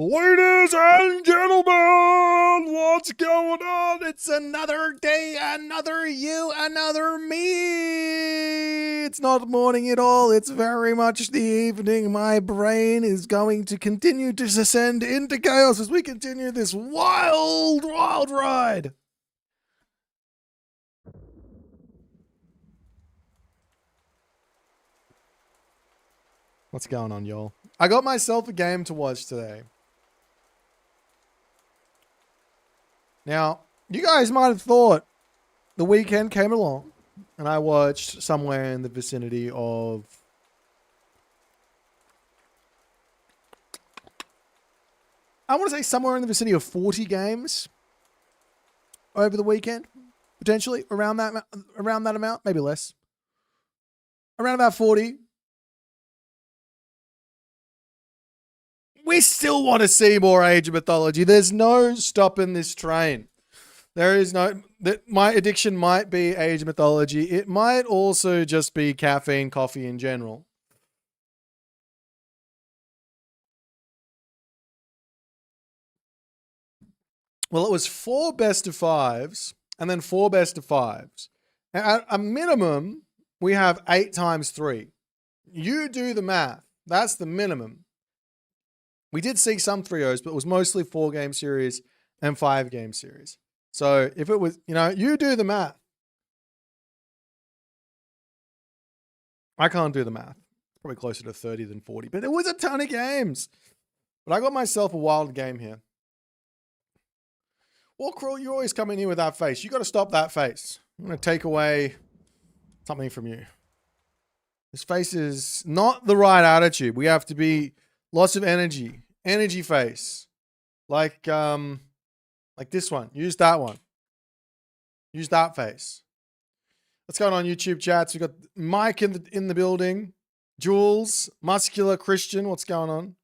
Ladies and gentlemen, what's going on? It's another day, another you, another me. It's not morning at all. It's very much the evening. My brain is going to continue to descend into chaos as we continue this wild, wild ride. What's going on, y'all? I got myself a game to watch today. Now, you guys might have thought the weekend came along and I watched somewhere in the vicinity of I want to say somewhere in the vicinity of 40 games over the weekend, potentially around that amount, maybe less. Around about 40. We still want to see more Age of Mythology. There's no stopping this train. There is no... My addiction might be Age of Mythology. It might also just be caffeine, coffee in general. Well, it was 4 best of 5s and then 4 best of 5s. At a minimum, we have 8 times 3. You do the math. That's the minimum. We did see some 3-0s, but it was mostly 4-game series and 5-game series. So if it was, you do the math. I can't do the math. Probably closer to 30 than 40, but it was a ton of games. But I got myself a wild game here. Well, Cruel, you always come in here with that face. You got to stop that face. I'm going to take away something from you. This face is not the right attitude. We have to be lots of energy. Energy face. Like this one. Use that one. Use that face. What's going on YouTube chats? We got Mike in the building. Jules, Muscular Christian. What's going on?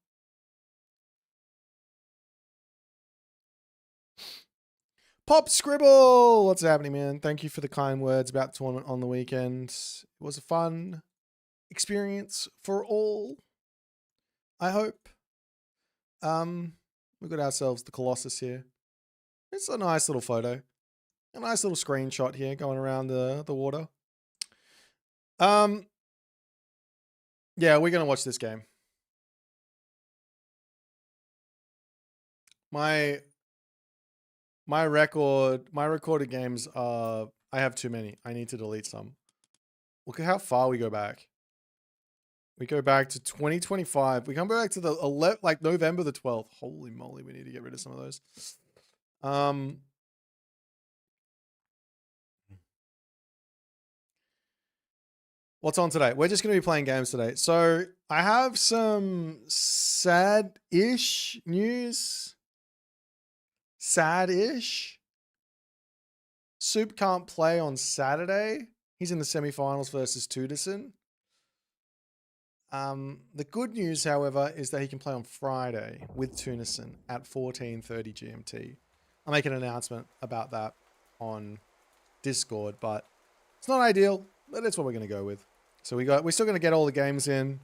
Pop Scribble. What's happening, man? Thank you for the kind words about the tournament on the weekend. It was a fun experience for all. I hope. We got ourselves the Colossus here. It's a nice little photo. A nice little screenshot here going around the water. Yeah, we're gonna watch this game. My recorded games are, I have too many. I need to delete some. Look at how far we go back. We go back to 2025. We come back to the November the 12th. Holy moly, we need to get rid of some of those. What's on today? We're just going to be playing games today. So I have some sad-ish news. Sad-ish. Soup can't play on Saturday. He's in the semifinals versus Tudison. The good news, however, is that he can play on Friday with Tunison at 14:30 GMT. I'll make an announcement about that on Discord, but it's not ideal, but it's what we're going to go with. So we're still going to get all the games in,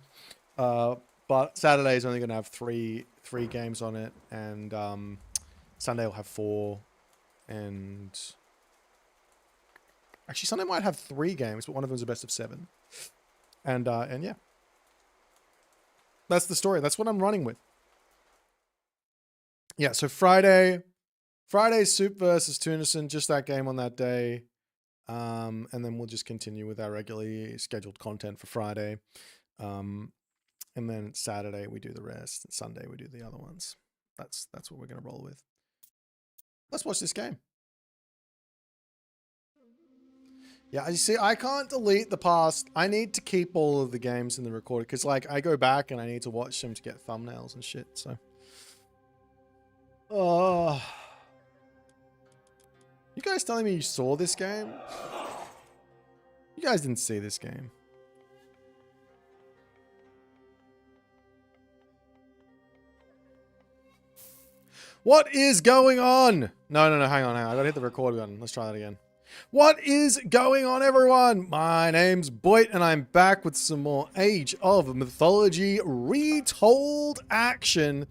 but Saturday is only going to have three games on it, and Sunday will have 4, and actually Sunday might have 3 games, but one of them is a best of 7, and yeah. That's the story. That's what I'm running with. Yeah, so Friday's Soup versus Tunison, just that game on that day. And then we'll just continue with our regularly scheduled content for Friday. And then Saturday we do the rest. And Sunday we do the other ones. That's what we're going to roll with. Let's watch this game. Yeah, you see, I can't delete the past. I need to keep all of the games in the recorder because, I go back and I need to watch them to get thumbnails and shit. So, you guys telling me you saw this game? You guys didn't see this game. What is going on? No, hang on. I gotta hit the record button. Let's try that again. What is going on, everyone? My name's Boit, and I'm back with some more Age of Mythology retold action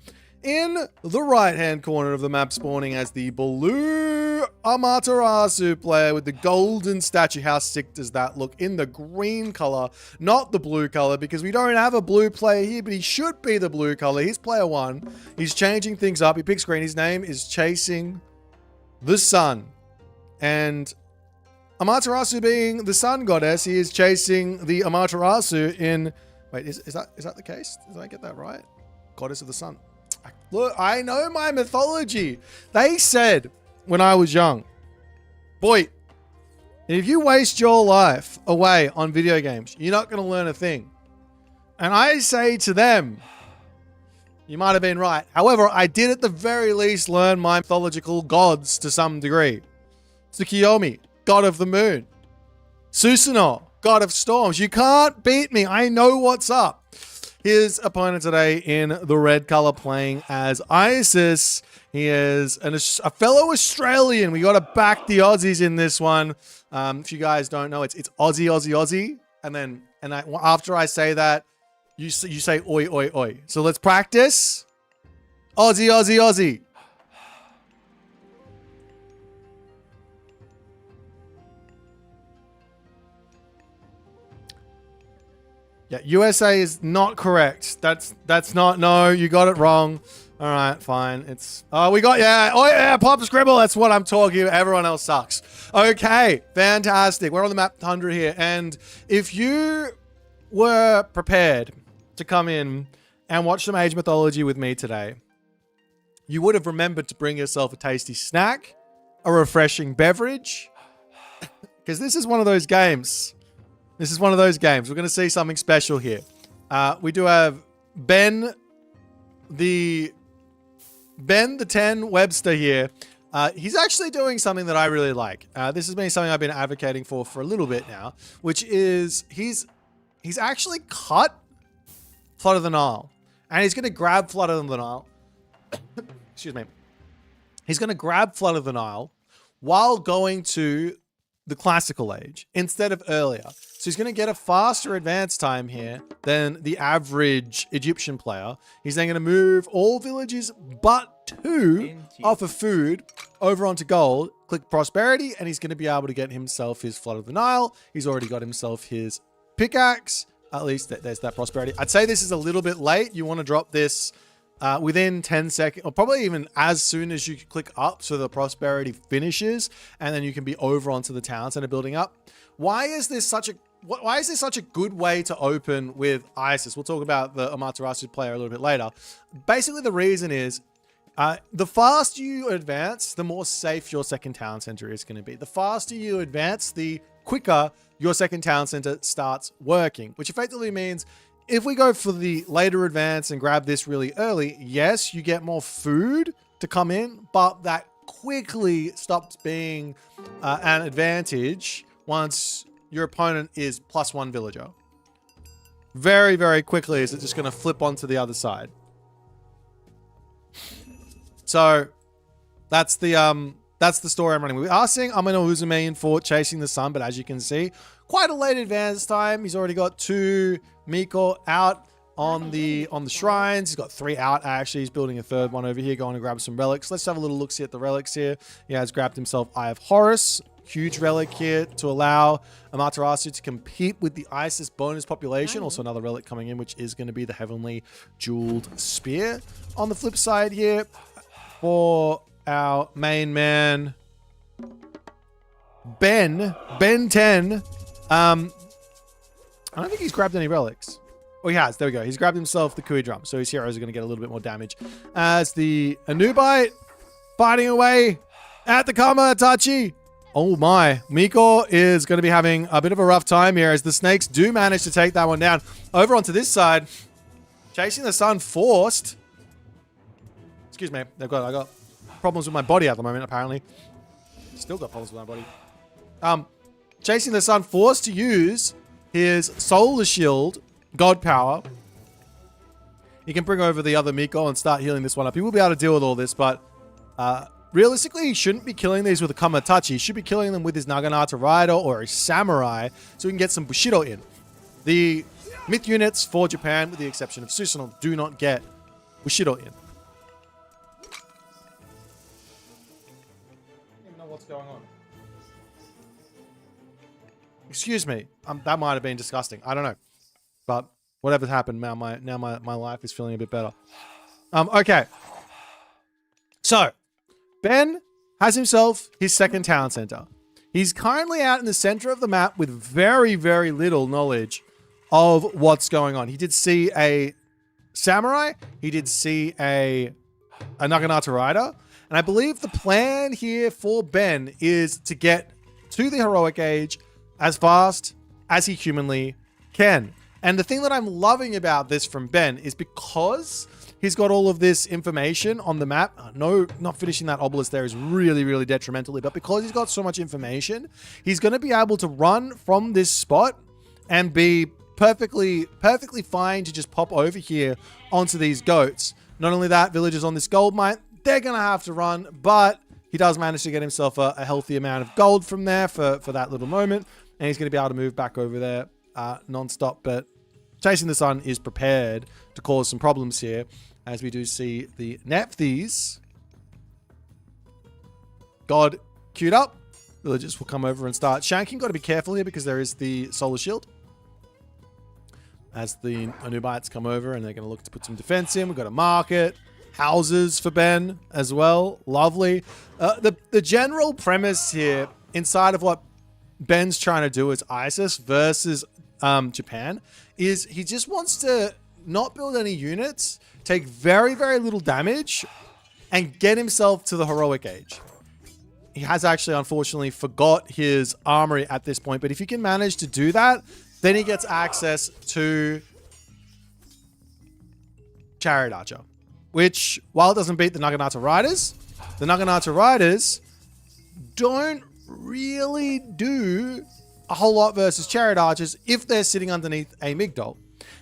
in the right-hand corner of the map, spawning as the blue Amatarasu player with the golden statue. How sick does that look? In the green color, not the blue color, because we don't have a blue player here, but he should be the blue color. He's player 1. He's changing things up. He picks green. His name is Chasing the Sun. And Amaterasu being the sun goddess, he is chasing the Amaterasu in... Wait, is that the case? Did I get that right? Goddess of the sun. Look, I know my mythology. They said when I was young, Boit, if you waste your life away on video games, you're not going to learn a thing. And I say to them, you might have been right. However, I did at the very least learn my mythological gods to some degree. Tsukuyomi, god of the moon. Susanoo, god of storms. You can't beat me. I know what's up. His opponent today in the red color playing as Isis. He is a fellow Australian. We got to back the Aussies in this one. If you guys don't know, it's Aussie, Aussie, Aussie. And after I say that, you say oi, oi, oi. So let's practice. Aussie, Aussie, Aussie. Yeah, USA is not correct. That's not, no, you got it wrong. All right, fine. We got, yeah, oh yeah, Pop Scribble. That's what I'm talking about. Everyone else sucks. Okay, fantastic. We're on the map 100 here. And if you were prepared to come in and watch some Age Mythology with me today, you would have remembered to bring yourself a tasty snack, a refreshing beverage, because this is one of those games. This is one of those games. We're going to see something special here. We do have Ben the 10 Webster here. He's actually doing something that I really like. This has been something I've been advocating for a little bit now, which is he's actually cut Flood of the Nile. And he's going to grab Flood of the Nile. Excuse me. He's going to grab Flood of the Nile while going to the classical age instead of earlier. So he's going to get a faster advance time here than the average Egyptian player. He's then going to move all villages but 2 off of food over onto gold, click prosperity, and he's going to be able to get himself his Flood of the Nile. He's already got himself his pickaxe. At least there's that prosperity. I'd say this is a little bit late. You want to drop this within 10 seconds, or probably even as soon as you click up so the prosperity finishes, and then you can be over onto the town center building up. Why is this such a good way to open with Isis? We'll talk about the Amaterasu player a little bit later. Basically, the reason is the faster you advance, the more safe your second town center is going to be. The faster you advance, the quicker your second town center starts working, which effectively means if we go for the later advance and grab this really early, yes, you get more food to come in, but that quickly stops being an advantage once your opponent is +1 villager. Very, very quickly is it just going to flip onto the other side. So that's the story I'm running with. We are seeing Amino Uzume in fort chasing the sun, but as you can see, quite a late advance time. He's already got 2 Miko out on the shrines. He's got 3 out, actually. He's building a 3rd one over here, going to grab some relics. Let's have a little look-see at the relics here. He has grabbed himself Eye of Horus. Huge relic here to allow Amaterasu to compete with the Isis bonus population. Also another relic coming in, which is going to be the Heavenly Jeweled Spear. On the flip side here, for our main man, Ben 10, I don't think he's grabbed any relics. Oh, he has. There we go. He's grabbed himself the Kui drum. So his heroes are going to get a little bit more damage. As the Anubite fighting away at the Kamatachi. Oh my. Miko is going to be having a bit of a rough time here as the snakes do manage to take that one down. Over onto this side, Chasing the Sun forced. Excuse me. I got problems with my body at the moment, apparently. Still got problems with my body. Chasing the Sun forced to use his Solar Shield, God Power. He can bring over the other Miko and start healing this one up. He will be able to deal with all this, but realistically, he shouldn't be killing these with a Kamatachi. He should be killing them with his Naginata Rider or a Samurai so we can get some Bushido in. The myth units for Japan, with the exception of Susanoo, do not get Bushido in. Excuse me. That might have been disgusting. I don't know. But whatever's happened, now my life is feeling a bit better. Okay. So, Ben has himself his second town center. He's currently out in the center of the map with very, very little knowledge of what's going on. He did see a samurai. He did see a Naginata rider. And I believe the plan here for Ben is to get to the heroic age as fast as he humanly can. And the thing that I'm loving about this from Ben is because he's got all of this information on the map. No, not finishing that obelisk there is really, really detrimental. But because he's got so much information, he's going to be able to run from this spot and be perfectly fine to just pop over here onto these goats. Not only that, villagers on this gold mine, they're going to have to run, but he does manage to get himself a healthy amount of gold from there for that little moment. And he's going to be able to move back over there non-stop. But Chasing the Sun is prepared to cause some problems here, as we do see the Nephthys god queued up. Villagers will come over and start shanking. Got to be careful here because there is the solar shield. As the Anubites come over and they're going to look to put some defense in. We've got a market, houses for Ben as well. Lovely. The general premise here inside of what Ben's trying to do is ISIS versus Japan is he just wants to not build any units, take very, very little damage, and get himself to the heroic age. He has actually, unfortunately, forgot his armory at this point, but if he can manage to do that, then he gets access to Chariot Archer, which, while it doesn't beat the Naginata Riders don't really do a whole lot versus Chariot Archers if they're sitting underneath a Migdol.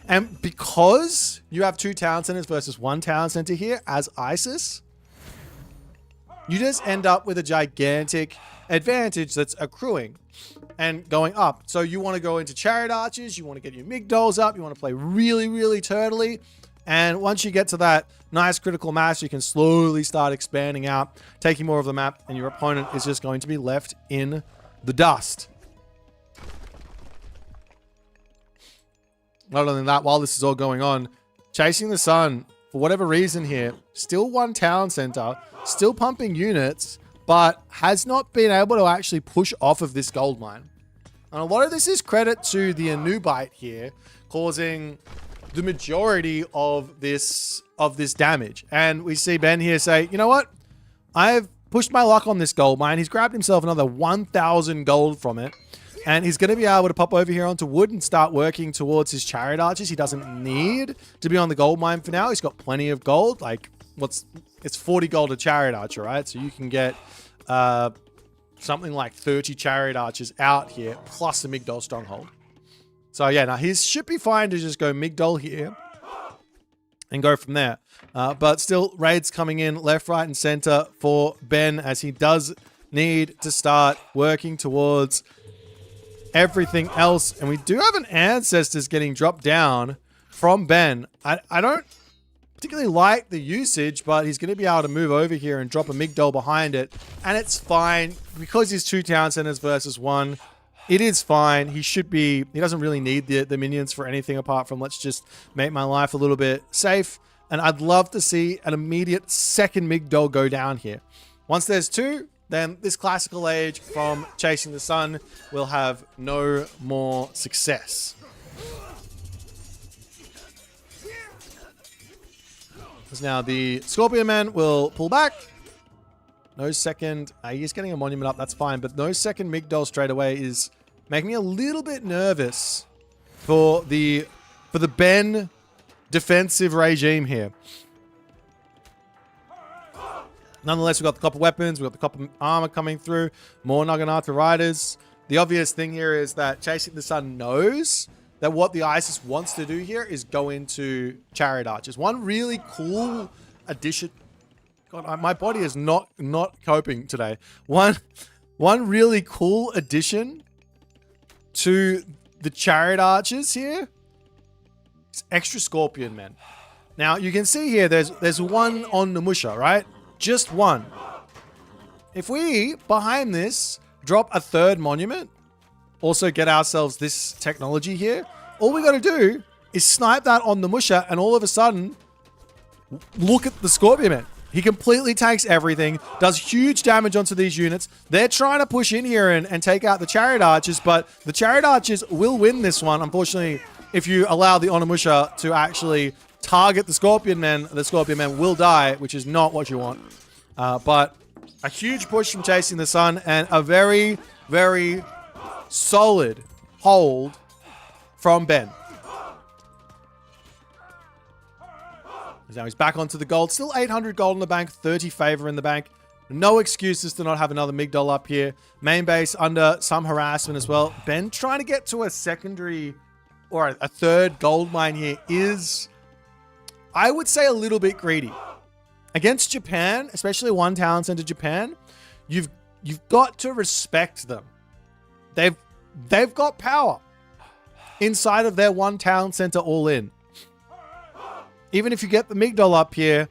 And because you have 2 town centers versus 1 town center here as ISIS, you just end up with a gigantic advantage that's accruing and going up. So you want to go into Chariot Archers, you want to get your Migdols up, you want to play really, really turtly. And once you get to that nice critical mass, you can slowly start expanding out, taking more of the map, and your opponent is just going to be left in the dust. Not only that, while this is all going on, Chasing the Sun, for whatever reason here, still 1 town center, still pumping units, but has not been able to actually push off of this gold mine. And a lot of this is credit to the Anubite here, causing the majority of this damage. And we see Ben here say, you know what? I've pushed my luck on this gold mine. He's grabbed himself another 1,000 gold from it. And he's going to be able to pop over here onto wood and start working towards his Chariot Archers. He doesn't need to be on the gold mine for now. He's got plenty of gold. Like, it's 40 gold a Chariot Archer, right? So you can get something like 30 Chariot Archers out here, plus a Migdol Stronghold. So yeah, now he should be fine to just go Migdol here and go from there. But still, raids coming in left, right, and center for Ben, as he does need to start working towards everything else. And we do have an Ancestors getting dropped down from Ben. I don't particularly like the usage, but he's going to be able to move over here and drop a Migdol behind it. And it's fine because he's 2 town centers versus 1. It is fine. He doesn't really need the minions for anything apart from let's just make my life a little bit safe. And I'd love to see an immediate second Migdol go down here. Once there's 2, then this classical age from Chasing the Sun will have no more success. Because now the Scorpion Man will pull back. No second. He's getting a monument up. That's fine. But no second Migdol straight away is making me a little bit nervous for the Ben defensive regime here. Nonetheless, we've got the copper weapons. We've got the copper armor coming through. More Naginata Riders. The obvious thing here is that Chasing the Sun knows that what the ISIS wants to do here is go into Chariot Archers. One really cool addition... God, my body is not coping today. One really cool addition to the Chariot Archers here is extra Scorpion Men. Now, you can see here, there's 1 on Namusha, right? Just 1. If we, behind this, drop a 3rd monument, also get ourselves this technology here. All we got to do is snipe that on the Musha, and all of a sudden, look at the Scorpion Man. He completely takes everything, does huge damage onto these units. They're trying to push in here and take out the Chariot Archers, but the Chariot Archers will win this one. Unfortunately, if you allow the Onimusha to actually target the Scorpion Man will die, which is not what you want. But a huge push from Chasing the Sun and a very, very solid hold from Ben. Now he's back onto the gold. Still 800 gold in the bank, 30 favor in the bank. No excuses to not have another Migdol up here. Main base under some harassment as well. Ben trying to get to a secondary or a third gold mine here is, I would say, a little bit greedy. Against Japan, especially one town center Japan, you've got to respect them. They've got power inside of their one town center all in. Even if you get the Migdol up here,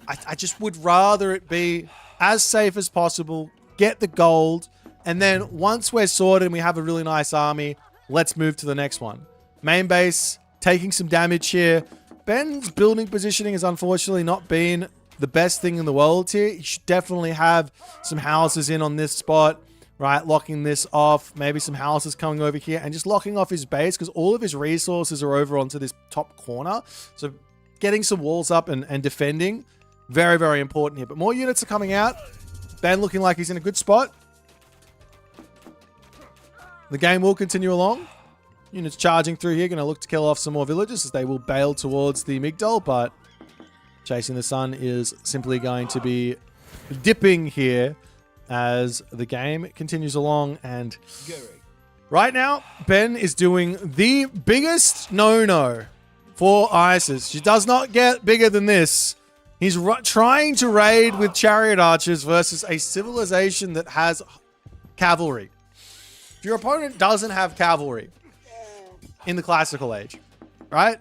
I just would rather it be as safe as possible, get the gold, and then once we're sorted and we have a really nice army, let's move to the next one. Main base, taking some damage here. Ben's building positioning has unfortunately not been the best thing in the world here. He should definitely have some houses in on this spot, right? Locking this off, maybe some houses coming over here and just locking off his base because all of his resources are over onto this top corner. So getting some walls up and defending, very, very important here. But more units are coming out. Ben looking like he's in a good spot. The game will continue along. Units charging through here, going to look to kill off some more villagers as they will bail towards the Migdol, but Chasing the Sun is simply going to be dipping here as the game continues along. And right now, Ben is doing the biggest no-no for ISIS. She does not get bigger than this. He's trying to raid with Chariot Archers versus a civilization that has cavalry. If your opponent doesn't have cavalry in the classical age, right?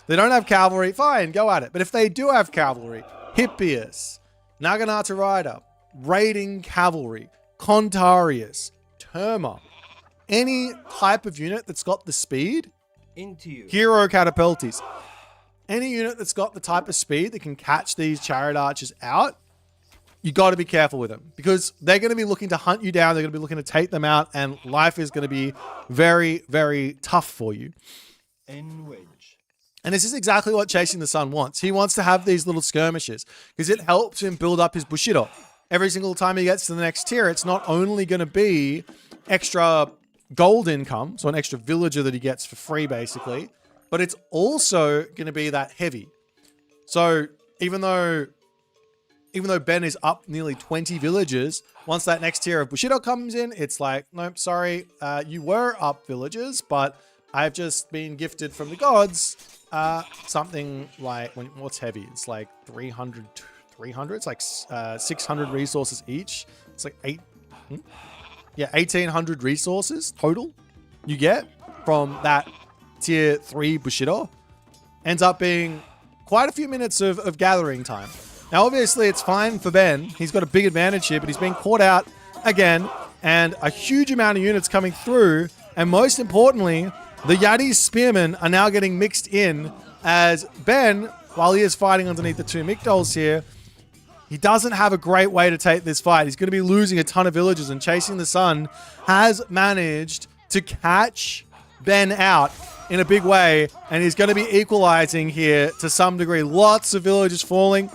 They don't have cavalry, fine, go at it. But if they do have cavalry, Hippias, Naginata Rider, raiding cavalry, Contarius, Terma, any type of unit that's got the speed, into you. Hero Catapultis. Any unit that's got the type of speed that can catch these Chariot Archers out, you got to be careful with them because they're going to be looking to hunt you down. They're going to be looking to take them out, and life is going to be very, very tough for you. And this is exactly what Chasing the Sun wants. He wants to have these little skirmishes because it helps him build up his Bushido. Every single time he gets to the next tier, it's not only going to be extra gold income, so an extra villager that he gets for free basically, but it's also going to be that heavy. So even though Ben is up nearly 20 villagers, once that next tier of Bushido comes in, it's like, nope, sorry, you were up villagers, but I've just been gifted from the gods something like, what's heavy? It's like 300, it's like 600 resources each. It's like 1,800 resources total you get from that tier 3 Bushido. Ends up being quite a few minutes of gathering time. Now, obviously, it's fine for Ben. He's got a big advantage here, but he's been caught out again, and a huge amount of units coming through. And most importantly, the Yati Spearmen are now getting mixed in as Ben, while he is fighting underneath the two Migdols here, he doesn't have a great way to take this fight. He's going to be losing a ton of villagers, and Chasing the Sun has managed to catch Ben out in a big way, and he's going to be equalizing here to some degree. Lots of villagers falling.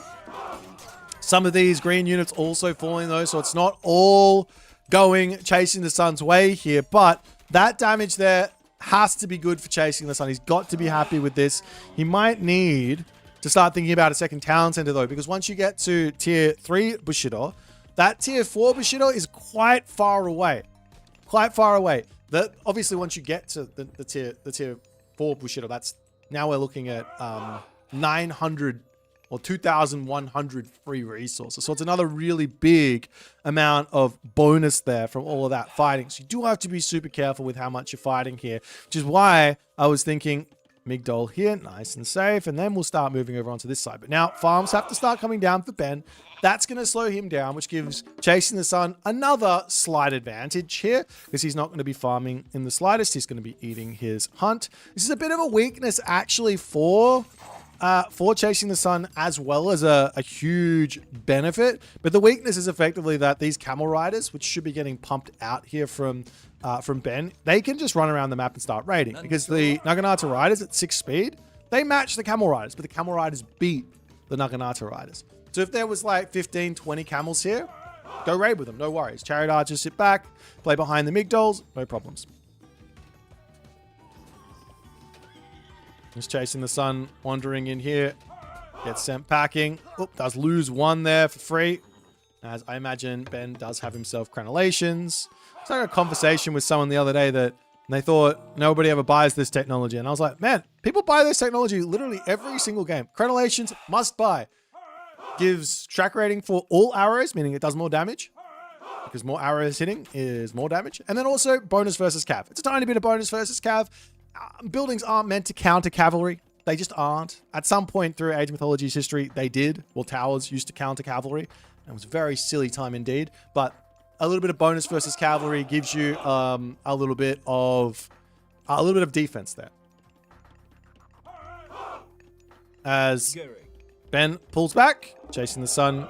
Some of these green units also falling though, so it's not all going Chasing the Sun's way here, but that damage there has to be good for Chasing the Sun. He's got to be happy with this. He might need to start thinking about a second town center though, because once you get to tier 3 Bushido, that tier 4 Bushido is quite far away. Quite far away. That obviously once you get to the tier 4 Bushido, that's now we're looking at 900 or 2,100 free resources. So it's another really big amount of bonus there from all of that fighting. So you do have to be super careful with how much you're fighting here, which is why I was thinking Migdol here, nice and safe, and then we'll start moving over onto this side. But now farms have to start coming down for Ben. That's going to slow him down, which gives Chasing the Sun another slight advantage here, because he's not going to be farming in the slightest. He's going to be eating his hunt. This is a bit of a weakness actually for Chasing the Sun, as well as a huge benefit. But the weakness is effectively that these camel riders, which should be getting pumped out here from Ben, they can just run around the map and start raiding, because the Naginata riders at 6 speed, they match the camel riders, but the camel riders beat the Naginata riders. So if there was like 15, 20 camels here, go raid with them, no worries. Chariot archers sit back, play behind the Migdols, no problems. Just Chasing the Sun, wandering in here, gets sent packing. Oop, does lose one there for free. As I imagine Ben does have himself crenellations. I was having a conversation with someone the other day that they thought nobody ever buys this technology. And I was like, man, people buy this technology literally every single game. Crenellations, must buy. Gives track rating for all arrows, meaning it does more damage, because more arrows hitting is more damage. And then also bonus versus cav. It's a tiny bit of bonus versus cav. Buildings aren't meant to counter cavalry. They just aren't. At some point through Age of Mythology's history, they did. Well, towers used to counter cavalry. It was a very silly time indeed. But a little bit of bonus versus cavalry gives you a little bit of defense there. As Ben pulls back, Chasing the Sun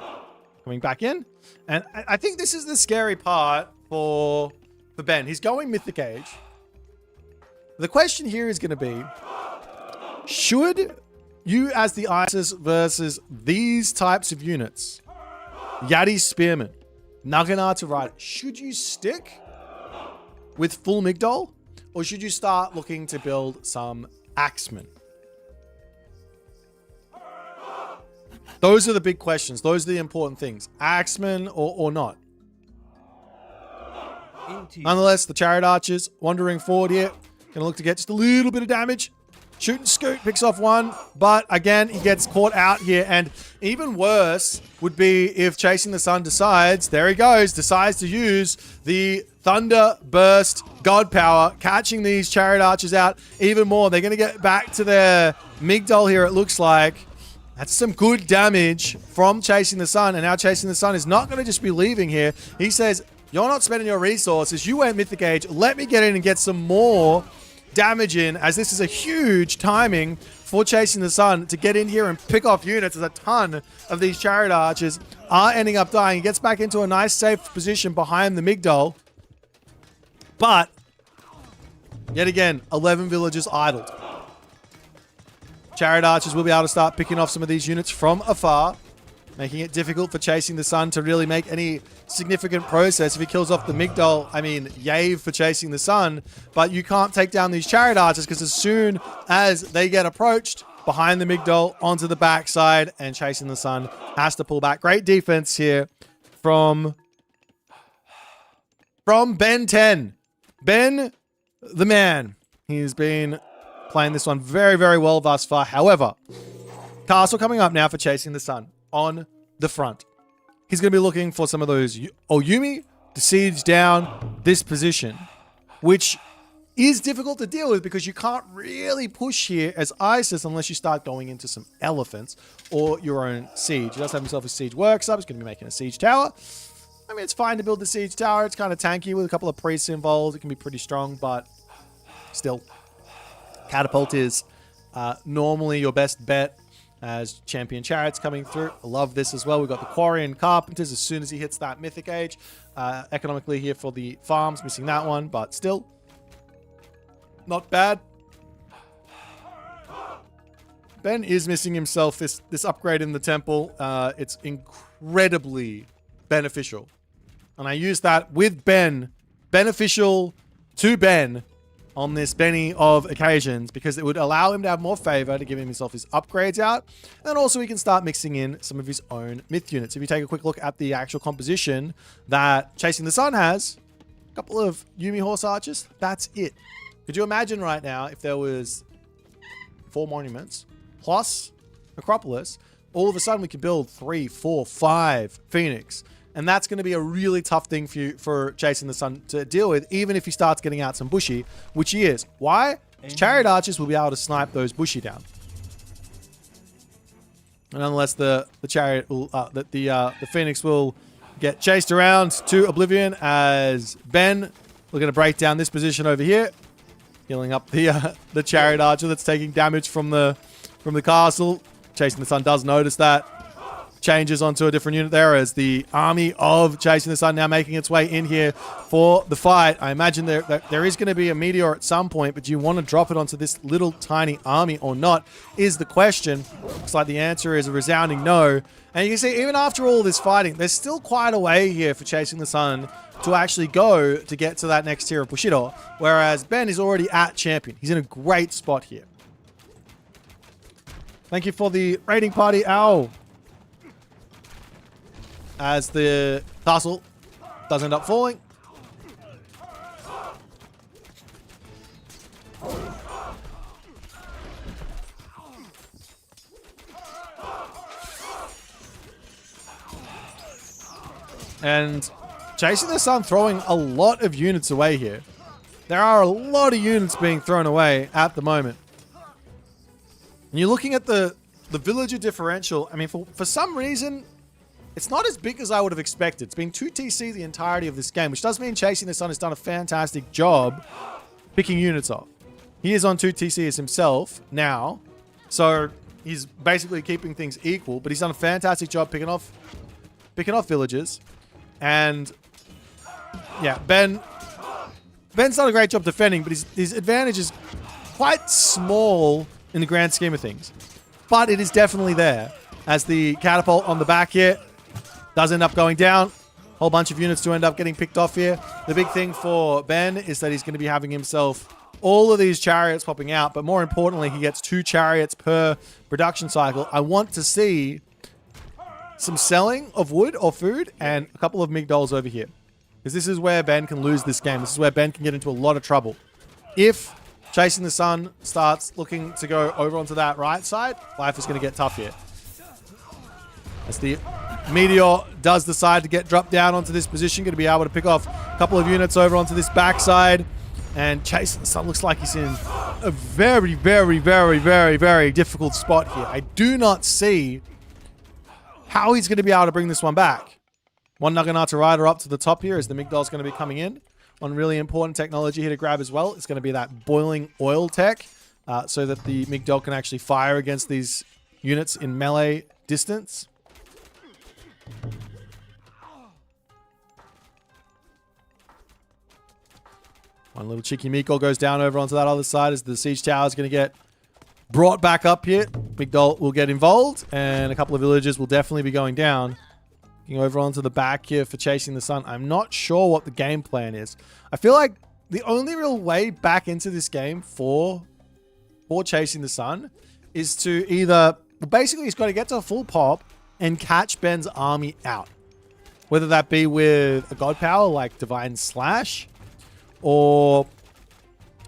coming back in. And I think this is the scary part for Ben. He's going Mythic Age. The question here is going to be, should you as the ISIS versus these types of units, Yati Spearman, Naginata Rider, should you stick with full Migdol, or should you start looking to build some Axemen? Those are the big questions. Those are the important things. Axemen or not. Nonetheless, the Chariot Archers wandering forward here. Gonna look to get just a little bit of damage. Shoot and scoot, picks off one. But again, he gets caught out here. And even worse would be if Chasing the Sun decides to use the Thunder Burst God Power, catching these Chariot Archers out even more. They're gonna get back to their Migdol here, it looks like. That's some good damage from Chasing the Sun. And now Chasing the Sun is not going to just be leaving here. He says, you're not spending your resources. You went Mythic Age. Let me get in and get some more damage in, as this is a huge timing for Chasing the Sun to get in here and pick off units, as a ton of these Chariot Archers are ending up dying. He gets back into a nice safe position behind the Migdol. But, yet again, 11 villagers idled. Chariot Archers will be able to start picking off some of these units from afar, making it difficult for Chasing the Sun to really make any significant process. If he kills off the Migdol, I mean, yay for Chasing the Sun, but you can't take down these Chariot Archers, because as soon as they get approached behind the Migdol onto the backside, and Chasing the Sun has to pull back. Great defense here from Ben 10. Ben, the man. He's been playing this one very, very well thus far. However, castle coming up now for Chasing the Sun on the front. He's going to be looking for some of those Oyumi to siege down this position, which is difficult to deal with because you can't really push here as ISIS unless you start going into some elephants or your own siege. He does have himself a siege workshop. He's going to be making a siege tower. I mean, it's fine to build the siege tower. It's kind of tanky with a couple of priests involved. It can be pretty strong, but still, catapult is normally your best bet as champion chariots coming through. I love this as well. We've got the quarry and carpenters as soon as he hits that mythic age. Economically here for the farms, missing that one, but still not bad. Ben is missing himself this upgrade in the temple. It's incredibly beneficial. And I use that with Ben, beneficial to Ben on this Benny of occasions, because it would allow him to have more favor to give himself his upgrades out. And also he can start mixing in some of his own myth units. If you take a quick look at the actual composition that Chasing the Sun has, a couple of Yumi horse archers, that's it. Could you imagine right now if there was 4 monuments plus Acropolis, all of a sudden we could build 3, 4, 5 Phoenix. And that's going to be a really tough thing for Chasing the Sun to deal with, even if he starts getting out some bushy, which he is. Why? His chariot archers will be able to snipe those Bushi down. And nonetheless, the chariot will, the Phoenix will get chased around to oblivion as Ben, we're going to break down this position over here, healing up the chariot archer that's taking damage from the castle. Chasing the Sun does notice that. Changes onto a different unit there as the army of Chasing the Sun now making its way in here for the fight. I imagine there is going to be a meteor at some point, but do you want to drop it onto this little tiny army or not is the question. Looks like the answer is a resounding no. And you can see even after all this fighting, there's still quite a way here for Chasing the Sun to actually go to get to that next tier of Bushido, whereas Ben is already at champion. He's in a great spot here. Thank you for the raiding party, Ow. As the castle does end up falling. And Chasing the Sun throwing a lot of units away here. There are a lot of units being thrown away at the moment. And you're looking at the villager differential. I mean, for some reason, it's not as big as I would have expected. It's been 2 TC the entirety of this game, which does mean Chasing the Sun has done a fantastic job picking units off. He is on 2 TCs himself now, so he's basically keeping things equal, but he's done a fantastic job picking off villagers. And yeah, Ben's done a great job defending, but his advantage is quite small in the grand scheme of things. But it is definitely there, as the catapult on the back here does end up going down. Whole bunch of units to end up getting picked off here. The big thing for Ben is that he's going to be having himself all of these chariots popping out, but more importantly, he gets 2 chariots per production cycle. I want to see some selling of wood or food and a couple of migdols over here, because this is where Ben can lose this game. This is where Ben can get into a lot of trouble. If Chasing the Sun starts looking to go over onto that right side, life is going to get tough here. As the Meteor does decide to get dropped down onto this position, going to be able to pick off a couple of units over onto this backside. And Chasing the Sun looks like he's in a very, very, very, very, very difficult spot here. I do not see how he's going to be able to bring this one back. One Naginata Rider up to the top here as the Migdol's going to be coming in. One really important technology here to grab as well is going to be that boiling oil tech, so that the Migdol can actually fire against these units in melee distance. One little cheeky Miko goes down over onto that other side as the siege tower is going to get brought back up here. Migdol will get involved, and a couple of villagers will definitely be going down. Looking over onto the back here for Chasing the Sun. I'm not sure what the game plan is. I feel like the only real way back into this game for Chasing the Sun is to either... Well, basically, he's got to get to a full pop and catch Ben's army out. Whether that be with a god power like Divine Slash, or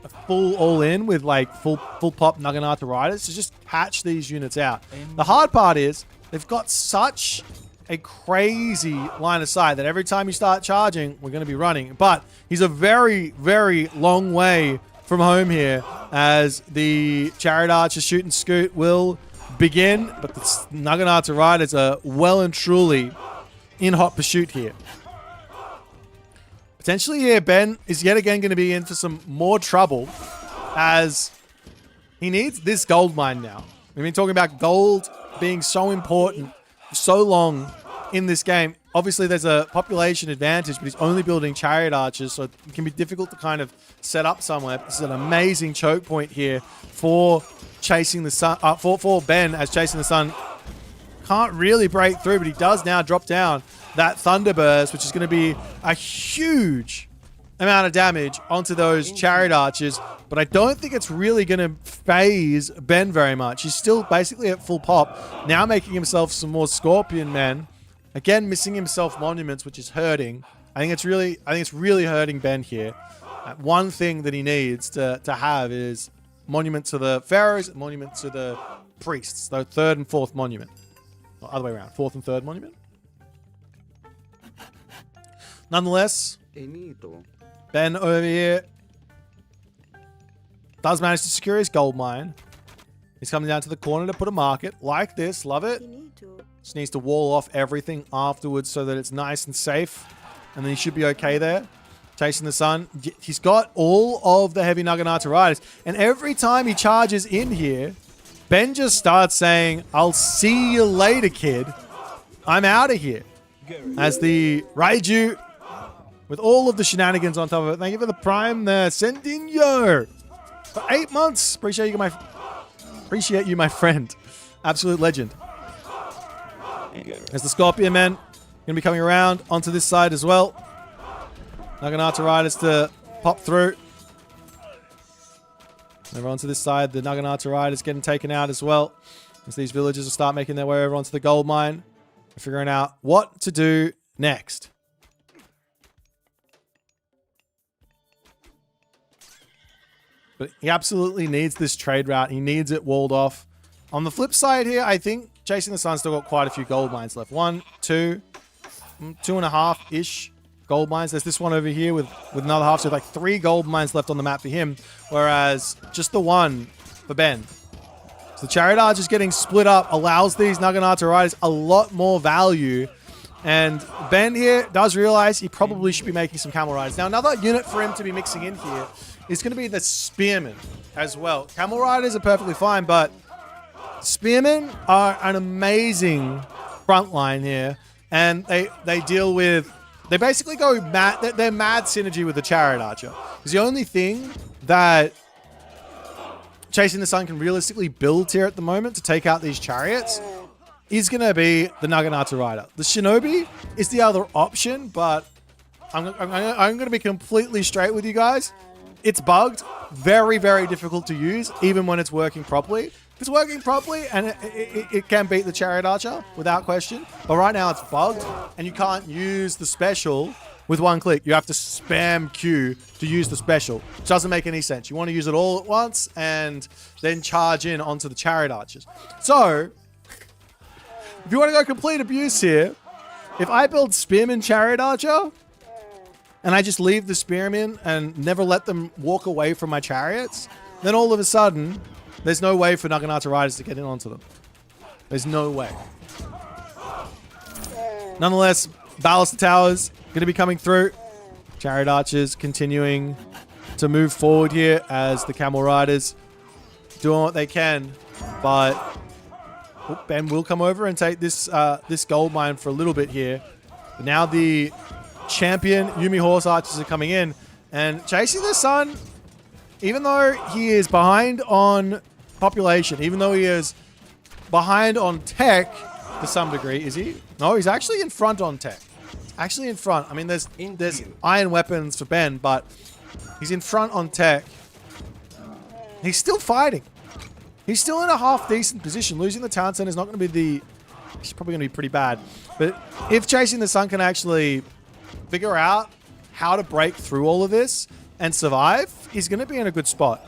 a full all-in with like full pop Naginata Riders to just patch these units out. The hard part is they've got such a crazy line of sight that every time you start charging, we're going to be running. But he's a very, very long way from home here as the Chariot Archer shoot and scoot will begin. But the Naginata Riders are well and truly in hot pursuit here. Potentially here, Ben is yet again going to be in for some more trouble as he needs this gold mine now. We've been talking about gold being so important for so long in this game. Obviously, there's a population advantage, but he's only building chariot archers, so it can be difficult to kind of set up somewhere. This is an amazing choke point here for Chasing the Sun, for Ben, as Chasing the Sun can't really break through, but he does now drop down that Thunderburst, which is going to be a huge amount of damage onto those chariot archers, but I don't think it's really going to phase Ben very much. He's still basically at full pop, now making himself some more Scorpion men. Again, missing himself monuments, which is hurting. I think it's really hurting Ben here. One thing that he needs to have is monument to the pharaohs, and monument to the priests. So 3rd and 4th monument. Or other way around, 4th and 3rd monument. Nonetheless, Ben over here Does manage to secure his gold mine. He's coming down to the corner to put a market like this. Love it. Just needs to wall off everything afterwards so that it's nice and safe. And then he should be okay there. Chasing the sun. He's got all of the heavy Naginata riders. And every time he charges in here, Ben just starts saying, I'll see you later, kid. I'm out of here. As the Raiju, with all of the shenanigans on top of it. Thank you for the prime there. Sendinho. For 8 months. Appreciate you, my friend. Absolute legend. As the Scorpion Men going to be coming around onto this side as well. Naginata riders to pop through. Over onto this side, the Naginata riders getting taken out as well. As these villagers will start making their way over onto the gold mine. Figuring out what to do next. But he absolutely needs this trade route. He needs it walled off. On the flip side here, I think Chasing the Sun still got quite a few gold mines left. 1, 2, 2.5-ish gold mines. There's this one over here with another half. So like 3 gold mines left on the map for him. Whereas just the 1 for Ben. So the Chariot Arch is getting split up. Allows these Naginata riders a lot more value. And Ben here does realize he probably should be making some camel riders. Now another unit for him to be mixing in here is going to be the Spearmen as well. Camel riders are perfectly fine, but Spearmen are an amazing front line here. And they deal with... They basically go mad... They're mad synergy with the Chariot Archer. Because the only thing that Chasing the Sun can realistically build here at the moment to take out these chariots is going to be the Naginata Rider. The Shinobi is the other option, but I'm going to be completely straight with you guys. It's bugged. Very, very difficult to use, even when it's working properly. If it's working properly, and it can beat the Chariot Archer, without question. But right now, it's bugged, and you can't use the special with 1 click. You have to spam Q to use the special. Which doesn't make any sense. You want to use it all at once, and then charge in onto the Chariot Archers. So, if you want to go complete abuse here, if I build Spearman Chariot Archer, and I just leave the Spearmen and never let them walk away from my chariots, then all of a sudden, there's no way for Naginata riders to get in onto them. There's no way. Nonetheless, Ballast Towers going to be coming through. Chariot Archers continuing to move forward here as the Camel Riders doing what they can. But Ben will come over and take this this gold mine for a little bit here. But now the champion Yumi Horse Archers are coming in. And Chasing the Sun, even though he is behind on population, even though he is behind on tech to some degree, is he? No, he's actually in front on tech. Actually in front. I mean, there's iron weapons for Ben, but he's in front on tech. He's still fighting. He's still in a half-decent position. Losing the town center is not going to be the... It's probably going to be pretty bad. But if Chasing the Sun can actually figure out how to break through all of this and survive, he's going to be in a good spot.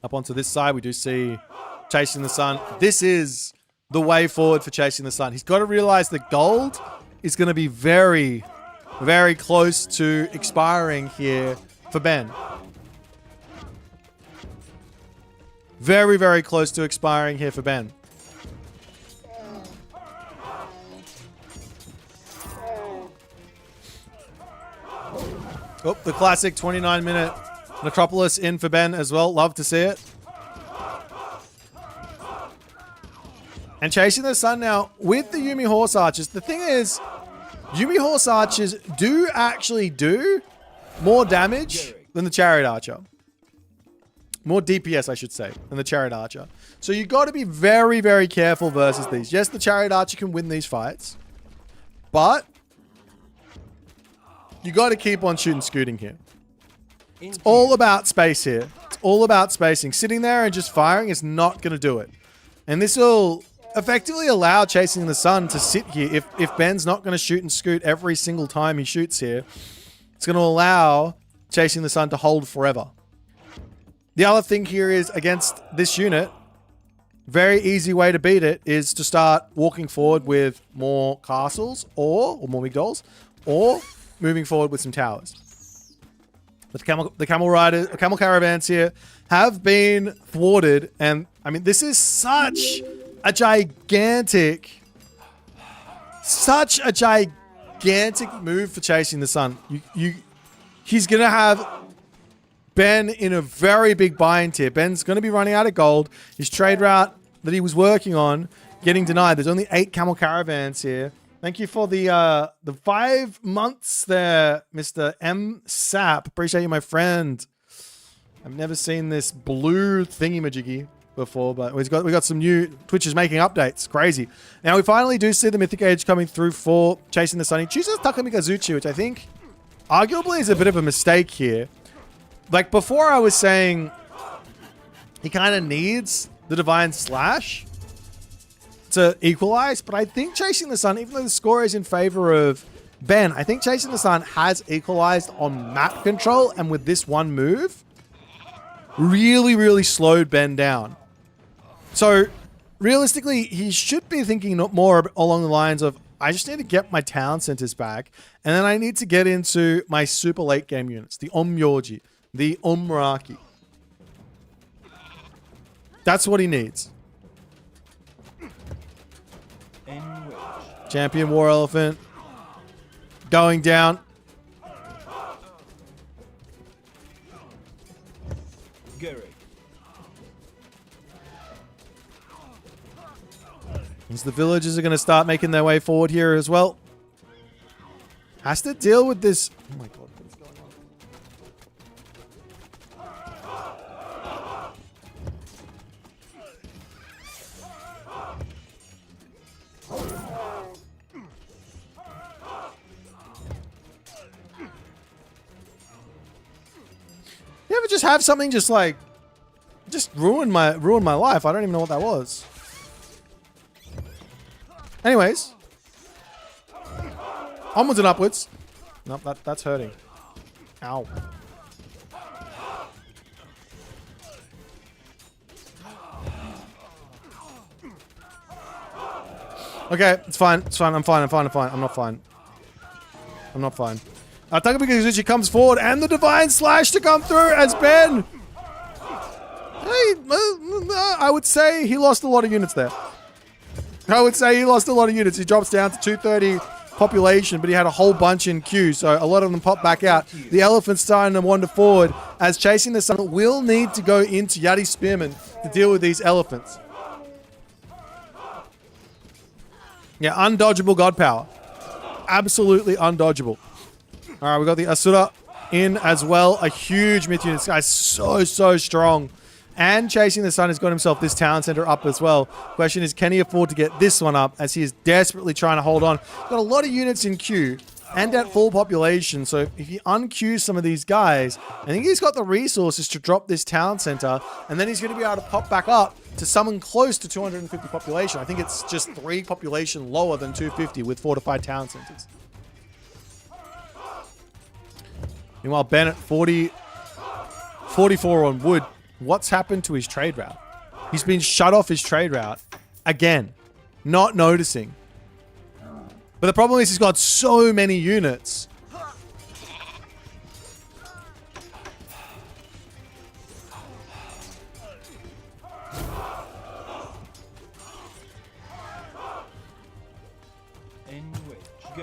Up onto this side, we do see Chasing the Sun. This is the way forward for Chasing the Sun. He's got to realize that gold is going to be very, very close to expiring here for Ben. Very, very close to expiring here for Ben. Oh, the classic 29-minute Necropolis in for Ben as well. Love to see it. And Chasing the Sun now with the Yumi Horse Archers. The thing is, Yumi Horse Archers do actually do more damage than the Chariot Archer. More DPS, I should say, than the Chariot Archer. So you got to be very, very careful versus these. Yes, the Chariot Archer can win these fights, but you got to keep on shooting scooting here. It's all about space here. It's all about spacing. Sitting there and just firing is not going to do it. And this will effectively allow Chasing the Sun to sit here. If Ben's not going to shoot and scoot every single time he shoots here, it's going to allow Chasing the Sun to hold forever. The other thing here is, against this unit, very easy way to beat it is to start walking forward with more castles or more migdols, or moving forward with some towers. The camel caravans here have been thwarted, and I mean this is such a gigantic move for Chasing the Sun. He's gonna have Ben in a very big buying tier. Ben's gonna be running out of gold. His trade route that he was working on getting denied. There's only 8 camel caravans here. Thank you for the 5 months there, Mr. M. Sap. Appreciate you, my friend. I've never seen this blue thingy-majiggy before, but we got some new Twitch is making updates. Crazy. Now we finally do see the Mythic Age coming through for Chasing the Sun. He chooses Takumi Kazuchi, which I think arguably is a bit of a mistake here. Like before I was saying he kind of needs the Divine Slash to equalize, but I think Chasing the Sun, even though the score is in favor of Ben, I think Chasing the Sun has equalized on map control, and with this one move, really slowed Ben down. So realistically, he should be thinking more along the lines of, I just need to get my town centers back, and then I need to get into my super late game units, the Omyoji, the Omraki. That's what he needs. Champion War Elephant going down. As the villagers are going to start making their way forward here as well. Has to deal with this. Oh my god, what is going on? You ever just have something just like ruin my life? I don't even know what that was. Anyways, onwards and upwards. Nope, that's hurting. Ow. Okay, it's fine. It's fine. I'm fine. I'm not fine. Takumi Kazuchi comes forward, and the Divine Slash to come through as Ben. Hey, I would say he lost a lot of units there. He drops down to 230 population, but he had a whole bunch in queue, so a lot of them pop back out. The elephant's starting to wander forward as Chasing the Sun will need to go into Yati Spearman to deal with these elephants. Yeah, undodgeable god power. Absolutely undodgeable. All right, we got the Asura in as well. A huge myth unit. This guy's so strong. And Chasing the Sun has got himself this town center up as well. Question is, can he afford to get this one up as he is desperately trying to hold on? Got a lot of units in queue and at full population. So if he unqueues some of these guys, I think he's got the resources to drop this town center. And then he's going to be able to pop back up to someone close to 250 population. I think it's just 3 population lower than 250 with fortified town centers. Meanwhile, Ben at 44 on wood. What's happened to his trade route? He's been shut off his trade route again, not noticing. But the problem is he's got so many units.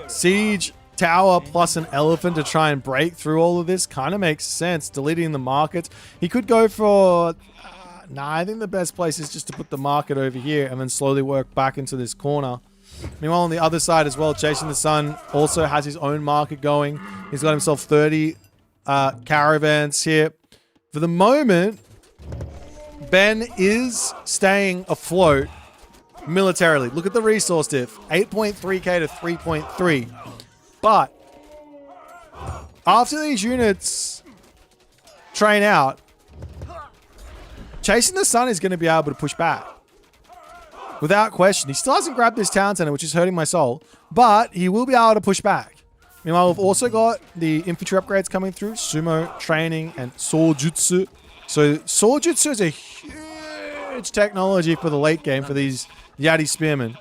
Siege tower plus an elephant to try and break through all of this kind of makes sense. Deleting the markets. He could go for... I think the best place is just to put the market over here and then slowly work back into this corner. Meanwhile, on the other side as well, Chasing the Sun also has his own market going. He's got himself 30 caravans here. For the moment, Ben is staying afloat militarily. Look at the resource diff. 8.3k to 3.3. But after these units train out, Chasing the Sun is going to be able to push back. Without question. He still hasn't grabbed this town center, which is hurting my soul. But he will be able to push back. Meanwhile, we've also got the infantry upgrades coming through. Sumo training and Sojutsu. So Sojutsu is a huge technology for the late game for these Yati Spearmen.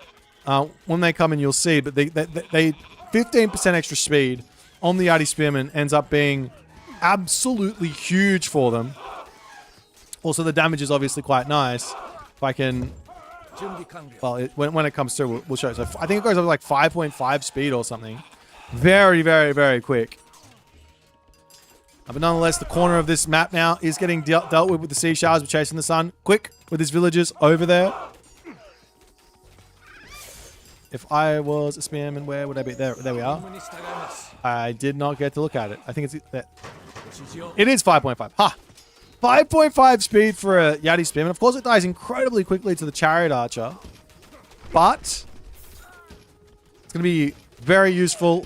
When they come in, you'll see. But they 15% extra speed on the Yati Spearman ends up being absolutely huge for them. Also, the damage is obviously quite nice. If I can... Well, when it comes through, we'll show it. So I think it goes up like 5.5 speed or something. Very, very, very quick. But nonetheless, the corner of this map now is getting dealt with the sea sharks. We're chasing the sun. Quick with his villagers over there. If I was a spearman, where would I be? There we are. I did not get to look at it. I think it's... It is 5.5. Ha! 5.5 speed for a Yati spearman. Of course, it dies incredibly quickly to the chariot archer. But it's going to be very useful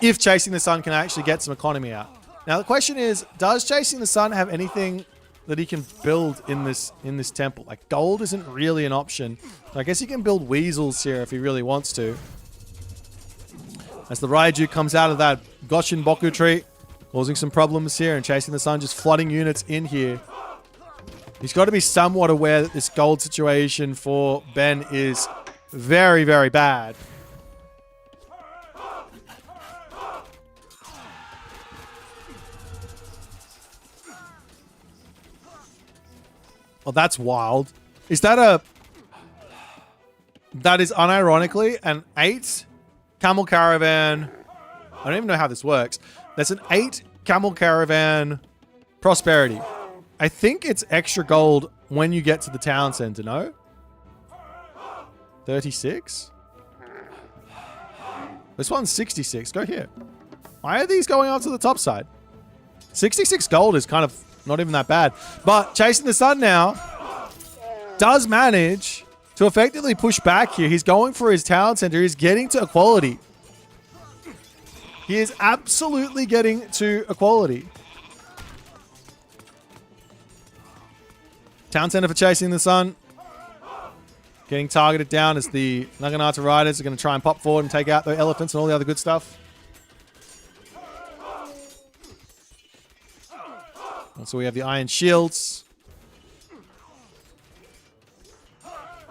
if Chasing the Sun can actually get some economy out. Now, the question is, does Chasing the Sun have anything that he can build in this temple? Like, gold isn't really an option. So I guess he can build weasels here if he really wants to. As the Raiju comes out of that Goshin Boku tree, causing some problems here, and Chasing the Sun just flooding units in here. He's got to be somewhat aware that this gold situation for Ben is very, very bad. Oh, that's wild. Is that a... That is unironically an 8 camel caravan. I don't even know how this works. That's an 8 camel caravan prosperity. I think it's extra gold when you get to the town center, no? 36? This one's 66. Go here. Why are these going up to the top side? 66 gold is kind of not even that bad. But Chasing the Sun now does manage to effectively push back here. He's going for his town center. He's getting to equality. He is absolutely getting to equality. Town center for Chasing the Sun. Getting targeted down as the Naginata Riders are going to try and pop forward and take out the elephants and all the other good stuff. And so we have the Iron Shields.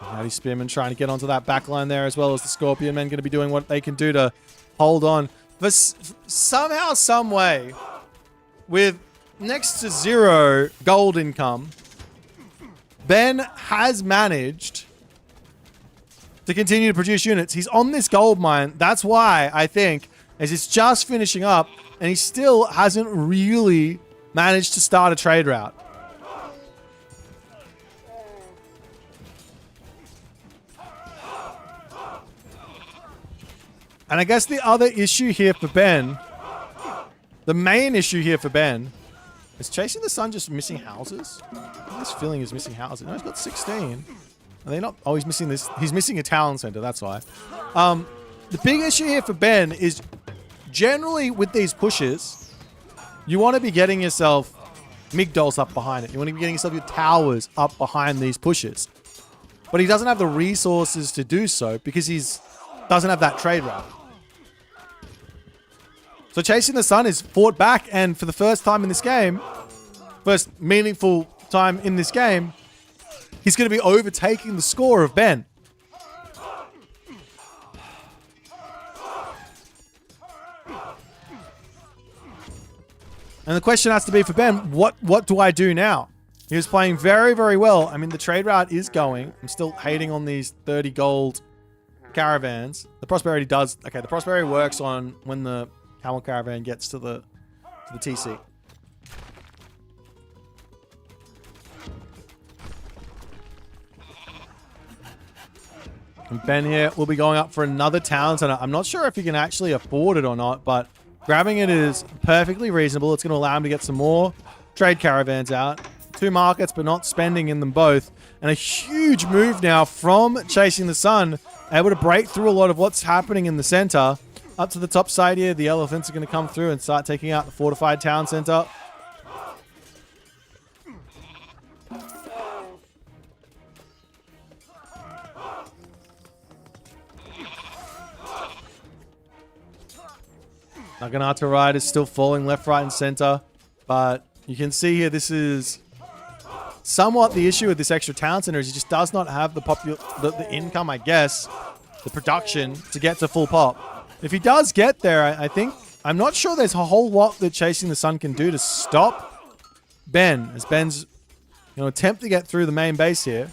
Mighty Spearmen trying to get onto that back line there, as well as the Scorpion Men going to be doing what they can do to hold on. But somehow, some way, with next to 0 gold income, Ben has managed to continue to produce units. He's on this gold mine. That's why, I think, as it's just finishing up, and he still hasn't really managed to start a trade route. And I guess the other issue here for Ben, the main issue here for Ben, is Chasing the Sun just missing houses? This feeling is missing houses. No, he's got 16. Are they not? Oh, he's missing this. He's missing a town center. That's why. The big issue here for Ben is generally with these pushes, you want to be getting yourself Migdols up behind it. You want to be getting yourself your towers up behind these pushes. But he doesn't have the resources to do so because he's doesn't have that trade route. So Chasing the Sun is fought back, and for the first time in this game, first meaningful time in this game, he's going to be overtaking the score of Ben. And the question has to be for Ben, what do I do now? He was playing very, very well. I mean, the trade route is going. I'm still hating on these 30 gold caravans. The prosperity does... Okay, the prosperity works on when the camel caravan gets to the TC. And Ben here will be going up for another town center. I'm not sure if he can actually afford it or not, but grabbing it is perfectly reasonable. It's going to allow him to get some more trade caravans out. 2 markets, but not spending in them both. And a huge move now from Chasing the Sun, able to break through a lot of what's happening in the center. Up to the top side here, the elephants are going to come through and start taking out the fortified town center. Naginata Ride is still falling left, right, and center. But you can see here, this is somewhat the issue with this extra town center is he just does not have the income, I guess, the production to get to full pop. If he does get there, I think I'm not sure there's a whole lot that Chasing the Sun can do to stop Ben, as Ben's attempt to get through the main base here.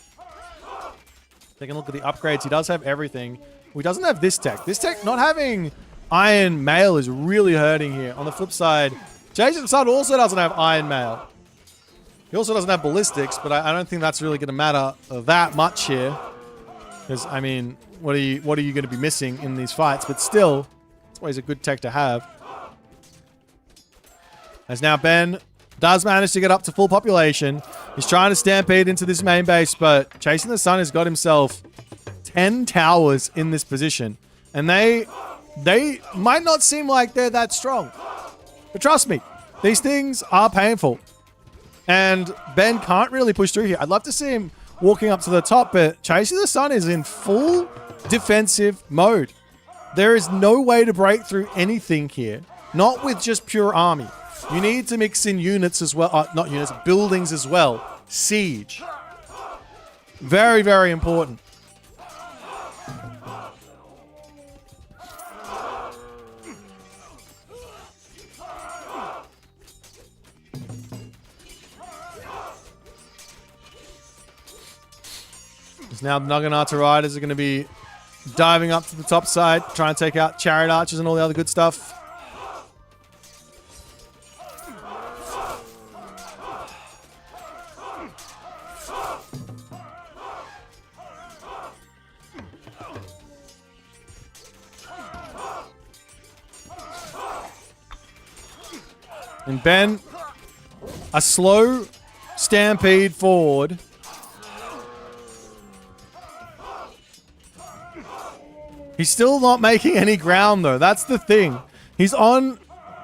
Taking a look at the upgrades. He does have everything. He doesn't have this tech. This tech, not having Iron Mail is really hurting here. On the flip side, Chasing the Sun also doesn't have Iron Mail. He also doesn't have ballistics, but I don't think that's really going to matter that much here. Because, I mean, what are you going to be missing in these fights? But still, it's always a good tech to have. As now Ben does manage to get up to full population. He's trying to stampede into this main base, but Chasing the Sun has got himself 10 towers in this position. And they might not seem like they're that strong. But trust me, these things are painful. And Ben can't really push through here. I'd love to see him walking up to the top, but Chasing the Sun is in full defensive mode. There is no way to break through anything here. Not with just pure army. You need to mix in units as well. Not units, buildings as well. Siege. Very, very important. Now the Naginata Riders are going to be diving up to the top side, trying to take out Chariot Archers and all the other good stuff. And Ben, a slow stampede forward. He's still not making any ground, though. That's the thing. He's on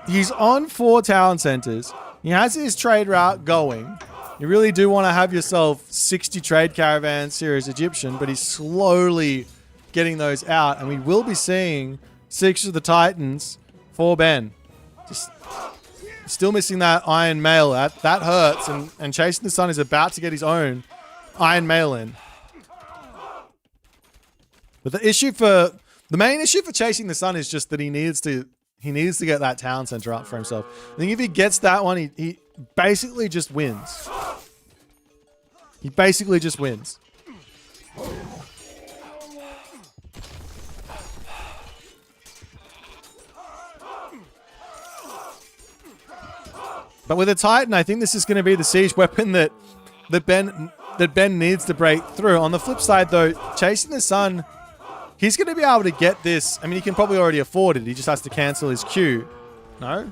4 town centers. He has his trade route going. You really do want to have yourself 60 trade caravans here as Egyptian, but he's slowly getting those out, and we will be seeing 6 of the Titans for Ben. Just still missing that Iron Mail. That hurts, and Chasing the Sun is about to get his own Iron Mail in. But the main issue for Chasing the Sun is just that he needs to get that town center up for himself. I think if he gets that one, he basically just wins. He basically just wins. But with a Titan, I think this is going to be the siege weapon that Ben needs to break through. On the flip side, though, Chasing the Sun, he's going to be able to get this. I mean, he can probably already afford it. He just has to cancel his queue. No?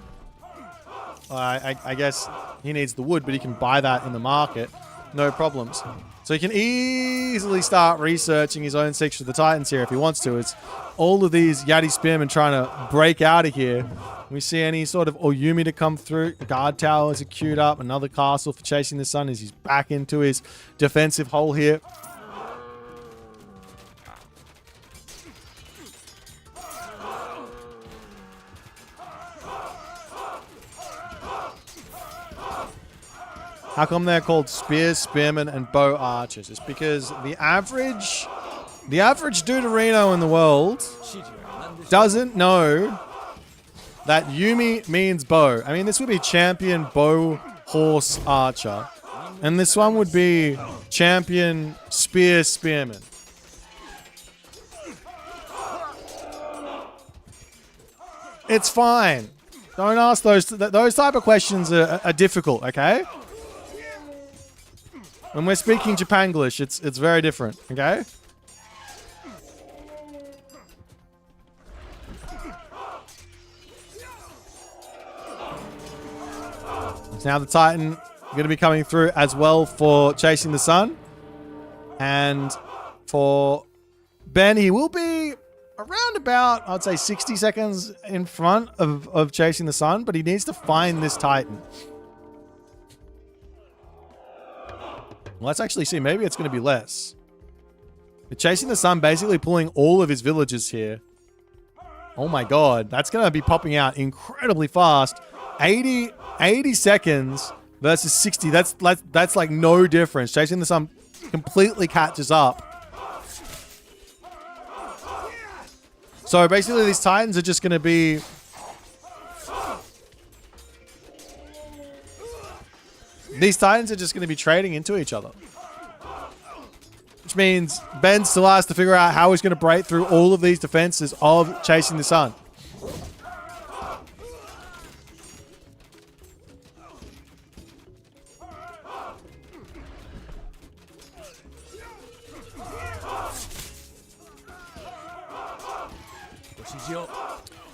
I guess he needs the wood, but he can buy that in the market. No problems. So he can easily start researching his own section of the Titans here if he wants to. It's all of these Yati Spearmen trying to break out of here. We see any sort of Oyumi to come through. Guard towers are queued up. Another castle for Chasing the Sun as he's back into his defensive hole here. How come they're called spears, spearmen, and bow archers? It's because the average Deuterino in the world doesn't know that Yumi means bow. I mean, this would be champion bow horse archer. And this one would be champion spear spearman. It's fine. Don't ask those type of questions are difficult, okay? When we're speaking Japanglish, it's very different, okay? Now the Titan going to be coming through as well for Chasing the Sun. And for Ben, he will be around about, I'd say, 60 seconds in front of Chasing the Sun, but he needs to find this Titan. Let's actually see. Maybe it's going to be less. But Chasing the Sun basically pulling all of his villagers here. Oh my god. That's going to be popping out incredibly fast. 80 seconds versus 60. That's like no difference. Chasing the Sun completely catches up. So basically these Titans are just going to be These Titans are just going to be trading into each other. Which means Ben still has to figure out how he's going to break through all of these defenses of Chasing the Sun.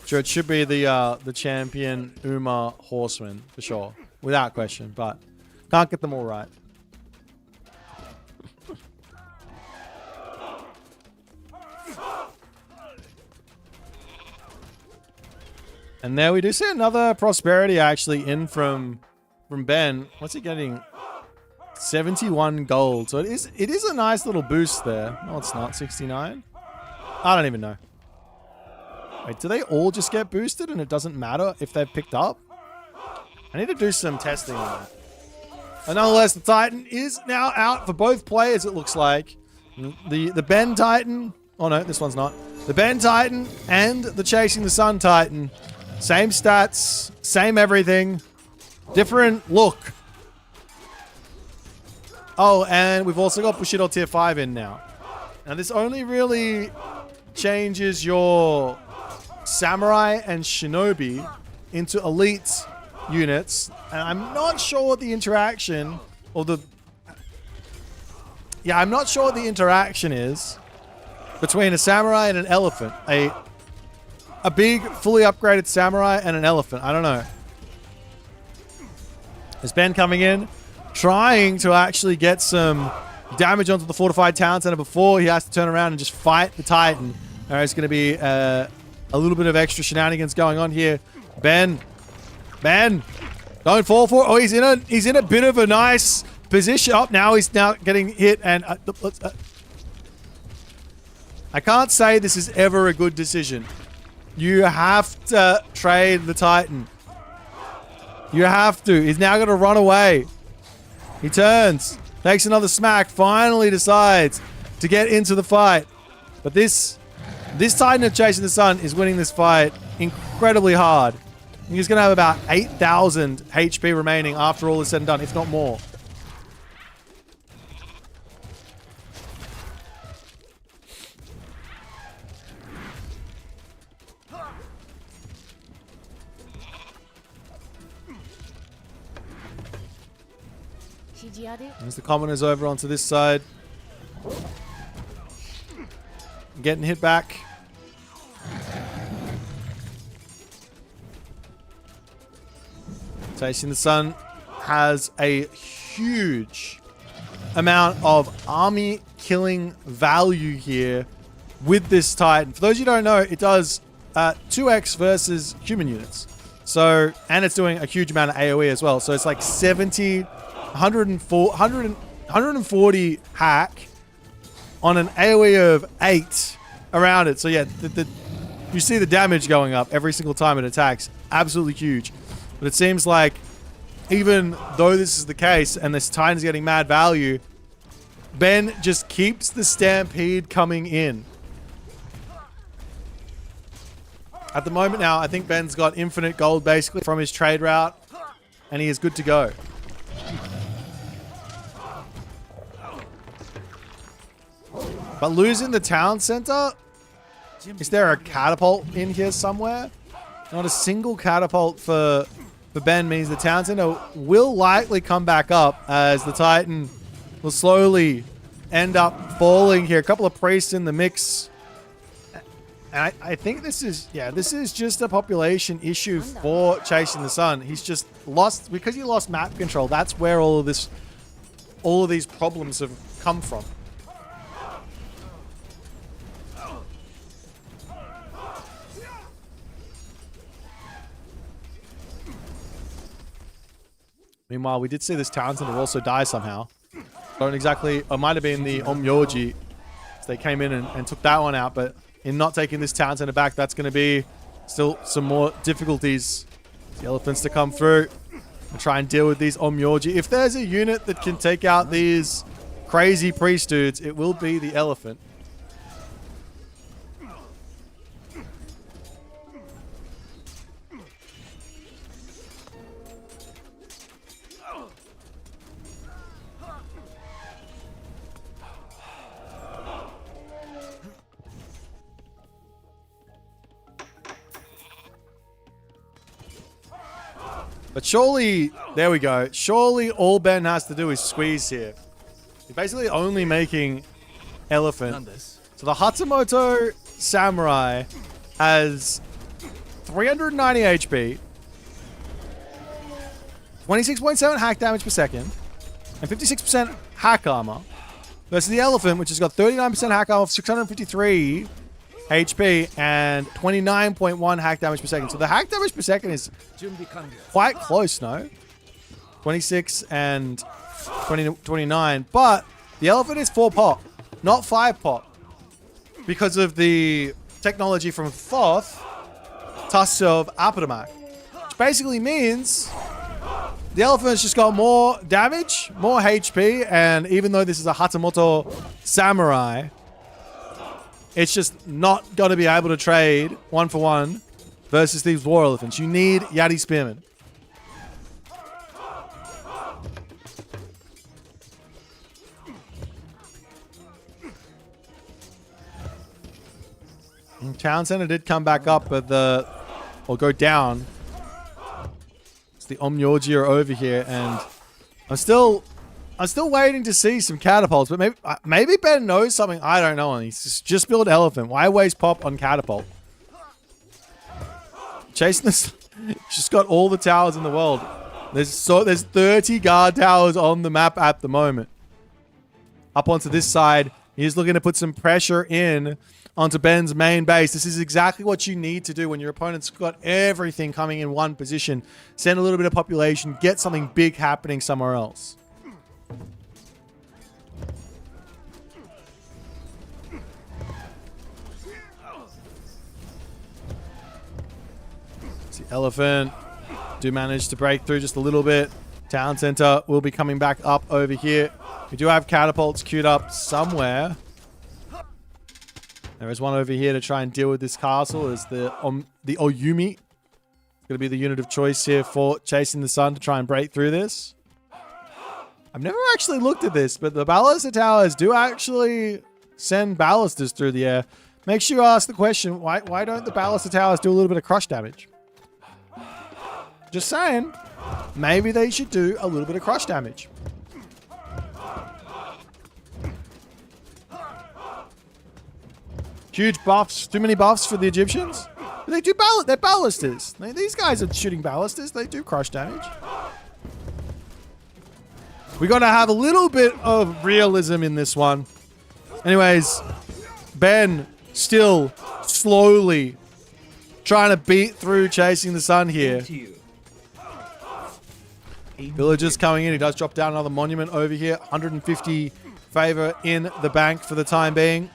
Sure, it should be the champion Uma Horseman for sure, without question, but can't get them all right. And there we do see another prosperity actually in from Ben. What's he getting? 71 gold. So it is a nice little boost there. No, it's not. 69. I don't even know. Wait, do they all just get boosted and it doesn't matter if they've picked up? I need to do some testing on that. And nonetheless, the Titan is now out for both players, it looks like. The Ben Titan. Oh no, this one's not. The Ben Titan and the Chasing the Sun Titan. Same stats, same everything. Different look. Oh, and we've also got Bushido Tier 5 in now. Now this only really changes your Samurai and Shinobi into elite units. And I'm not sure what the interaction or the... Yeah, I'm not sure what the interaction is between a Samurai and an Elephant. A big, fully upgraded Samurai and an Elephant. I don't know. There's Ben coming in, trying to actually get some damage onto the fortified town center before he has to turn around and just fight the Titan. There's going to be a little bit of extra shenanigans going on here. Ben, don't fall for it. Oh, he's in a bit of a nice position. Oh, now he's getting hit, and I can't say this is ever a good decision. You have to trade the Titan. You have to. He's now going to run away. He turns, takes another smack, finally decides to get into the fight. But this Titan of Chasing the Sun is winning this fight incredibly hard. He's going to have about 8,000 HP remaining after all is said and done, if not more. As the commoners over onto this side. Getting hit back. Chasing the Sun has a huge amount of army killing value here with this Titan. For those of you who don't know, it does 2x versus human units. So, and it's doing a huge amount of AoE as well. So it's like 70, 140 hack on an AoE of 8 around it. So yeah, you see the damage going up every single time it attacks. Absolutely huge. But it seems like even though this is the case and this Titan's getting mad value, Ben just keeps the stampede coming in. At the moment now, I think Ben's got infinite gold basically from his trade route, and he is good to go. But losing the town center? Is there a catapult in here somewhere? Not a single catapult for Ben means the town center will likely come back up as the Titan will slowly end up falling here. A couple of priests in the mix. And I think this is just a population issue for Chasing the Sun. He's just lost, because he lost map control. That's where all of these problems have come from. Meanwhile, we did see this town center also die somehow. Don't exactly... It might have been the Omyoji. So they came in and took that one out. But in not taking this town center back, that's going to be still some more difficulties. The elephants to come through and try and deal with these Omyoji. If there's a unit that can take out these crazy priest dudes, it will be the elephant. But surely, there we go. Surely all Ben has to do is squeeze here. He's basically only making elephant. So the Hatsumoto Samurai has 390 HP, 26.7 hack damage per second, and 56% hack armor. Versus the elephant, which has got 39% hack armor, 653 HP, and 29.1 hack damage per second. So the hack damage per second is quite close, no? 26 and 29. But the elephant is 4 pop, not 5 pop. Because of the technology from Thoth, Tusks of Apatamak. Which basically means the elephant's just got more damage, more HP, and even though this is a Hatamoto Samurai, it's just not going to be able to trade 1-for-1 versus these war elephants. You need Yati Spearman. And Town Center did come back up, but or go down. It's the Omnyoji are over here, and I'm still waiting to see some catapults, but maybe Ben knows something I don't know. He's just build elephant. Why waste pop on catapult? Chasing this, just got all the towers in the world. There's 30 guard towers on the map at the moment. Up onto this side, he's looking to put some pressure in onto Ben's main base. This is exactly what you need to do when your opponent's got everything coming in one position. Send a little bit of population, get something big happening somewhere else. See, elephant do manage to break through just a little bit. Town center will be coming back up over here. We do have catapults queued up somewhere. There is one over here to try and deal with this castle. Is the Oyumi. It's going to be the unit of choice here for Chasing the Sun to try and break through this. I've never actually looked at this, but the ballista towers do actually send ballistas through the air. Makes you ask the question, why don't the ballista towers do a little bit of crush damage? Just saying. Maybe they should do a little bit of crush damage. Huge buffs. Too many buffs for the Egyptians. But they do they're ballistas. These guys are shooting ballistas. They do crush damage. We got to have a little bit of realism in this one. Anyways, Ben still slowly trying to beat through Chasing the Sun here. Villagers coming in. He does drop down another monument over here. 150 favor in the bank for the time being.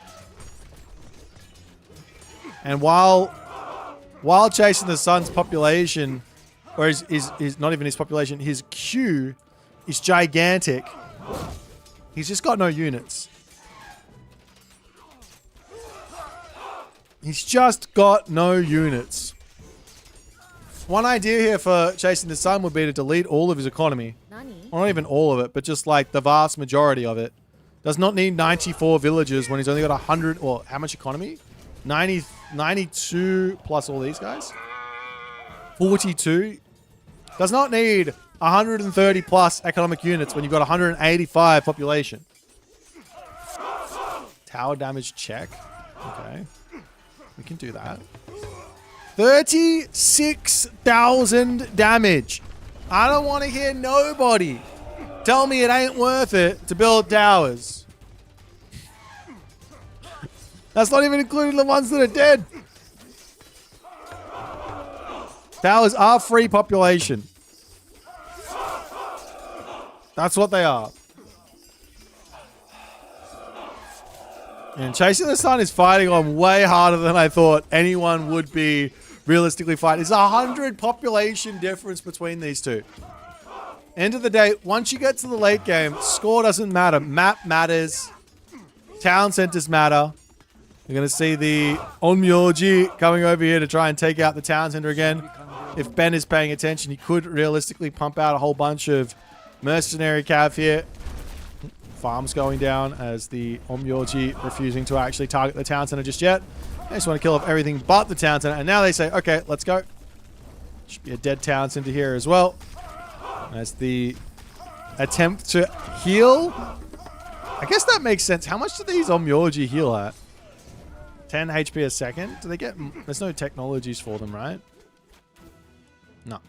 And while Chasing the Sun's population, or is not even his population, his queue is gigantic. He's just got no units. He's just got no units. One idea here for Chasing the Sun would be to delete all of his economy. Well, not even all of it, but just like the vast majority of it. Does not need 94 villagers when he's only got 100, or how much economy? 92 plus all these guys. 42. Does not need 130 plus economic units when you've got 185 population. Tower damage check. Okay. We can do that. 36,000 damage. I don't want to hear nobody tell me it ain't worth it to build towers. That's not even including the ones that are dead. Towers are free population. That's what they are. And Chasing the Sun is fighting on way harder than I thought anyone would be realistically fighting. It's 100 population difference between these two. End of the day, once you get to the late game, score doesn't matter. Map matters. Town centers matter. You're going to see the Onmyoji coming over here to try and take out the town center again. If Ben is paying attention, he could realistically pump out a whole bunch of mercenary cav here. Farms going down as the Onmyoji refusing to actually target the town center just yet. They just want to kill off everything but the town center. And now they say, okay, let's go. Should be a dead Townsend here as well. As the attempt to heal. I guess that makes sense. How much do these Omyoji heal at? 10 HP a second? Do they get... There's no technologies for them, right? No.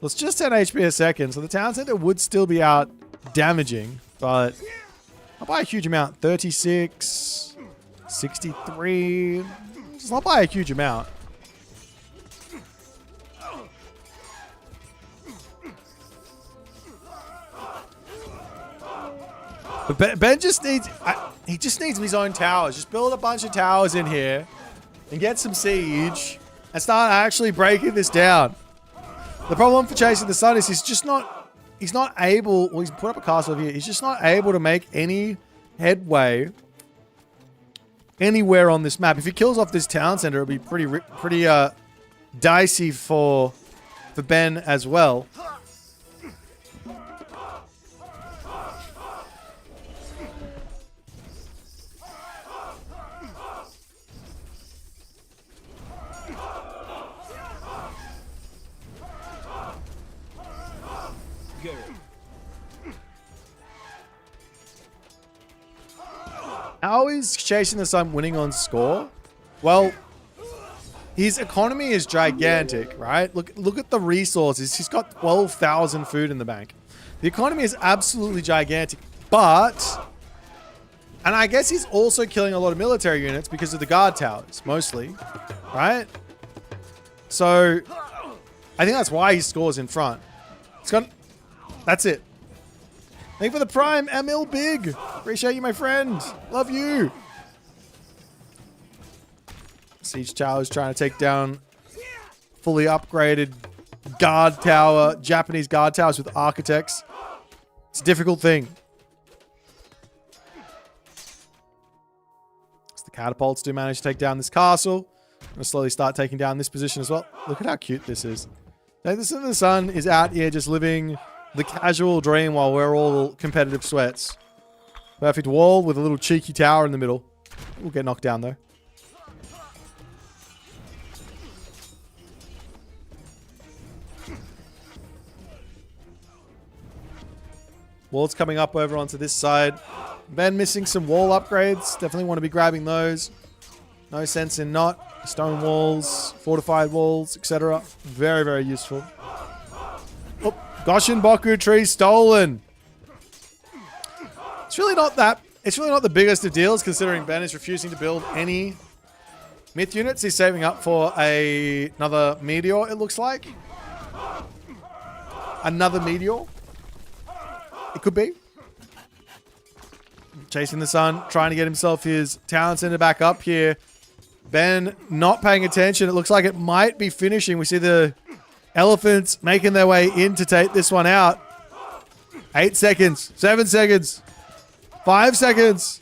Well, it's just 10 HP a second, so the Townsend would still be out damaging, but not by a huge amount. 36, 63. It's not by a huge amount. But Ben just needs... he just needs his own towers. Just build a bunch of towers in here and get some siege and start actually breaking this down. The problem for Chasing the Sun is he's just not... He's not able... Well, he's put up a castle over here. He's just not able to make any headway anywhere on this map. If he kills off this town center, it'll be pretty dicey for Ben as well. How is Chasing the Sun winning on score? Well, his economy is gigantic, right? Look at the resources. He's got 12,000 food in the bank. The economy is absolutely gigantic, but... And I guess he's also killing a lot of military units because of the guard towers, mostly, right? So, I think that's why he scores in front. It's got... That's it. Thank you for the prime, Emil Big. Appreciate you, my friend. Love you. Siege Tower's trying to take down fully upgraded guard tower, Japanese guard towers with architects. It's a difficult thing. As the catapults do manage to take down this castle. I'm going to slowly start taking down this position as well. Look at how cute this is. Chasing the Sun is out here just living the casual dream while we're all competitive sweats. Perfect wall with a little cheeky tower in the middle. We'll get knocked down though. Wall's coming up over onto this side. Ben missing some wall upgrades. Definitely want to be grabbing those. No sense in not. Stone walls, fortified walls, etc. Very, very useful. Oh, Goshin Boku tree stolen. It's really not the biggest of deals considering Ben is refusing to build any myth units. He's saving up for another meteor, it looks like. Another meteor. It could be. Chasing the Sun, trying to get himself his town center back up here. Ben not paying attention. It looks like it might be finishing. We see the elephants making their way in to take this one out. 8 seconds. 7 seconds. 5 seconds.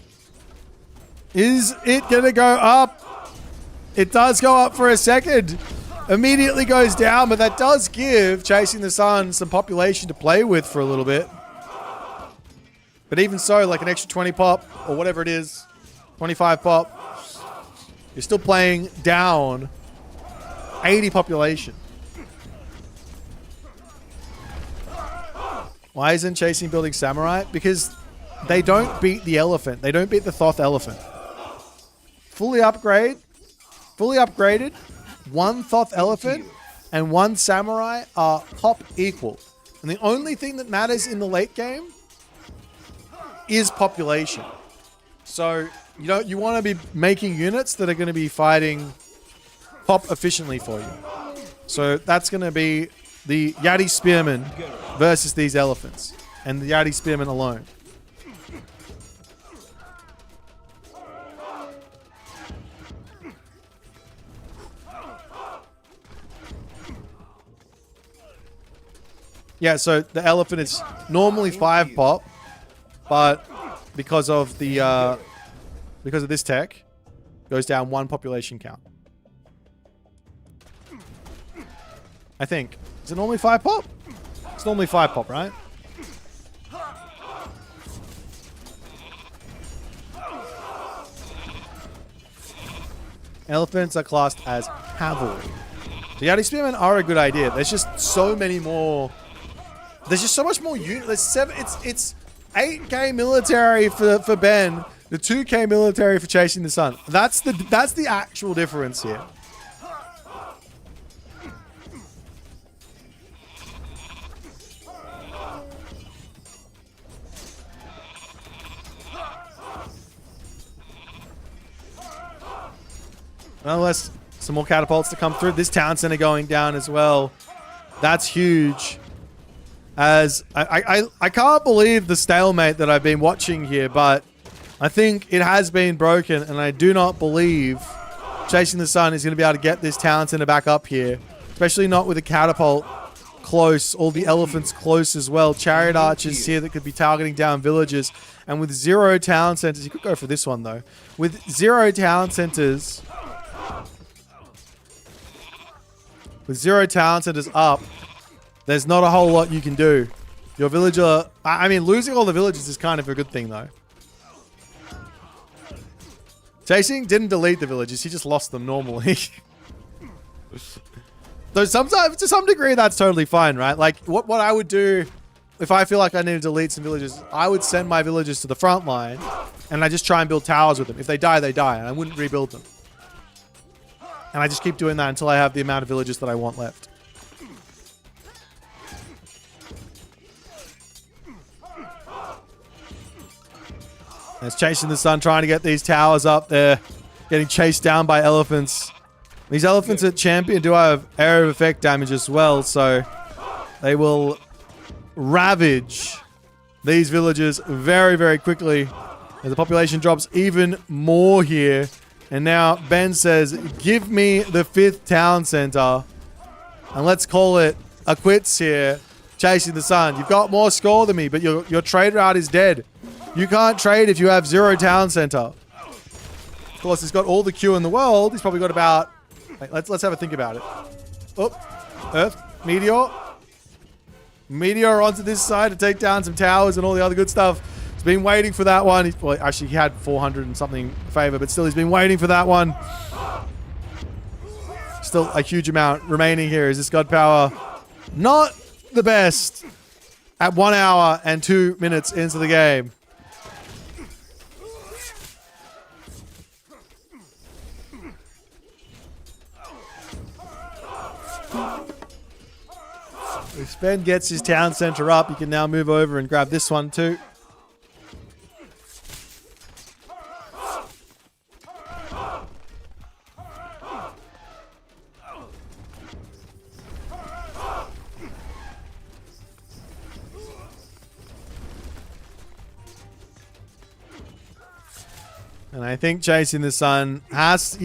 Is it going to go up? It does go up for a second. Immediately goes down, but that does give Chasing the Sun some population to play with for a little bit. But even so, like an extra 20 pop, or whatever it is, 25 pop, you're still playing down 80 population. Why isn't Chasing building Samurai? Because they don't beat the elephant. They don't beat the Thoth elephant. Fully upgraded, 1 Thoth elephant and 1 Samurai are top equal. And the only thing that matters in the late game is population. So, you want to be making units that are going to be fighting pop efficiently for you. So that's going to be the Yati Spearmen versus these elephants. And the Yati Spearmen alone. Yeah, so the elephant is normally 5 pop. But because of this tech, goes down 1 population count. I think. Is it normally 5 pop? It's normally 5 pop, right? Elephants are classed as cavalry. The Yeti Spearmen are a good idea. There's just so many more. There's just so much more unit. There's it's 8k military for Ben, the 2k military for Chasing the Sun. That's the actual difference here. Unless some more catapults to come through. This town center going down as well. That's huge. As I can't believe the stalemate that I've been watching here, but I think it has been broken, and I do not believe Chasing the Sun is going to be able to get this town center back up here, especially not with a catapult close, all the elephants close as well. Chariot archers here that could be targeting down villages, and with 0 town centers, you could go for this one though. With 0 town centers, up, there's not a whole lot you can do. Your villager... I mean, losing all the villages is kind of a good thing, though. Chasing didn't delete the villages. He just lost them normally. Though sometimes, to some degree, that's totally fine, right? Like, what I would do if I feel like I need to delete some villages, I would send my villagers to the front line, and I just try and build towers with them. If they die, they die, and I wouldn't rebuild them. And I just keep doing that until I have the amount of villages that I want left. It's Chasing the Sun trying to get these towers up there. Getting chased down by elephants. These elephants at Champion do have area of effect damage as well, so they will ravage these villages very, very quickly. As the population drops even more here. And now Ben says, give me the 5th town center. And let's call it a quits here. Chasing the Sun. You've got more score than me, but your trade route is dead. You can't trade if you have 0 town center. Of course, he's got all the Q in the world. He's probably got about... Wait, let's have a think about it. Oh, Earth, Meteor. Meteor onto this side to take down some towers and all the other good stuff. He's been waiting for that one. Well, actually, he had 400 and something favor, but still, he's been waiting for that one. Still a huge amount remaining here. Is this God Power? Not the best at 1 hour and 2 minutes into the game. If Ben gets his town center up, he can now move over and grab this one too. And I think Chasing the Sun has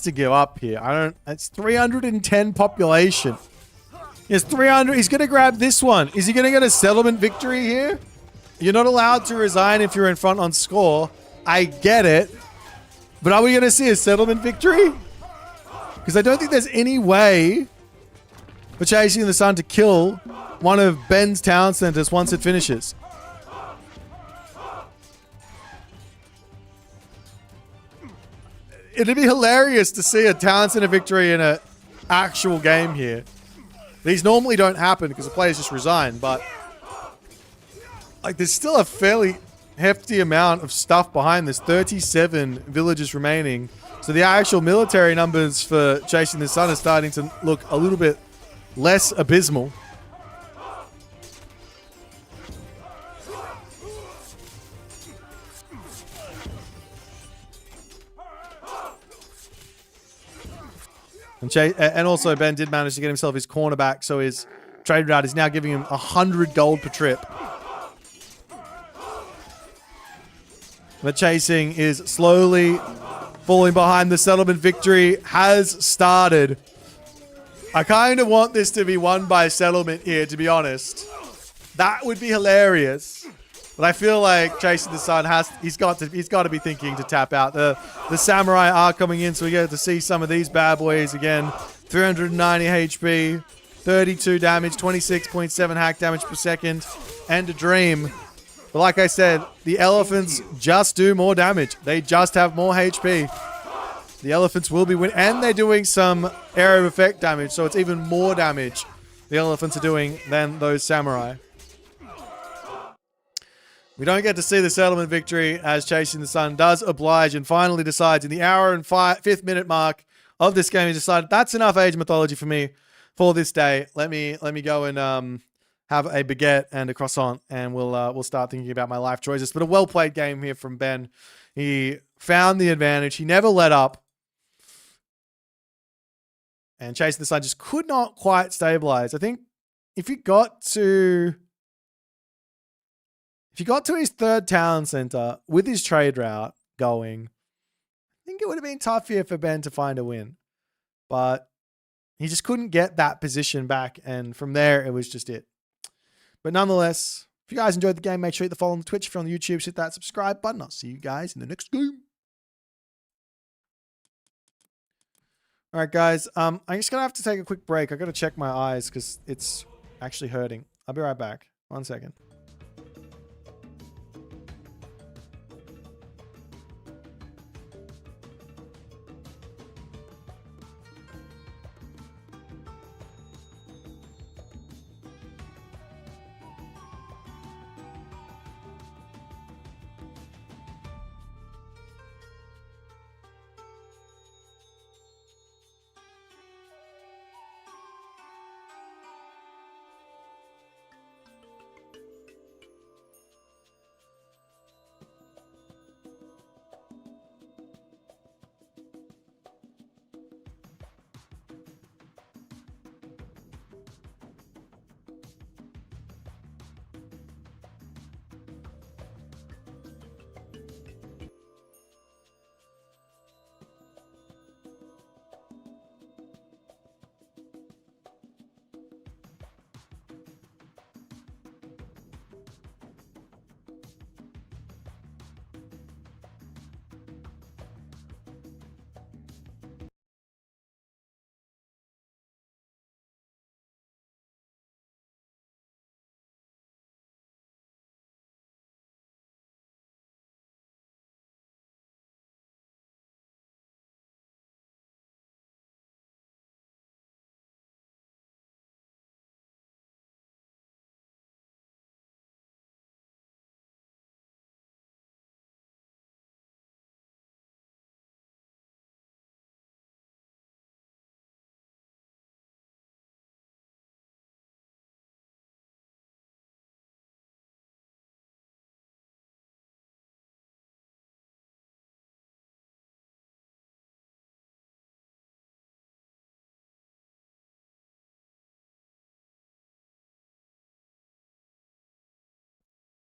to give up here. It's 310 population. It's 300. He's going to grab this one. Is he going to get a settlement victory here? You're not allowed to resign if you're in front on score. I get it. But are we going to see a settlement victory? Because I don't think there's any way for Chasing the Sun to kill one of Ben's town centers once it finishes. It'd be hilarious to see a town center victory in an actual game here. These normally don't happen because the players just resign, but like there's still a fairly hefty amount of stuff behind this. 37 villages remaining. So the actual military numbers for Chasing the Sun are starting to look a little bit less abysmal. And also Ben did manage to get himself his cornerback, so his trade route is now giving him 100 gold per trip. But Chasing is slowly falling behind. The settlement victory has started. I kind of want this to be won by settlement here, to be honest. That would be hilarious. But I feel like Chasing the Sun he's got to be thinking to tap out. The samurai are coming in, so we get to see some of these bad boys again. 390 HP, 32 damage, 26.7 hack damage per second, and a dream. But like I said, the elephants just do more damage. They just have more HP. The elephants will be winning, and they're doing some area of effect damage, so it's even more damage the elephants are doing than those samurai. We don't get to see the settlement victory as Chasing the Sun does oblige and finally decides in the hour and 5th minute mark of this game, he decided that's enough Age of Mythology for me for this day. Let me go and have a baguette and a croissant, and we'll start thinking about my life choices. But a well played game here from Ben. He found the advantage. He never let up. And Chasing the Sun just could not quite stabilize. I think if he got to his third town center with his trade route going, I think it would have been tough here for Ben to find a win. But he just couldn't get that position back. And from there, it was just it. But nonetheless, if you guys enjoyed the game, make sure you hit the follow on the Twitch. If you're on the YouTube, hit that subscribe button. I'll see you guys in the next game. All right, guys. I'm just going to have to take a quick break. I got to check my eyes because it's actually hurting. I'll be right back. 1 second.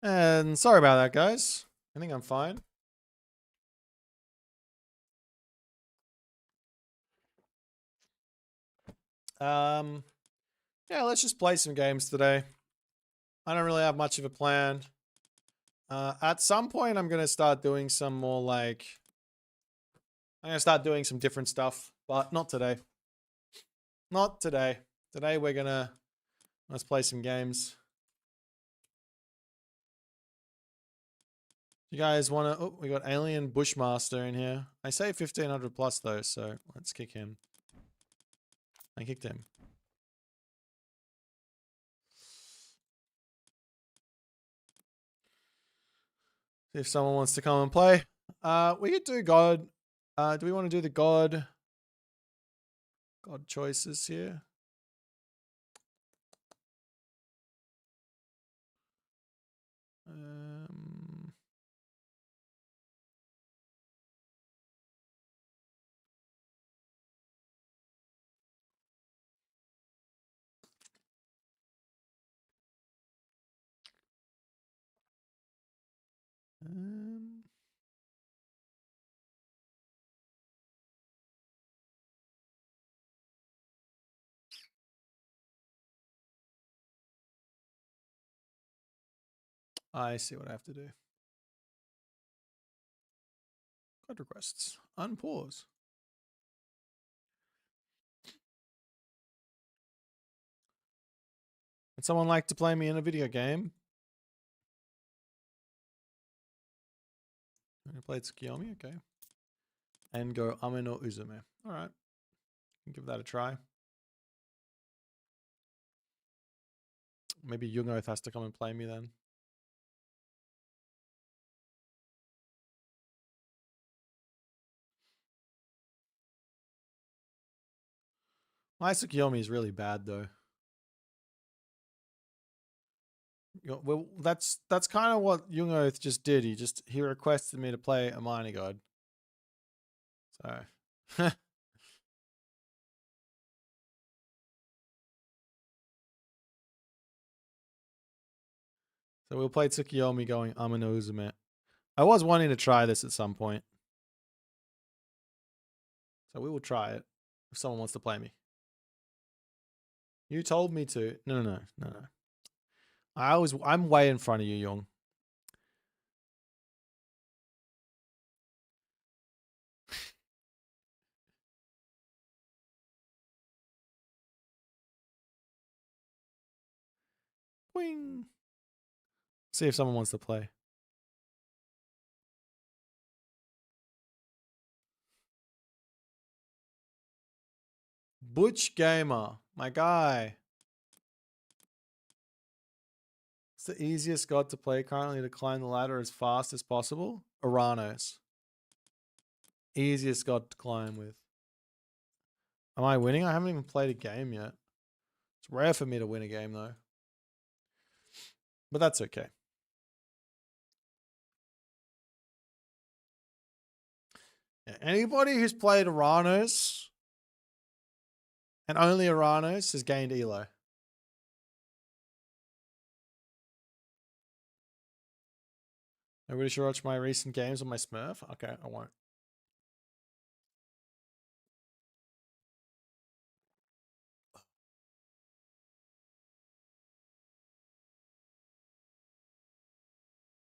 And sorry about that, guys. I think I'm fine. Yeah, let's just play some games today. I don't really have much of a plan. At some point, I'm going to start doing some more like... I'm going to start doing some different stuff, but not today. Not today. Today, we're going to... Let's play some games. You guys want to... Oh, we got Alien Bushmaster in here. I say 1500 plus though, so let's kick him. I kicked him. See if someone wants to come and play. We could do God. Do we want to do the God choices here? I see what I have to do. God requests. Unpause. Would someone like to play me in a video game? I played Tsukuyomi, okay. and go Ame no Uzume. All right. Give that a try. Maybe Young Oath has to come and play me then. My Tsukuyomi is really bad though. Well, that's kind of what Young Oath just did. He requested me to play a minor god. So so we'll play Tsukuyomi going Ame no Uzume. I was wanting to try this at some point. So we will try it if someone wants to play me. You told me to. No. I'm way in front of you, Young. Wing. See if someone wants to play. Butch Gamer, my guy. It's the easiest god to play currently to climb the ladder as fast as possible. Uranos. Easiest god to climb with. Am I winning? I haven't even played a game yet. It's rare for me to win a game though. But that's okay. Yeah, anybody who's played Uranos and only Uranos has gained Elo. Nobody should watch my recent games on my Smurf? Okay, I won't.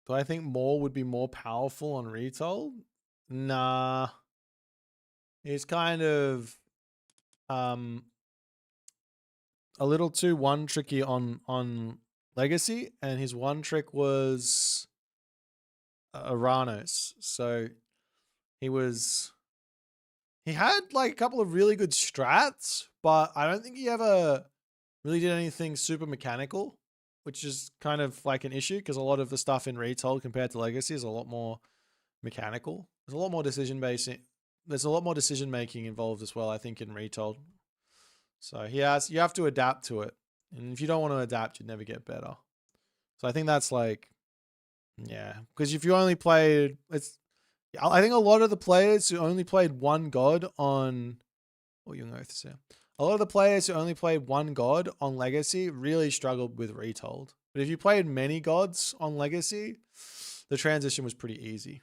Do I think Maul would be more powerful on Retold? Nah. He's kind of a little too one tricky on Legacy, and his one trick was Uranos. So he had like a couple of really good strats, but I don't think he ever really did anything super mechanical, which is kind of like an issue because a lot of the stuff in Retold compared to Legacy is a lot more mechanical. There's a lot more there's a lot more decision making involved as well, I think, in Retold. So you have to adapt to it. And if you don't want to adapt, you'd never get better. So I think that's like, yeah, because if you only played, I think a lot of the players who only played one god on, Young Oath is here. A lot of the players who only played one god on Legacy really struggled with Retold. But if you played many gods on Legacy, the transition was pretty easy.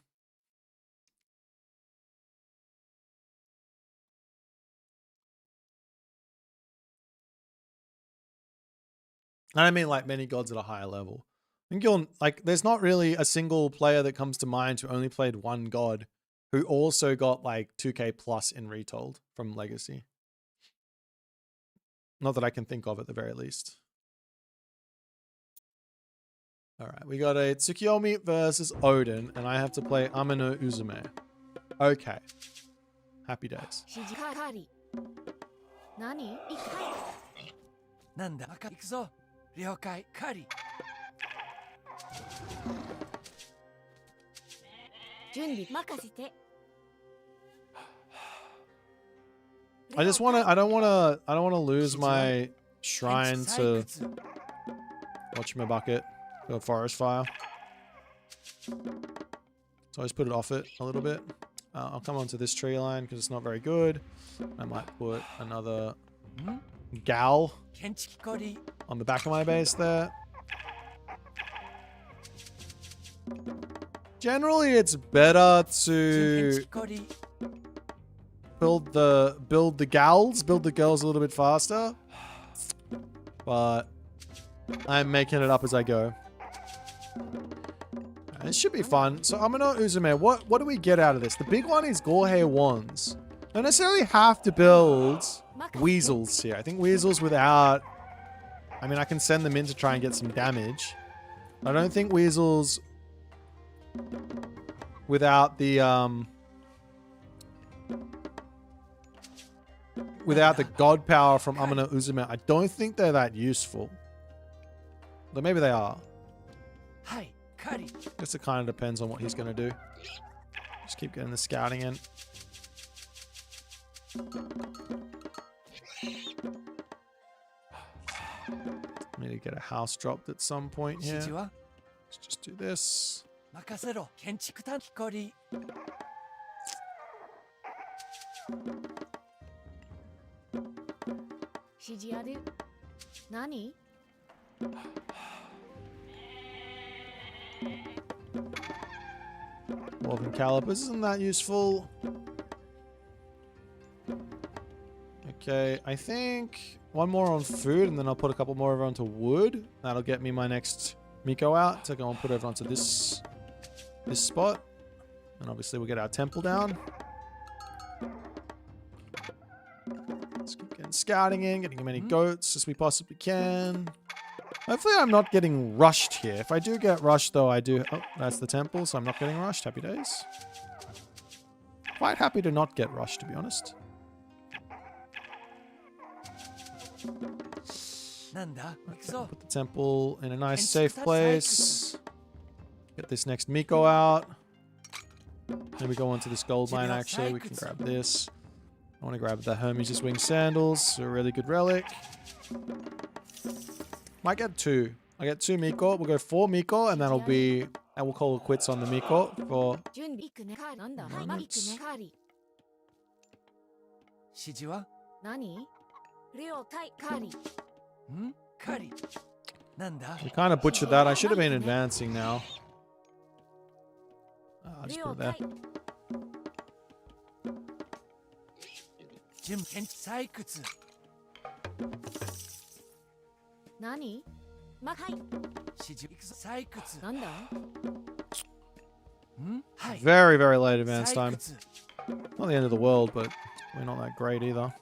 And I mean like many gods at a higher level. I think you'll like there's not really a single player that comes to mind who only played one god who also got like 2k plus in Retold from Legacy. Not that I can think of at the very least. All right, we got a Tsukuyomi versus Odin, and I have to play Ame no Uzume. Okay. Happy days. なんだ行くぞ了解カリ準備任せて I don't want to lose my shrine to whatchamabucket, the forest fire. So I just put it off it a little bit. I'll come onto this tree line because it's not very good. I might put another gal on the back of my base there. Generally, it's better to build the girls a little bit faster, but I'm making it up as I go. It should be fun. So Ame no Uzume, what do we get out of this? The big one is Gorhei wands. Don't necessarily have to build weasels here. I think weasels without, I mean, I can send them in to try and get some damage. I don't think weasels without the without the god power from Amano Uzume, I don't think they're that useful. But maybe they are. はい狩り Guess it kind of depends on what he's going to do. Just keep getting the scouting in. I need to get a house dropped at some point 指 here. 示は Let's just do this. 任せろ建築担光指示ある。何？ Dwarven calipers isn't that useful. Okay, I think one more on food, and then I'll put a couple more over onto wood. That'll get me my next Miko out. So go and put over onto this spot, and obviously we'll get our temple down. Let's keep getting scouting in, getting as many goats as we possibly can. Hopefully I'm not getting rushed here. If I do get rushed, though, I do... Oh, that's the temple, so I'm not getting rushed. Happy days. Quite happy to not get rushed, to be honest. なんだ行くぞ Put the temple in a nice, safe place. Get this next Miko out. Then we go on to this gold mine, actually. We can grab this. I want to grab the Hermes' Wing Sandals. A really good relic. Might get 2. I get 2 Miko. We'll go 4 Miko, and that'll be... And we'll call it quits on the Miko for... 準備行くね。なんだ？はい、行くね。狩り。指示は何？両対狩り。ん狩りなんだ We kind of butchered that. I should have been advancing now. I'll just put it there. 準建採掘何？ま、はい。指示行くぞ採掘なんだ？んはい Very, very late advance 採 time. 掘 Not the end of the world, but we're not that great either.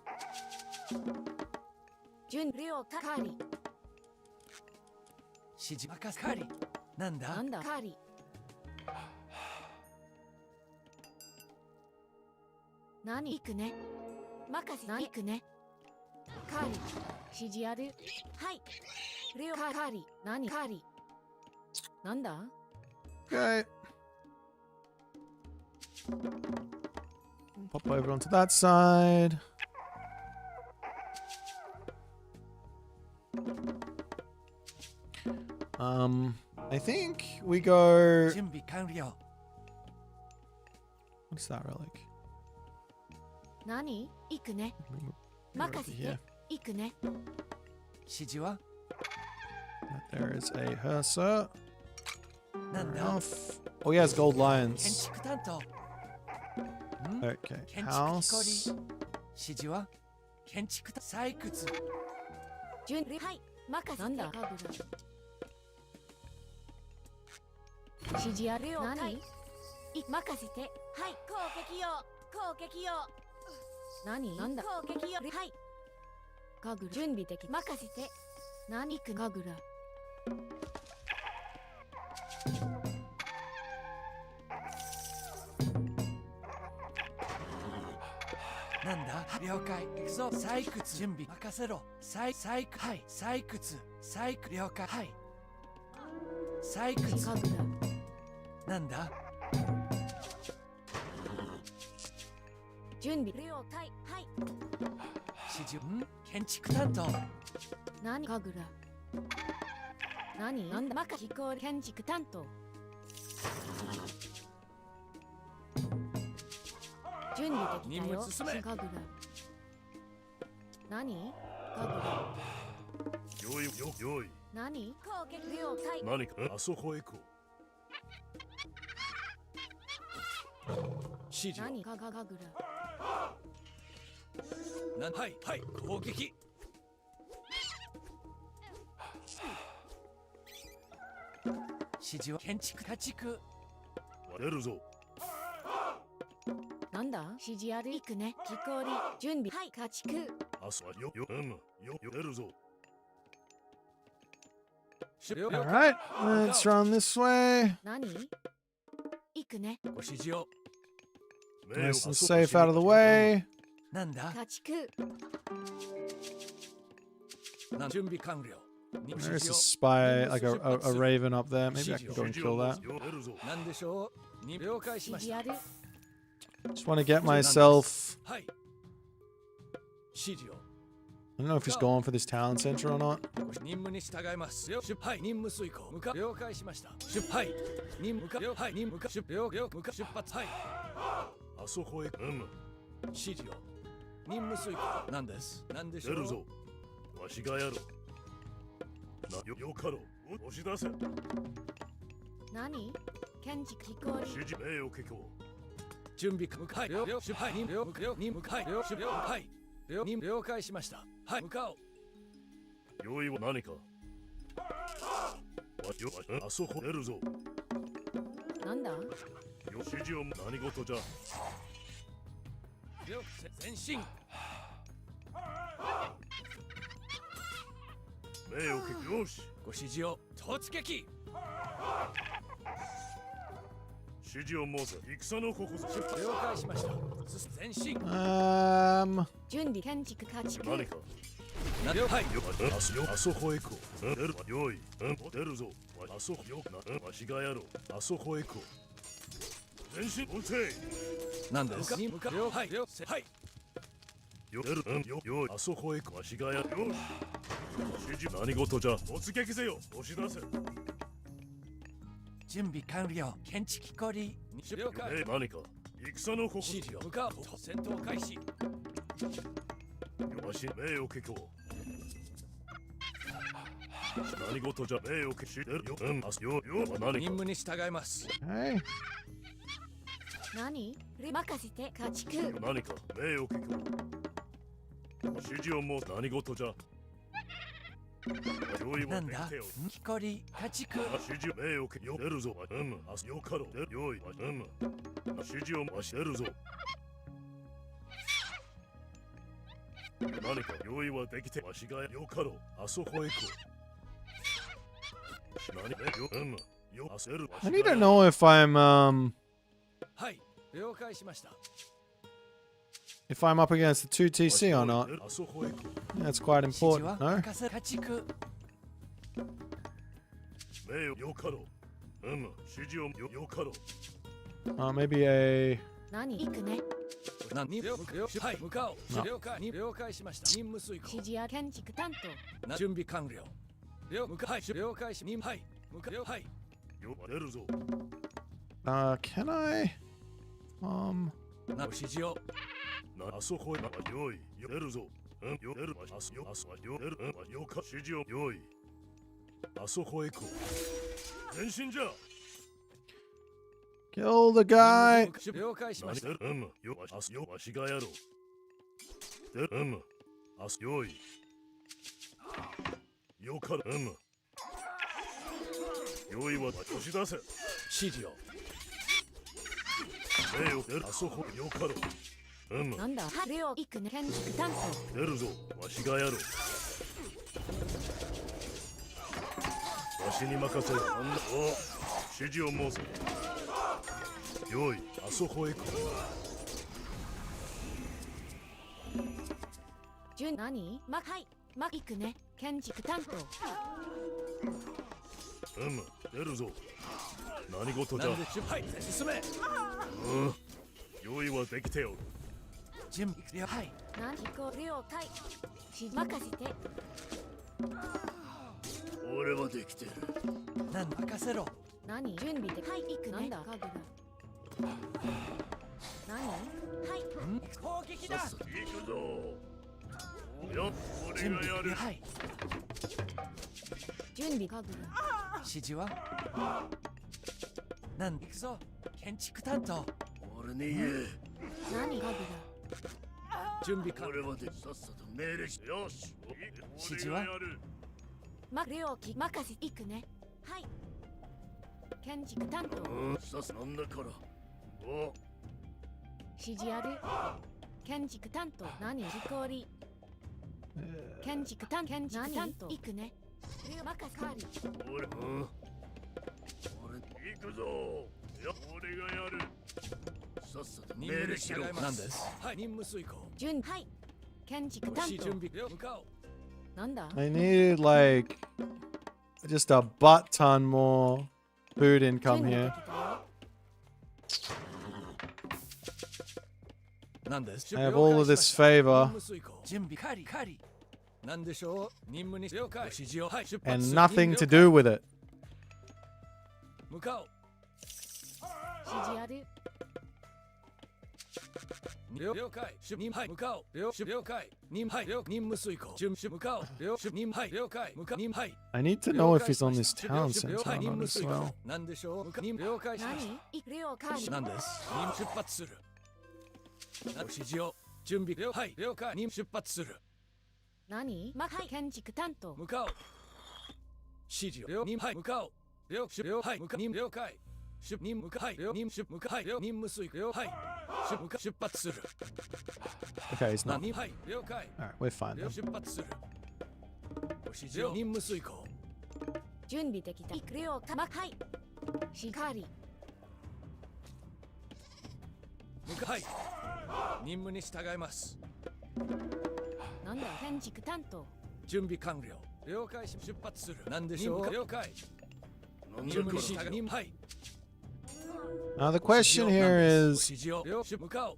準両対狩り。指示任せ狩りなんだなんだ？狩り。何？行くね。任せ。何？行くね。狩り。指示ある。はい。両狩り。何？狩り。なんだ？ Okay. Pop over onto that side. I think we go... 準備完了 What's that relic? 何？行くね。 Move over 任せ here. て。行くね。指示は There is a Hersa. なん Fair だ enough. Oh, he has gold 建 lions. 築担当ん Okay. 建築 House. 指示は建築採掘準備。はい。任せて。なんだ？指示あるよ。何？任せて。はい。攻撃よ。攻撃よ。何？なんだ？攻撃よ。はい。神楽。準備的。任せて。何？神楽。なんだ了解行くぞ採掘準備任せろ採掘はい採掘採掘了解はい採掘神楽。なんだ準備。両対。はい。指示ん建築担当何？神楽。何？なんだ？任せ。飛行建築担当。準備できたよ。任務進め神楽。何？神楽。よいよよい何？攻撃両対。何かあそこへ行こ指示を何？神楽。なんはいはい攻撃指示は建築家畜う割れるぞなんだ？指示ある。行くね。木こり。準備。はい。家畜。あそよよ出るぞ 了 All 解 right. Let's run this way. 何？行くね。ご指示を Nice and safe out of the way. なんだ家畜準備完了 There's a spy, like a raven up there. Maybe I can go and 指示 kill を持 that. つよ出るぞなんでしょうに了解しました指示ある Just want to get myself. はい指示を I don't know if he's going for this town center or not. 任務に従いますよ出はい任務遂行向か了解しました出はい任務か了はい任務か出了了向か出発はいあそこへ指示を任務遂行なんですなんでしょう出るぞわしがやろうよかろう押し出せ何建築飛行指示命を結構準備向かい了了出はい任務向かい任務かい了出了はい了任了解しましたはい向かおう用意は何かあそこ出るぞなんだ指示を何事じゃ了前進命を結構よしご指示を突撃指示を申せ戦のここぞ了解しました前進準備建築家畜何か了解あそこへ行こう出る用意出るぞあそこよわしがやろうあそこへ行こう前進押せなんですに向か了解了はい出るよあそこへ行こうわしがやろうよし指示何事じゃ突撃せよ押し出せ準備完了建築飛行り了解何か戦のここ指示を向かう戦闘開始わし命を結構何事じゃ命を消してるよあすよよ何か任務に従います Hey. 何任せて家畜何か命を結構指示をもう何事じゃ用意はなんだできてよ木こり家畜指示命を結構出るぞあすよかろ用意指示をし出るぞ何か用意はできてわしがよかろあそこへ行こう何よあせる I need to know if I'm はい了解しました if I'm up against the 2TC or not. あそこへ行こ That's quite 指示 important, は no? 任せ家畜う命をよかろ指示をよかろ Maybe a 何行くね何に了解はい向かおうな了解に了解しました任務遂行指示や建築担当な準備完了了向かはい了解し任務はい向か了はいよ出るぞ can I な指示をあそこへ用意出るぞよ出るあすよあすよ出るよか指示を用意あそこへ行こう前進じゃ kill the guy? 了解しましたよあすよわしがやろうであす用意よかろ用意は押し出せ指示を命を出るあそこよかろなんだレオ行くね建築担出るぞわしがやろうわしに任せるお指示を申せ用意あそこへ行こ当準何はい行くね建築担当出るぞ何事じゃなんではい進め用意はできておる準備了はい何飛行了解任せて俺はできてる何任せろ何準備ではい行くねなんだ家具だ何はい攻撃だ行くぞよ俺準備がやるはい準備家具だ指示はなん行くぞ建築担当俺に言え何家具だ準備完了俺はでさっさと命令しよし指示は俺がやるレオ任せ行くねはい建築担当さすなんだからお指示ある建築担当何飛行り建築担当行くねレオ任せカーリ俺俺行くぞいや俺がやるさっさと任命令しろ。務に従います。何です。はい、任務遂行。準はい建築担準当備向かおう。なんだ I needed like just a butt ton more food 準 income 備で here. きたよ何です。 I have all of this favor 任務遂行。準備カリカリ。何でしょう。任務に了解。指示を。はい、出発 and する。 nothing to do with it. 向かおう。指示ある了解。任はい向かおう。了解。任はい任務遂行。準備向かおう。任はい了解。向か任はい。 I need to know if he's on this town center or not as well. 何でしょう。任了解しました。何了解何です。任出発する。指示を。準備はい了解。任出発する。何はい建築担当向かおう。指示を。任はい向かおう。はい向か任了解。任務はい任務遂行。はい出発する。 Okay, he's not. はい了解。 Alright, we're fine then. 出発する。指示を。任務遂行。準備できた了解はいしっかりはい。任務に従います。なんだ建築担当準備完了。了解し出発する。何でしょう。了解。なんだ任務にこれ。従い。はい。 Now the question here 指 is, 示を。向かおう。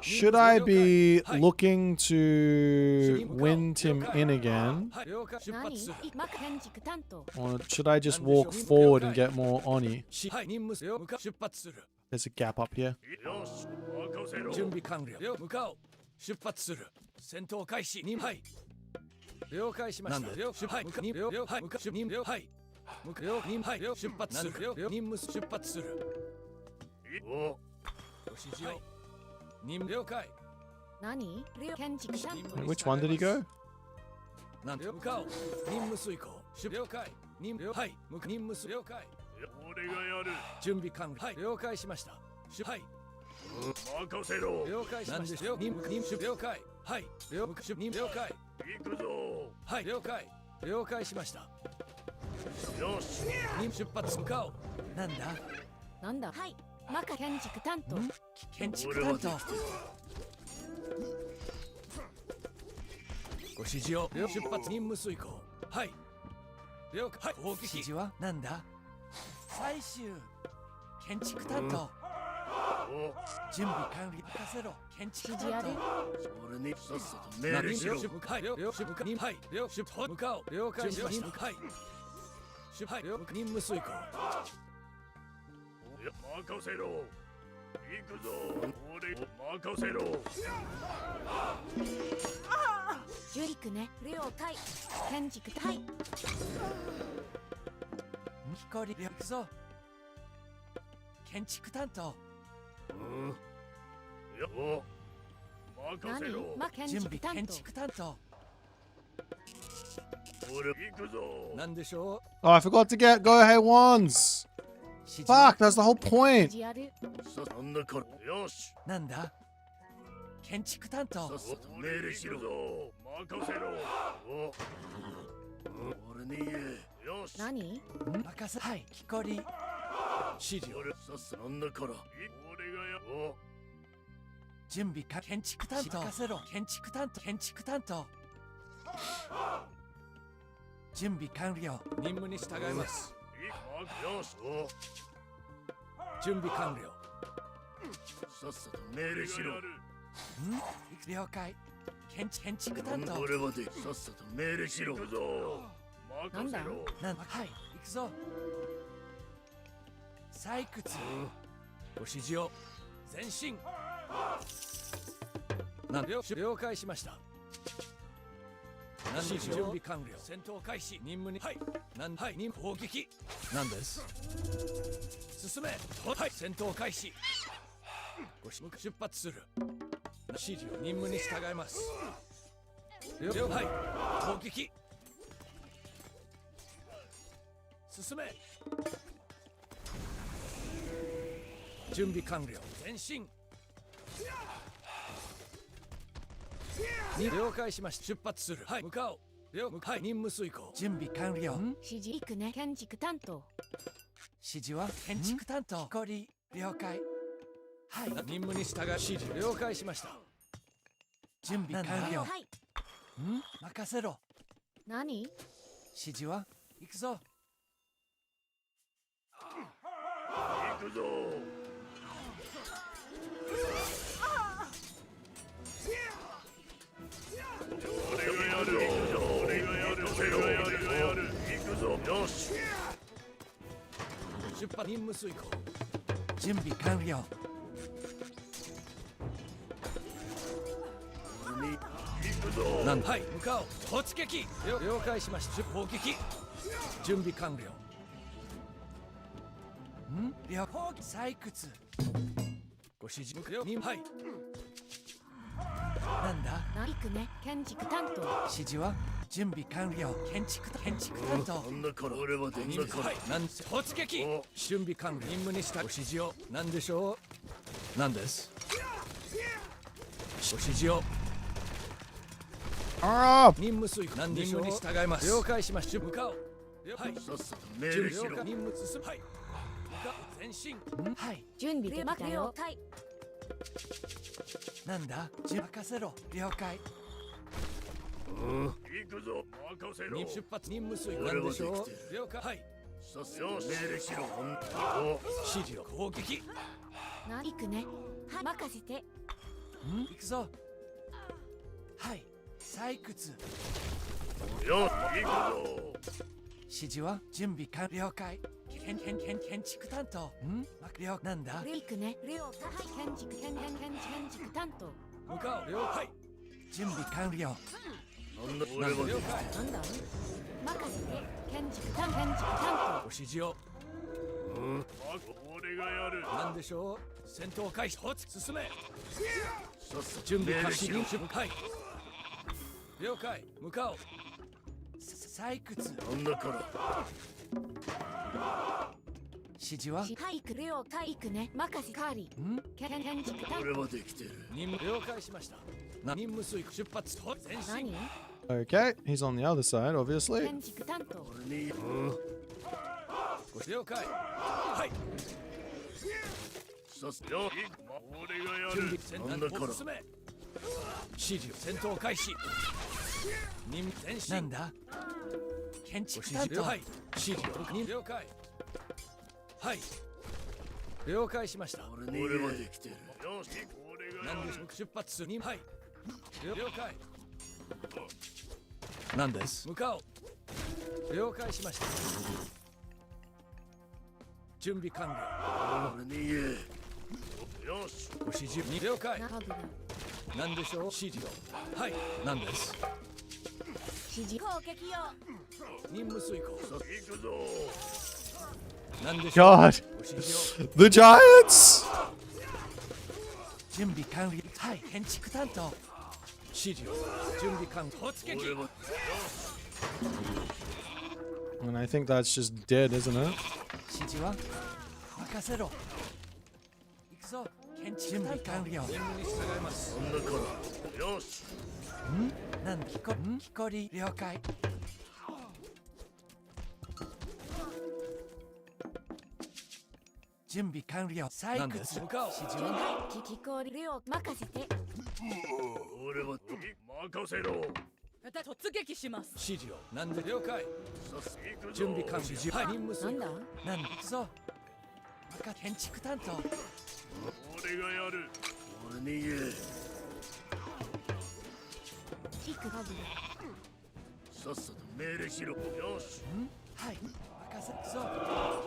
should I be looking to wind him in again, はい了解。出何発する。建築担当 or should I just walk forward and get more oni? はい任務向か出発する。 There's a gap up here. よし、任せろ。準備完了。向かおう。出発する。戦闘開始。はい。了解しました。はい向かはい向かはい向かはい出発する。任務出発する。お、指示を。任務了解。何建築担当 Wait, which one did he go? なんで向かおう。任務遂行。了解。任務はい任務了解。俺がやる。準備完了。はい了解しました。はい任せろ。了解しました。任務了解。はい了解。行くぞ。はい了解。了解しました。よし。任出発向かおう。なんだ。なんだはい建築担当建築担当。ご指示を。出発任務遂行。はい了解。攻撃。指示はなんだ。最終建築担当。お、準備完了。任せろ。建築担指示ある当。俺にさっさと命令しろ。向かおう。向かおう。了解しました。はい任務遂行。任せろ。行くぞ。俺任せろ。ジュリクね了解建築はい光行くぞ。建築担当。うん。よ、任せろ。何建準備建築担当築担当。俺行くぞ。なんでしょ Oh, I forgot to get go ahead wands. う。指示は Fuck, that's the whole 指 point. 示あるさ、なんだこれ。よし。なんだ。建築担当。さっさと命令しろ。任せろ。お、俺に言え。よし。何任せ。はい光。指示を。俺さっさなんだから。俺がや。お、準備か。建築担当。任せろ。建築担当。建築担当。準備完了。任務に従います。よし。お、準備完了。さっさと命令しろ。了解。建築担当。俺までさっさと命令しろ。行くぞ。任せろ。なんはい行くぞ。採掘。ご指示を。前進。なん了解しました。何でしょう。準備完了。戦闘開始。任務に。はい。はい任攻撃。なんです。進め。はい戦闘開始。ご出発する。指示を。任務に従います。はい攻撃。進め。準備完了。前進。了解しました。出発する。はい向かおう。はい任務遂行。準備完了。指示いくね建築担当指示は建築担当。了解。はい任務に従い指示了解しました準備完了はい任せろ何指示は行くぞ行くぞ俺がやる俺がやる俺がやる行くぞよし出発任務遂行準備完了行くぞなんはい向かおう突撃了解しました砲撃準備完了了採掘ご指示よはいなんだ行くね建築担当指示は準備完了建築担当なんだから俺はどんなからはいなん突撃お準備完了任務にしたご指示を何でしょう何ですご指示を Ah! 任務遂行何でしょう任務に従います了解しました向かおうはいさっさと命準令しろ備了解任務進むはい向かう前進はい準備できたよはいなんだ任せろ了解行くぞ任せろ出発任務遂行俺は何でしょできてるう了解はいさっさと命令しろお指示を攻撃行くねはい任せて行くぞはい採掘よ行くぞ指示は準備完了解建築担当了なんだ行くね了解建築担当向かおう了解準備完了なんだ俺は了解なんだ任せて建築担ご指示を俺がやる何でしょう戦闘開始進めさっさと準備開始命令しろ任務はい了解向かおう採掘なんだから指示ははい行く了解行くね任せカーリ建築担俺はできてる任務了解しました任務遂行出発前進何 Okay, he's on the other side, obviously. 建築担当俺にご了解はいさっさと俺がやる準備戦なんだから進め指示を戦闘開始任務前進なんだ建築担当はい指示を了解はい了解しました俺はできてるよし俺がやる何でしょう出発するはい了解何です向かおう了解しました準備完了俺に言えよしご指示に了解カグル何でしょう指示をはい何です指示攻撃よ任務遂行さ行くぞ何でしょう God! ご指示を The Giants! 準備完了はい建築担当指示を準備完了突撃俺は And I think that's just dead, isn't it? 指示は任せろ行くぞ建築準備完了任務に従いますなんだからよしなんだ木こり了解準備完了採掘向かおう指示ははい聞き氷了任せて俺は任せろ突撃します。指示をなんで了解さっさ行くぞ準備完了指示はい任務するなんだなんだ行くぞ建築担当俺がやる俺に言え行くカグルさっさと命令しろよしはい任せるぞ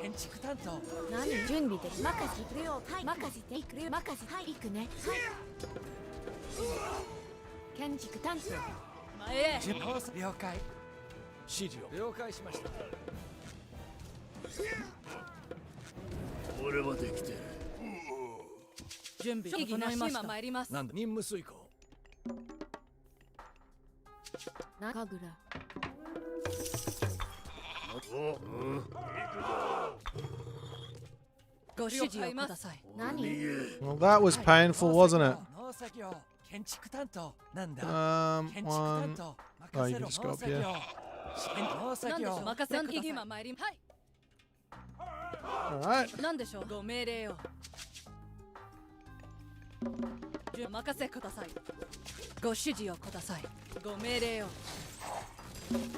建築担当何準備で任せて了はい任せて行くよ任せてはい行くねはい建築担当前へ。準備了解指示を了解しました俺はできてる準備整いました。今参ります。なんだ任務遂行なカグラおご指示をください。何言え Well, that was painful, wasn't it? 農作業建築担当なんだ 建築 One. 担当 Oh, 任 you せ can ろ just 農 go up 作 here. 業農作業何でしょう。任せてください。今参り。はい。 All right. 何でしょう。ご命令を。任せください。ご指示をください。ご命令を。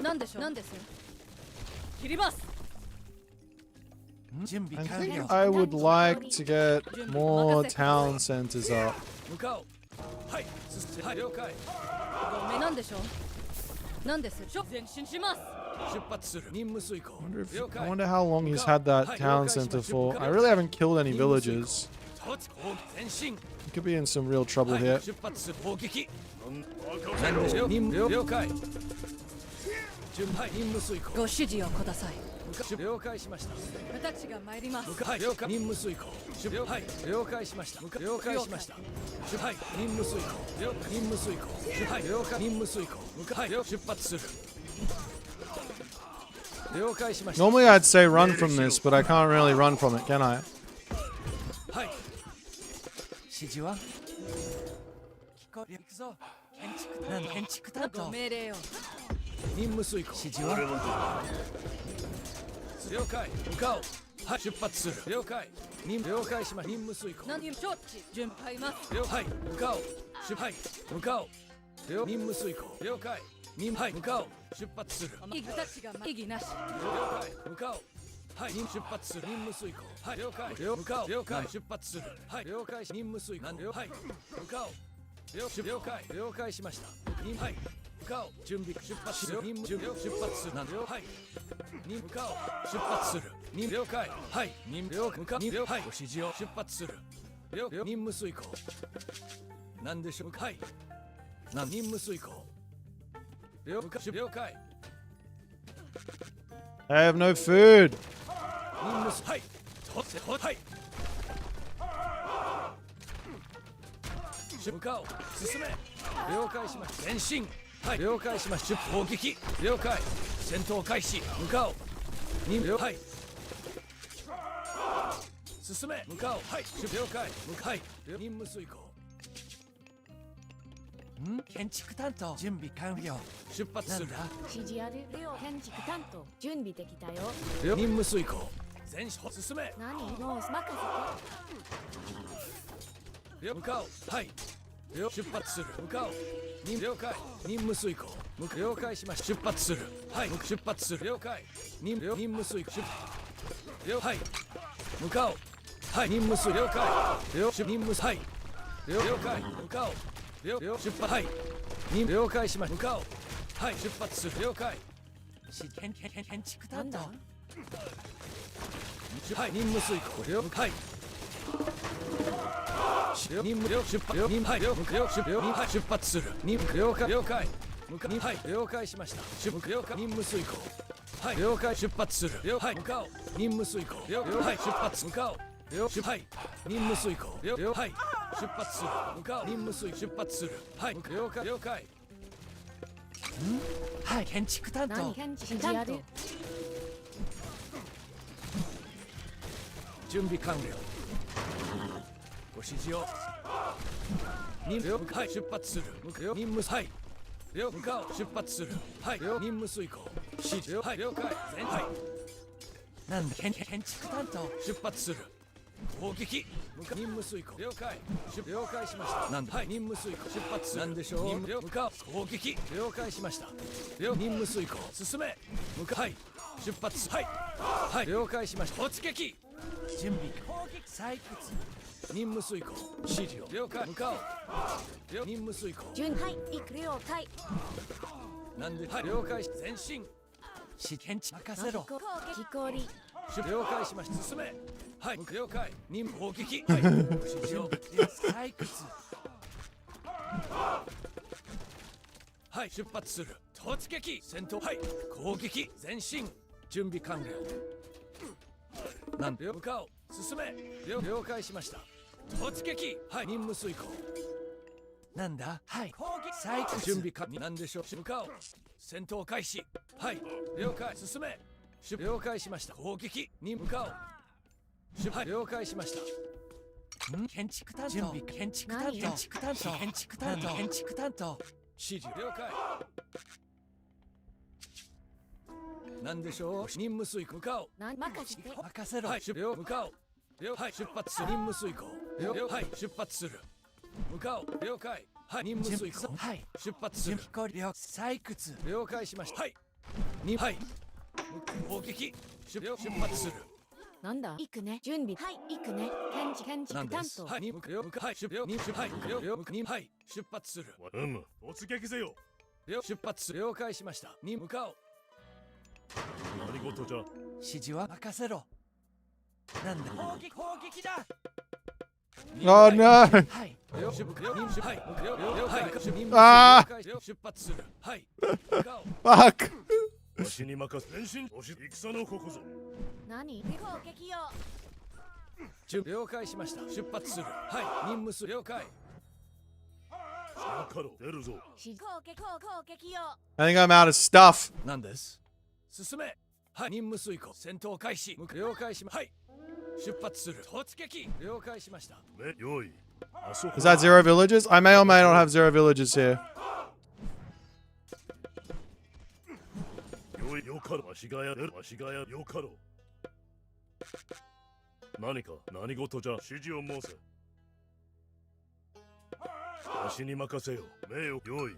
何でしょう。何です。切ります。 準備 I 完 think 了。 I would like to get more town centers up. 向かおう。はい。はい、了解。ごめん。何でしょう。何です。前進します。出発する。任務遂行。 I wonder how long he's had that town center for. I really haven't killed any villagers. 前進。 He could be in some real trouble here. 出発する。砲撃。何でしょう。任務了解。準備任務遂行。ご指示をください。了解しました。私が参ります。はい、了解。任務遂行。はい、了解しました。了解しました。はい、任務遂行。了解。任務遂行。はい、了解。任務遂行。はい、出発する。了解しました。 Normally I'd say run from this, but I can't really run from it, can I? はい。指示は聞こえるぞ。建築担当。ご命令を。任務遂行。指示は了解。向かおう。はい、出発する。了解。了解しました。任務遂行。何承知。順配います。了解。向かおう。はい、向かおう。任務遂行。了解。はい、向かおう。出発する。私が異議なし。了解。向かおう。はい、出発する。任務遂行。はい、了解。向かおう。了解。出発する。はい、了解。任務遂行。はい、向かおう。了解。了解しました。はい、向かおう。準備。出発する。任務出発する。はい。向かおう。出発する。了解。はい。了解。はい。ご指示を出発する。任務遂行。何でしょうか。はい。任務遂行。了解。 I have no food. 任務はい。はい。向かおう。進め。了解します。前進。はい。了解します。砲撃。了解。戦闘開始。向かおう。はい。進め。向かおう。はい。了解。はい。任務遂行。建築担当準備完了。出発する。指示ある。レオ建築担当準備できたよ。任務遂行。前進。進め。何もう任せて。向かおう。はい。出発する。向かおう。了解。任務遂行。了解しました。出発する。はい。出発する。了解。任務遂行。はい。向かおう。はい。任務遂行。了解。任務はい。了解。向かおう。出発。はい。了解しました。向かおう。はい。出発する。了解。建築担当。はい。任務遂行。了解。任務出発。はい出発する。了解。はい。了解しました。了解。任務遂行。はい。了解。出発する。はい。向かおう。任務遂行。はい。出発。向かおう。はい。任務遂行。はい。出発する。向かおう。任務遂行。出発する。はい。了解。了解。はい。建築担当。何建築担当。準備完了。ご指示を。はい。出発する。任務はい。向かおう。出発する。はい。任務遂行。指示。はい。了解。はい。なんだ。建築担当。出発する。砲撃。任務遂行。了解。了解しました。なんだ。はい。任務遂行。出発する。なんでしょう。向かおう。砲撃。了解しました。任務遂行。進め。はい。出発。はい。はい。了解しました。突撃。準備。砲撃。採掘。任務遂行。指示を。了解。向かおう。任務遂行。順はい行く了解。なんで。はい。了解し。前進。建築任せろ。攻撃氷。了解しました。進め。はい。了解。任務砲撃。はい。指示を。採掘。はい。出発する。突撃。戦闘。はい。攻撃。前進。準備完了。なんで。向かおう。進め。了解しました。突撃。はい。任務遂行。なんだ。はい。攻撃。採掘。準備完了。なんでしょう。向かおう。戦闘開始。はい。了解。進め。了解しました。攻撃に向かおう。はい。了解しました。建築担当。準備。建築担当。建築担当。建築担当。建築担当。指示。了解。なんでしょう。任務遂行。向かおう。任せて。任せろ。はい。向かおう。はい。出発する。任務遂行。はい。出発する。向かおう。了解。はい。任務遂行。はい。出発する。採掘。了解しました。はい。はい。攻撃。出発する。なんだ行くね。準備。はい、行くね。建築担当。はい。向かう。はい。出はい。出発する。突撃せよ。出発する。了解しました。に向かおう。何事じゃ。指示は任せろ。なんだ。攻撃だ。Oh no! はい。あ出発する。はい。 Fuck! わしに任せ。前進。戦のここぞ。何攻撃よ。了解しました。出発する。はい。任務する。了解。よかろ。出るぞ。攻撃よ。I think I'm out of stuff. なんです。進め。はい。任務遂行。戦闘開始。了解しました。はい。出発する。突撃。了解しました。よい。あそこ。 Is that 0 villages? I may or may not have 0 villages here. よい。よかろ。わしがやる。わしがやる。よかろ。何事じゃ。指示を申せ。わしに任せよ。名誉。よい。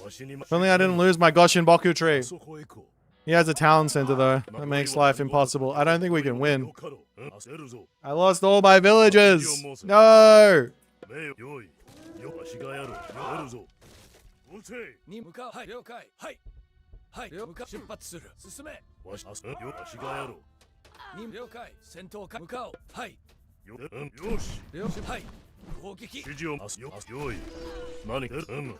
わしに If only I didn't lose my Goshin Boku tree. そこへ行こう。 He has a town center though. That makes life impossible. I don't think we can win. よかろ。焦るぞ。 I lost all my villages. No! 名誉。よい。よ。わしがやる。やるぞ。撃て。に向かう。はい。了解。はい。はい。向かう。出発する。進め。わしがやろう。に了解。戦闘か向かおう。はい。よし。了解。はい。攻撃。指示をよい。何か全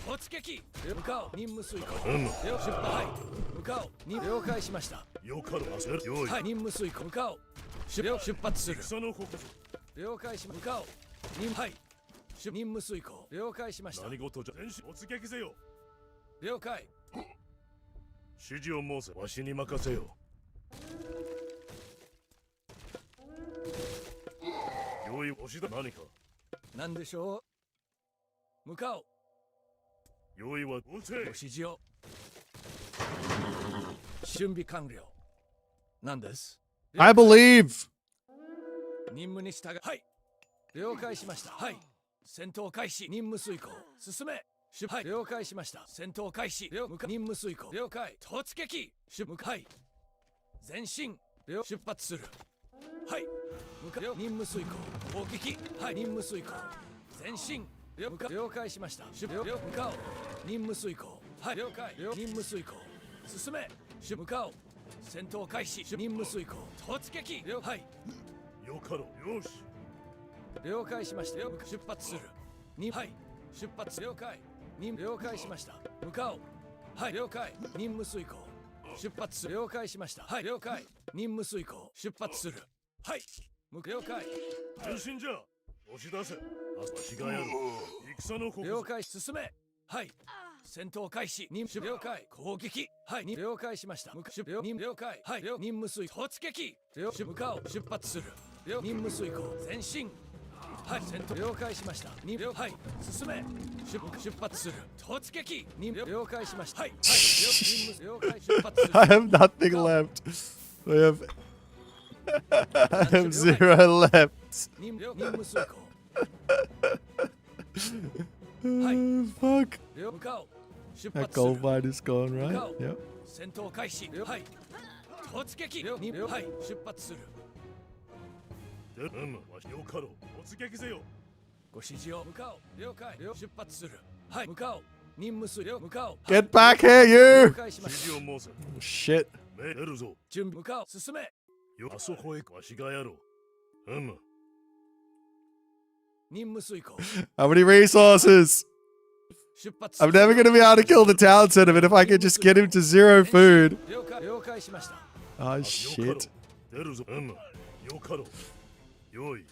突撃。向かおう。任務遂行。うん出発。はい。向かおう。に了解しました。よかろ。焦る。よい。はい。任務遂行。向かおう。出発する。戦のここぞ。了解しま向かおう。はい。任務遂行。了解しました。何事じゃ。前進。突撃せよ。了解。指示を申せ。わしに任せよ。よい。押しだ。何か。何でしょう。向かおう。よいは撃ごて。指示を。準備完了。何です。 I believe! 任務に従い。はい。了解しました。はい。戦闘開始。任務遂行。進め。はい。了解しました。戦闘開始。任務遂行。了解。突撃。はい。前進。出発する。はい。任務遂行。攻撃。はい。任務遂行。前進。了解しました。向かおう。任務遂行。はい。了解。任務遂行。進め。向かおう。戦闘開始。任務遂行。突撃。はい。よかろ。よし。了解しました。出発する。はい。出発。了解。了解しました。向かおう。はい。了解。任務遂行。出発する。了解しました。はい。了解。任務遂行。出発する。はい。了解。前進じゃ。押し出せ。わしがやる。戦のここぞ。了解。進め。はい。戦闘開始。了解。攻撃。はい。了解しました。了解。はい。任務遂行。突撃。向かおう。出発する。任務遂行。前進。はい。戦闘了解しました。はい。進め。出発する。突撃。了解しました。はい。任務了解。出発する。I have nothing left. I have 0 left. 任務遂行。Fuck. 向かおう。出 That 発する。 gold mine is gone, right? Go. Yep. 戦闘開始。はい。突撃。はい。出発する。わしよかろ。突撃せよ。ご指示を。向かおう。了解。出発する。はい。向かおう。任務する。向かおう。 Get back here, 了 you! 解しま指した。示を申せ。 Shit. 出るぞ。準備。向かおう。進め。よ。あそこへわしがやろう。任務遂行。 How many resources? 出発す I'm る。 never going to be able to kill the town center, but if I could just get him to 0 food. 了解しました。 Oh, よかろ shit. 出るぞ。よかろ。よい。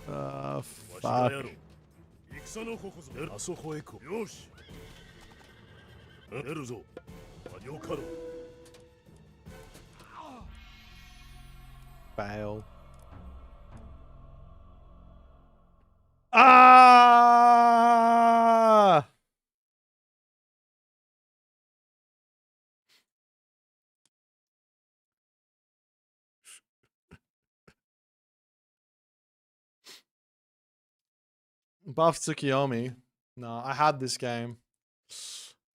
Oh, わしがや fuck. ろう。戦のここぞ。あそこへ行こう。よし。出るぞ。よかろ。 Fail. Ah! Buff Tsukuyomi. No, I had this game.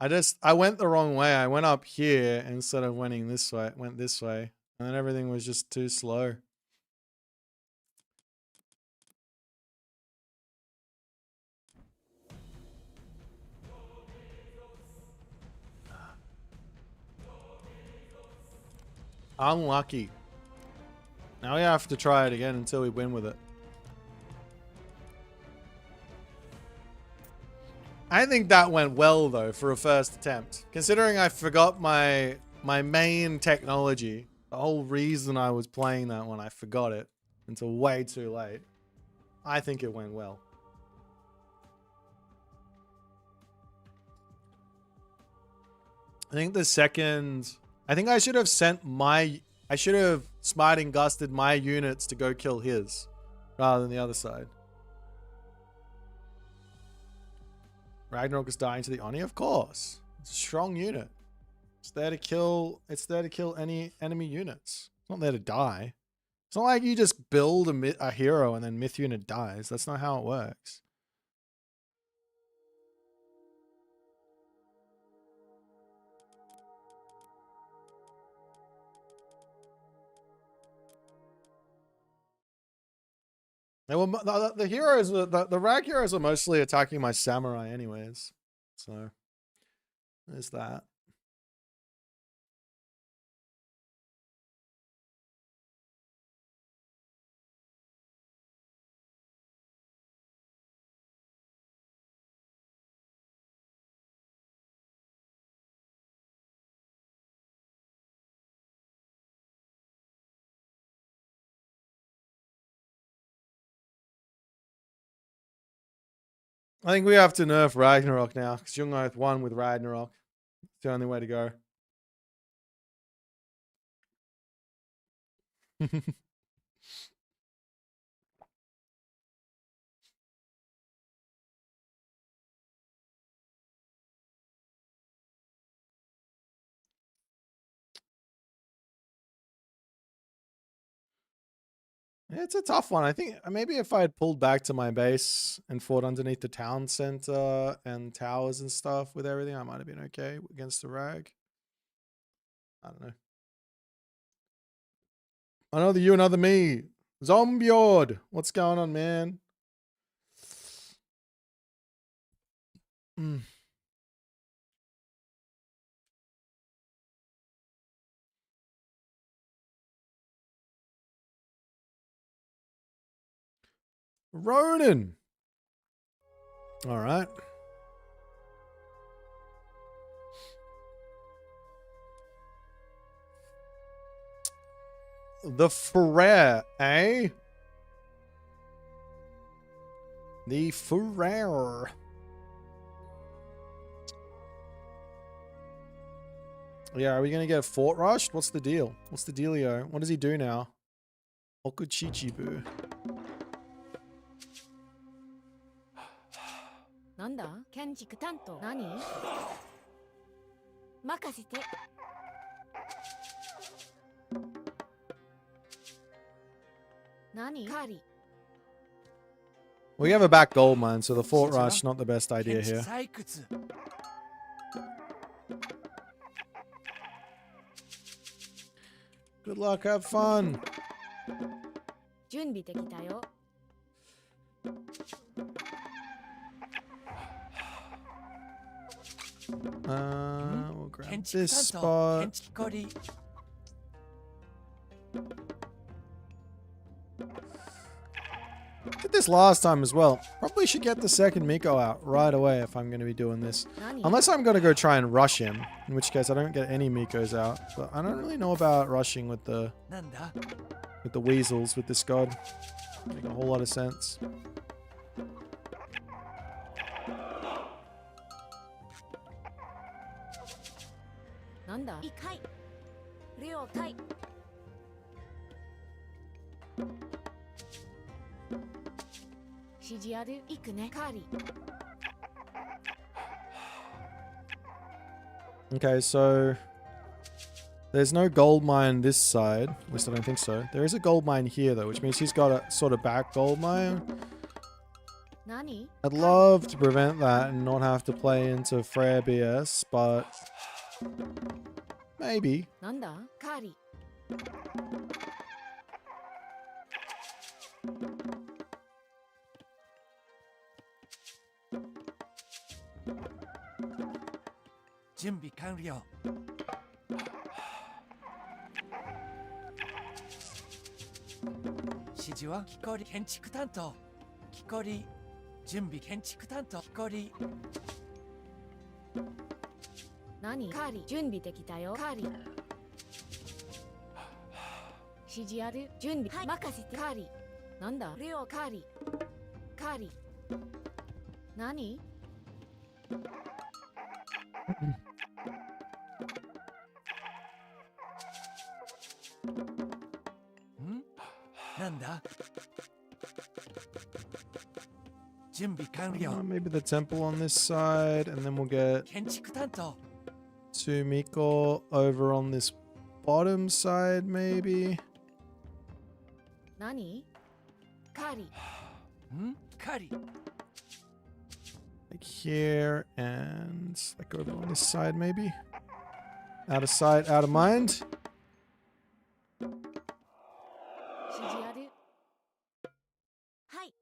I went the wrong way. I went up here instead of went this way. And then everything was just too slow. Unlucky. Now we have to try it again until we win with it. I think that went well though for a first attempt. Considering I forgot my main technology. The whole reason I was playing that one, I forgot it until way too late. I think it went well. I think I should have I should have smiting gusted my units to go kill his rather than the other side. Ragnarok is dying to the Oni, of course. It's a strong unit. It's there to kill any enemy units. It's not there to die. It's not like you just build a hero and then myth unit dies. That's not how it works. The heroes, the rag heroes are mostly attacking my samurai anyways. So, there's that. I think we have to nerf Ragnarok now, because Young Oath won with Ragnarok. It's the only way to go. It's a tough one. I think maybe if I had pulled back to my base and fought underneath the town center and towers and stuff with everything, I might have been okay against the rag. I don't know. Another you, another me. Zombiord. What's going on, man? Ronan. All right. The Ferrer, eh? The Ferrer. Yeah, are we gonna get fort rushed? What's the deal? What's the dealio? What does he do now? Okuchichibu. なんだ建築担当何任せて何カリ We have a back gold mine, so the fort rush not the best idea here. 採掘 Good luck, have fun. 準備できたよ We'll grab 建築 this 担当 spot. 建築コリ Did this last time as well. Probably should get the second Miko out right away if I'm going to be doing this. 何 Unless I'm going to go try and rush him, in which case I don't get any Mikos out. But I don't really know about rushing with the なんだ weasels with this god. Make a whole lot of sense. なんだ一回了解指示ある行くねカリ Okay, so there's no gold mine this side. At least I don't think so. There is a gold mine here though, which means he's got a sort of back gold mine. 何 I'd love to prevent that and not have to play into Freya BS, but maybe. なんだカーリ。準備完了。指示は木こり建築担当。木こり準備建築担当。木こり何カーリ準備できたよカーリ。指示ある準備はい任せてカーリ。なんだレオカーリ。カーリ。何なんだ準備完了。 Maybe the temple on this side, and then we'll get 建築担当。 Sumiko over on this bottom side, maybe. 何カーリ。カリ Like here, and like over on this side, maybe. Out of sight, out of mind. 指示あるはい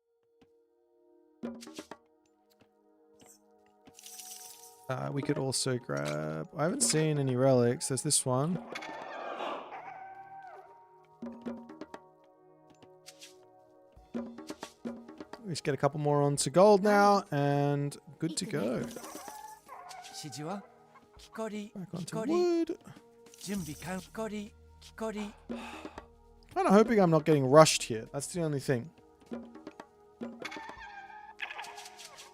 We could also grab... I haven't seen any relics. There's this one. We just get a couple more onto gold now, and good to go. 指示は木こり Back 木 onto こり wood. 準備完木こり木こり Kind of hoping I'm not getting rushed here. That's the only thing.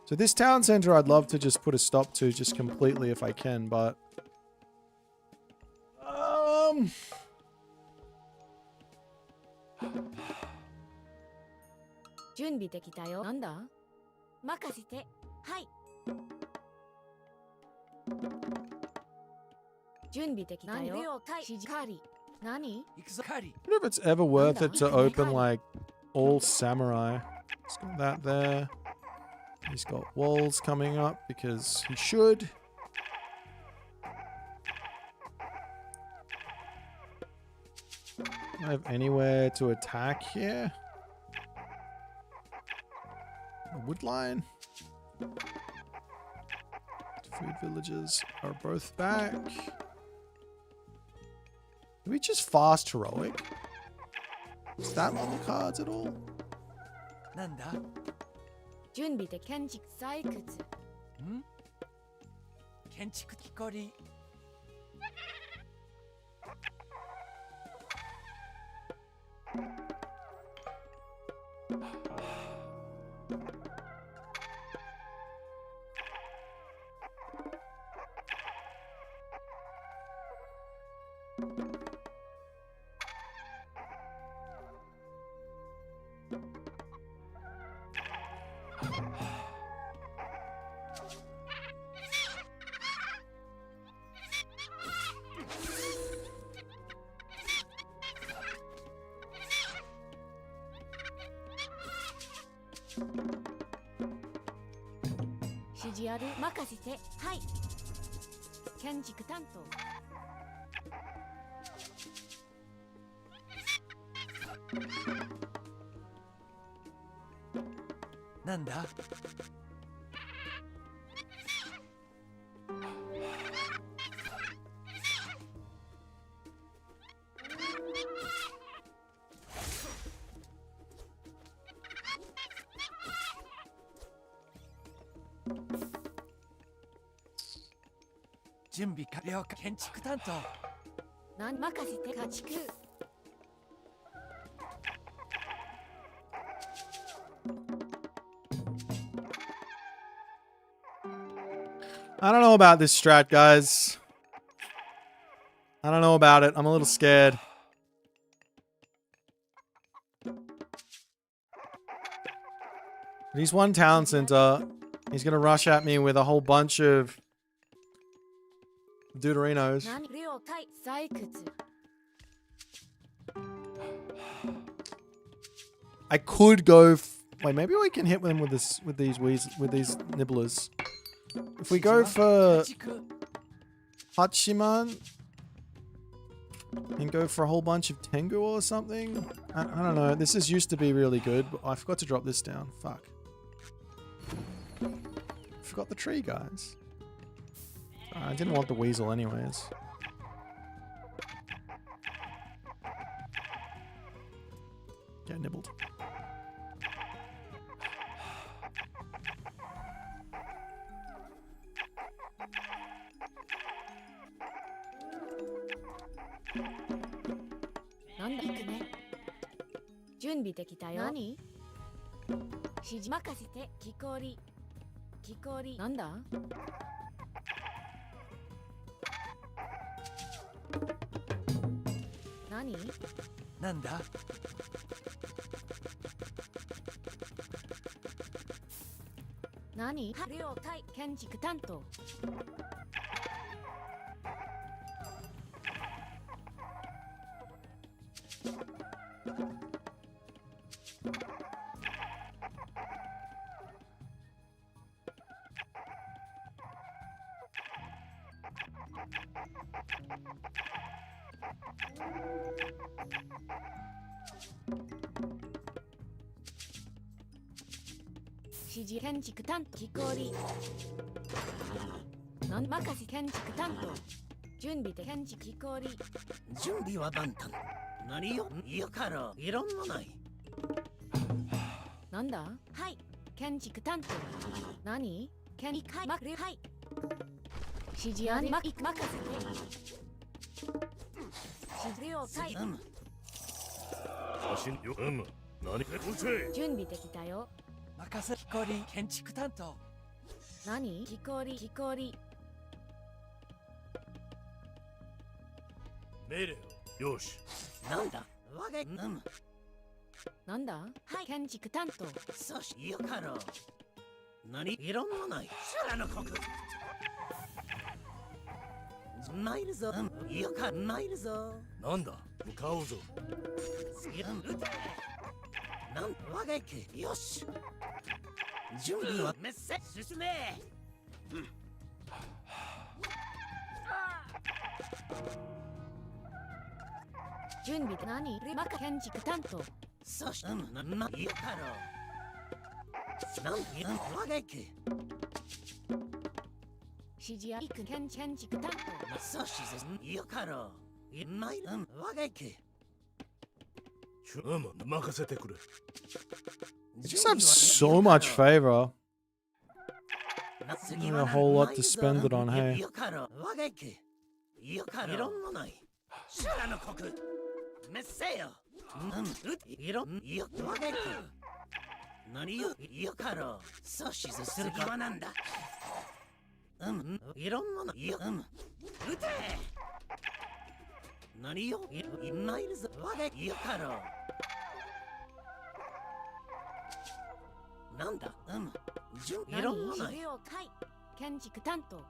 So this town center I'd love to just put a stop to just completely if I can, but...準備できたよなんだ任せてはい準備できたよレオ指示カーリ。何行くぞカリ I wonder if it's ever worth it to open like all samurai. He's got that there. He's got walls coming up because he should. Do I have anywhere to attack here? A wood line. Food villages are both back. Do we just fast heroic? Is that on the cards at all? なんだ準備で建築採掘建築木こり 指示ある任せてはい建築担当なんだ準備完了建築担当何任せて家畜 I don't know about this strat, guys. I don't know about it. I'm a little scared. He's one town center. He's gonna rush at me with a whole bunch of Deuterinos. 何了解採掘 I could go Wait, maybe we can hit them with this, with these nibblers. If we go for Hachiman and go for a whole bunch of Tengu or something, I don't know. This is used to be really good, but I forgot to drop this down. Fuck. Forgot the tree, guys. I didn't want the weasel anyways. Get nibbled. Nanda? 行くね。準備できたよ。何？指示任せて。木こり。木こり。なんだ？何？なんだ何？了解。建築担当。指示建築担当木こりなん任せ建築担当準備で建築木こり準備は万端何よよかろういろんもないなんだはい建築担当何建築はいはい指示あり任せて指示了解写真よ何うるせえ準備できたよ任せ木こり建築担当何木こり木こり命令よしなんだわがなんだはい建築担当そしよかろう何いろんもない修羅の国参るぞよか参るぞなんだ向かおうぞ撃てなん我が池よし準備はメッセ進め準備で何レバカ建築担当そしよかろうなん我が池指示や行く建築担当そしよかろういない我が池任せてくれ Just have so much favor. Not a whole lot to spend it on, hey. よかろう我が池よかろういろんもない修羅の国メッセよいろんよ我が池何よよかろう阻止する気はなんだいろんものよ撃て何よいないるぞ我がよかろうなんだいろんもない了解建築担当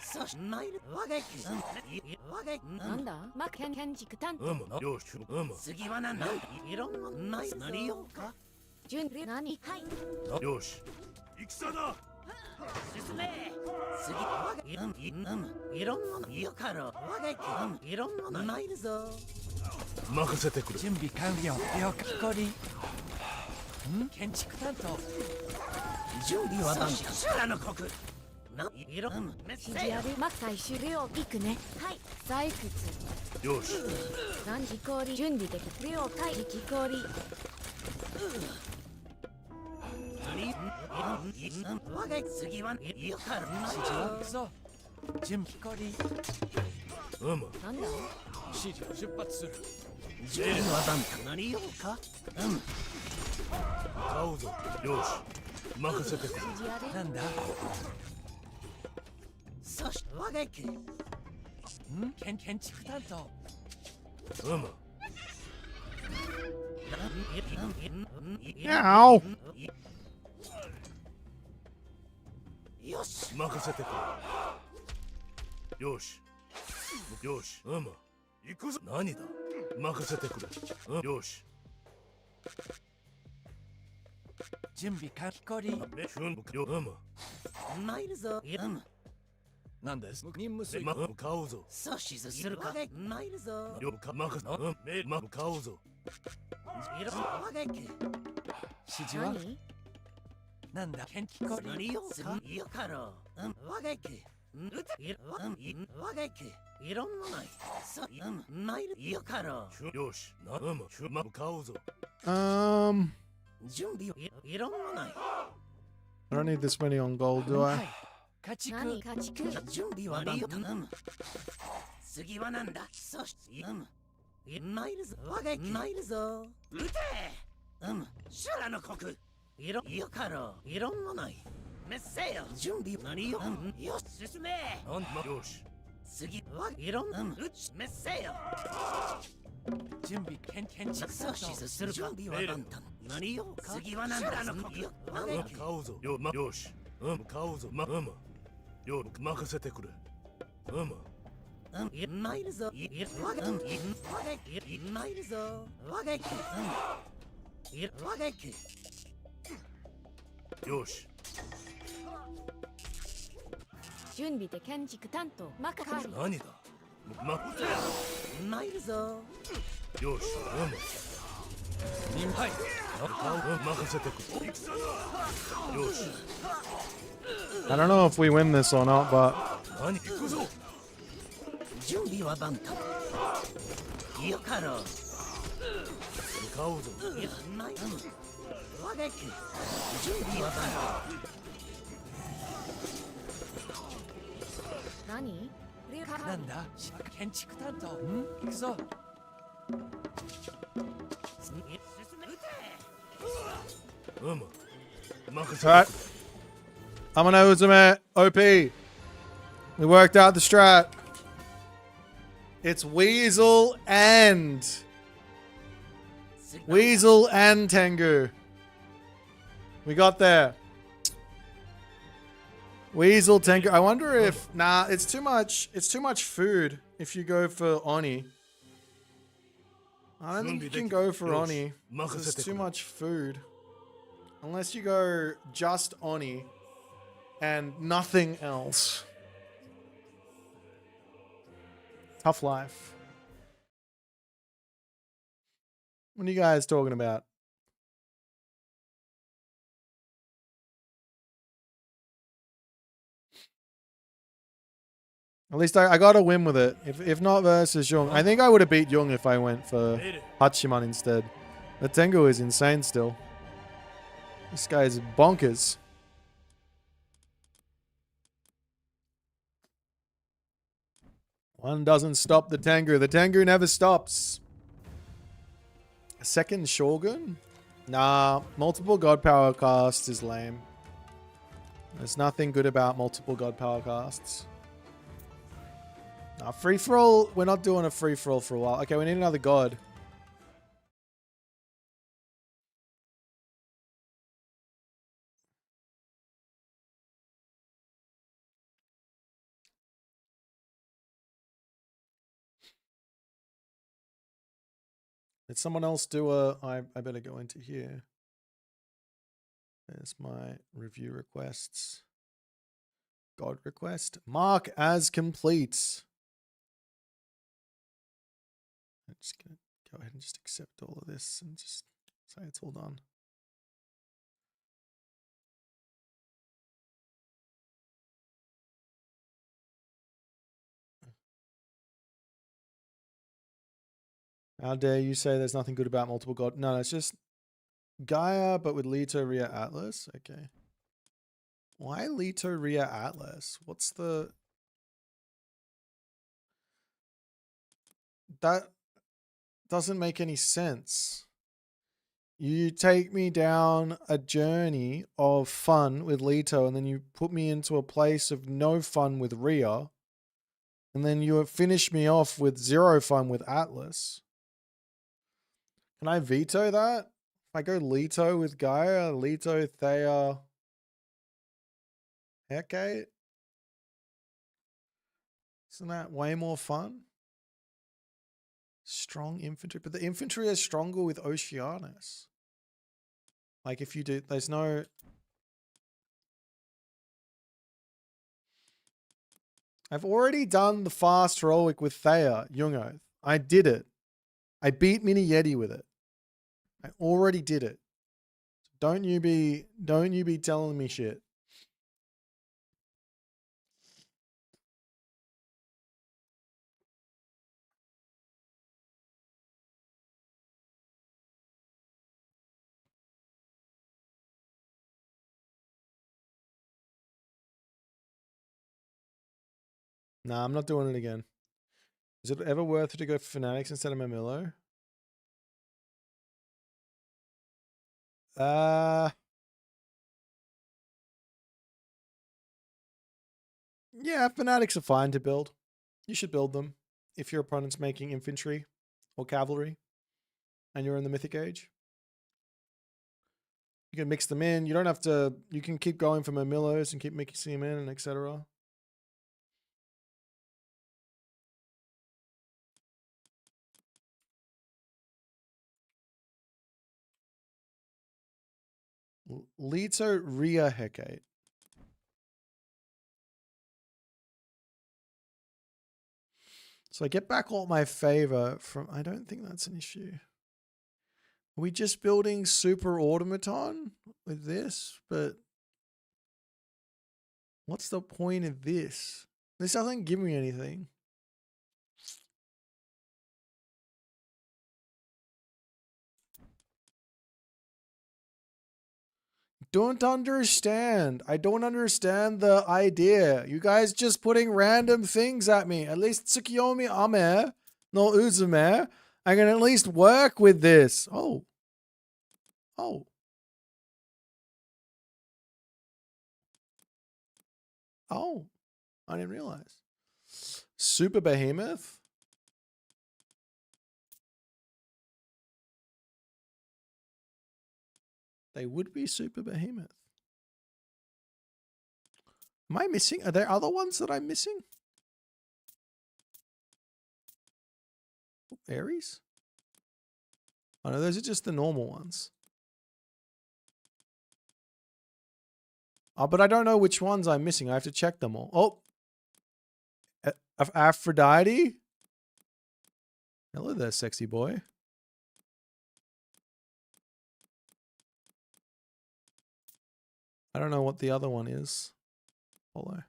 そしないる我が池我がなんだ建築担当よし次はなんだいろんもない何よか準備何はいよし戦だ進め次我がいろんものよかろう我が池いろんものないるぞ任せてくれ準備完了了解木こり建築担当準備は万端修羅の国いろんメッセ指示ある最終了行くねはい採掘よし何木こり準備でき了解木こり我が次はよかろう指示は行くぞ準備木こりなんだ指示を出発する準備は万端何よか買おうぞよし任せてくれ指示あるなんだそして我が池建築担当Ow! よし任せてくれよしよし行くぞ何だ任せてくれよし準備かきこり。めしゅんよ参るぞ。なんです任務遂向かうぞ。阻止するか。参るぞ。よか任せめ向かうぞ。わげけ。指示は何なんだけんきこり。何よかよかろう。わげけ。わげけ。いろんなない。参るよかろよし向かうぞ。Um, う。準備いろんなない。 I don't need this many on gold, do I? 家畜何家畜準備は万端。次はなんだ。そして参るぞ。わげけ。参るぞ。撃て。修羅の国。よかろう。いろんなない。めっせよ。準備何よ。よし進め。よし次はいろんなめっせよ。準備けんちく阻止する準備は万端。何よ。次はなんだ。向かうぞ。よし向かうぞ。よ任せてくれ。参るぞ。わげ参るぞ。わげき。わげき。よし準備で建築担当マカカーリ何だ参るぞ。よし任はい任せてくれ。よし I don't know if we win this or not, but 何行くぞ。準備は万端。よかろう。向かうぞ。わげき。準備は万何なんだ建築担当行くぞ。端。進め。撃て。任せて alright. Amano Uzume, OP. We worked out the strat. It's Weasel and Tengu. We got there. Weasel Tengu. I wonder if it's too much. It's too much food if you go for Oni. I don't think you can go for Oni. 'Cause It's too much food. Unless you go just Oni and nothing else. Tough life. What are you guys talking about? At least I got a win with it. If not versus Jung. I think I would have beat Jung if I went for Hachiman instead. The Tengu is insane still. This guy is bonkers. One doesn't stop the Tengu. The Tengu never stops. A second Shogun? Nah, multiple god power casts is lame. There's nothing good about multiple god power casts. Nah, free for all. We're not doing a free for all for a while. Okay, we need another god. Did someone else do a... I better go into here. There's my review requests. God request. Mark as complete. I'm just going to go ahead and just accept all of this and just say it's all done. How dare you say there's nothing good about multiple god? No, it's just Gaia, but with Leto, Ria, Atlas. Okay. Why Leto, Ria, Atlas? What's the... That doesn't make any sense. You take me down a journey of fun with Leto, and then you put me into a place of no fun with Ria, and then you finish me off with zero fun with Atlas. Can I veto that? If I go Leto with Gaia, Leto, Thea, Hecate? Isn't that way more fun? Strong infantry, but the infantry is stronger with Oceanus. Like if you do, there's no. I've already done the fast heroic with Thea Jungoth. I did it. I beat Mini Yeti with it. I already did it. Don't you be telling me shit. Nah, I'm not doing it again. Is it ever worth it to go for Fanatics instead of Mamillo? Yeah, Fanatics are fine to build. You should build them if your opponent's making infantry or cavalry and you're in the Mythic Age. You can mix them in. You don't have to. You can keep going for Mamillos and keep mixing them in and etc. Lito Ria Hecate. So I get back all my favor from. I don't think that's an issue. Are we just building Super Automaton with this? But what's the point of this? This doesn't give me anything. Don't understand. I don't understand the idea. You guys just putting random things at me. At least Tsukuyomi Ame no Uzume. I can at least work with this. Oh. Oh. Oh. I didn't realize. Super Behemoth? They would be Super Behemoth. Am I missing? Are there other ones that I'm missing? Aries? Oh no, those are just the normal ones. Oh, but I don't know which ones I'm missing. I have to check them all. Oh. Aphrodite? Hello there, sexy boy. I don't know what the other one is. Follow.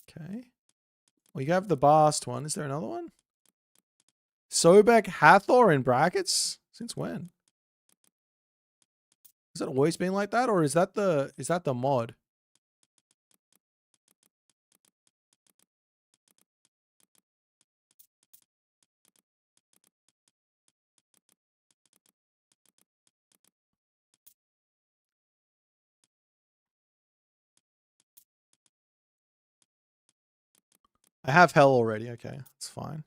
Okay. Well, you have the Bast one. Is there another one? Sobek Hathor in brackets? Since when? Has it always been like that, or is that the mod? I have hell already. Okay, that's fine.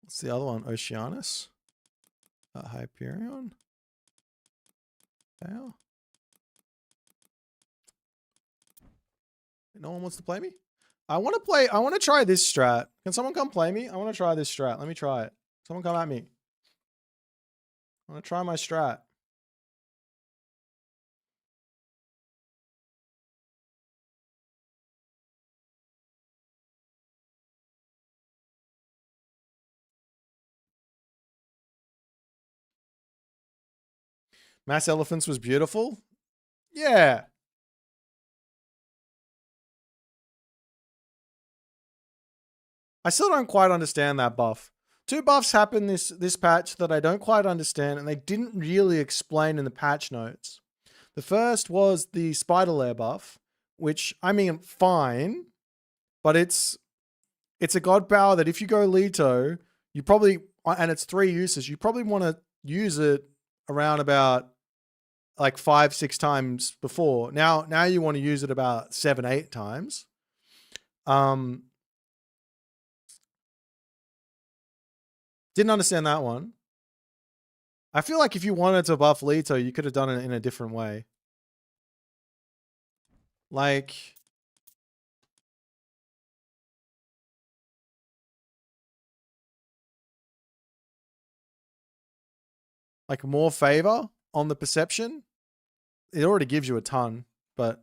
What's the other one? Oceanus? Hyperion? Fail? No one wants to play me? I want to try this strat. Can someone come play me? I want to try this strat. Let me try it. Someone come at me. I want to try my strat. Mass Elephants was beautiful? Yeah. I still don't quite understand that buff. Two buffs happened this patch that I don't quite understand, and they didn't really explain in the patch notes. The first was the Spider Lair buff, which, I mean, fine, but it's a god power that if you go Leto, you probably, and it's 3 uses, you probably want to use it around about like 5-6 times before. Now you want to use it about 7-8 times. Didn't understand that one. I feel like if you wanted to buff Leto, you could have done it in a different way. Like, like more favor on the perception. It already gives you a ton, but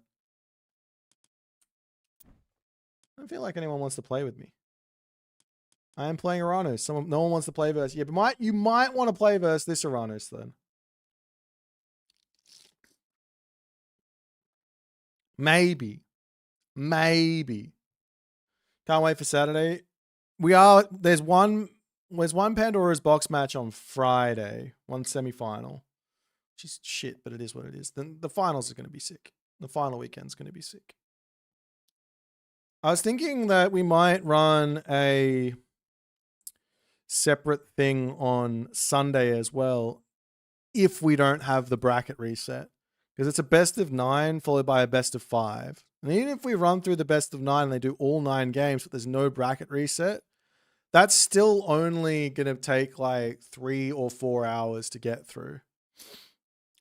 I don't feel like anyone wants to play with me. I am playing Uranus. No one wants to play versus. Yeah, but you might want to play versus this Uranus then. Maybe. Maybe. Can't wait for Saturday. There's one Pandora's box match on Friday, one semi-final. Which is shit, but it is what it is. Then the finals are going to be sick. The final weekend's going to be sick. I was thinking that we might run a separate thing on Sunday as well if we don't have the bracket reset. Because it's a best of 9 followed by a best of 5. And even if we run through the best of 9 and they do all 9 games, but there's no bracket reset, that's still only going to take like 3 or 4 hours to get through.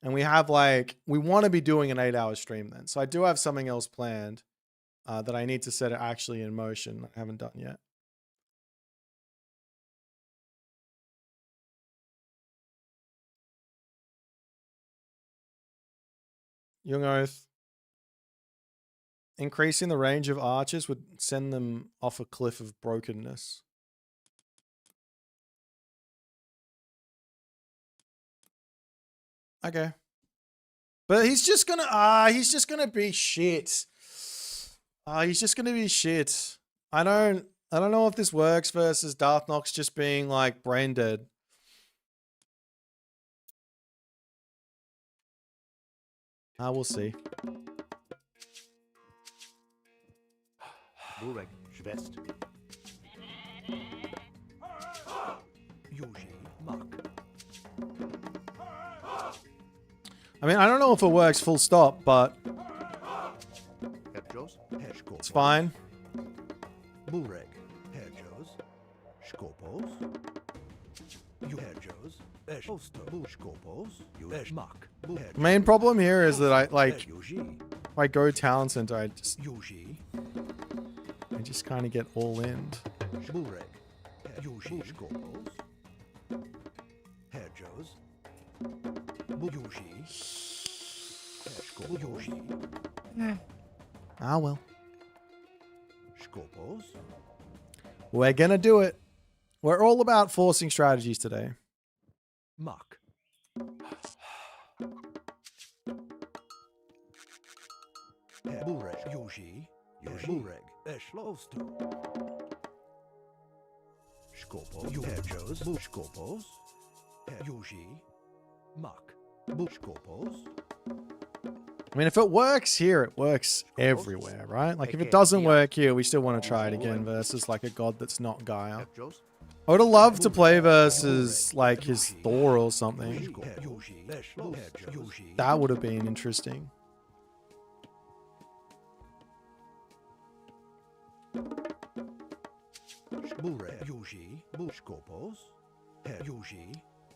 And we want to be doing an 8-hour stream then. So I do have something else planned that I need to set it actually in motion. I haven't done yet. Young Oath. Increasing the range of archers would send them off a cliff of brokenness. Okay. But he's just gonna be shit. He's just gonna be shit. I don't know if this works versus Darth Nox just being like brain dead. We'll see. Burek, Schwest. Yuji, Mark. I mean, I don't know if it works full stop, but it's fine. Burek, Hedgehos, Skopos. You Hedgehos, Eshosto, Skopos, you Mark. The main problem here is that if I go Talent Center, I just kind of get all in. Burek, Yuji, Skopos. Hedgehos. Ah, well. Skopos. We're gonna do it. We're all about forcing strategies today. Mark. Burek, Yuji, Burek, Eshlosto. Skopos, Hedgehos, Skopos. Yuji, Mark, Skopos. I mean, if it works here, it works everywhere, right? Like, if it doesn't work here, we still want to try it again versus, like, a god that's not Gaia. I would have loved to play versus, like, his Thor or something. That would have been interesting.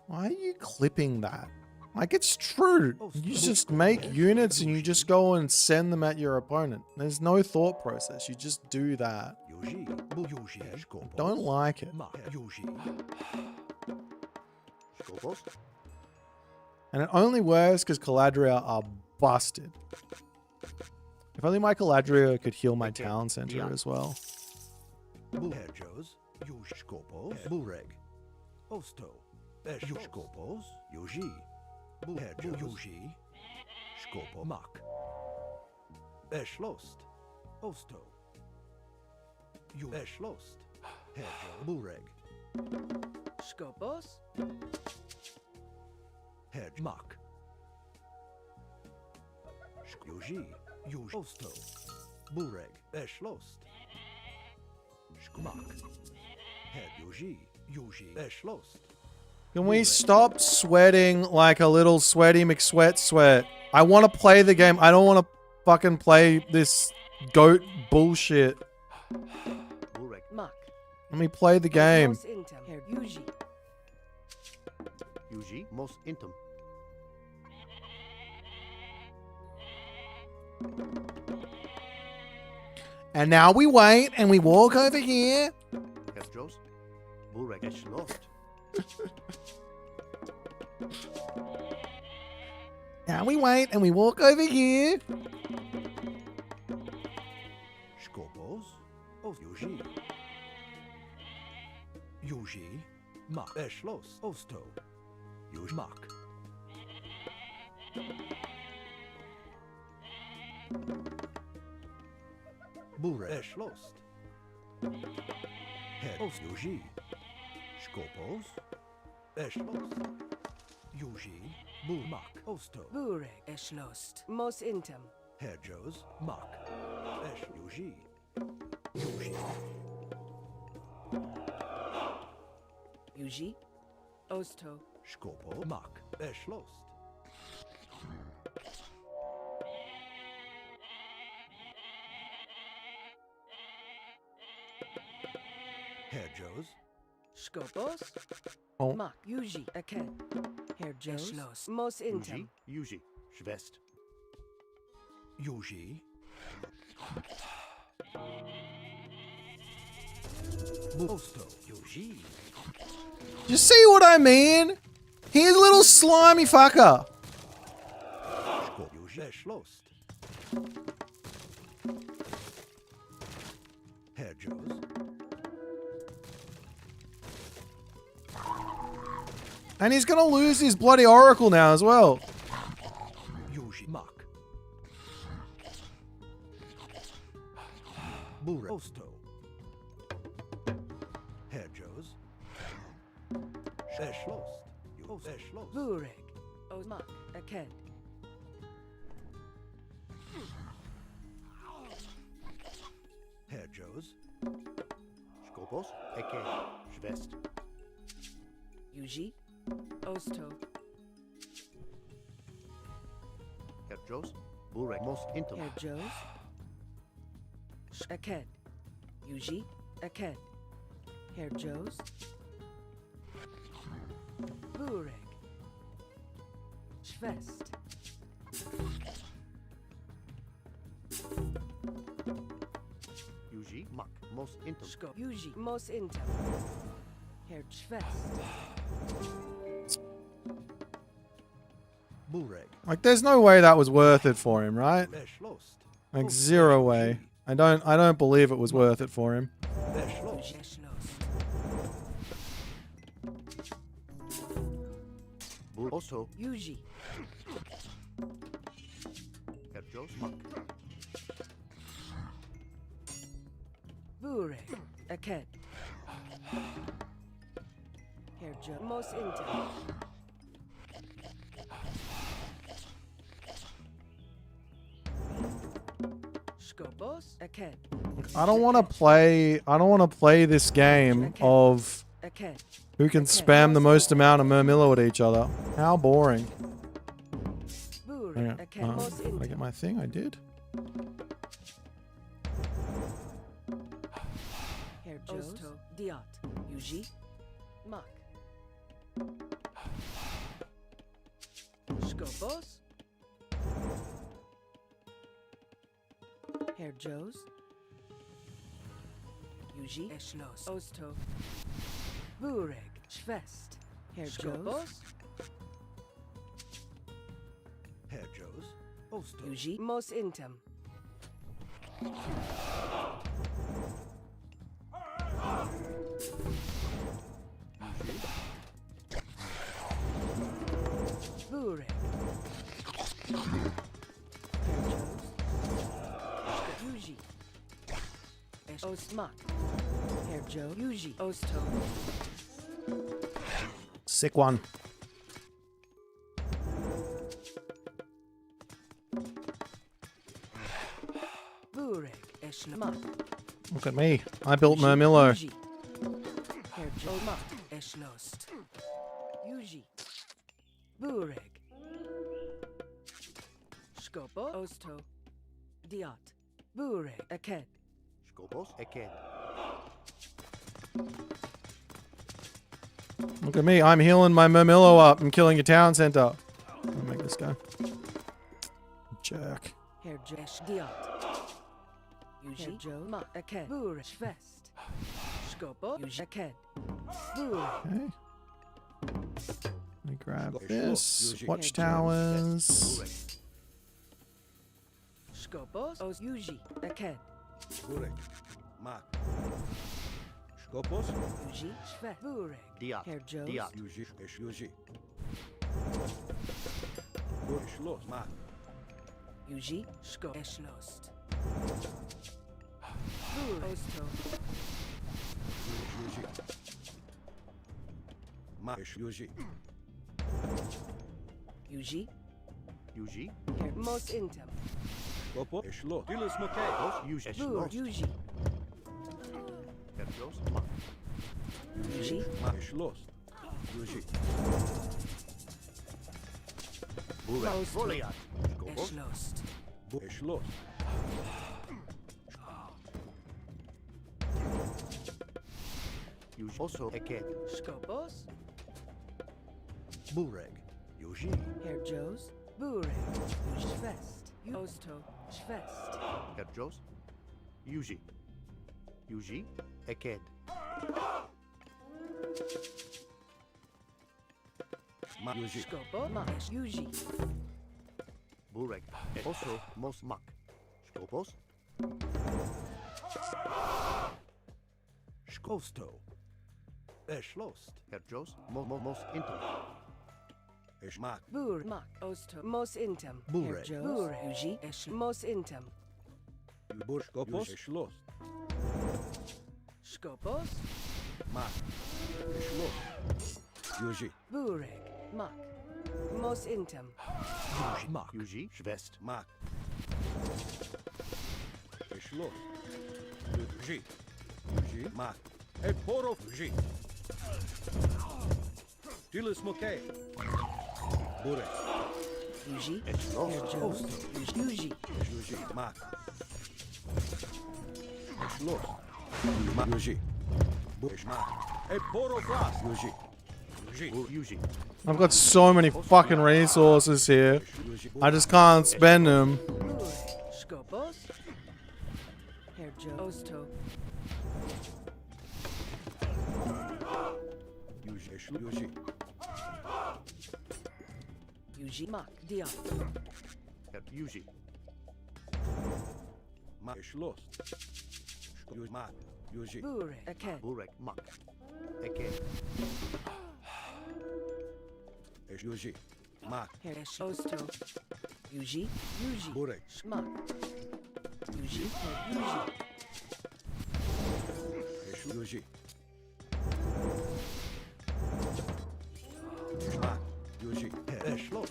Why are you clipping that? Like, it's true. You just make units and you just go and send them at your opponent. There's no thought process. You just do that. I don't like it. And it only works because Caladria are busted. If only my Caladria could heal my town center as well. Yuji, Skopo, Mak, Eschlost, Osto, Eschlost, Hedjo, Bureg, Skopos? Hedge, Mak, Yuji, Osto, Bureg, Eschlost, Mak, Hed, Yuji, Eschlost. Can we stop sweating like a little sweaty McSweat? I want to play the game. I don't want to fucking play this goat bullshit. Let me play the game. And now we wait and we walk over here. Now we wait and we walk over here. Skobos, Yuji. Yuji, Mak, Eschloss, Osto. Yuji, Mak. Bure, Eschloss. Head, Ost, Yuji. Skobos, Eschloss. Yuji, Bur, Mak, Osto. Bure Eschlost. Mos intem. Herjos, Mak. Esch, Yuji. Yuji. Yuji. Osto. Skopo, Mak, Eschlost. Herjos, Skopos. Oh. Mak. Yuji. Aked. Herjos. Eschlost. Mos intem. Yuji. Schwest. Yuji. Bosto, Yuji. You see what I mean? He's a little slimy fucker. Skop, Yuji, Eschlost. Herjos, And he's gonna lose his bloody oracle now as well. Yuji, Mak. Bure, Osto. Herjos. Eschlost. Eschlost. Bureg. O Mak. Aked. Herjos. Skopos. Eke. Schwest. Yuji. Osto. Herjos. Burek. Most intim. Herjos. Aked. Yuji. Aked. Herjos. Bureg. Schwest. Yuji. Mak. Most intim. Skop. Yuji. Mos intem. Herjfest. Bureg. Like, there's no way that was worth it for him, right? Eschlost. Like, zero way. I don't believe it was worth it for him. Eschlost. Eschlost. Bur. Osto. Yuji. Herjos. Mak. Bureg. Aked. Herjo. Mos intem. Skopos. Aked. I don't want to play this game of Aked. who can spam the most amount of Murmillo at each other. How boring. Bureg. Hang on. Aked. Mos Did I get intem. my thing? I did. Herjos. Osto. Diot. Yuji. Mak. Skopos. Herjos. Yuji. Eschlos. Osto. Bureg. Schwest. Herjos. Herjos. Osto. Yuji. Mos intem. Bureg. Yuji. Ostmak. Herjo. Yuji. Osto. Sick one. Bureg. Eschmak. Look at me. I built Murmillo. Yuji. Herjo. Mak. Eschlost. Yuji. Bureg. Skopo. Osto. Diot. Bureg. Aked. Skopos. Eke. Look at me. I'm healing my Murmillo up and killing a town center. I'll make this go. Jerk. Herjesh Diot. Yuji. Herjo. Ma. Aked. Bureg. Schwest. Skopo. Yuji. Aked. Bureg. Okay. Let me grab Scopus. this. Usually. Watchtowers. Skopos. Os Yuji. Aked. Burek. Mak. Skopos. Yuji. Shvet. Burek. Diat. Herr Joes. Diat. Yuji. Esh Yuji. Burek. Schloss. Mak. Yuji. Sko. Eschlost. Burek. Osto. Yuji. Mak. Esh Yuji. Yuji. Yuji. Herr Mos Intem. Skopos. Esh Schloss. Dilis Mokay. Os. Yuji. Bur. Yuji. Kerjos. Mak. Yuji. Mak. Esh Schloss. Yuji. Burek. Faust. Goliath. Skopos. Eschlost. Esh Schloss. Yuji. Oso. Eked. Skopos. Burek. Yuji. Herr Joes. Burek. Schwest. Osto. Schwest. Kerjos. Yuji. Yuji. Eked. Mak. Yuji. Skopo. Mas. Yuji. Burek. Oso. Mos. Mak. Skopos. Skosto. Esh Schloss. Kerjos. Mos. Intel. Esh Mak. Bur. Mak. Osto. Mos Intem. Burek. Herr Joes. Burek. Yuji. Esch. Mos Intem. Burek. Skopos. Esh Schloss. Skopos. Mak. Esh Schloss. Yuji. Burek. Mak. Mos Intem. Mak. Yuji. Schwest. Mak. Esh Schloss. Yuji. Yuji. Mak. E poro. Yuji. Dilis Mokay. Burek. Yuji. Eschlos. Herr Joes. Yuji. Yuji. Mak. Esh Schloss. Mak. Yuji. Esh Mak. E poro glas. Yuji. Yuji. Yuji. I've got so many fucking resources here. Yuji. I just can't spend them. Burek. Skopos. Herr Joes. Osto. Yuji. Esh Yuji. Yuji. Mak. Diat. Yuji. Mak. Esh Schloss. Yuji. Mak. Yuji. Burek. Aked. Burek. Mak. Eked. Esh Yuji. Mak. Herr Esch. Osto. Yuji. Yuji. Burek. Schmak. Yuji. Herr Yuji. Esh Yuji. Esh Mak. Yuji. Esh Schloss.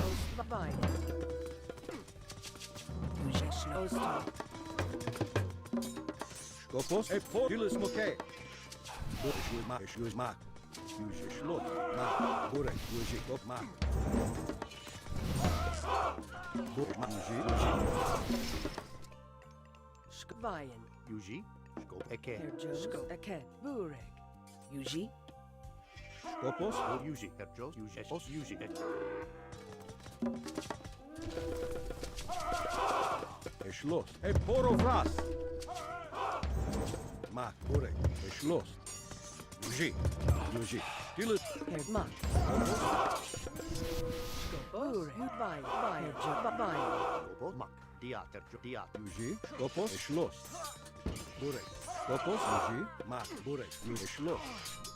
Ost. Vai. Yuji. Esch. Osto. Skopos. E poro. Dilis Mokay. Burek. Yuji. Mak. Esh Yuji. Mak. Yuji. Esh Schloss. Mak. Burek. Yuji. Kop. Mak. Burek. Mak. Yuji. Yuji. Skvayen. Yuji. Skop. Eked. Herr Joes. Skop. Aked. Burek. Yuji. Skopos. Yuji. Kerjos. Yuji. Os. Yuji. Esh Schloss. E poro glas. Mak. Burek. Esh Schloss. Yuji. Yuji. Dilis. Herr Mak. Skopos. Burek. Vai. Vai. Herr Joes. Vai. Skopos. Mak. Diat. Kerjos. Diat. Yuji. Skopos. Esh Schloss. Burek. Skopos. Yuji. Mak. Burek. Yuji. Esh Schloss.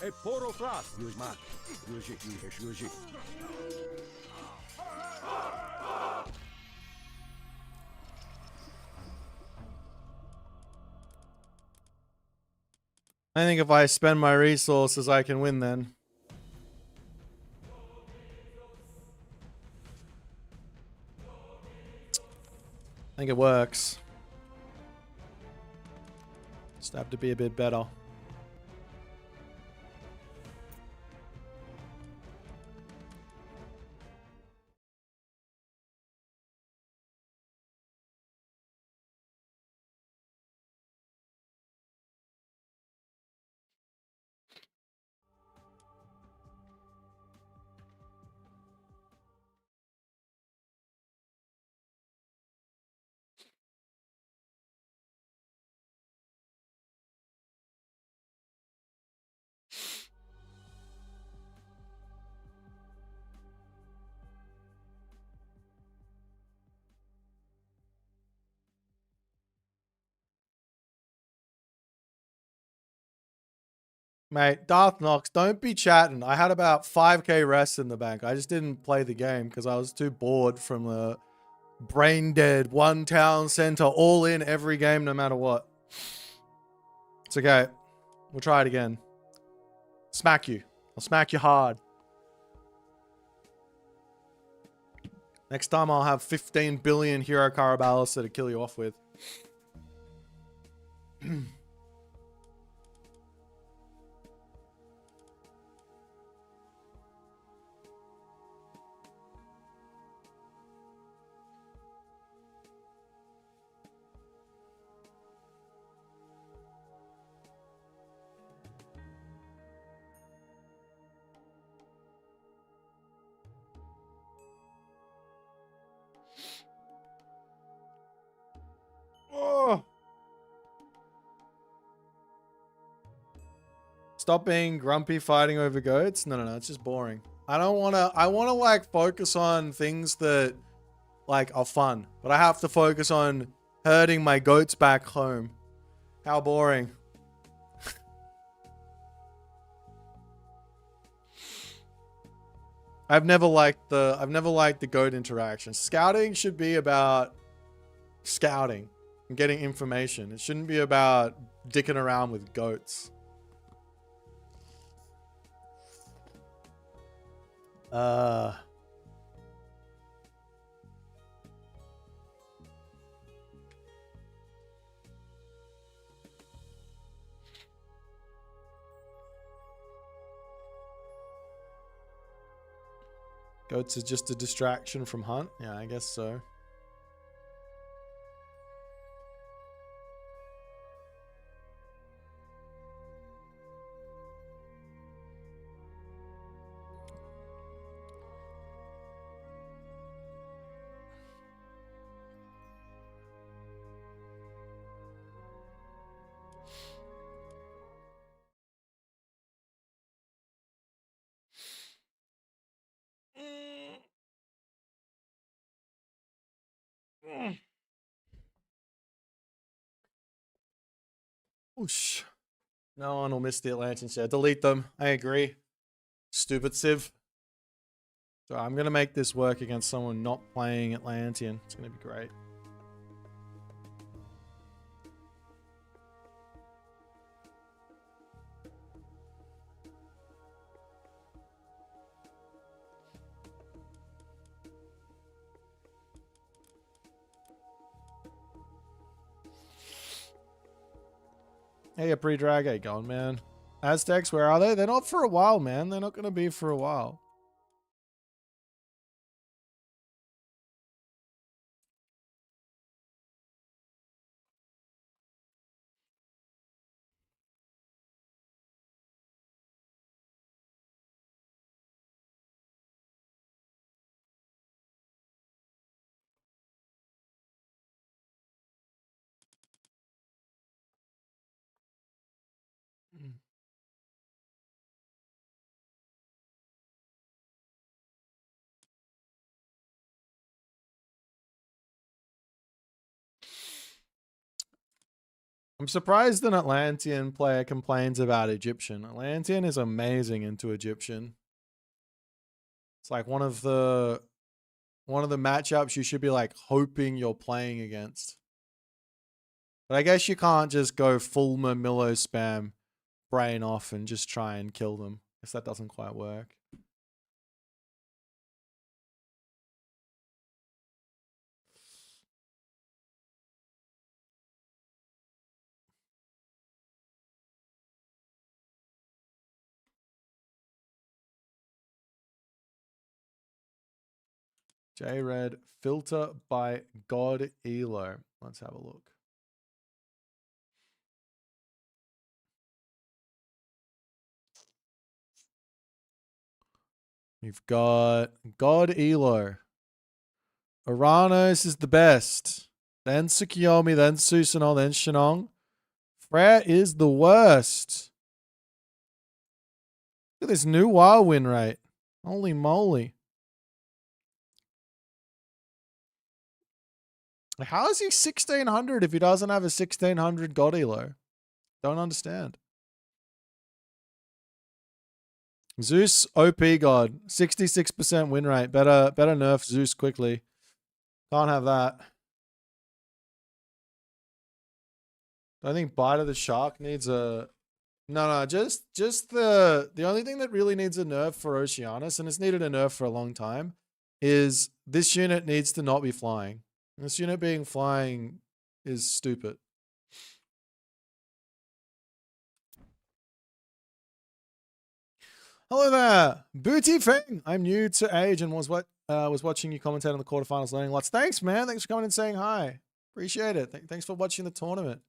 E poro glas. Yuji. Mak. Yuji. Yuji. Esh Yuji. I think if I spend my resources, I can win then. I think it works. Just have to be a bit better. Mate, Darth Nox, don't be chatting. I had about 5k rest in the bank. I just didn't play the game because I was too bored from the brain dead one town center all in every game no matter what. It's okay. We'll try it again. Smack you. I'll smack you hard. Next time I'll have 15 billion Hero Carabalista to kill you off with. Oh. Stop being grumpy fighting over goats. No, it's just boring. I want to like focus on things that like are fun, but I have to focus on herding my goats back home. How boring. I've never liked the goat interaction. Scouting should be about scouting and getting information. It shouldn't be about dicking around with goats. Goats is just a distraction from hunt? Yeah, I guess so. Whoosh. No one will miss the Atlanteans. Yeah, delete them. I agree. Stupid Civ. So I'm going to make this work against someone not playing Atlantean. It's going to be great. Hey, a pre-drag. How you going, man? Aztecs, where are they? They're not for a while, man. They're not going to be for a while. I'm surprised an Atlantean player complains about Egyptian. Atlantean is amazing into Egyptian. It's like one of the matchups you should be like hoping you're playing against. But I guess you can't just go full Mermillo spam, brain off, and just try and kill them. I guess that doesn't quite work. J-Red, filter by God Elo. Let's have a look. We've got God Elo. Uranos is the best. Then Tsukuyomi, then Susanoo, then Shinong. Freya is the worst. Look at this new WoW win rate. Holy moly. How is he 1600 if he doesn't have a 1600 God Elo? Don't understand. Zeus OP god. 66% win rate. Better nerf Zeus quickly. Can't have that. I think Bite of the Shark needs a... No, just the only thing that really needs a nerf for Oceanus, and it's needed a nerf for a long time, is this unit needs to not be flying. This unit being flying is stupid. Hello there, Booty Feng. I'm new to Age and was watching you commentate on the quarterfinals, learning lots. Thanks, man. Thanks for coming and saying hi. Appreciate it. Thanks for watching the tournament.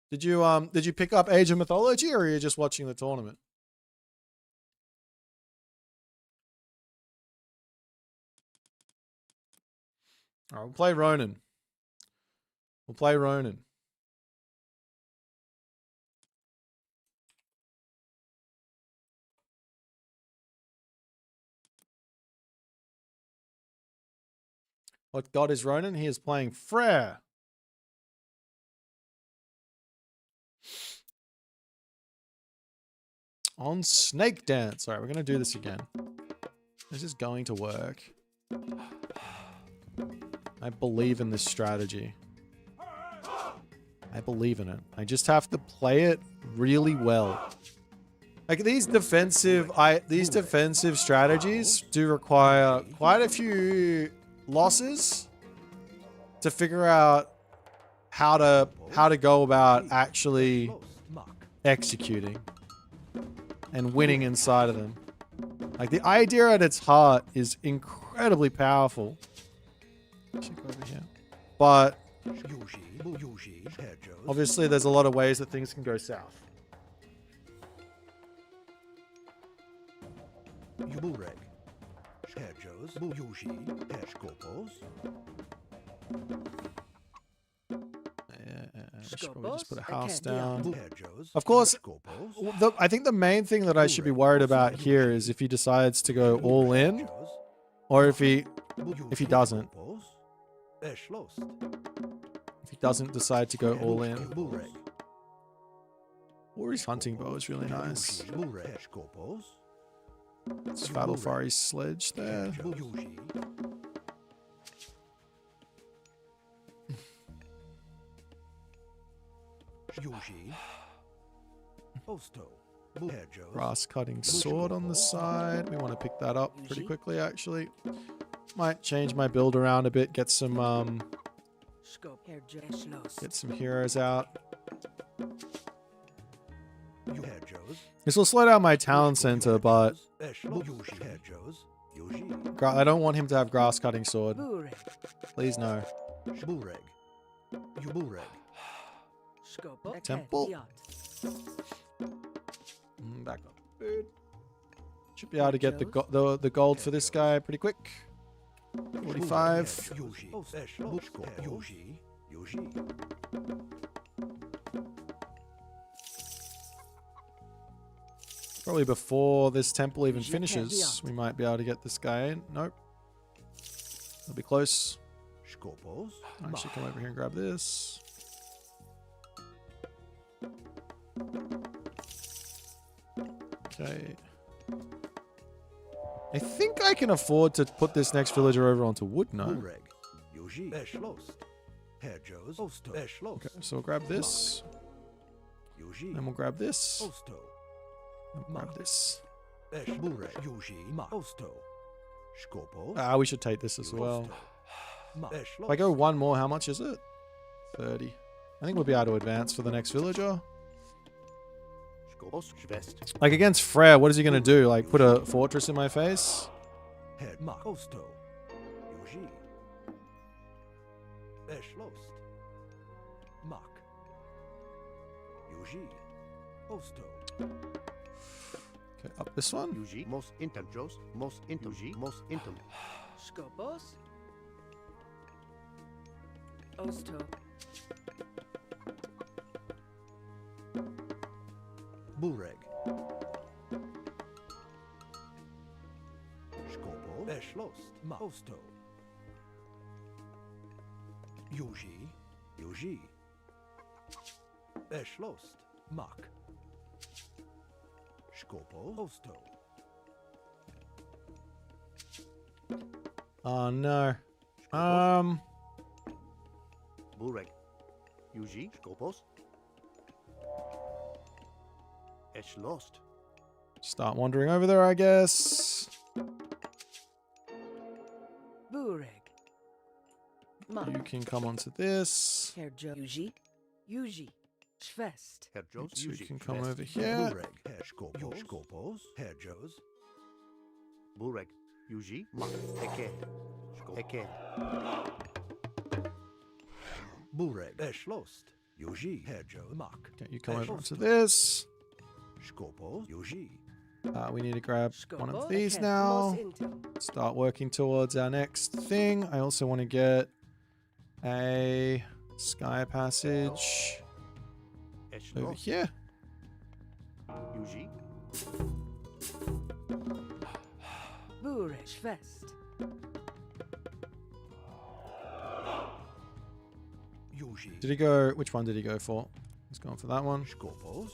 Did you pick up Age of Mythology, or are you just watching the tournament? All right, we'll play Ronin. We'll play Ronin. What god is Ronin? He is playing Frere. On Snake Dance. All right, we're going to do this again. This is going to work. I believe in this strategy. I believe in it. I just have to play it really well. Like these defensive strategies do require quite a few losses to figure out how to go about actually executing and winning inside of them. Like the idea at its heart is incredibly powerful. Should go over here. But obviously there's a lot of ways that things can go south. Should probably just put a house down. Of course, I think the main thing that I should be worried about here is if he decides to go all in, or if he doesn't. If he doesn't decide to go all in. Or his hunting bow is really nice. It's Fatalfari's sledge there. Grass cutting sword on the side. We want to pick that up pretty quickly, actually. Might change my build around a bit. Get some heroes out. This will slow down my talent center, but I don't want him to have grass cutting sword. Please no. Temple. Back up. Should be able to get the gold for this guy pretty quick. 45. Probably before this temple even finishes, we might be able to get this guy in. Nope. It'll be close. Actually, come over here and grab this. Okay. I think I can afford to put this next villager over onto wood, no? Okay, so we'll grab this. Then we'll grab this. And we'll grab this. We should take this as well. If I go one more, how much is it? 30. I think we'll be able to advance for the next villager. Like against Frere, what is he going to do? Like put a fortress in my face? Okay, up this one. Bureg. Skopo. Beschlost. Osto. Yuji. Beschlost. Mak. Scopo. Osto. Oh no. Burek. Yuji. Skopos. Esh lost. Start wandering over there, I guess. Bureg. Mak. You can come onto this. Herjo. Yuji. Yuji. Schwest. You Herjos. two Yuji. can come Vest. over here. Bureg. Herskopos. Skopos. Herjos. Burek. Yuji. Mak. Eket. Eket. Bureg. Eschlost. Yuji. Herjo. Mak. Okay, you come over onto this. Skopos. Yuji. We need to grab one of Scopo. these Eket. now. Mos intel. Start working towards our next thing. I also want to get a sky passage Esh over lost. here. Yuji. Bureg. Schwest. Yuji. Did he go? Which one did he go for? He's going for that one. Skopos.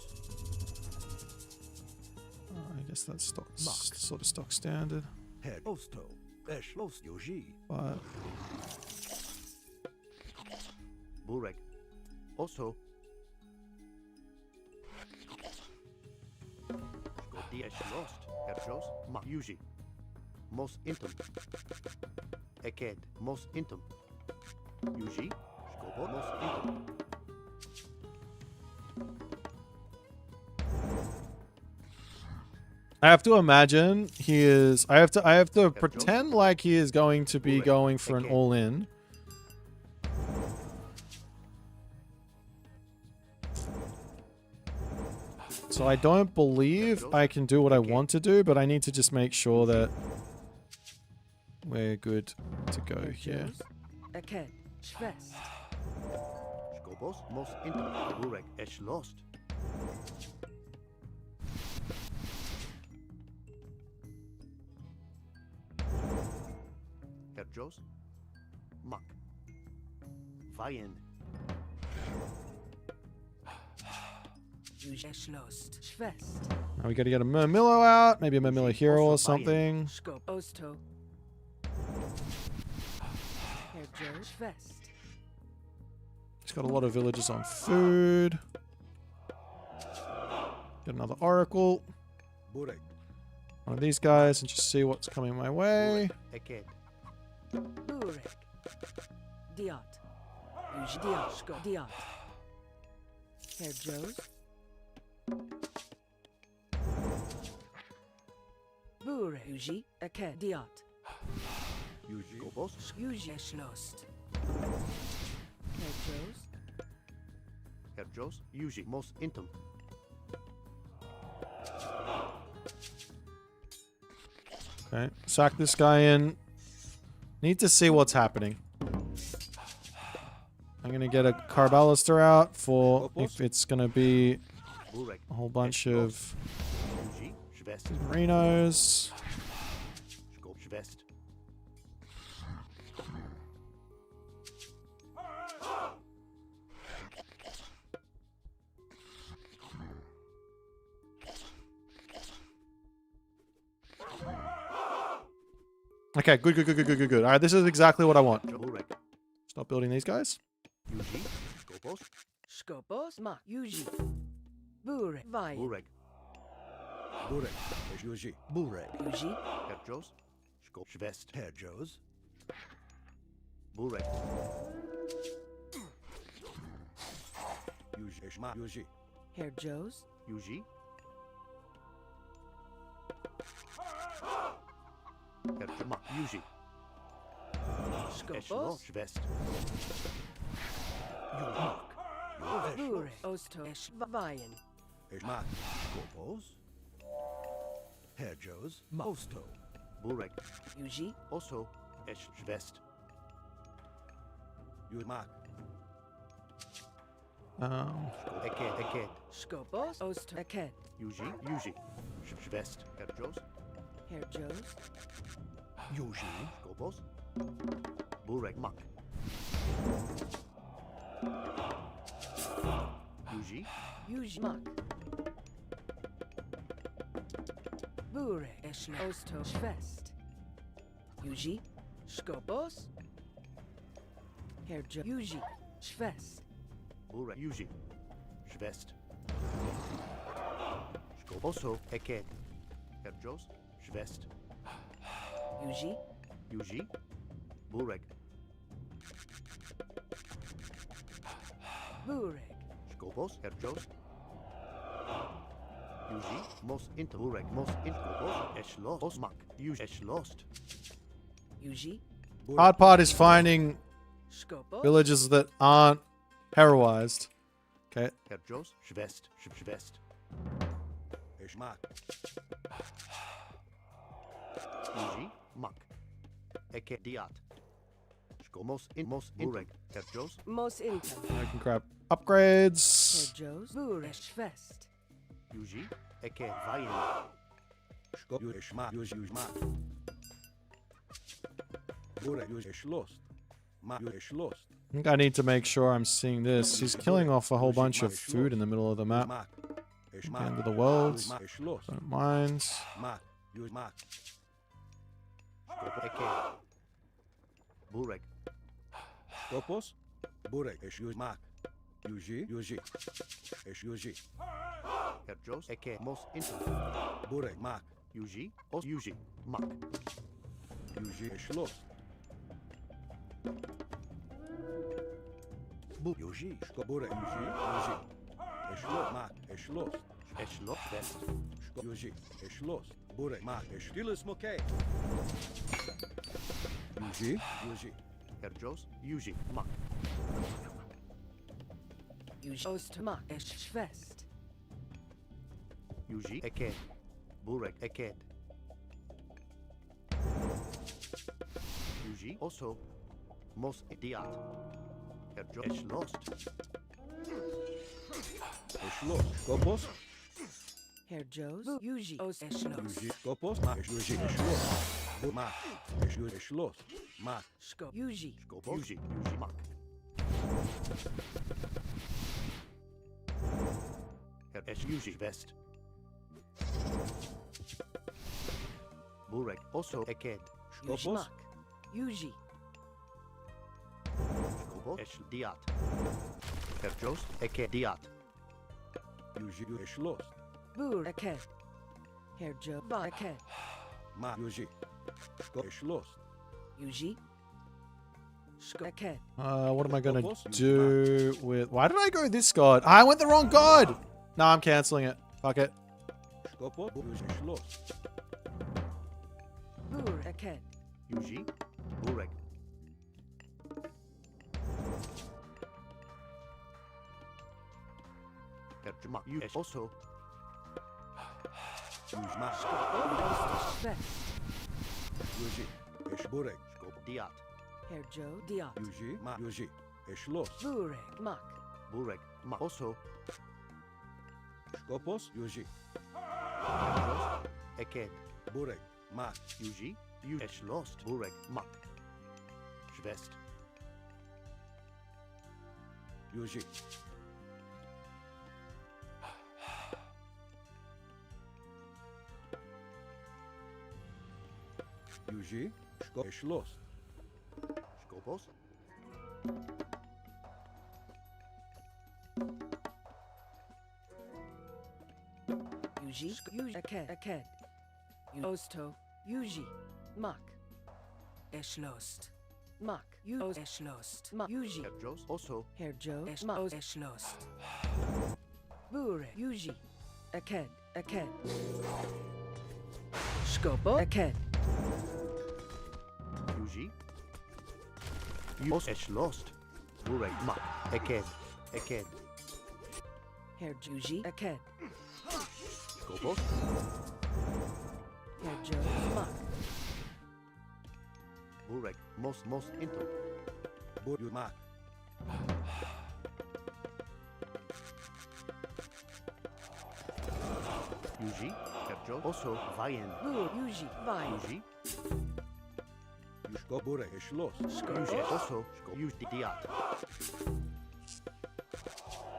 I guess that's stock, Mark. sort of stock standard. Her Osto. Eschlost. Yuji. But Burek. Oso. Skoti. Esh lost. Herjos. Mak. Yuji. Mos intum. Eked. Mos intum. Yuji. Skopo. Mos intum. I have to imagine he is. I have to pretend like he is going to be going for an all-in. So I don't believe I can do what I want to do, but I need to just make sure that we're good to go here. Herjos. Eket. Schwest. Skopos. Mos intum. Burek. Esh lost. Herjos. Mak. Vayen. Yuji. Eschlost. Schwest. Now we got to get a Murmillo out, maybe a Murmillo hero or something. Skop. Osto. Herjo. Schwest. He's got a lot of villages on food. Get another Oracle. Bureg. One of these guys and just see what's coming my way. Eked. Bureg. Diot. Yuji. Diot. Skop. Diot. Herjos. Bureg. Yuji. Eket. Diot. Yuji. Skopos. Yuji. Eschlost. Herjos. Herjos. Yuji. Mos intum. Okay, sack this guy in. Need to see what's happening. I'm gonna get a Carbalister out for if it's gonna be Burek. a whole bunch of Yuji. Schwest. Marinos. Skop. Schwest. Okay, good. All right, this is exactly what I want. Burek. Stop building these guys. Yuji. Skopos. Skopos. Mak. Yuji. Bureg. Vayen. Burek. Bureg. Yuji. Bureg. Yuji. Herjos. Skop. Schwest. Herjos. Burek. Yuji. Eshma. Yuji. Herjos. Yuji. Herjos. Yuji. Esh Skopos. lost. Schwest. Yumak. Bureg. Osto. Esh. Vayen. Eshma. Skopos. Herjos. Osto. Burek. Yuji. Oso. Esh. Schwest. Yumak. Eked. Eked. Skopos. Osto. Eket. Yuji. Yuji. Schwest. Herjos. Herjos. Yuji. Skopos. Burek. Mak. Yuji. Yuji. Mak. Bure. Eschle. Osto. Schwest. Yuji. Skopos. Herjo. Yuji. Schwest. Bure. Yuji. Schwest. Skoboso. Eked. Herjos. Schwest. Yuji. Yuji. Bureg. Bureg. Skobos. Herjos. Yuji. Mos into Bureg. Mos into Skobos. Eschlos. Osmak. Yuji. Eschlost. Yuji. Hard part is finding Skopos. villages that aren't heroized. Okay. Herjos. Schwest. Schwest. Eschmak. Yuji. Mak. Eke diat. Skomos in mos Bureg. Herjos. Mos Intel. I can grab upgrades. Herjos. Bure. Schwest. Yuji. Eke vayin. Skop. Eschmak. Yuji. Eschmak. Bure. Yuji. Eschlost. Ma. Yuji. Eschlost. I think I need to make sure I'm seeing this. He's killing off a whole bunch of food in the middle of the map. Mak. End Eschmak. of the world. Eschlost. Don't mind. Mak. Yuji. Mak. Eke. Bureg. Skopos. Bure. Esch. Mak. Yuji. Yuji. Esch. Yuji. Herjos. Eke mos into. Bure. Mak. Yuji. Os Yuji. Mak. Yuji. Eschlost. Bu Yuji. Skop. Bure. Yuji. Yuji. Eschlost. Mak. Eschlost. Eschlo. West. Skop. Yuji. Eschlost. Bure. Mak. Eschkilis Mokay. Yuji. Yuji. Herjos. Yuji. Mak. Yuji. Ostma. Schwest. Yuji. Eke. Bureg. Eke. Yuji. Also. Mos diat. Herjos. Eschlost. Eschlost. Skopos. Herjos. Yuji. Os Eschlos. Yuji. Skopos. Mak. Yuji. Eschlost. Mak. Yuji. Eschlost. Mak. Skop. Yuji. Skobos. Yuji. Yuji. Mak. Herjos. Yuji. West. Bureg. Also. Eke. Skopos. Yushmak. Yuji. Skobos. Esch diat. Herjos. Eke diat. Yuji. Eschlost. Bur. Aked. Herjo. Va. Aked. Mak. Yuji. Skop. Eschlost. Yuji. Skop. Aked. What am I gonna do with? Why did I go this god? I went the wrong god. No, I'm canceling it. Fuck it. Skopos. Yuji. Eschlost. Bur. Aked. Yuji. Bureg. Herjos. You also. Yuji. Mak. Schwest. Yuji. Eschbureg. Skob diat. Herjo. Diat. Yuji. Mak. Yuji. Eschlost. Bure. Mak. Bureg. Mak. Also. Skopos. Yuji. Herjos. Eke. Bureg. Mak. Yuji. You Eschlost. Bureg. Mak. Schwest. Yuji. Yuji. Skop. Eschlost. Skobos. Yuji. Yuji. Aked. Aked. Osto. Yuji. Mak. Eschlost. Mak. Os Eschlost. Mak. Yuji. Herjos. Also. Herjo. Mak. Os Eschlost. Bure. Yuji. Aked. Aked. Skopo. Aked. Yuji. Yos Eschlost. Bureg. Mak. Eked. Eked. Herjuji. Aked. Skobos. Herjo. Mak. Bureg. Mos into. Bur. Mak. Yuji. Herjos. Also. Vayen. Bur. Yuji. Vai. Yuji. Skop. Bureg. Eschlost. Yuji. Also. Yuji. Diat.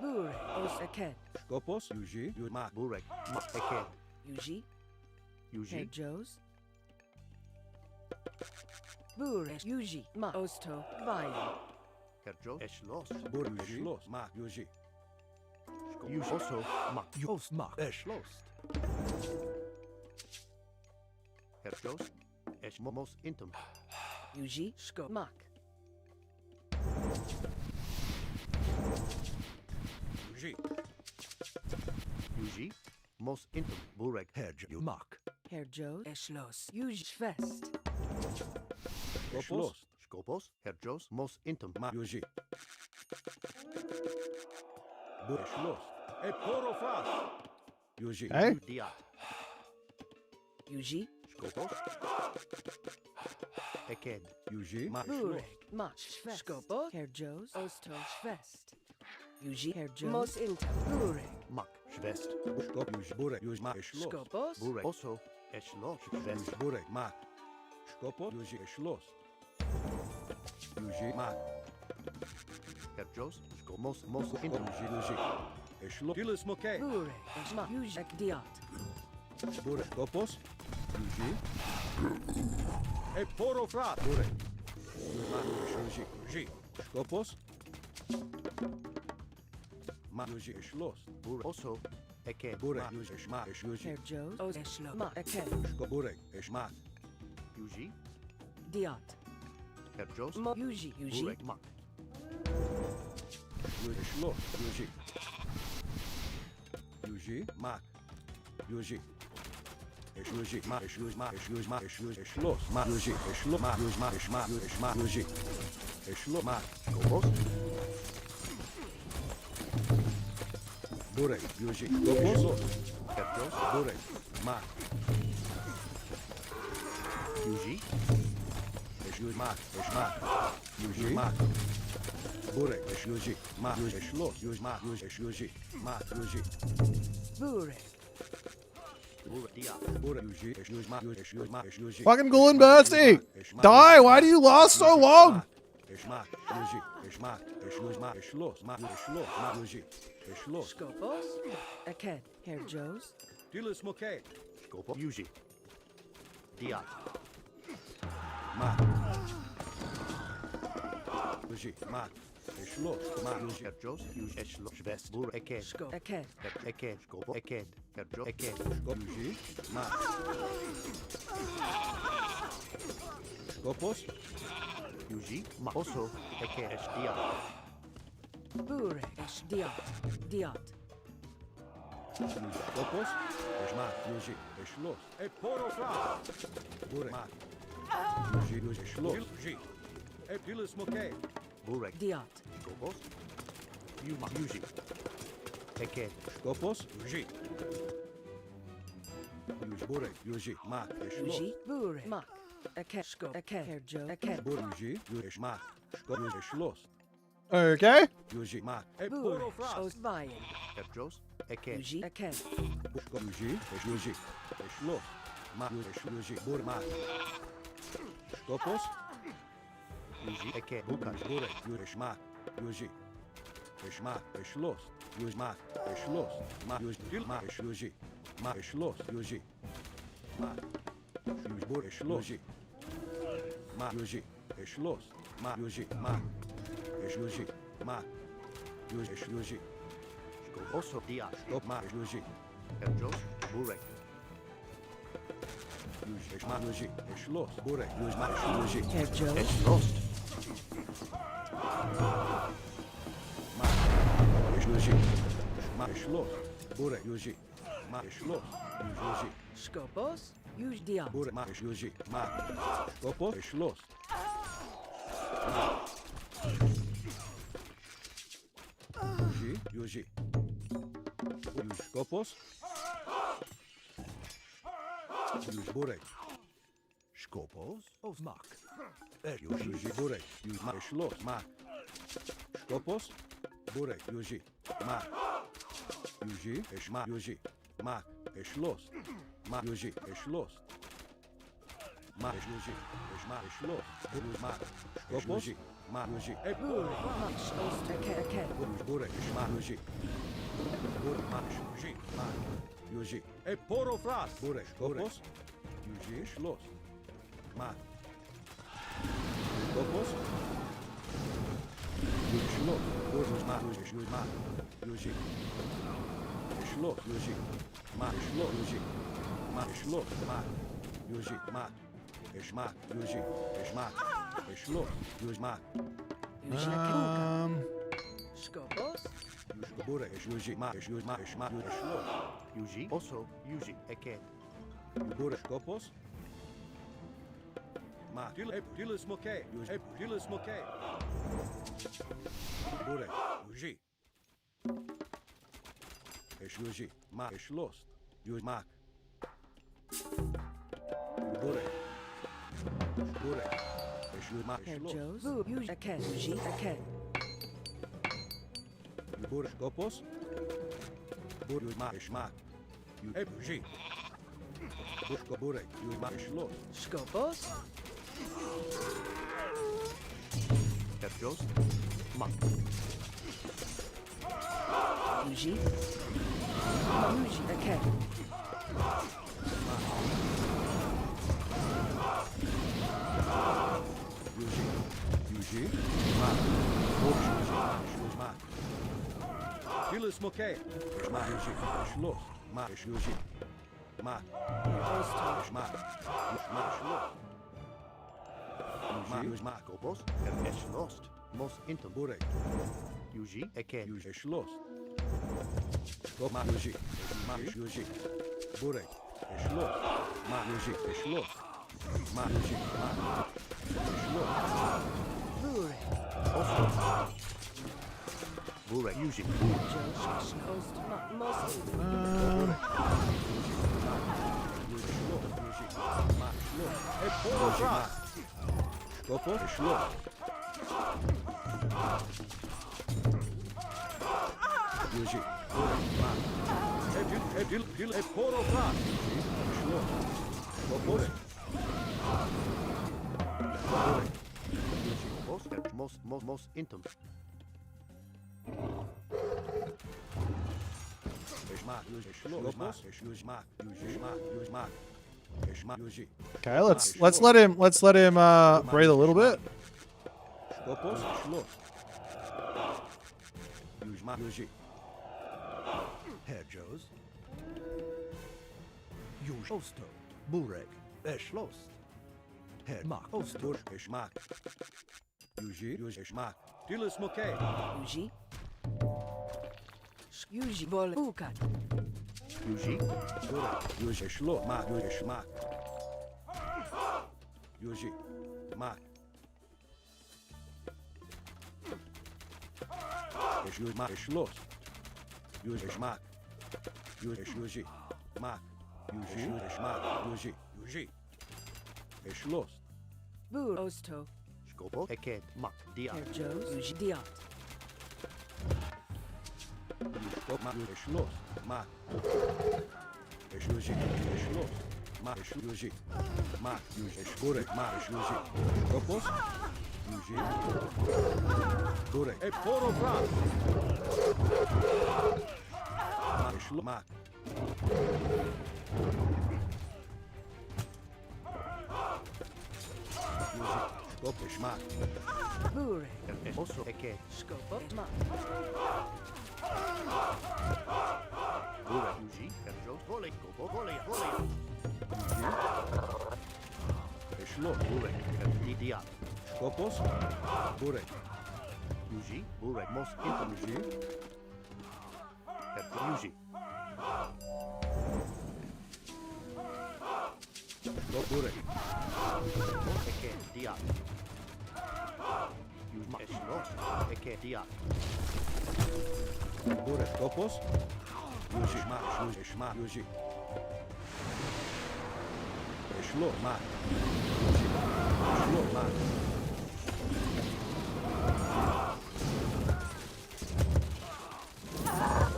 Bure. Os Aked. Skopos. Yuji. Mak. Bureg. Mak. Eked. Yuji. Hey Joe's. Bure Yuji Ma Osto Vaya. Herjo Eschloss. Burjuji. Ma Yuji. Also Mak. Jos mak. Schlost. Herjos Eschmomos Intum. Yuji Sko Mak. Yuji. Yuji Mos Intum. Burek. Hedge. Mak. Herr Joe's. Eschloss. Yuji Fest. Skopos. Skopos. Herjos Mos Intum. Ma Yuji. Burschloss. E poro fras. Yuji. Hey. Diat. Yuji Skopos. Eked. Yuji. Ma Bure Schloss. Mach Fest. Skopo Herr Joe's. Osto Fest. Yuji Herr Joe's. Mos Inter. Bure. Mak. Schwest. Skop Yuji. Burek. Yuji. Ma Schloss. Skopos. Burek. Also Eschloss. Schwest. Yuji. Burek. Ma. Skopo. Yuji. Schloss. Yuji. Ma. Herjos Skomos Mos Intum. Yuji. Yuji. Schloss. Dilis Moke. Bure Eschma. Yuji Ekdiat. Burek. Skopos. Yuji. E poro fras. Burek. Ma Yuji. Yuji. Skopos. Ma Yuji. Schloss. Burek. Also Eked. Burek. Yuji. Ma Yuji. Herr Joe's. Os Eschlo. Ma Eken. Burek. Eschma. Yuji. Diat. Herjos. Mo Yuji. Yuji. Burek. Mak. Yuji. Schloss. Yuji. Yuji. Ma. Yuji. Yuji. Ma. Yuji. Ma. Yuji. Ma. Yuji. Schloss. Ma. Yuji. Schloss. Ma. Yuji. Ma. Schma. Yuji. Schma. Yuji. Schloss. Ma. Skopos. Burek. Yuji. Skopos. Herjos. Burek. Ma. Yuji. Yuji. Ma. Schma. Yuji. Ma. Burek. Yuji. Ma. Yuji. Schloss. Yuji. Ma. Yuji. Yuji. Ma. Yuji. Bure. Burek. Diat. Burek. Yuji. Yuji. Ma. Yuji. Yuji. Ma. Yuji. Fucking Gulin Bursty! Die! Why do you last so long? Eschma. Yuji. Eschma. Eschloss. Ma. Schloss. Ma. Schloss. Ma. Yuji. Schloss. Skopos. Eken. Herr Joe's. Dilis Moke. Skopos. Yuji. Diat. Ma. Yuji. Ma. Schloss. Ma. Yuji. Herjos. Yuji. Eschloss. Schwest. Burek. Eked. Sko. Eken. Eked. Skopos. Eked. Herjos. Eked. Yuji. Ma. Skopos. Yuji. Ma. Also Eked. Esh. Diat. Bure Esch Diat. Diat. Skopos. Eschma. Yuji. Schloss. E poro fras. Burek. Ma. Yuji. Yuji. Schloss. Yuji. E dilis Moke. Burek. Diat. Skopos. Yuma. Yuji. Eked. Skopos. Yuji. Yuji. Burek. Yuji. Ma. Schloss. Yuji. Bure. Mak. Eken. Sko. Eken. Herr Joe. Eken. Burek. Yuji. Yuji. Schma. Yuji. Schloss. Okay. Yuji. Ma. E Bure. poro fras. Os Vayen. Herjos. Eked. Yuji. Eken. Yuji. Yuji. Schloss. Ma. Yuji. Burek. Ma. Skopos. Yuji. Eked. Bukas. Burek. Yuji. Schma. Yuji. Schma. Schloss. Yuji. Ma. Schloss. Ma. Yuji. Ma. Yuji. Ma. Schloss. Yuji. Ma. Yuji. Burek. Schloss. Yuji. Ma. Yuji. Schloss. Ma. Yuji. Ma. Yuji. Ma. Yuji. Yuji. Also Diat. Skop. Ma. Yuji. Herjos. Burek. Yuji. Ma. Yuji. Schloss. Burek. Yuji. Ma. Yuji. Herr Joe. Eschloss. Ma. Yuji. Ma. Schloss. Burek. Yuji. Ma. Schloss. Yuji. Skopos. Yuji Diat. Burek. Ma. Yuji. Ma. Skopos. Schloss. Yuji. Yuji. Yuji. Skopos. Yuji. Burek. Skopos. Os mak. Yuji. Burek. Yuji. Ma. Schloss. Ma. Skopos. Burek. Yuji. Ma. Yuji. Eschma. Yuji. Ma. Schloss. Ma. Yuji. Schloss. Ma. Yuji. Eschma. Schloss. Yuji. Ma. Skopos. Ma. Yuji. Bure. Mach. Os Eken. Eken. Yuji. Burek. Eschma. Yuji. Bur Mash Yuji Ma Yuji E Poro Fras Buresh Kopos Yuji Schloss Ma Kopos Yuji Schloss Buresh Ma Yuji Ma Yuji Schloss Yuji Ma Schloss Yuji Ma Schloss Ma Yuji Ma Eshma Yuji Eshma Schloss Yuji Ma Skopos. Bure Yuji Ma Yuji Ma Eshma Schloss Yuji also Yuji Eket. Bure Kopos Ma Dilis Moke Yuji Dilis Moke Bure Yuji Yuji Ma Schloss Yuji Ma Bure Bure Yuji Ma Herr Schloss Joes. Yuji Aket. Yuji Aket. Bure Kopos Bure Ma Eshma Yuji Bushko Bure Yuji Ma Schloss Skopos. Terjos. Monk. Yuji. Yuji Aket. Yuji Ma Bush Yuji Ma Dilis Moke Ma Yuji Schloss Ma Yuji Ma Ma Ma Schloss Ma Yuji Ma Kopos. Eschlost. Mos intum. Bure Yuji Eket. Yuji Schloss Ma Yuji Ma Yuji Bure Schloss Ma Yuji Schloss Ma Yuji Ma Schloss Bure. Bure Yuji. Joes. Schlost. Most. Yuji Schloss Yuji Ma Schloss E Poro Fras Kopos Schloss Yuji Bure Ma E Poro Fras Schloss Kopos Bure Mos intum. Eshma Yuji Schloss Yuji Ma Yuji Ma Yuji Ma Eshma Yuji Okay, let's let him breathe a little bit. Kopos Schloss Yuji Ma Yuji Herr Joes. Yuji Osto. Burek. Eschlost. Herr Mark Osto. Bush Eshma Yuji Eshma Dilis Moke Yuji. Yuji Vol Ukat. Yuji. Bure Yuji Schloss Ma Yuji Eshma Yuji Ma Yuji Ma Schloss Yuji Eshma Yuji Ma Yuji Eshma Yuji Schloss Bur Osto. Skopo. Eket. Mak. Dia. Herr Joes. Yuji Diat. Ma Schloss Ma Yuji Schloss Ma Yuji Ma Yuji Bure Ma Yuji Kopos Yuji Bure E Poro Fras Ma Schloss Ma Yuji Kopos Ma Bure. Also Eket. Skopo. Ma. Bure Yuji. Herr Joes. Vole. Kopo. Vole. Schloss Bure. Dia. Kopos Bure Yuji. Bure. Mos intum. Yuji Herr Yuji. Bure Eket. Dia. Yuji. Eschlost. Eket. Dia. Bure Kopos Yuji Ma Yuji Eshma Yuji Schloss Ma Yuji Schloss Ma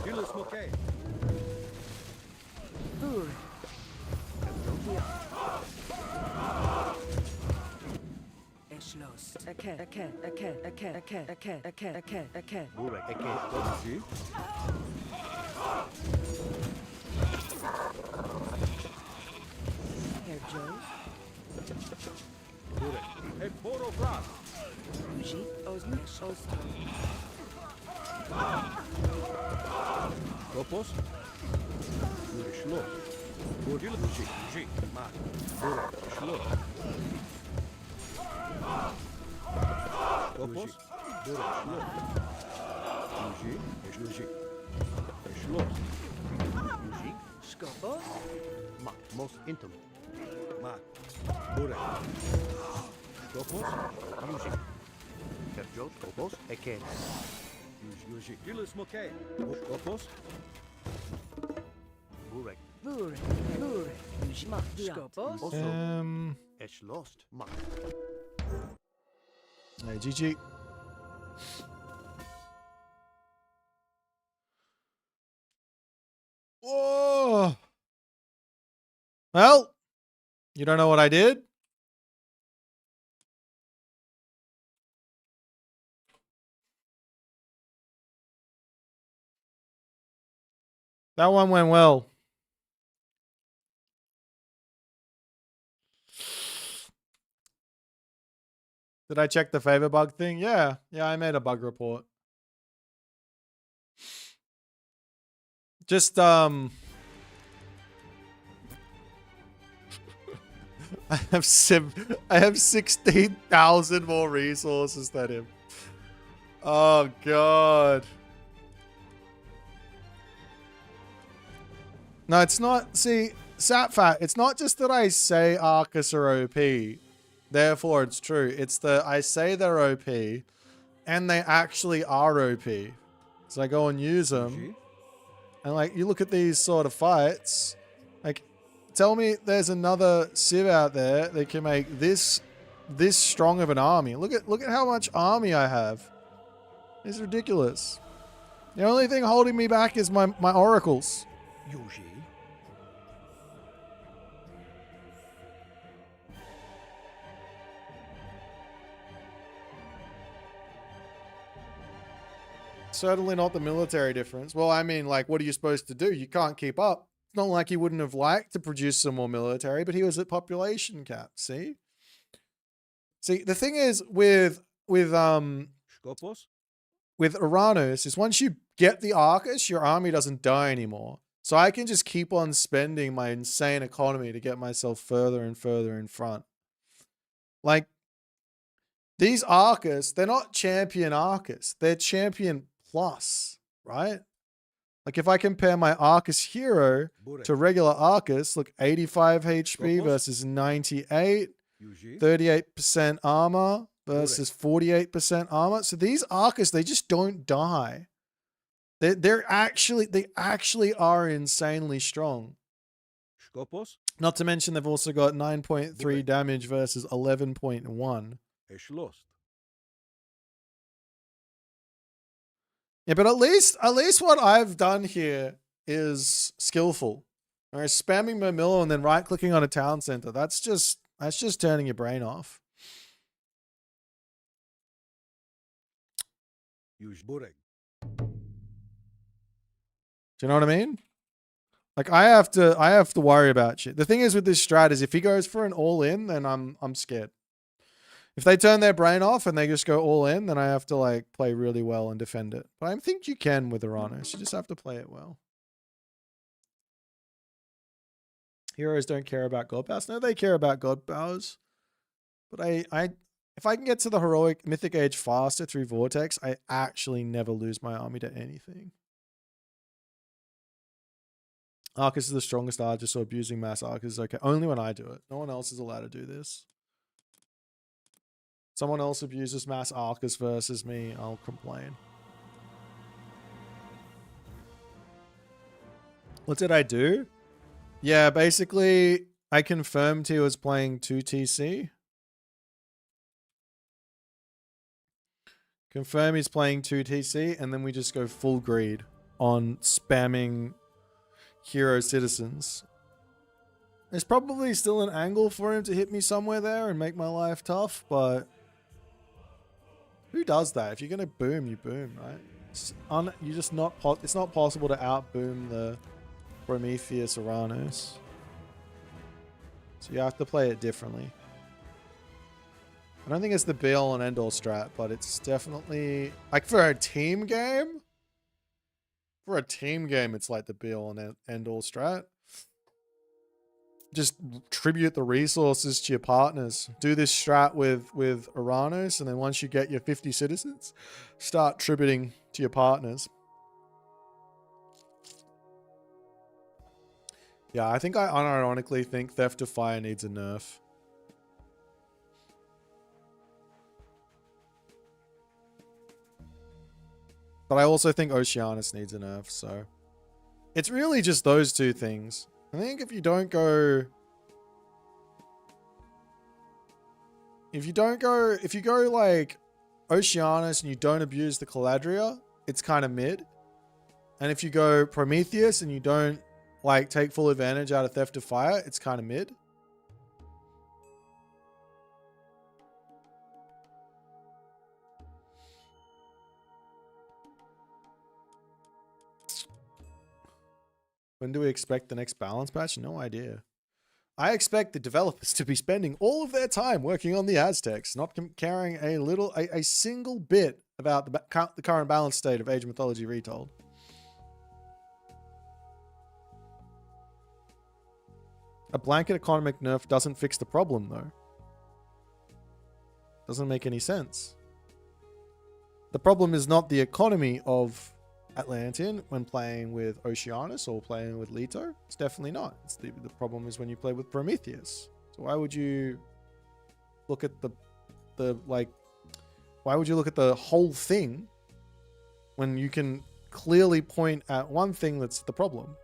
Dilis Moke Bure. Eschloss. Aket. Bure Eket. Yuji Osto. Skopos. Bure Schloss. Bodil Uji. Ma. Bure Schloss. Skopos. Bure Schloss. Uji. Schloss. Uji. Skopos. Ma. Most intimate. Ma. Bure. Skopos. Uji. Kerjos. Skopos. Eken. Uji. Dilis Moke. Skopos. Burek. Burek. Ujima. Skopos. Also. Es lost. Ma. Hey, GG. Whoa. Well, you don't know what I did? That one went well. Did I check the favor bug thing? Yeah, I made a bug report. Just I have 16,000 more resources than him. Oh god. No, it's not. See, Satfat, it's not just that I say Arcus are OP, therefore it's true. It's that I say they're OP, and they actually are OP. So I go and use them, and like, you look at these sort of fights, like, tell me there's another Civ out there that can make this strong of an army. Look at how much army I have. It's ridiculous. The only thing holding me back is my oracles. Uji. Certainly not the military difference. Well, I mean, like, what are you supposed to do? You can't keep up. It's not like he wouldn't have liked to produce some more military, but he was at population cap. See, the thing is with Skopos. Uranus is once you get the Arcus, your army doesn't die anymore. So I can just keep on spending my insane economy to get myself further and further in front. Like, these Arcus, they're not champion Arcus. They're champion plus, right? Like, if I compare my Arcus hero to regular Arcus, look, 85 HP versus 98, 38% armor versus 48% armor. So these Arcus, they just don't die. They actually are insanely strong. Skopos. Not to mention they've also got 9.3 damage versus 11.1. Lost. Yeah, but at least what I've done here is skillful. All right, spamming Mermillo and then right-clicking on a town center. That's just turning your brain off. Use Burek. Do you know what I mean? Like, I have to worry about shit. The thing is with this strat is if he goes for an all-in, then I'm scared. If they turn their brain off and they just go all in, then I have to like play really well and defend it. But I think you can with Uranus. You just have to play it well. Heroes don't care about god powers. No, they care about god powers. But if I can get to the heroic mythic age faster through Vortex, I actually never lose my army to anything. Arcus is the strongest Archer, so abusing mass Arcus is okay. Only when I do it. No one else is allowed to do this. Someone else abuses mass Arcus versus me, I'll complain. What did I do? Yeah, basically, I confirmed he was playing 2TC. Confirm he's playing 2TC, and then we just go full greed on spamming hero citizens. There's probably still an angle for him to hit me somewhere there and make my life tough, but who does that? If you're gonna boom, you boom, right? It's not possible to outboom the Prometheus Uranus. So you have to play it differently. I don't think it's the be all and end all strat, but it's definitely like for a team game. For a team game, it's like the be all and end all strat. Just tribute the resources to your partners. Do this strat with Uranus, and then once you get your 50 citizens, start tributing to your partners. Yeah, I think I unironically think Theft of Fire needs a nerf. But I also think Oceanus needs a nerf, so it's really just those two things. I think if you go like Oceanus and you don't abuse the Caladria, it's kind of mid. And if you go Prometheus and you don't like take full advantage out of Theft of Fire, it's kind of mid. When do we expect the next balance patch? No idea. I expect the developers to be spending all of their time working on the Aztecs, not caring a single bit about the current balance state of Age of Mythology Retold. A blanket economic nerf doesn't fix the problem, though. Doesn't make any sense. The problem is not the economy of Atlantean when playing with Oceanus or playing with Leto. It's definitely not. It's the problem is when you play with Prometheus. So why would you look at why would you look at the whole thing when you can clearly point at one thing that's the problem?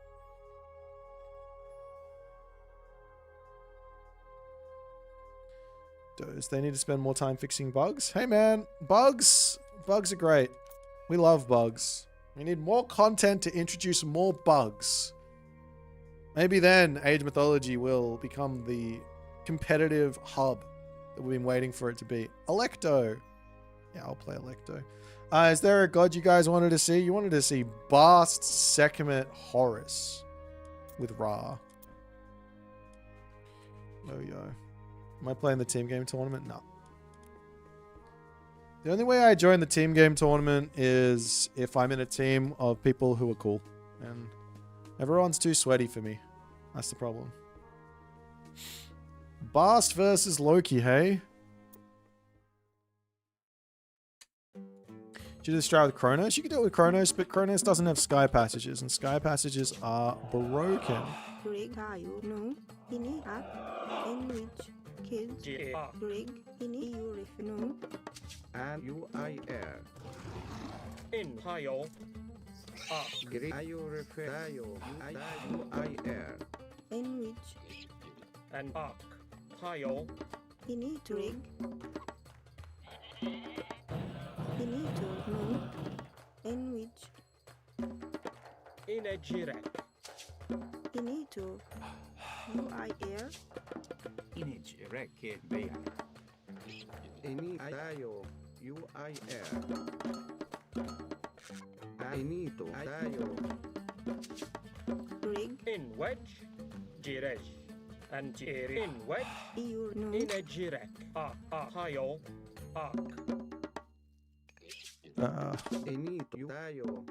Does they need to spend more time fixing bugs? Hey man, bugs are great. We love bugs. We need more content to introduce more bugs. Maybe then Age Mythology will become the competitive hub that we've been waiting for it to be. Electo. Yeah, I'll play Electo. Is there a god you guys wanted to see? You wanted to see Bast, Sekhmet, Horus with Ra. Oh, yo. Am I playing the team game tournament? No. The only way I join the team game tournament is if I'm in a team of people who are cool. And everyone's too sweaty for me. That's the problem. Bast versus Loki, hey? Did you just try with Kronos? You can do it with Kronos, but Kronos doesn't have sky passages, and sky passages are broken. Kids, rig, ini, no. And UIR. In Hayo. UIR. In which. And Ark. Hayo. Ini to rig. Ini to no. In which. In a jirek. Ini to UIR. Image record bear. Any Io UIR. Anito Io. Rig. In wedge. Jirej. And Jiri. In wedge. In a jirek. Hayo. Ark. Anito Io.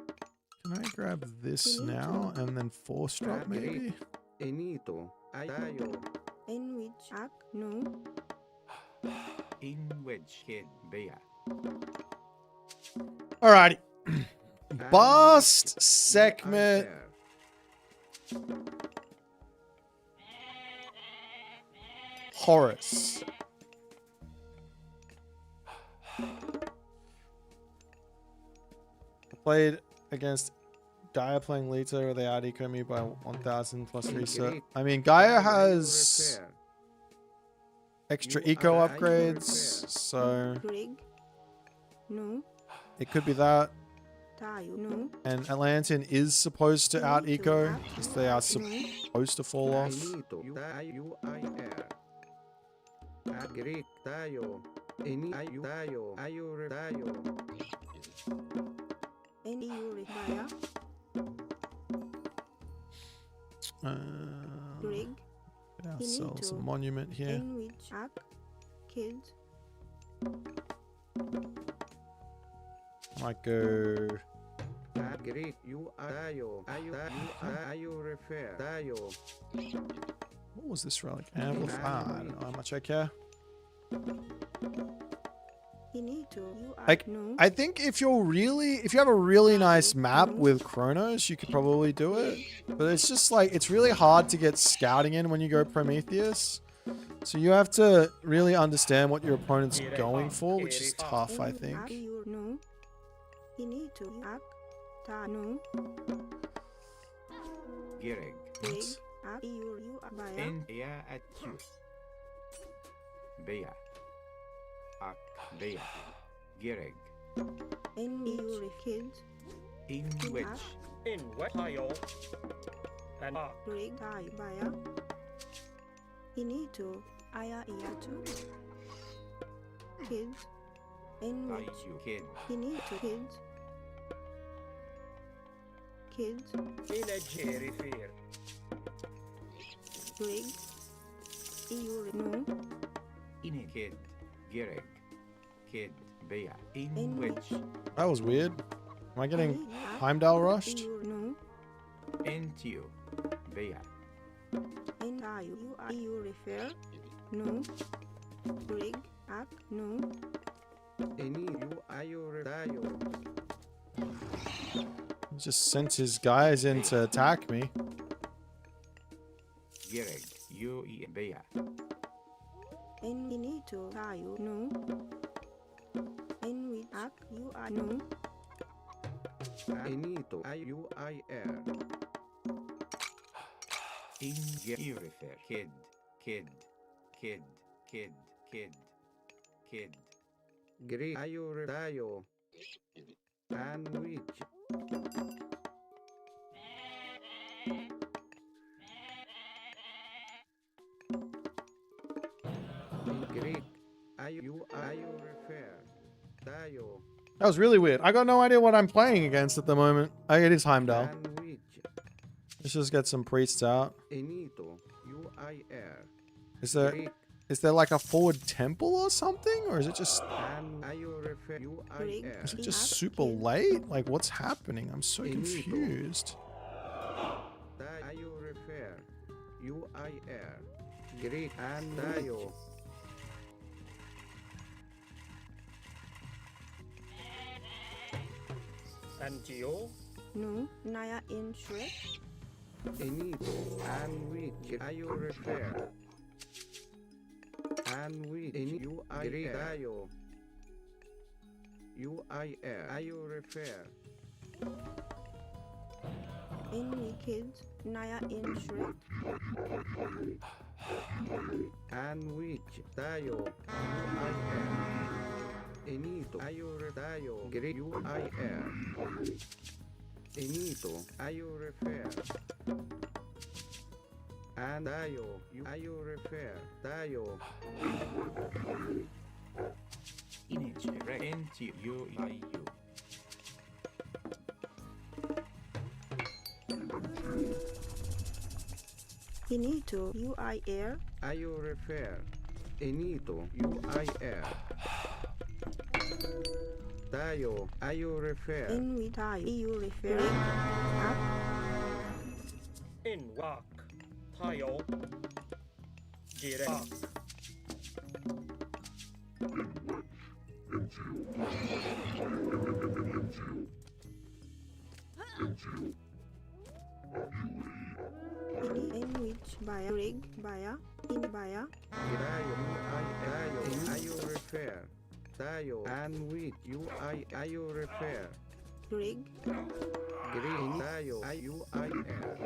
Can I grab this now and then force drop maybe? Anito Io. In which Ark? No. In which kid bear. Alrighty. Bast, Sekhmet. Horus. I played against Gaia playing Leto. They out eco me by 1000 plus reset. I mean, Gaia has extra eco upgrades, so No. it could be that. No. And Atlantean is supposed to out eco because they are supposed to fall off. Get ourselves a monument here. In which Ark? Kids. Might go. Greek, you are you refer. Tayo. What was this relic? Amplify. I don't know how much I care. Like, I think if you have a really nice map with Chronos, you could probably do it. But it's just like, it's really hard to get scouting in when you go Prometheus. So you have to really understand what your opponent's going for, which is tough, I think. Gireg. En ya at you. Bea. Ak Bea. Gireg. In which? In what? Tayo. And Kids. Kid. in a jerry fear. In a kid. Gireg. Kid. Bea. In which? That was weird. Am I getting Heimdall rushed? Entio. Bea. He just sent his guys in to attack me. Gireg. You e Bea. Enito, I-U-I-R. In you refer. Kid. Kid. Kid. Kid. Kid. Kid. Greek, Ayur, Tayo. And which? In Greek, you refer. Tayo. That was really weird. I got no idea what I'm playing against at the moment. It is Heimdall. And which? Let's just get some priests out. Enito, U-I-R. Is there like a forward temple or something? Or is it just... And Ayur refer. U-I-R. Is it just super late? Like, what's happening? I'm so confused. Ayur refer. U-I-R. Greek and Tayo. And Geo. Enito, and which Ayur refer. And which U-I-R. U-I-R. Ayur refer. And which Tayo. U-I-R. Enito, Ayur Tayo. Greek U-I-R. Enito, Ayur refer. And Tayo, Ayur refer. Tayo. In a Gireg. Entio. You I-U. Ayur refer. Enito, U-I-R. Tayo, Ayur refer. In Wak. Tayo. Girek. Tayo, Ayur refer. Tayo, and with Ayur refer. Green, Tayo, I-U-I-R.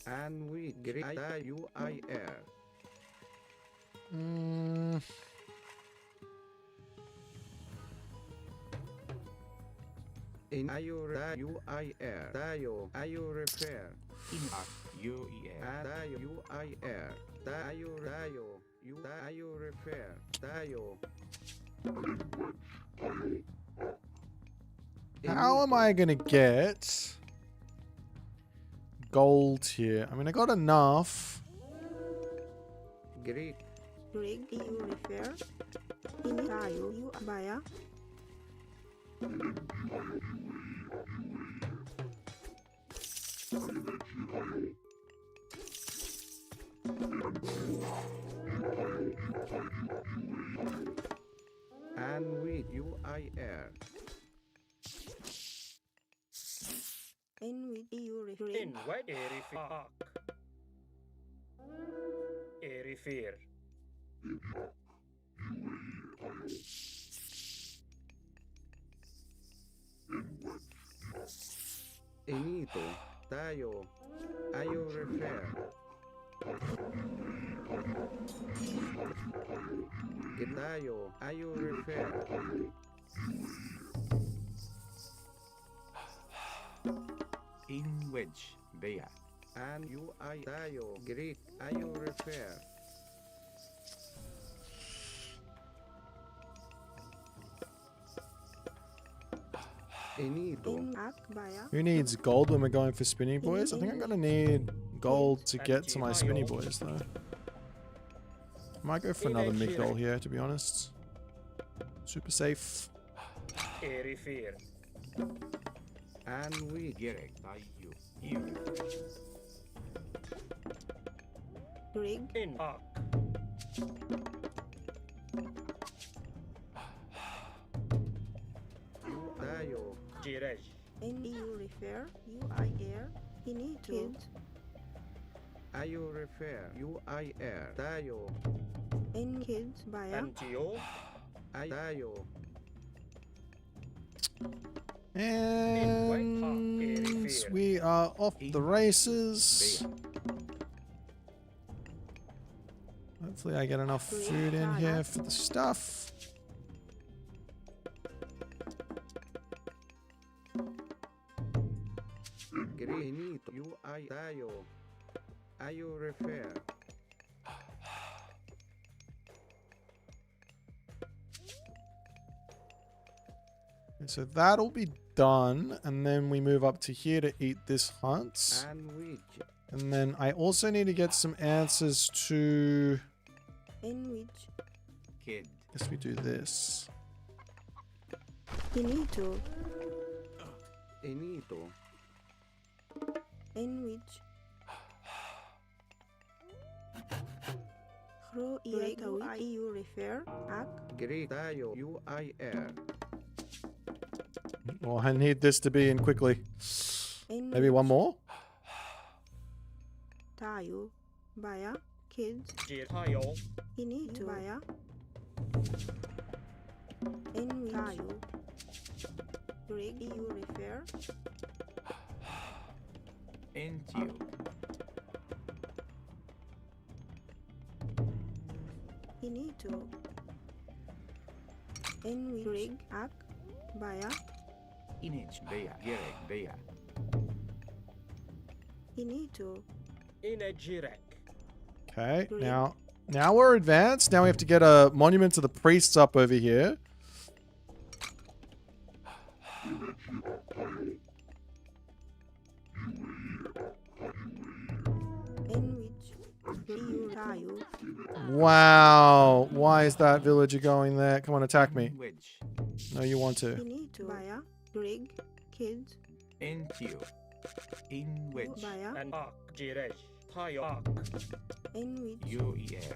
And with Green, U-I-R. In Ayur, U-I-R. Tayo, Ayur refer. In U-E-R. And Tayo, U-I-R. Tayo, Ayur refer. Tayo. How am I gonna get gold here? I mean, I got enough. Greek. Rig, you refer. Initayo, you abaya. And with UIR. In with you refer. In white Erifir. Erifir. Inito. Tayo. Ayo refer. Gitayo. Ayo refer. In wedge, Bea. And UI tayo. Greek. Ayo refer. Inito. In akbaya. Who needs gold when we're going for spinny boys? I think I'm gonna need gold to get to my spinny boys though. Might go for another mid-goal here, to be honest. Super safe. Erifir. And with Gerek, Tayu. You. Rig, In Ak. tayo. Jirej. in you refer. You I air. Inito. Kids. Ayo refer. UIR. Tayo. In kids baya. Antio. Ay tayo. And we are off the races. Hopefully I get enough food in here for the stuff. Grinito. UI tayo. Ayo refer. And so that'll be done, and then we move up to here to eat this hunt. And which. And then I also need to get some answers to... In which. Kid. Guess we do this. Inito. Inito. In which. Hro iya you refer. Ak. Greek tayo. UIR. Well, I need this to be in quickly. In Maybe one more? Tayo. Baya. Kids. Jitayo. Inito. Baya. In which. Tayo. Rig you refer. Intio. Inito. In which. Rig. Ak. Baya. Inage, Bea. Gerek, Bea. Inito. In a Jirek. Okay, now we're advanced. Now we have to get a monument to the priests up over here. In which. You tayo. Wow. Why is that villager going there? Come on, attack me. Wedge. No, you want to. Inito. Baya. Rig. Kids. Intio. In wedge. Baya. And Ak. Jirej. Tayo Ak. In which. UER.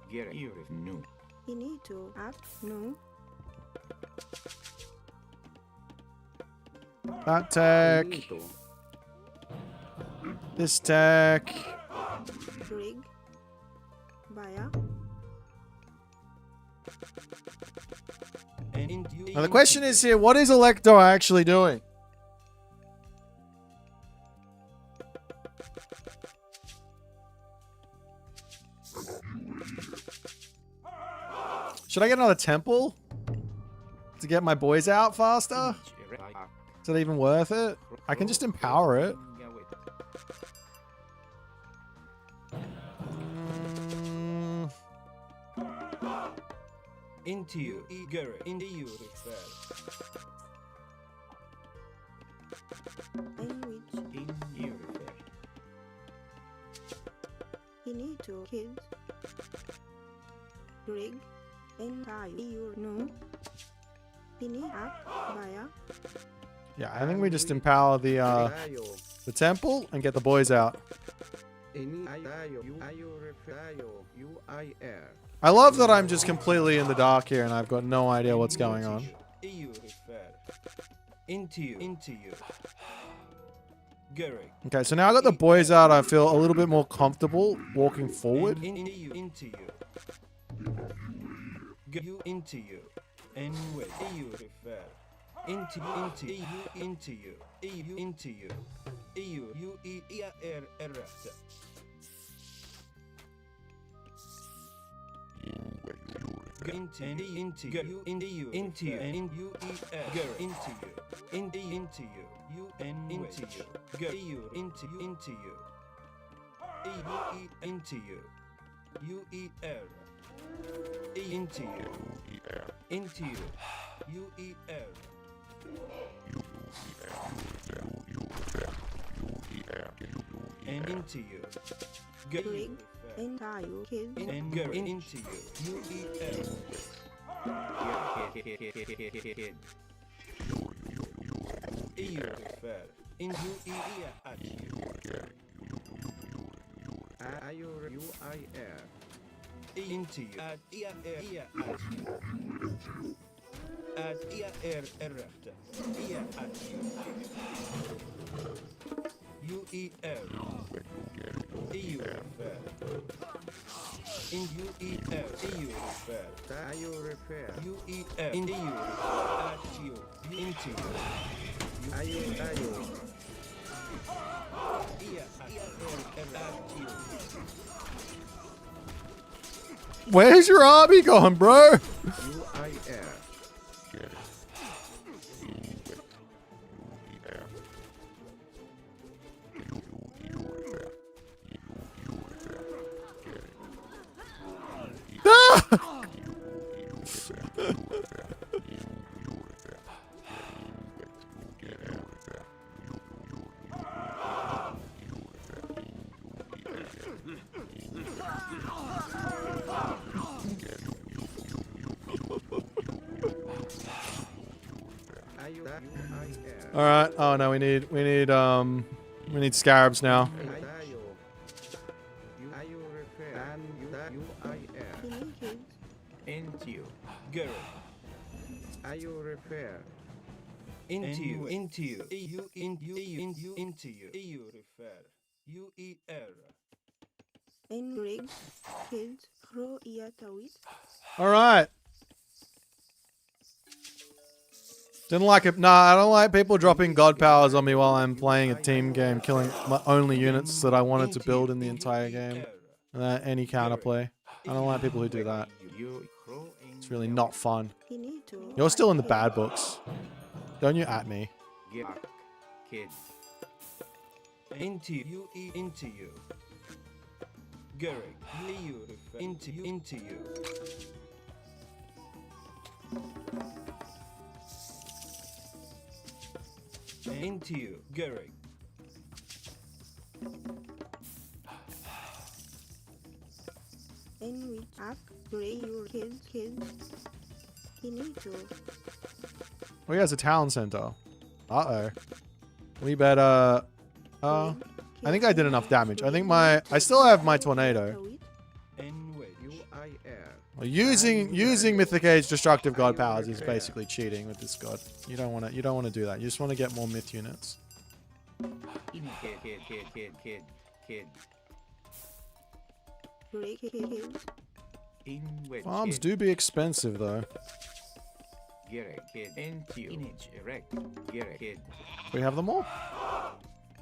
Gerek. Urif. Nu. Inito. Ak. No. That tech. Inito. This tech. Rig. Baya. Now the question is here, what is Elector actually doing? Should I get another temple? To get my boys out faster? Is it even worth it? I can just empower it. Into you. Gary. Into you. Refer. Language. In you. Refer. Finito. Kids. Rig. Ensayo. You know. Fini. Act. Via. Yeah, I think we just empower the temple and get the boys out. I love that I'm just completely in the dark here and I've got no idea what's going on. You. Refer. Into you. Into you. Gary. Okay, so now I got the boys out, I feel a little bit more comfortable walking forward. Into you. Into you. You. Into you. And wait. You. Refer. Into you. Into you. Into you. You. Errata. Into you, into you, and you, into you, and you, into you, you, and into you, you, into you, into you, into you, you, into you, into you, you, and into you, Rig. Ensayo. Kids. and go into you, you, you refer, in you, at you, into you, at you, at errata, at you, you, you refer. In you refer. You in you at you into you. At you. Where's your army gone, bro? All right. Oh no, we need scarabs now. Into you. Go. Into you. Into you. You into you. You refer. You Rig. Kids. Ro. Iatawit. All right. Didn't like it. Nah, I don't like people dropping god powers on me while I'm playing a team game, killing my only units that I wanted to build in the entire game. Any counterplay. I don't like people who do that. It's really not fun. Finito. You're still in the bad books. Don't you at me. Kid. Into you. Into you. Garrick. You refer. Into you. Into you. Into you, Garrick. In which act. Gray. Your kids. Finito. Oh, he has a town center. Uh-oh. We better... I think I did enough damage. I think I still have my tornado. Well, using Mythic Age destructive god powers is basically cheating with this god. You don't want to do that. You just want to get more myth units. Farms do be expensive though. We have them all.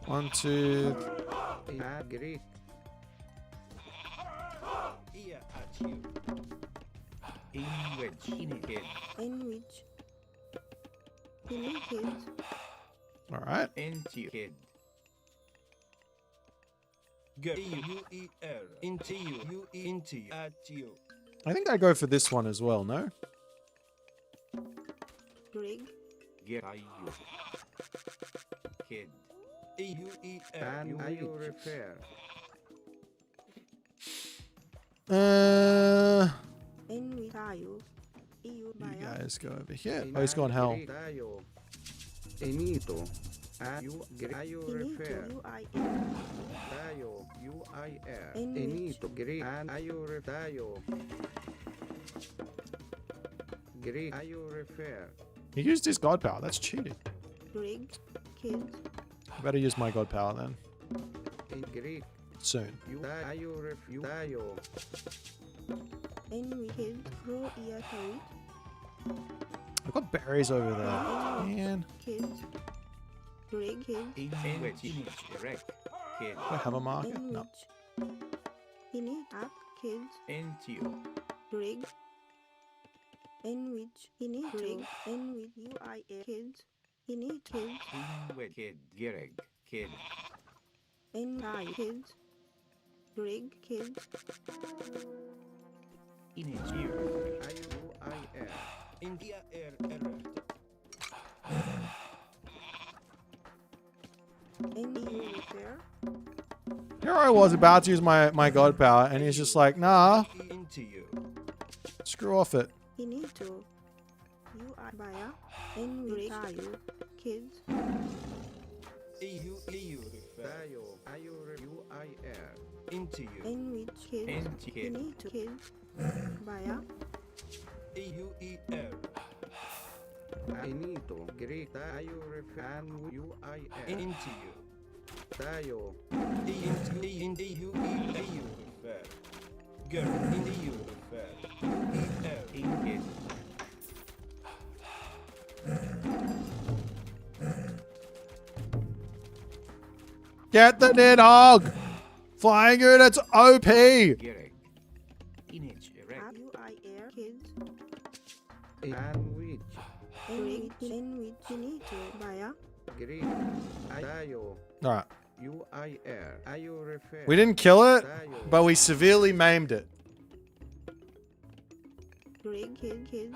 1, 2. All right. Into you. Into you. At you. I think I go for this one as well, no? Rig. Get I you. Kid. And I you refer. Envitayo. EU You Baya. guys go over here. Oh, he's gone hell. Enito. You refer. Inito UIN. Dayo. UIR. Enwich. Enito. Greek. And I Dayo. Greek. I refer. He used his god power. That's cheating. Rig. Kids. I better use my god power then. In Greek. Soon. You Dayo. Enwi Kids. Pro Iatari. I've got berries over there. Man. Kids. Rig. Kids. In which erect. Kid. Do I have a marker? No. Ini. Ak. Kids. Into. Rig. Enwich. Ini. Rig. Enwich UIA. Kids. Ini. Kids. In which kid. Gereg. Kid. Entai. Kids. Rig. Kids. In its ear. IUIR. India air erect. NEU repair. Here I was about to use my god power, and he's just like, nah, Into you. screw off it. Inito. UI Baya. Enwi Tayo. Kids. EU refer. Dayo. UIR. Into you. Enwich. Kids. Into kid. Inito. Kids. Baya. EUER. Enito. Greek. Dayo refer. And UIR. Into you. Dayo. In EU refer. Girl. In EU refer. ER. In kid. Get the Nidhogg! Flying units OP! Gereg. Inage erect. UIR. Kids. And which. Enwich. Enwich. Inito. Baya. Greek. Dayo. Alright. UIR. Ayo refer. We didn't kill it, Dayo. but we severely maimed it. Rig. Kids.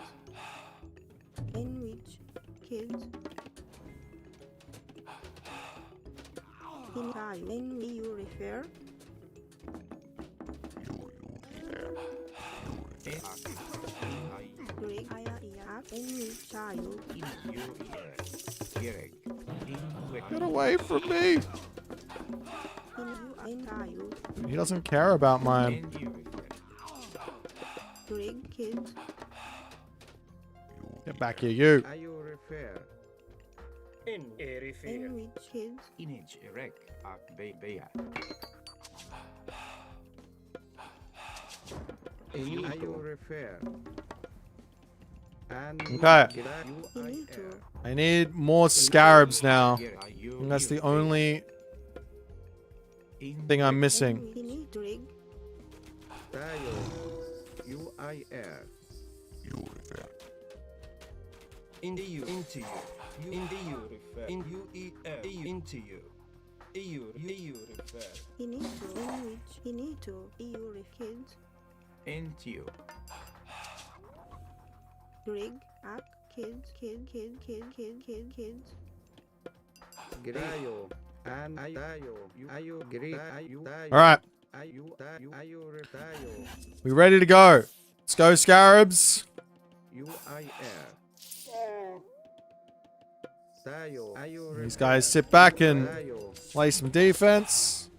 Enwich. Kids. Intayo. NEU repair. Rig. Aya Iyak. Enwich Tayo. Gereg. Get away from me! Intayo. He doesn't care about my... Rig. Kids. Get back here, you. Ayo refer. In a refer. Enwich. Kids. Inage erect. Bea. Ayo refer. And Okay. Inito. I need more scarabs now. And that's the only thing I'm missing. Inito. Rig. Dayo. UIR. Into you. Into you. Into you refer. In UER. Into you. EU refer. Inito. Enwich. Inito. EU ref. Kids. Into you. Rig. Ak. Kids. Kids. Dayo. And Dayo. Ayo Greek. Dayo. Alright, Ayo Dayo. we ready to go. Let's go, scarabs. UIR. Dayo. Ayo These guys sit back and Dayo. play some defense.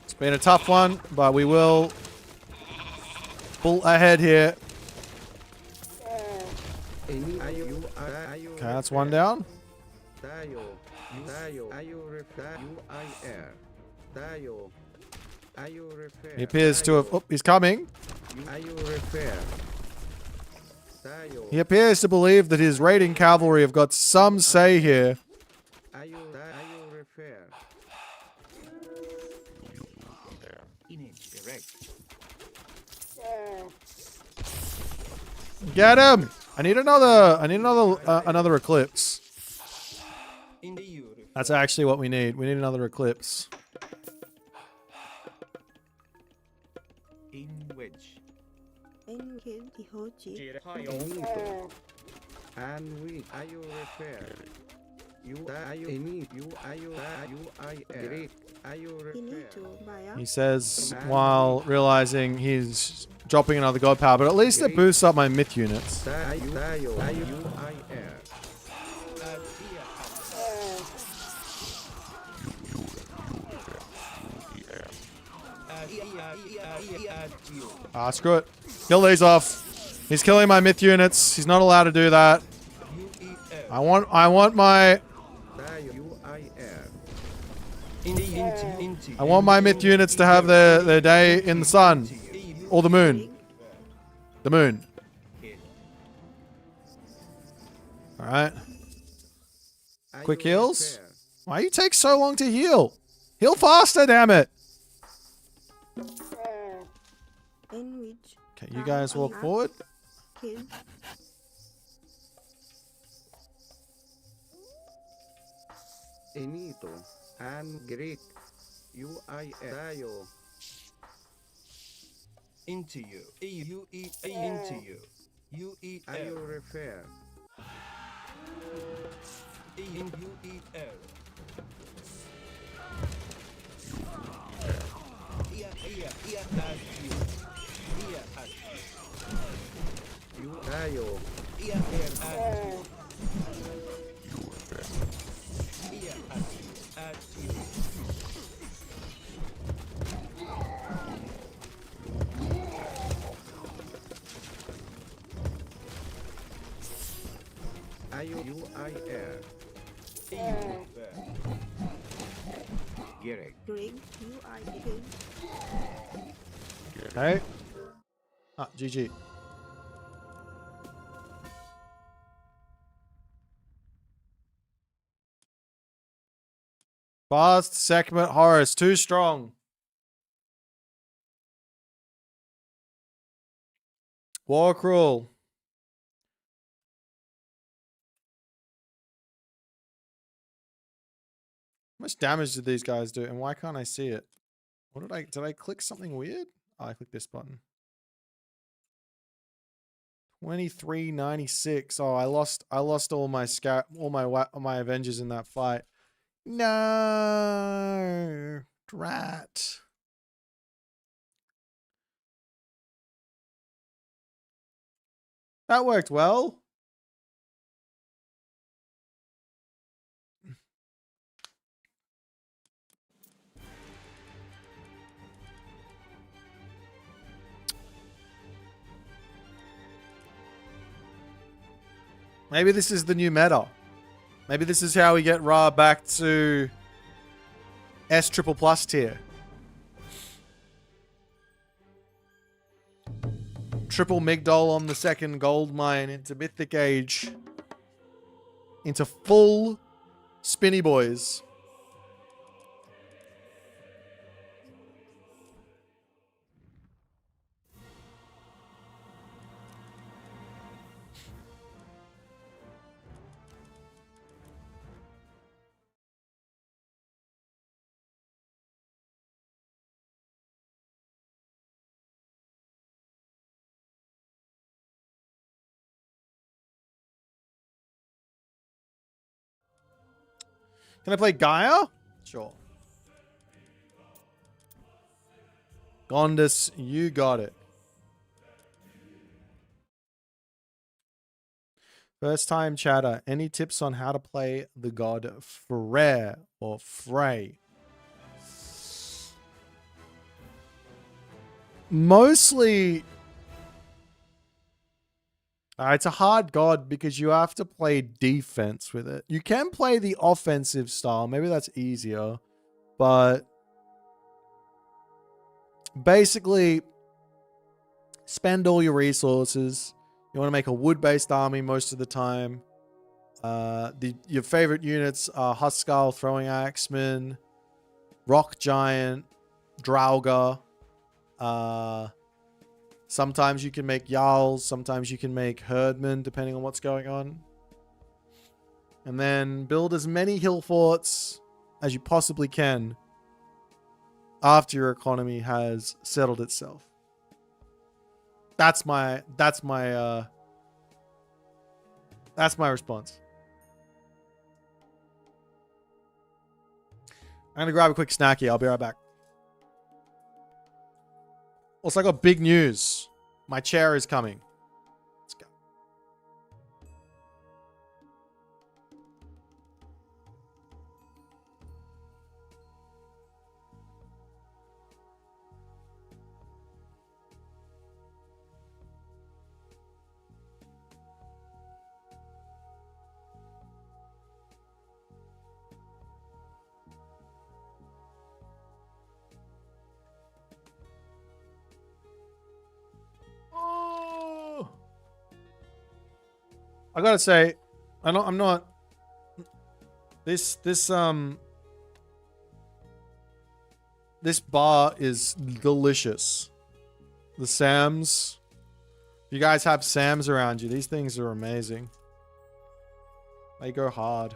It's been a tough one, but we will pull ahead here. Okay, that's one down. Dayo. Dayo. Ayo refer. UIR. Dayo. Ayo refer. He appears to have... Oh, he's coming. Ayo refer. Dayo. He appears to believe that his raiding cavalry have got some say here. Ayo refer. Inage erect. Get him! I need another eclipse. In the EU refer. That's actually what we need. We need another eclipse. In wedge. Kid Ihochi. Jirek. Hayo. Enito. And we ayo refer. You ayo ini you ayo you I Greek ayo refer. Inito Baya. He says while realizing he's dropping another god power, but at least it boosts up my myth units. Ayo you I R. Ah, screw it. Kill these off. He's killing my myth units. He's not allowed to do that. I want my myth units to have their day in the sun. Or the moon. The moon. Alright. Quick heals. Why you take so long to heal? Heal faster, damn it. In which Okay, you guys walk forward. Kid Enito and Greek you I ayo. Into you. You eat into you. You eat Ayo refer. you eat You ayo. Ayo you I R. Gerek. Greg UIK. Okay. Ah, GG. Fast, Sekhmet, Horus. Too strong. War Cruel. How much damage did these guys do? And why can't I see it? What did I click something weird? Oh, I clicked this button. 2396. Oh, I lost all my my Avengers in that fight. No. Drat. That worked well. Maybe this is the new meta. Maybe this is how we get Ra back to S triple plus tier. Triple Migdol on the second gold mine into Mythic Age. Into full Spinny Boys. Can I play Gaia? Sure. Gondis, you got it. First time chatter. Any tips on how to play the god Freyr or Frey? Mostly, it's a hard god because you have to play defense with it. You can play the offensive style. Maybe that's easier. But basically, spend all your resources. You want to make a wood-based army most of the time. Your favorite units are Huskarl, Throwing Axeman, Rock Giant, Draugr. Sometimes you can make Jarls. Sometimes you can make Herdmen, depending on what's going on. And then build as many hill forts as you possibly can after your economy has settled itself. That's my response. I'm gonna grab a quick snacky. I'll be right back. Also, I got big news. My chair is coming. Let's go. Oh. I gotta say, I'm not. This bar is delicious. The Sams. If you guys have Sams around you, these things are amazing. They go hard.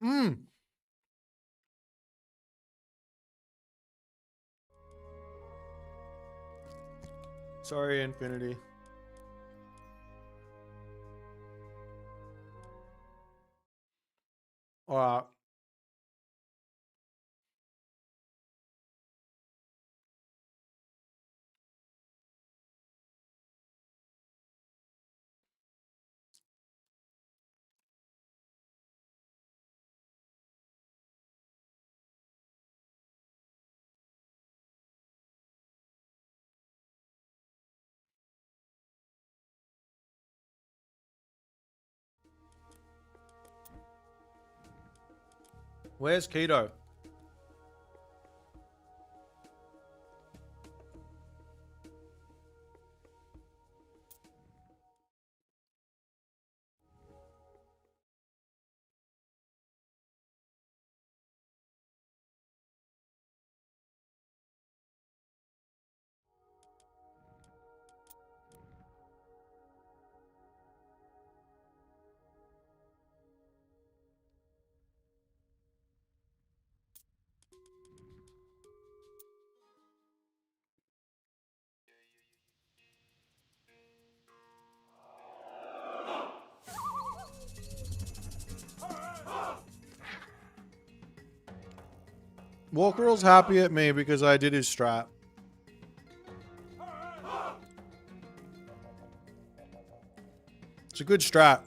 Mmm. Sorry, Infinity. Alright. Where's Keto? Walker's happy at me because I did his strat. It's a good strat.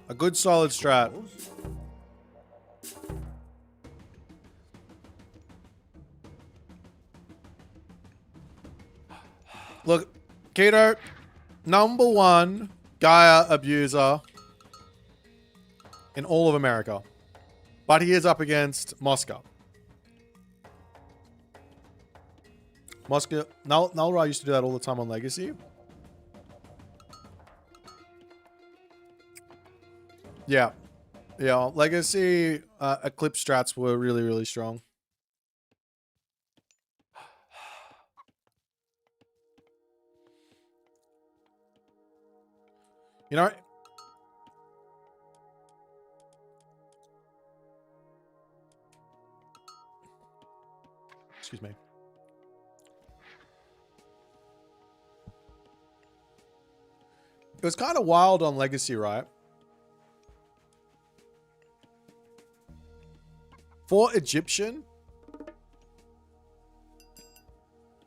A good solid strat. Look, Keto, #1 Gaia abuser in all of America. But he is up against Moscow. Moscow, Nalra used to do that all the time on Legacy. Yeah. Yeah, Legacy Eclipse strats were really, really strong. You know, excuse me. It was kind of wild on Legacy, right? For Egyptian,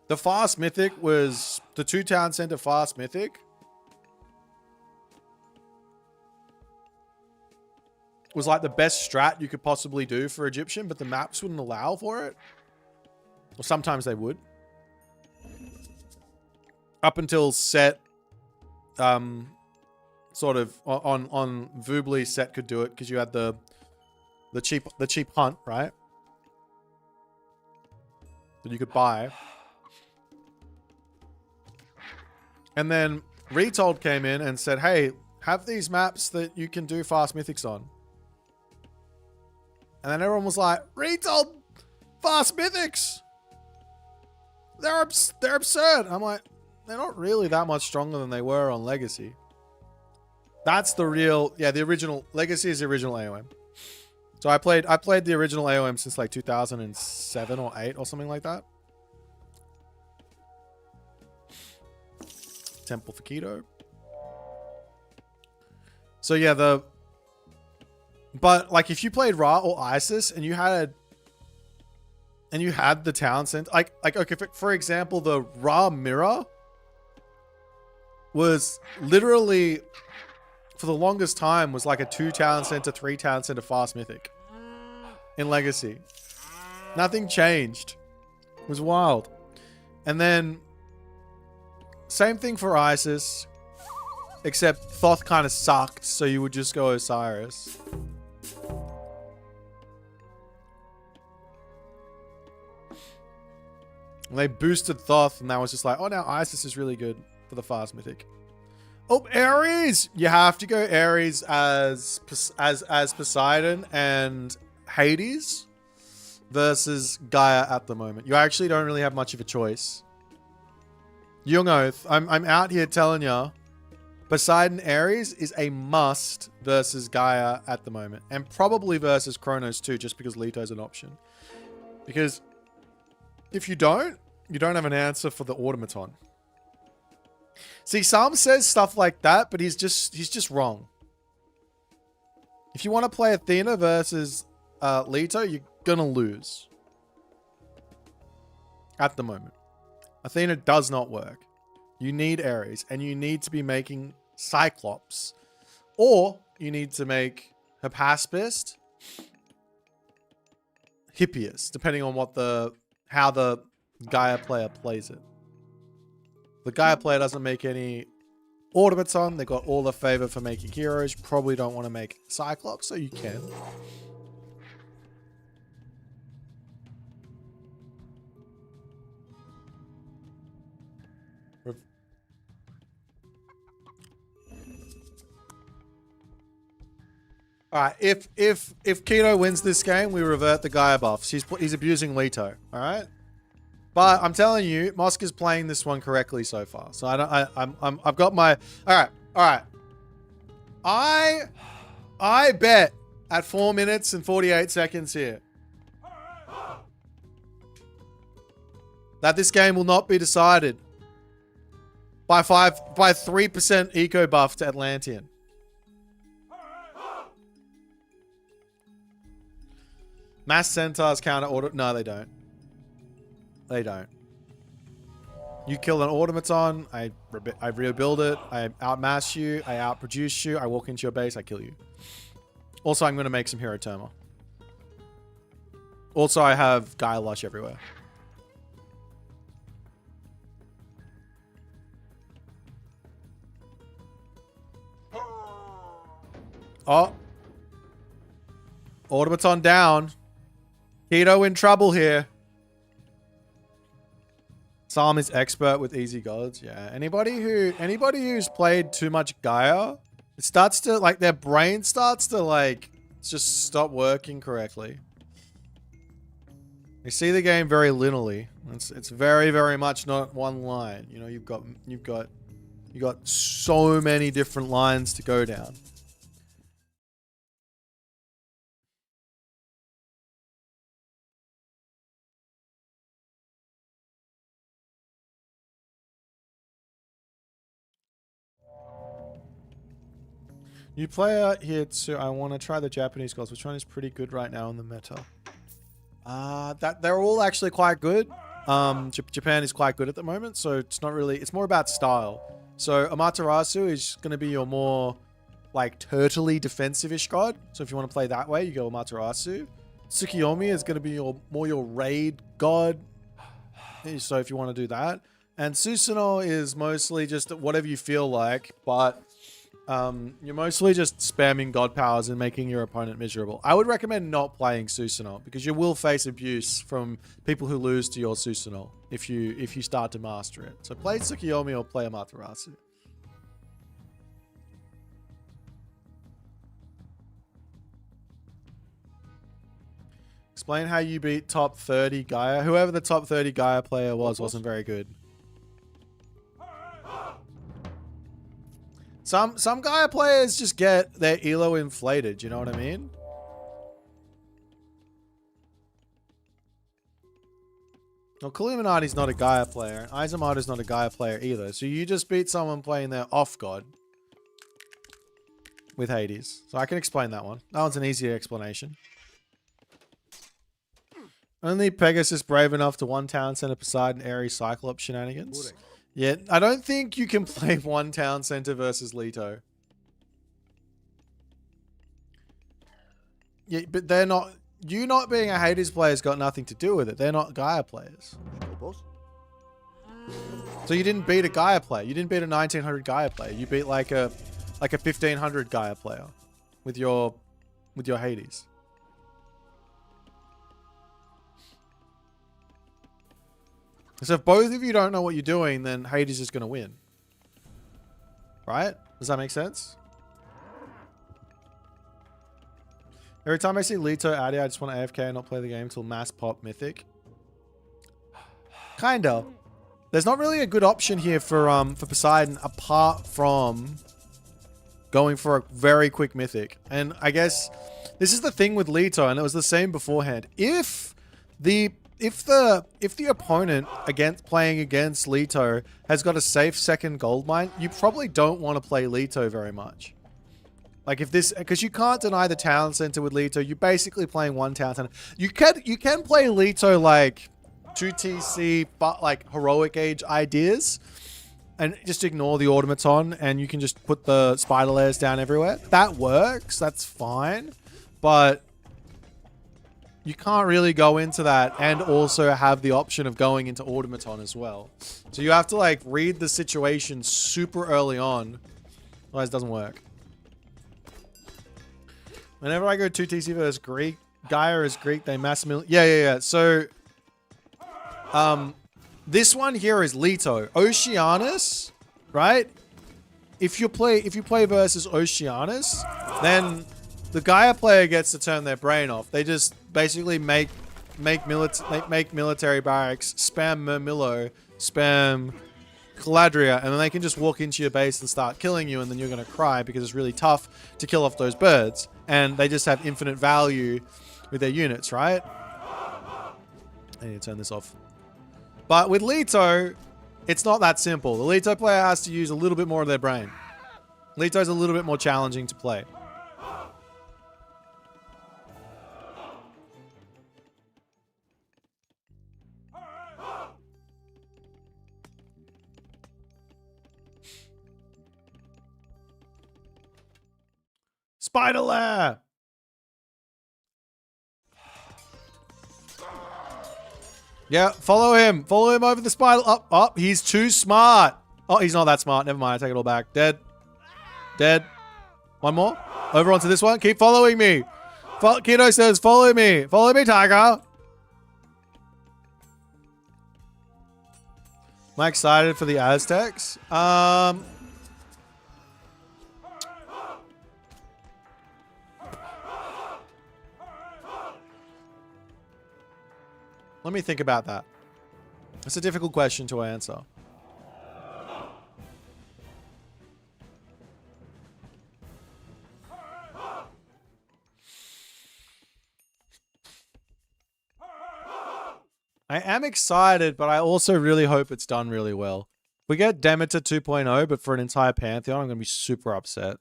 the fast mythic was the 2 town center fast mythic. Was like the best strat you could possibly do for Egyptian, but the maps wouldn't allow for it. Or sometimes they would. Up until set, sort of on Voobly, set could do it because you had the cheap hunt, right? That you could buy. And then Retold came in and said, hey, have these maps that you can do fast mythics on. And then everyone was like, Retold fast mythics. They're absurd. I'm like, they're not really that much stronger than they were on Legacy. That's the real, yeah, the original Legacy is the original AOM. So I played the original AOM since like 2007 or 8 or something like that. Temple for Keto. So yeah, but like if you played Ra or Isis and you had the town center, like okay, for example, the Ra mirror was literally for the longest time was like a 2-town center, 3-town center fast mythic in Legacy. Nothing changed. It was wild. And then same thing for Isis, except Thoth kind of sucked, so you would just go Osiris. And they boosted Thoth, and that was just like, oh, now Isis is really good for the fast mythic. Oh, Ares! You have to go Ares as Poseidon and Hades versus Gaia at the moment. You actually don't really have much of a choice. Young Oath, I'm out here telling ya, Poseidon Ares is a must versus Gaia at the moment, and probably versus Kronos too, just because Leto's an option. Because if you don't have an answer for the automaton. See, Sam says stuff like that, but he's just wrong. If you want to play Athena versus Leto, you're gonna lose. At the moment. Athena does not work. You need Ares, and you need to be making Cyclops. Or you need to make Hypaspist, Hippias, depending on how the Gaia player plays it. The Gaia player doesn't make any automaton. They got all the favor for making heroes. You probably don't want to make Cyclops, so you can. All right, if Keto wins this game, we revert the Gaia buffs. He's abusing Leto. All right. But I'm telling you, Mosk is playing this one correctly so far. So I've got my all right. I bet at 4 minutes and 48 seconds here that this game will not be decided by 3% eco buff to Atlantean. Mass Centaurs counter auto. No, they don't. They don't. You kill an automaton, I rebuild it, I outmass you, I outproduce you, I walk into your base, I kill you. Also, I'm going to make some Hero Terma. Also, I have Gaia Lush everywhere. Oh. Automaton down. Keto in trouble here. Psalm is expert with easy gods. Yeah. Anybody who's played too much Gaia, it starts to like their brain starts to like just stop working correctly. They see the game very linearly. It's very, very much not one line. You know, you've got so many different lines to go down. You play out here too. I want to try the Japanese gods. Which one is pretty good right now in the meta? That they're all actually quite good. Japan is quite good at the moment, so it's not really. It's more about style. So Amatarasu is going to be your more like turtley defensive-ish god. So if you want to play that way, you go Amaterasu. Tsukuyomi is going to be your raid god. So if you want to do that. And Susanoo is mostly just whatever you feel like, but you're mostly just spamming god powers and making your opponent miserable. I would recommend not playing Susanoo because you will face abuse from people who lose to your Susanoo if you start to master it. So play Tsukuyomi or play Amaterasu. Explain how you beat top 30 Gaia. Whoever the top 30 Gaia player wasn't very good. Some Gaia players just get their elo inflated, you know what I mean? Well, Illuminati's not a Gaia player. Izamada's not a Gaia player either. So you just beat someone playing their off-god with Hades. So I can explain that one. That one's an easier explanation. Only Pegasus brave enough to one town center Poseidon Ares Cyclops shenanigans. Yeah, I don't think you can play one town center versus Leto. Yeah, but they're not... You not being a Hades player has got nothing to do with it. They're not Gaia players. So you didn't beat a Gaia player. You didn't beat a 1900 Gaia player. You beat like a 1500 Gaia player with your Hades. So if both of you don't know what you're doing, then Hades is going to win. Right? Does that make sense? Every time I see Leto Addy, I just want to AFK and not play the game until mass pop mythic. Kinda. There's not really a good option here for Poseidon apart from going for a very quick mythic. And I guess this is the thing with Leto, and it was the same beforehand. If the opponent playing against Leto has got a safe second gold mine, you probably don't want to play Leto very much. Like if this, because you can't deny the town center with Leto, you're basically playing one town center. You can play Leto like 2TC, but like heroic age ideas, and just ignore the automaton, and you can just put the spider layers down everywhere. That works. That's fine, but you can't really go into that and also have the option of going into automaton as well. So you have to like read the situation super early on, otherwise it doesn't work. Whenever I go 2TC versus Greek, Gaia is Greek, they mass mill. Yeah. So, this one here is Leto. Oceanus, right? If you play versus Oceanus, then the Gaia player gets to turn their brain off. They just basically make military barracks, spam Murmillo, spam Caladria, and then they can just walk into your base and start killing you, and then you're going to cry because it's really tough to kill off those birds, and they just have infinite value with their units, right? I need to turn this off. But with Leto, it's not that simple. The Leto player has to use a little bit more of their brain. Leto's a little bit more challenging to play. Spider lair! Yeah, follow him. Follow him over the spider. Up. He's too smart. Oh, he's not that smart. Never mind. I take it all back. Dead. Dead. One more. Over onto this one. Keep following me. Kido says, follow me. Follow me, Tiger. Am I excited for the Aztecs? Let me think about that. It's a difficult question to answer. I am excited, but I also really hope it's done really well. If we get Demeter 2.0, but for an entire Pantheon, I'm going to be super upset.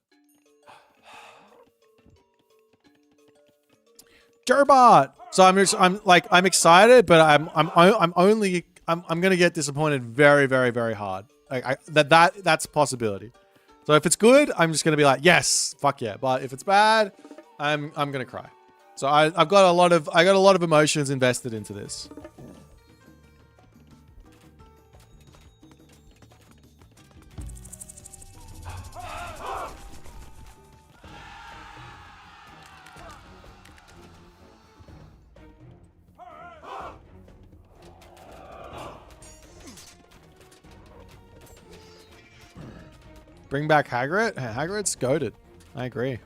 Gerbot! So I'm excited, but I'm gonna get disappointed very, very, very hard. Like that's a possibility. So if it's good, I'm just gonna be like, yes, fuck yeah. But if it's bad, I'm gonna cry. So I've got a lot of emotions invested into this. Bring back Hagrid? Hagrid's goated. I agree.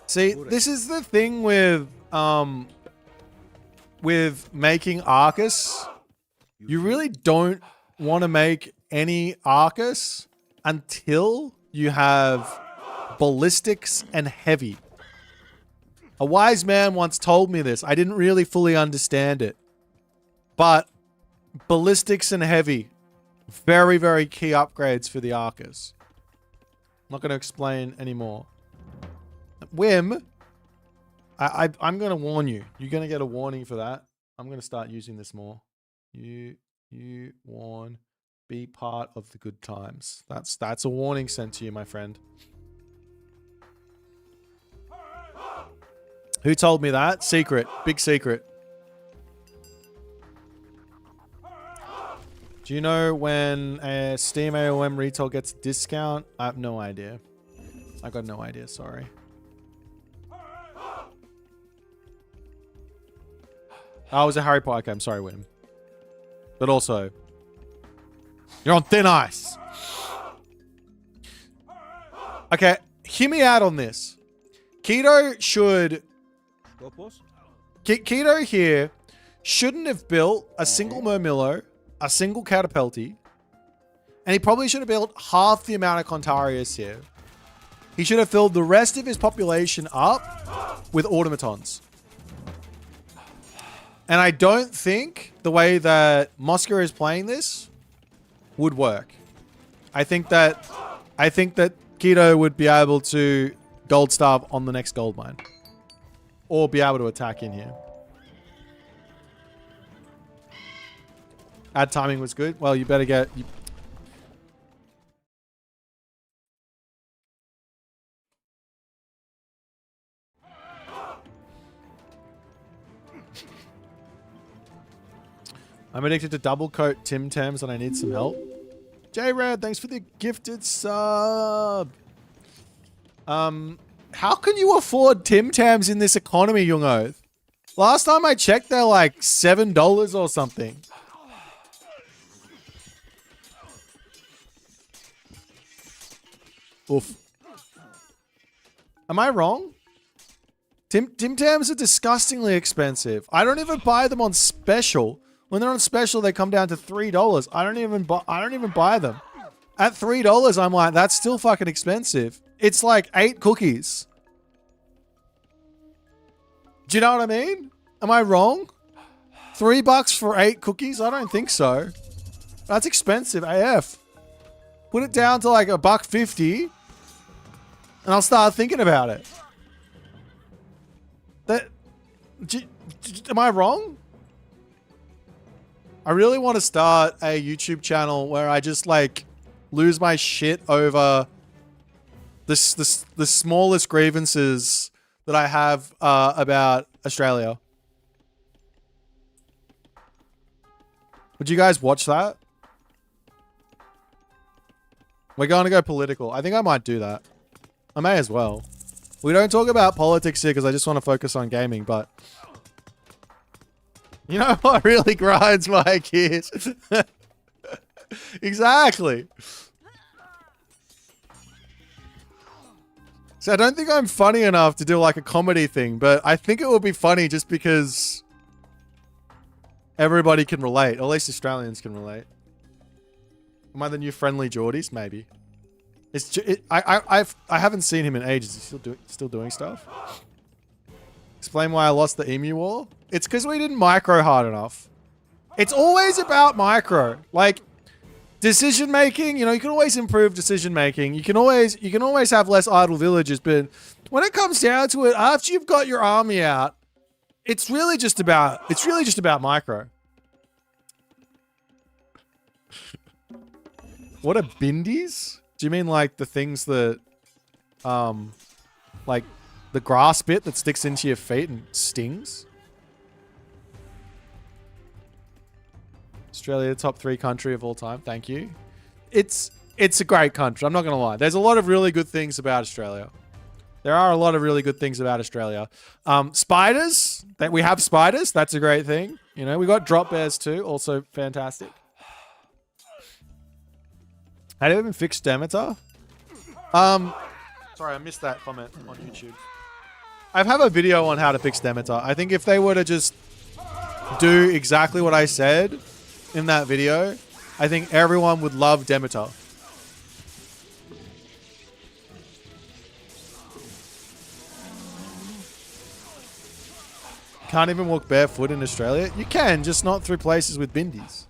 See, this is the thing with making Arcus. You really don't want to make any Arcus until you have ballistics and heavy. A wise man once told me this. I didn't really fully understand it. But ballistics and heavy, very, very key upgrades for the Arcus. I'm not going to explain anymore. Wim, I'm going to warn you. You're going to get a warning for that. I'm going to start using this more. You warn, be part of the good times. That's a warning sent to you, my friend. Who told me that? Secret. Big secret. Do you know when a Steam AOM retail gets a discount? I have no idea. I got no idea, sorry. Oh, it was a Harry Potter game. Sorry, Wim. But also, you're on thin ice. Okay, hear me out on this. Keto should... Keto here shouldn't have built a single Murmillo, a single Catapulti, and he probably should have built half the amount of Contarius here. He should have filled the rest of his population up with automatons. And I don't think the way that Moscow is playing this would work. I think that Keto would be able to gold starve on the next gold mine. Or be able to attack in here. Ad timing was good. Well, you better get... I'm addicted to double coat Tim Tams and I need some help. J-Red, thanks for the gifted sub. How can you afford Tim Tams in this economy, Young Oath? Last time I checked, they're like $7 or something. Oof. Am I wrong? Tim Tams are disgustingly expensive. I don't even buy them on special. When they're on special, they come down to $3. I don't even buy them. At $3, I'm like, that's still fucking expensive. It's like 8 cookies. Do you know what I mean? Am I wrong? $3 for 8 cookies? I don't think so. That's expensive AF. Put it down to like $1.50 and I'll start thinking about it. Am I wrong? I really want to start a YouTube channel where I just like lose my shit over the smallest grievances that I have about Australia. Would you guys watch that? We're going to go political. I think I might do that. I may as well. We don't talk about politics here because I just want to focus on gaming, but... You know what really grinds my gears? Exactly. So I don't think I'm funny enough to do like a comedy thing, but I think it would be funny just because everybody can relate. Or at least Australians can relate. Am I the new friendly Geordies? Maybe. I haven't seen him in ages. He's still doing stuff. Explain why I lost the Emu War. It's because we didn't micro hard enough. It's always about micro. Like, decision making, you know, you can always improve decision making. You can always have less idle villages, but when it comes down to it, after you've got your army out, it's really just about micro. What are bindies? Do you mean like the things that like the grass bit that sticks into your feet and stings? Australia, top 3 country of all time. Thank you. It's a great country. I'm not going to lie. There's a lot of really good things about Australia. There are a lot of really good things about Australia. Spiders. That we have spiders. That's a great thing. You know, we got drop bears too. Also fantastic. Have you even fixed Demeter? Sorry, I missed that comment on YouTube. I have a video on how to fix Demeter. I think if they were to just do exactly what I said in that video, I think everyone would love Demeter. Can't even walk barefoot in Australia? You can, just not through places with bindies.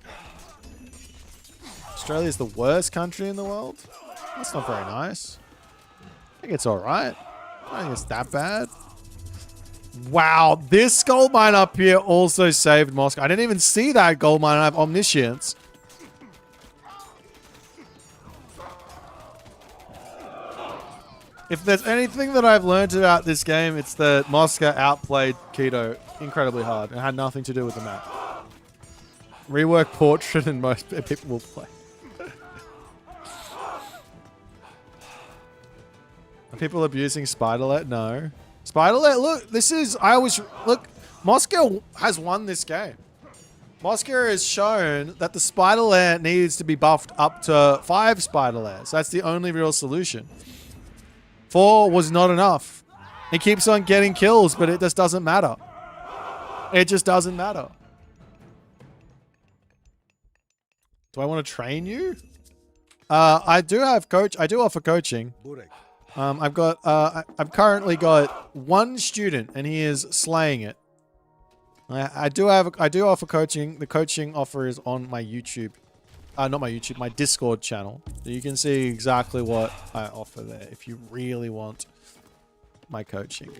Australia's the worst country in the world? That's not very nice. I think it's alright. I don't think it's that bad. Wow, this gold mine up here also saved Moscow. I didn't even see that gold mine. I have omniscience. If there's anything that I've learned about this game, it's that Moscow outplayed Keto incredibly hard and had nothing to do with the map. Rework Portrait and most people will play. Are people abusing Spiderlet? No. Spiderlet, look, this is, look, Moscow has won this game. Moscow has shown that the Spiderlet needs to be buffed up to 5 Spiderlets. That's the only real solution. 4 was not enough. He keeps on getting kills, but it just doesn't matter. It just doesn't matter. Do I want to train you? I do have coach. I do offer coaching. I've currently got 1 student, and he is slaying it. I do offer coaching. The coaching offer is on my YouTube. Not my YouTube, my Discord channel. So you can see exactly what I offer there if you really want my coaching.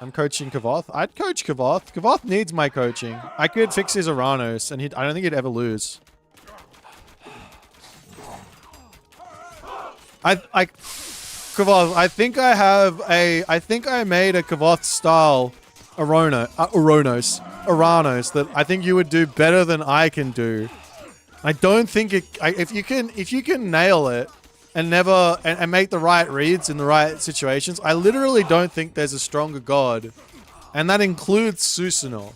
I'm coaching Kavoth. I'd coach Kavoth. Kavoth needs my coaching. I could fix his Uranos, and I don't think he'd ever lose. Kavoth, I think I made a Kavoth style Uranos that I think you would do better than I can do. I don't think if you can nail it and make the right reads in the right situations, I literally don't think there's a stronger god. And that includes Susanoo.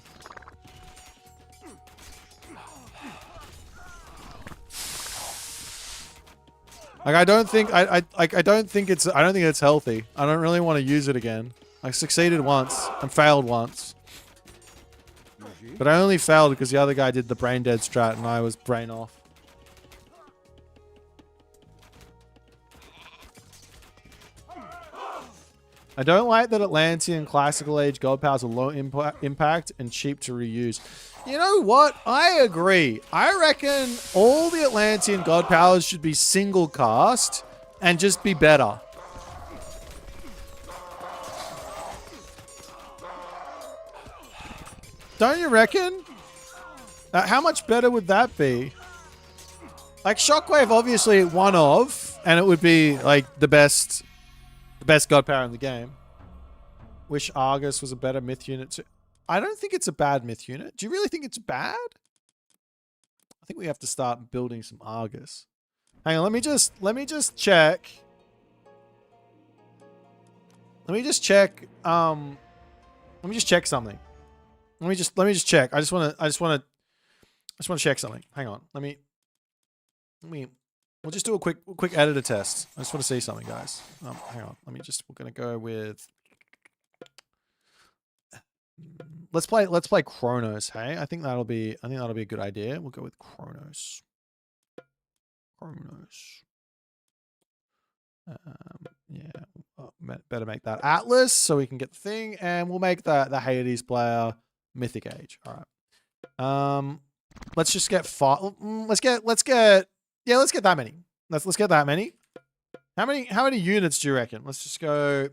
Like I don't think it's healthy. I don't really want to use it again. I succeeded once and failed once. But I only failed because the other guy did the brain dead strat and I was brain off. I don't like that Atlantean Classical Age God powers are low impact and cheap to reuse. You know what? I agree. I reckon all the Atlantean God powers should be single cast and just be better. Don't you reckon? How much better would that be? Like Shockwave, obviously one of, and it would be like the best god power in the game. Wish Argus was a better myth unit too. I don't think it's a bad myth unit. Do you really think it's bad? I think we have to start building some Argus. Hang on, let me just check. Let me just check something. Let me just check. I just want to check something. Hang on. We'll just do a quick editor test. I just want to see something, guys. Hang on. We're gonna go with. Let's play Kronos. Hey, I think that'll be a good idea. We'll go with Kronos. Yeah. Better make that Atlas so we can get the thing, and we'll make the Hades player Mythic Age. All right. Let's just get let's get that many. Let's get that many. How many units do you reckon? Let's just go.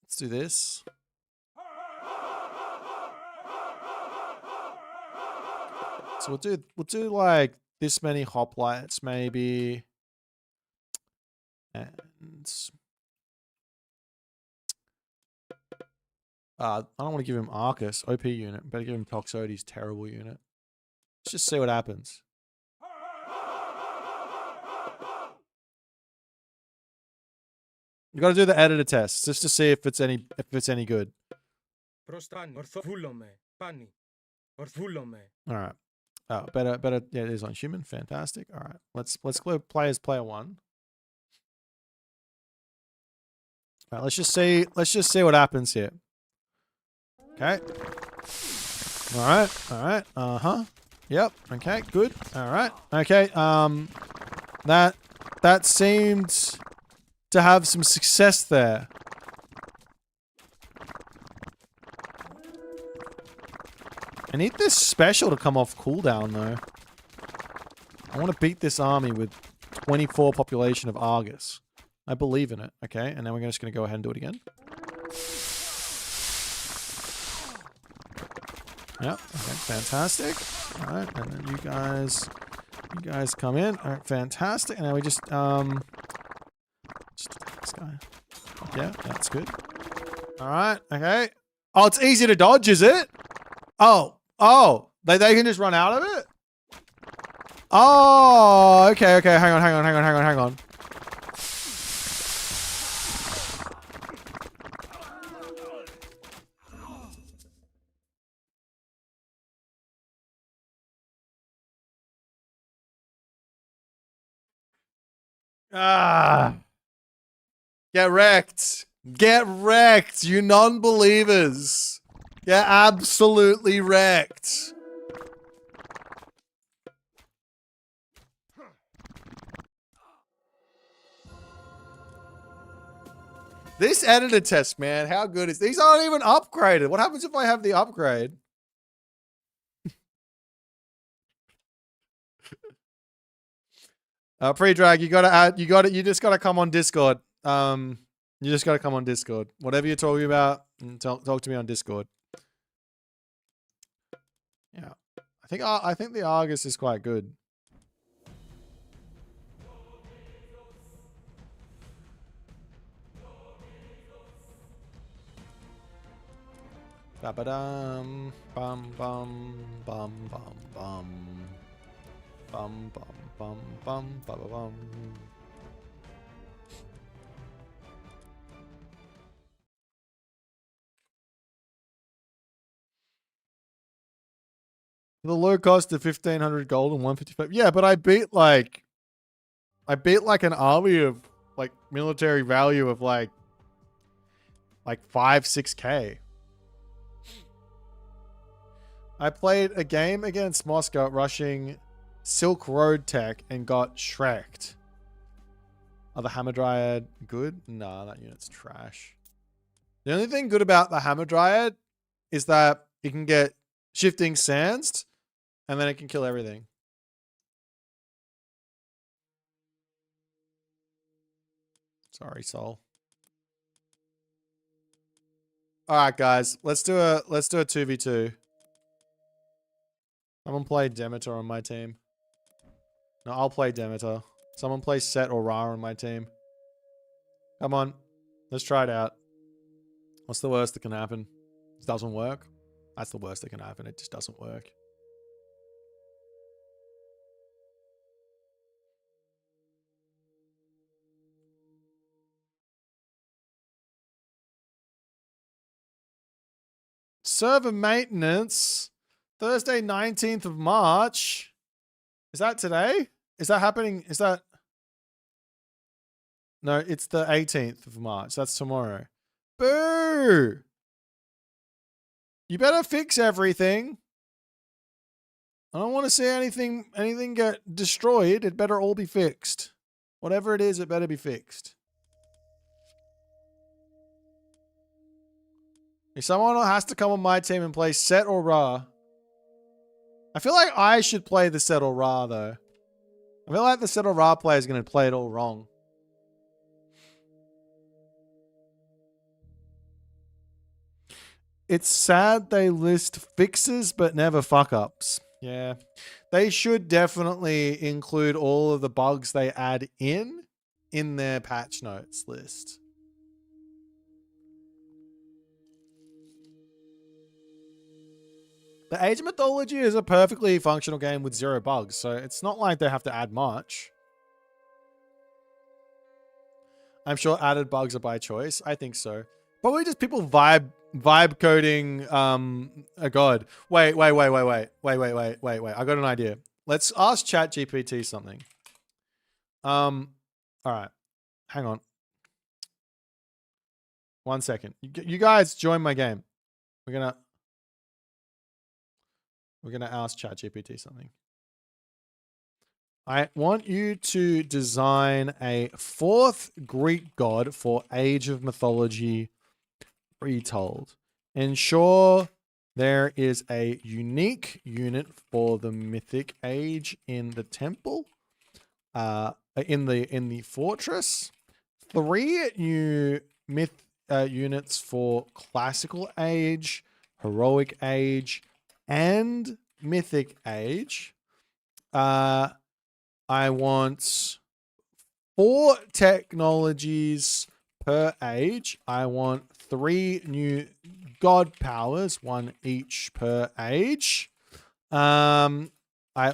Let's do this. So we'll do like this many hoplites maybe. And I don't want to give him Arcus, OP unit. Better give him Toxotes, terrible unit. Let's just see what happens. You got to do the editor test just to see if it's any good. or Fulome. All right. Oh, better. Yeah, it is on human. Fantastic. All right. Let's go players player one. All right. Let's just see what happens here. Okay. All right. All right. Uh-huh. Yep. Okay. Good. All right. Okay. That seemed to have some success there. I need this special to come off cooldown though. I want to beat this army with 24 population of Argus. I believe in it. Okay, and then we're just going to go ahead and do it again. Yep. Okay, fantastic. All right, and then you guys come in. All right, fantastic. And now we just attack this guy. Yeah, that's good. All right. Okay. Oh, it's easy to dodge, is it? Oh, they can just run out of it? Oh, okay. Hang on. Ah. Get wrecked. Get wrecked, you non-believers. Get absolutely wrecked. This editor test, man, how good is these? Aren't even upgraded. What happens if I have the upgrade? Pre-drag, you just gotta come on Discord. You just gotta come on Discord. Whatever you're talking about, talk to me on Discord. Yeah. I think the Argus is quite good. Ba-ba-dum, bum bum bum bum bum. Bum bum bum bum ba ba bum. The low cost of 1,500 gold and 155. Yeah, but I beat like an army of like military value of like 5-6K. I played a game against Moscow rushing Silk Road tech and got shreked. Are the Hamadryad good? Nah, that unit's trash. The only thing good about the Hamadryad is that it can get shifting sands and then it can kill everything. Sorry, Soul. All right, guys, let's do a 2v2. Someone play Demeter on my team. No, I'll play Demeter. Someone play Set or Ra on my team. Come on, let's try it out. What's the worst that can happen? It doesn't work. That's the worst that can happen. It just doesn't work. Server maintenance. Thursday, 19th of March. Is that today? Is that happening? Is that... No, it's the 18th of March. That's tomorrow. Boo! You better fix everything. I don't want to see anything get destroyed. It better all be fixed. Whatever it is, it better be fixed. If someone has to come on my team and play Set or Ra. I feel like I should play the Set or Ra, though. I feel like the Set or Ra player is going to play it all wrong. It's sad they list fixes but never fuck-ups. Yeah. They should definitely include all of the bugs they add in their patch notes list. The Age of Mythology is a perfectly functional game with 0 bugs, so it's not like they have to add much. I'm sure added bugs are by choice. I think so. Probably just people vibe coding a god. Wait. I got an idea. Let's ask ChatGPT something. All right. Hang on. 1 second. You guys join my game. We're gonna ask ChatGPT something. I want you to design a 4th Greek god for Age of Mythology retold. Ensure there is a unique unit for the Mythic Age in the temple, in the fortress. 3 new myth units for Classical Age, Heroic Age, and Mythic Age. I want 4 technologies per age. I want 3 new god powers, 1 each per age. I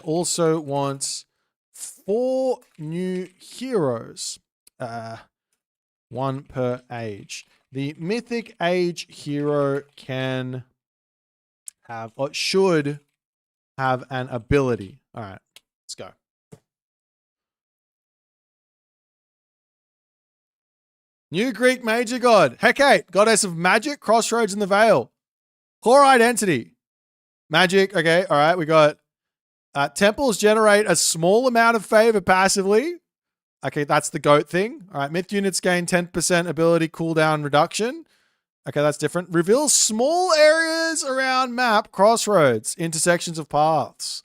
also want 4 new heroes, 1 per age. The Mythic Age hero can have, or should have, an ability. All right, let's go. New Greek major god. Hecate, goddess of magic, crossroads in the veil. Core identity. Magic. Okay, all right. We got temples generate a small amount of favor passively. Okay, that's the goat thing. All right, myth units gain 10% ability cooldown reduction. Okay, that's different. Reveals small areas around map, crossroads, intersections of paths.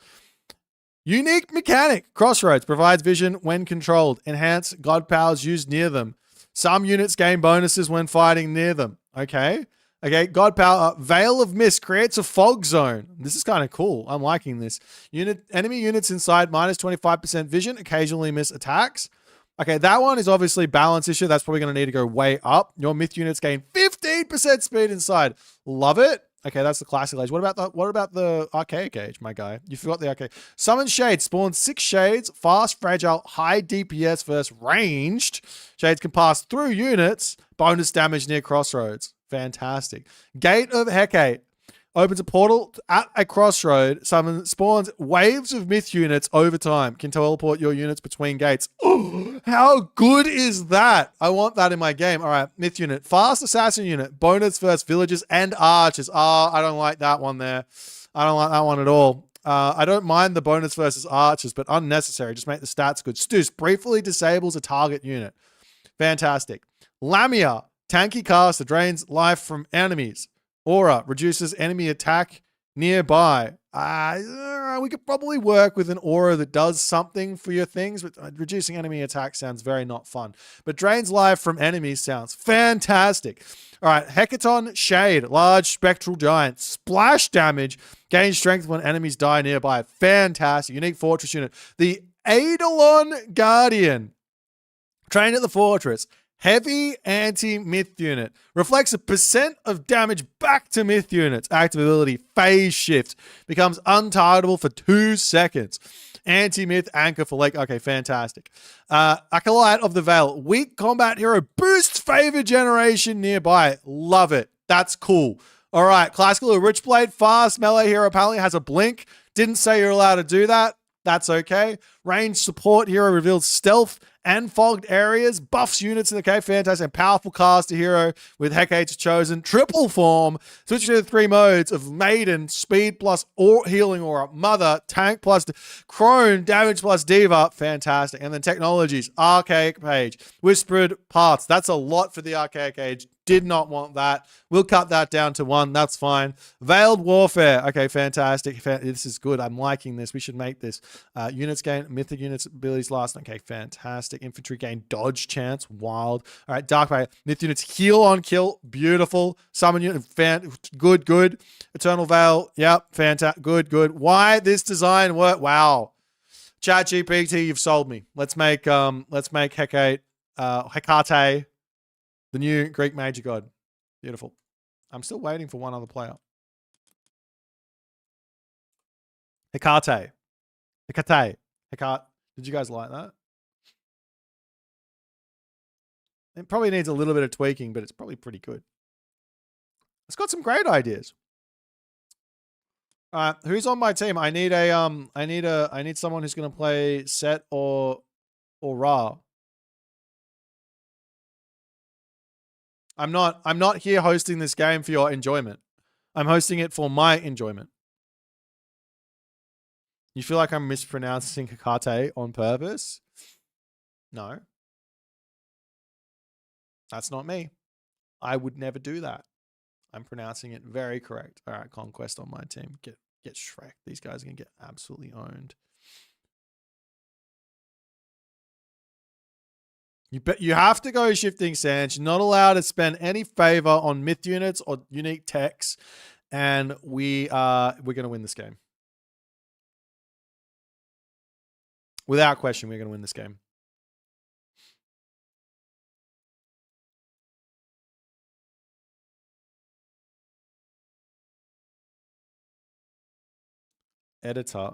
Unique mechanic. Crossroads provides vision when controlled. Enhance god powers used near them. Some units gain bonuses when fighting near them. Okay. God power. Veil of Mist creates a fog zone. This is kind of cool. I'm liking this. Enemy units inside minus 25% vision. Occasionally miss attacks. Okay, that one is obviously balance issue. That's probably going to need to go way up. Your myth units gain 15% speed inside. Love it. Okay, that's the classic age. What about the archaic age, my guy? You forgot the archaic. Summon Shades spawns 6 shades, fast, fragile, high DPS versus ranged. Shades can pass through units, bonus damage near crossroads. Fantastic. Gate of Hecate opens a portal at a crossroad. Spawns waves of myth units over time. Can teleport your units between gates. Oh, how good is that? I want that in my game. All right, myth unit. Fast assassin unit. Bonus versus villagers and archers. I don't like that one there. I don't like that one at all. I don't mind the bonus versus archers, but unnecessary. Just make the stats good. Stus briefly disables a target unit. Fantastic. Lamia. Tanky caster drains life from enemies. Aura reduces enemy attack nearby. We could probably work with an aura that does something for your things, but reducing enemy attack sounds very not fun. But drains life from enemies sounds fantastic. All right, Hecaton Shade, large spectral giant. Splash damage, gain strength when enemies die nearby. Fantastic. Unique fortress unit. The Eidolon Guardian. Trained at the fortress. Heavy anti-myth unit. Reflects a percent of damage back to myth units. Active ability, phase shift. Becomes untargetable for 2 seconds. Anti-myth anchor for Lake. Okay, fantastic. Acolyte of the Veil. Weak combat hero. Boosts favor generation nearby. Love it. That's cool. All right, classical or rich blade. Fast melee hero apparently has a blink. Didn't say you're allowed to do that. That's okay. Range support hero reveals stealth and fogged areas. Buffs units in the cave. Fantastic. Powerful caster hero with Hecate's chosen. Triple form. Switch to the 3 modes of Maiden, Speed plus or healing aura, Mother, Tank plus Crone, Damage plus Diva. Fantastic. And then technologies. Archaic page. Whispered parts. That's a lot for the Archaic age. Did not want that. We'll cut that down to 1. That's fine. Veiled Warfare. Okay, fantastic. This is good. I'm liking this. We should make this. Units gain, mythic units abilities last. Okay, fantastic. Infantry gain dodge chance. Wild. All right, Dark Fire. Myth units heal on kill. Beautiful. Summon unit. Good. Eternal Veil. Yep, fantastic. Good. Why this design work? Wow. ChatGPT, you've sold me. Let's make Hecate, Hecate, the new Greek major god. Beautiful. I'm still waiting for one other player. Hecate. Did you guys like that? It probably needs a little bit of tweaking, but it's probably pretty good. It's got some great ideas. Who's on my team? I need someone who's gonna play Set or Ra. I'm not here hosting this game for your enjoyment. I'm hosting it for my enjoyment. You feel like I'm mispronouncing Kakate on purpose? No. That's not me. I would never do that. I'm pronouncing it very correct. All right, Conquest on my team. Get Shrek. These guys are going to get absolutely owned. You have to go Shifting Sands. You're not allowed to spend any favor on myth units or unique techs. And we're going to win this game. Without question, we're going to win this game. Editor.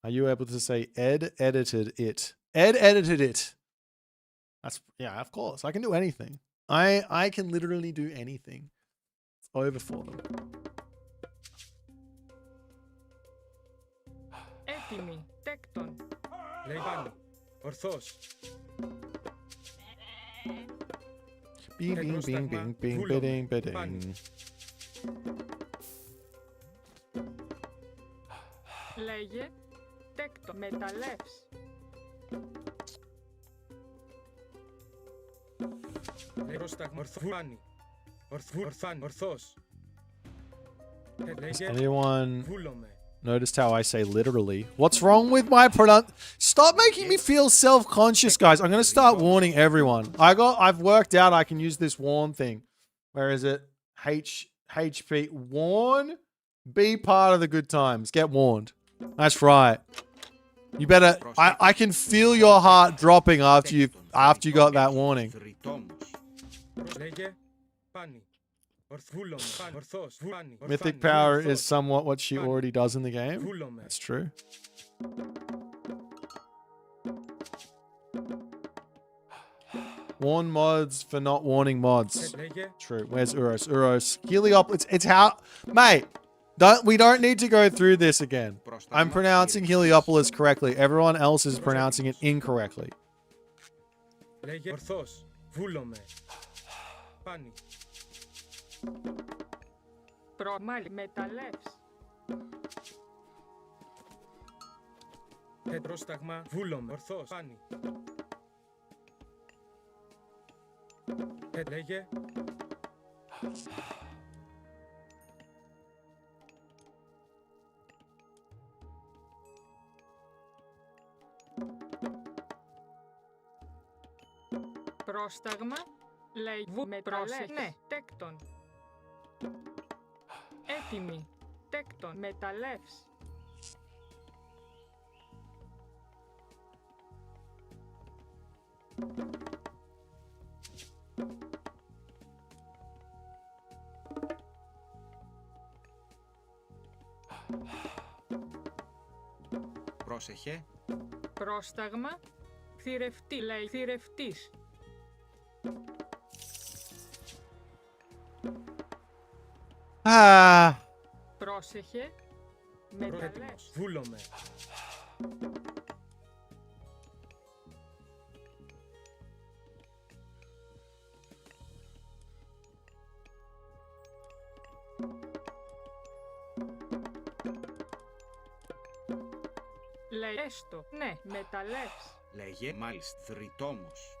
Are you able to say Ed edited it? Ed edited it. That's, yeah, of course. I can do anything. I can literally do anything. It's over for them. Έτοιμοι, τέκτον. Λεγάνι, ορθώς. Bing, bing, bing, bing, bing, bidding, bidding. Λέγε, τέκτον, μεταλλεύς. Πρόσταγμα, ορθάνι. Ορθάνι, ορθώς. Has anyone noticed how I say literally? What's wrong with my pronoun? Stop making me feel self-conscious, guys. I'm going to start warning everyone. I've worked out I can use this warn thing. Where is it? HP. Warn. Be part of the good times. Get warned. That's right. You better. I can feel your heart dropping after you got that warning. Mythic power is somewhat what she already does in the game. That's true. Warn mods for not warning mods. True. Where's Uros? Uros. Heliopolis. It's how, mate. We don't need to go through this again. I'm pronouncing Heliopolis correctly. Everyone else is pronouncing it incorrectly. Πρόσταγμα, βούλομαι, ορθώς, πάνι. Λέγε. Πρόσταγμα, λέει μεταλλεύς. Ναι, τέκτον. Έτοιμοι, τέκτον, μεταλλεύς. Πρόσεχε. Πρόσταγμα, θηρευτή, λέει θηρευτής. Πρόσεχε, μεταλλεύς. Βούλομαι. Λέει έστω, ναι, μεταλλεύς. Λέγε μάλιστα δρυτόμος.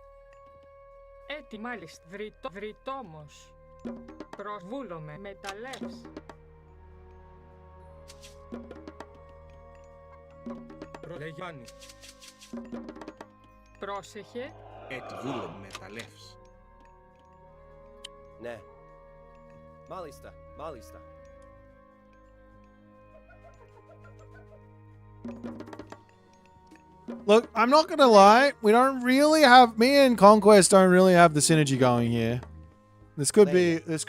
Έτσι μάλιστα δρυτόμος. Προσβούλομαι, μεταλλεύς. Λέγει. Πρόσεχε. Έτσι βούλομαι, μεταλλεύς. Ναι. Μάλιστα, μάλιστα. Look, I'm not gonna lie. We don't really have, me and Conquest don't really have the synergy going here. This could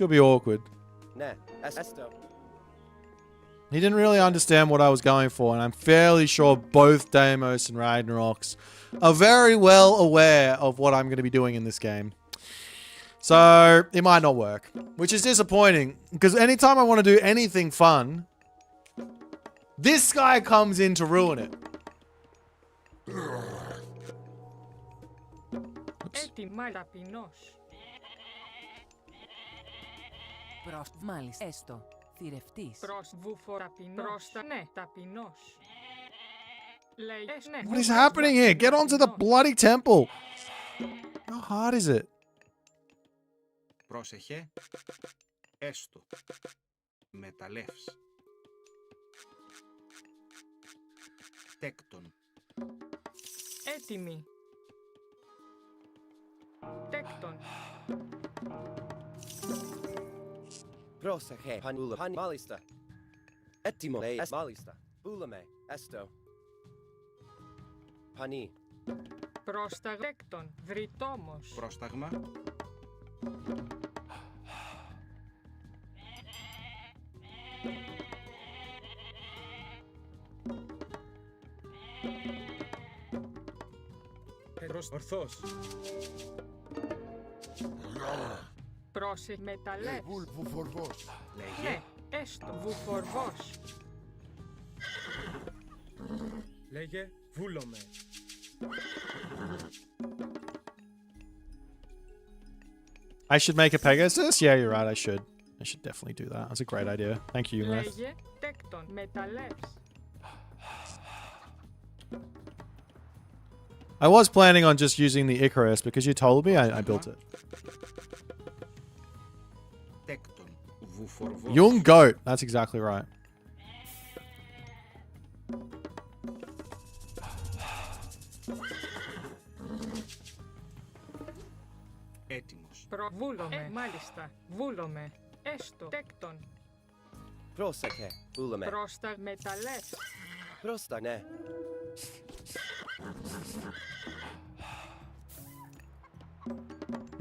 be awkward. Ναι, έστω. He didn't really understand what I was going for, and I'm fairly sure both Deimos and Ragnaroks are very well aware of what I'm going to be doing in this game. So it might not work, which is disappointing because anytime I want to do anything fun, this guy comes in to ruin it. Έτοιμα ταπεινός. Μάλιστα. Έστω. Θηρευτής. Προς βουφο ταπεινός. Προς τα ναι ταπεινός. Λέει ναι. What is happening here? Get onto the bloody temple. How hard is it? Πρόσεχε. Έστω. Μεταλλεύς. Τέκτον. Έτοιμοι. Τέκτον. Πρόσεχε. Πανούλα. Μάλιστα. Έτοιμο. Μάλιστα. Πούλαμε. Έστω. Πανί. Πρόσταγμα. Τέκτον. Βρυτόμος. Πρόσταγμα. Ορθός. Πρόσεχε μεταλλεύς. Βουφορβός. Ναι, έστω βουφορβός. Λέγε βούλομαι. I should make a Pegasus? Yeah, you're right. I should. I should definitely do that. That's a great idea. Thank you, Umeth. Λέγε τέκτον μεταλλεύς. I was planning on just using the Icarus because you told me. I built it. Τέκτον. Βουφορβός. Young goat. That's exactly right. Έτοιμος. Βούλομαι. Μάλιστα. Βούλομαι. Έστω. Τέκτον. Πρόσεχε. Πούλαμε. Πρόστα μεταλλεύς. Πρόστα, ναι.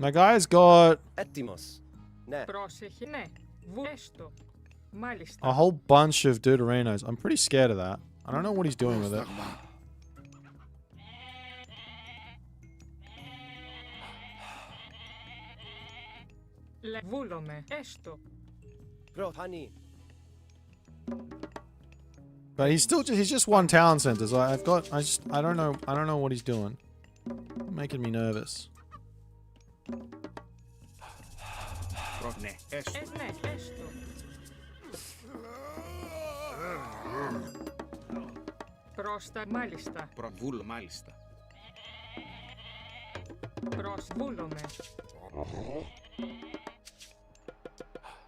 My guy's got Έτοιμος. Ναι. Πρόσεχε. Ναι. Έστω. Μάλιστα. a whole bunch of Deuterinos. I'm pretty scared of that. I don't know what he's doing with it. Βούλομαι. Έστω. Πανί. But he's just one town center. So I don't know what he's doing. Making me nervous. Ναι, έστω. Ναι, έστω. Πρόστα. Μάλιστα. Προβούλ, μάλιστα. Προς. Βούλομαι.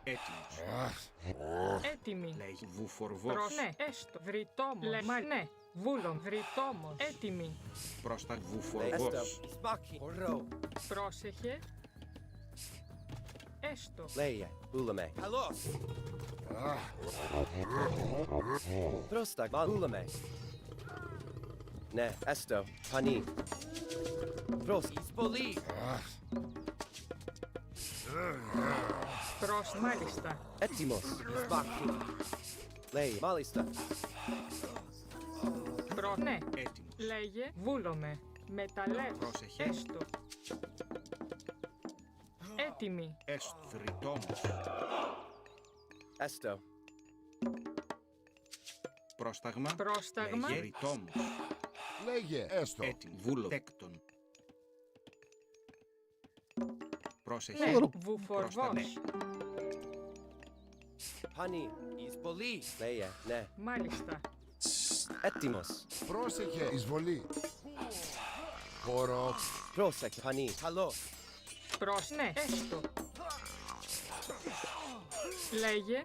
Έτοιμος. Έτοιμοι. Λέγει βουφορβός. Προς. Ναι, έστω. Βρυτόμος. Ναι. Βούλον. Βρυτόμος. Έτοιμοι. Πρόστα Έστω. βουφορβός.Ισμάκι. Ωραίο. Πρόσεχε. Έστω. Λέγε. Πούλαμε. Καλώς. Πρόστα. Πούλαμε. Ναι. Έστω. Πανί. Προς. Πολύ. Προς. Μάλιστα. Έτοιμος.Ισμάκι. Λέγε. Μάλιστα. Προς. Ναι. Έτοιμος. Λέγε. Βούλομαι. Μεταλλεύς. Πρόσεχε. Έστω. Έτοιμοι. Έστω. Θρητόμος. Έστω. Πρόσταγμα. Πρόσταγμα. Λέγε ρητόμος. Λέγε. Έστω. Έτοιμο. Βούλο. Τέκτον. Πρόσεχε. Ναι. Πρόστα, Βουφορβός. ναι. Πανί. Πολύ. Λέγε. Ναι. Μάλιστα. Έτοιμος. Πρόσεχε. Εισβολή. Χώρο. Πρόσεχε. Πανί. Καλώς. Προς. Ναι. Έστω. Λέγε.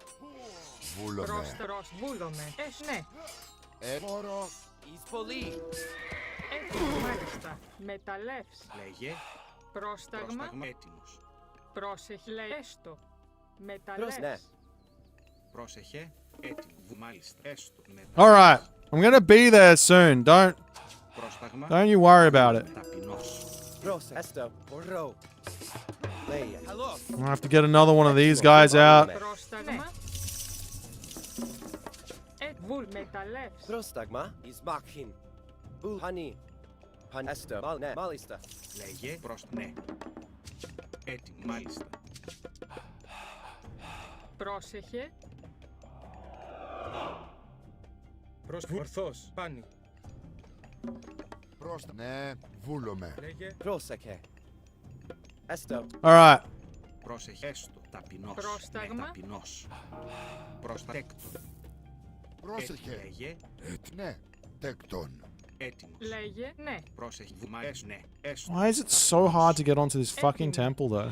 Βούλομαι. Προς. Βούλομαι. Ναι. Χώρο. Πολύ. Έτοιμο. Μάλιστα. Μεταλλεύς. Λέγε. Πρόσταγμα. Πρόσταγμα. Έτοιμος. Πρόσεχε. Λέει. Έστω. Ναι. Μεταλλεύς. Πρόσεχε. Έτοιμο. Μάλιστα. Έστω. All right. I'm gonna be there soon. Πρόσταγμα. Don't you worry about it. Ταπεινός. Πρόσεχε. Έστω. Ωραίο. Λέγε. Καλώς. I'm gonna have to get another one of these guys out. Πρόσταγμα. Βουλ. Μεταλλεύς. Πρόσταγμα.Ισμάκιν. Πανί. Έστω. Ναι. Μάλιστα. Λέγε. Πρόστα. Ναι. Έτοιμο. Μάλιστα. Πρόσεχε. Ορθός. Πάνι. Ναι, βούλομαι. Λέγε. Πρόσεχε. Έστω. All right. Πρόσεχε. Έστω. Ταπεινός. Πρόσταγμα. Ναι, ταπεινός. Προστέκτον. Πρόσεχε. Λέγε. Ναι, τέκτον. Έτοιμος. Λέγε ναι. Πρόσεχε. Βουμαές. Ναι. Έστω. Why is it so hard to get onto this fucking temple, though?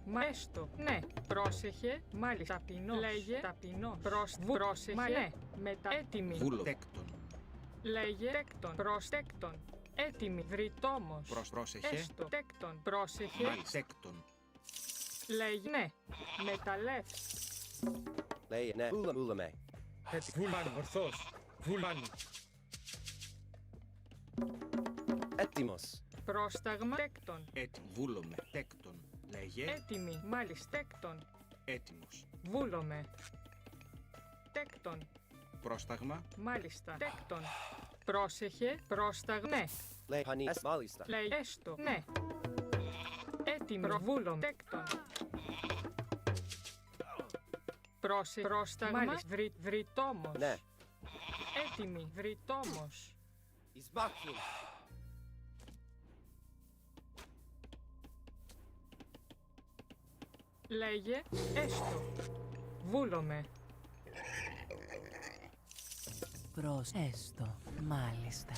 Μα έστω. Ναι. Πρόσεχε. Μάλιστα. Ταπεινός. Λέγε. Ταπεινός. Πρόσεχε. Μα ναι. Μετά. Έτοιμη. Βούλο. Τέκτον. Λέγε. Τέκτον. Προστέκτον. Έτοιμη. Βρυτόμος. Πρόσεχε. Έστω. Τέκτον. Πρόσεχε. Μάλιστα. Τέκτον. Λέγε ναι. Μεταλλεύ. Λέει ναι. Βούλαμε. Έτοιμο. Βούλμαν. Ορθός. Βούλμαν. Έτοιμος. Πρόσταγμα. Τέκτον. Έτοιμο. Βούλομαι. Τέκτον. Λέγε. Έτοιμη. Μάλιστα. Τέκτον. Έτοιμος. Βούλομαι. Τέκτον. Πρόσταγμα. Μάλιστα. Τέκτον. Πρόσεχε. Πρόσταγμα. Ναι. Λέει πανί. Μάλιστα. Λέει έστω. Ναι. Έτοιμο. Βούλομαι. Τέκτον. Πρόσταγμα. Μάλιστα. Βρυτόμος. Ναι. Έτοιμη. Βρυτόμος. Εις μάχην. Λέγε έστω. Βούλομαι. Προς έστω. Μάλιστα.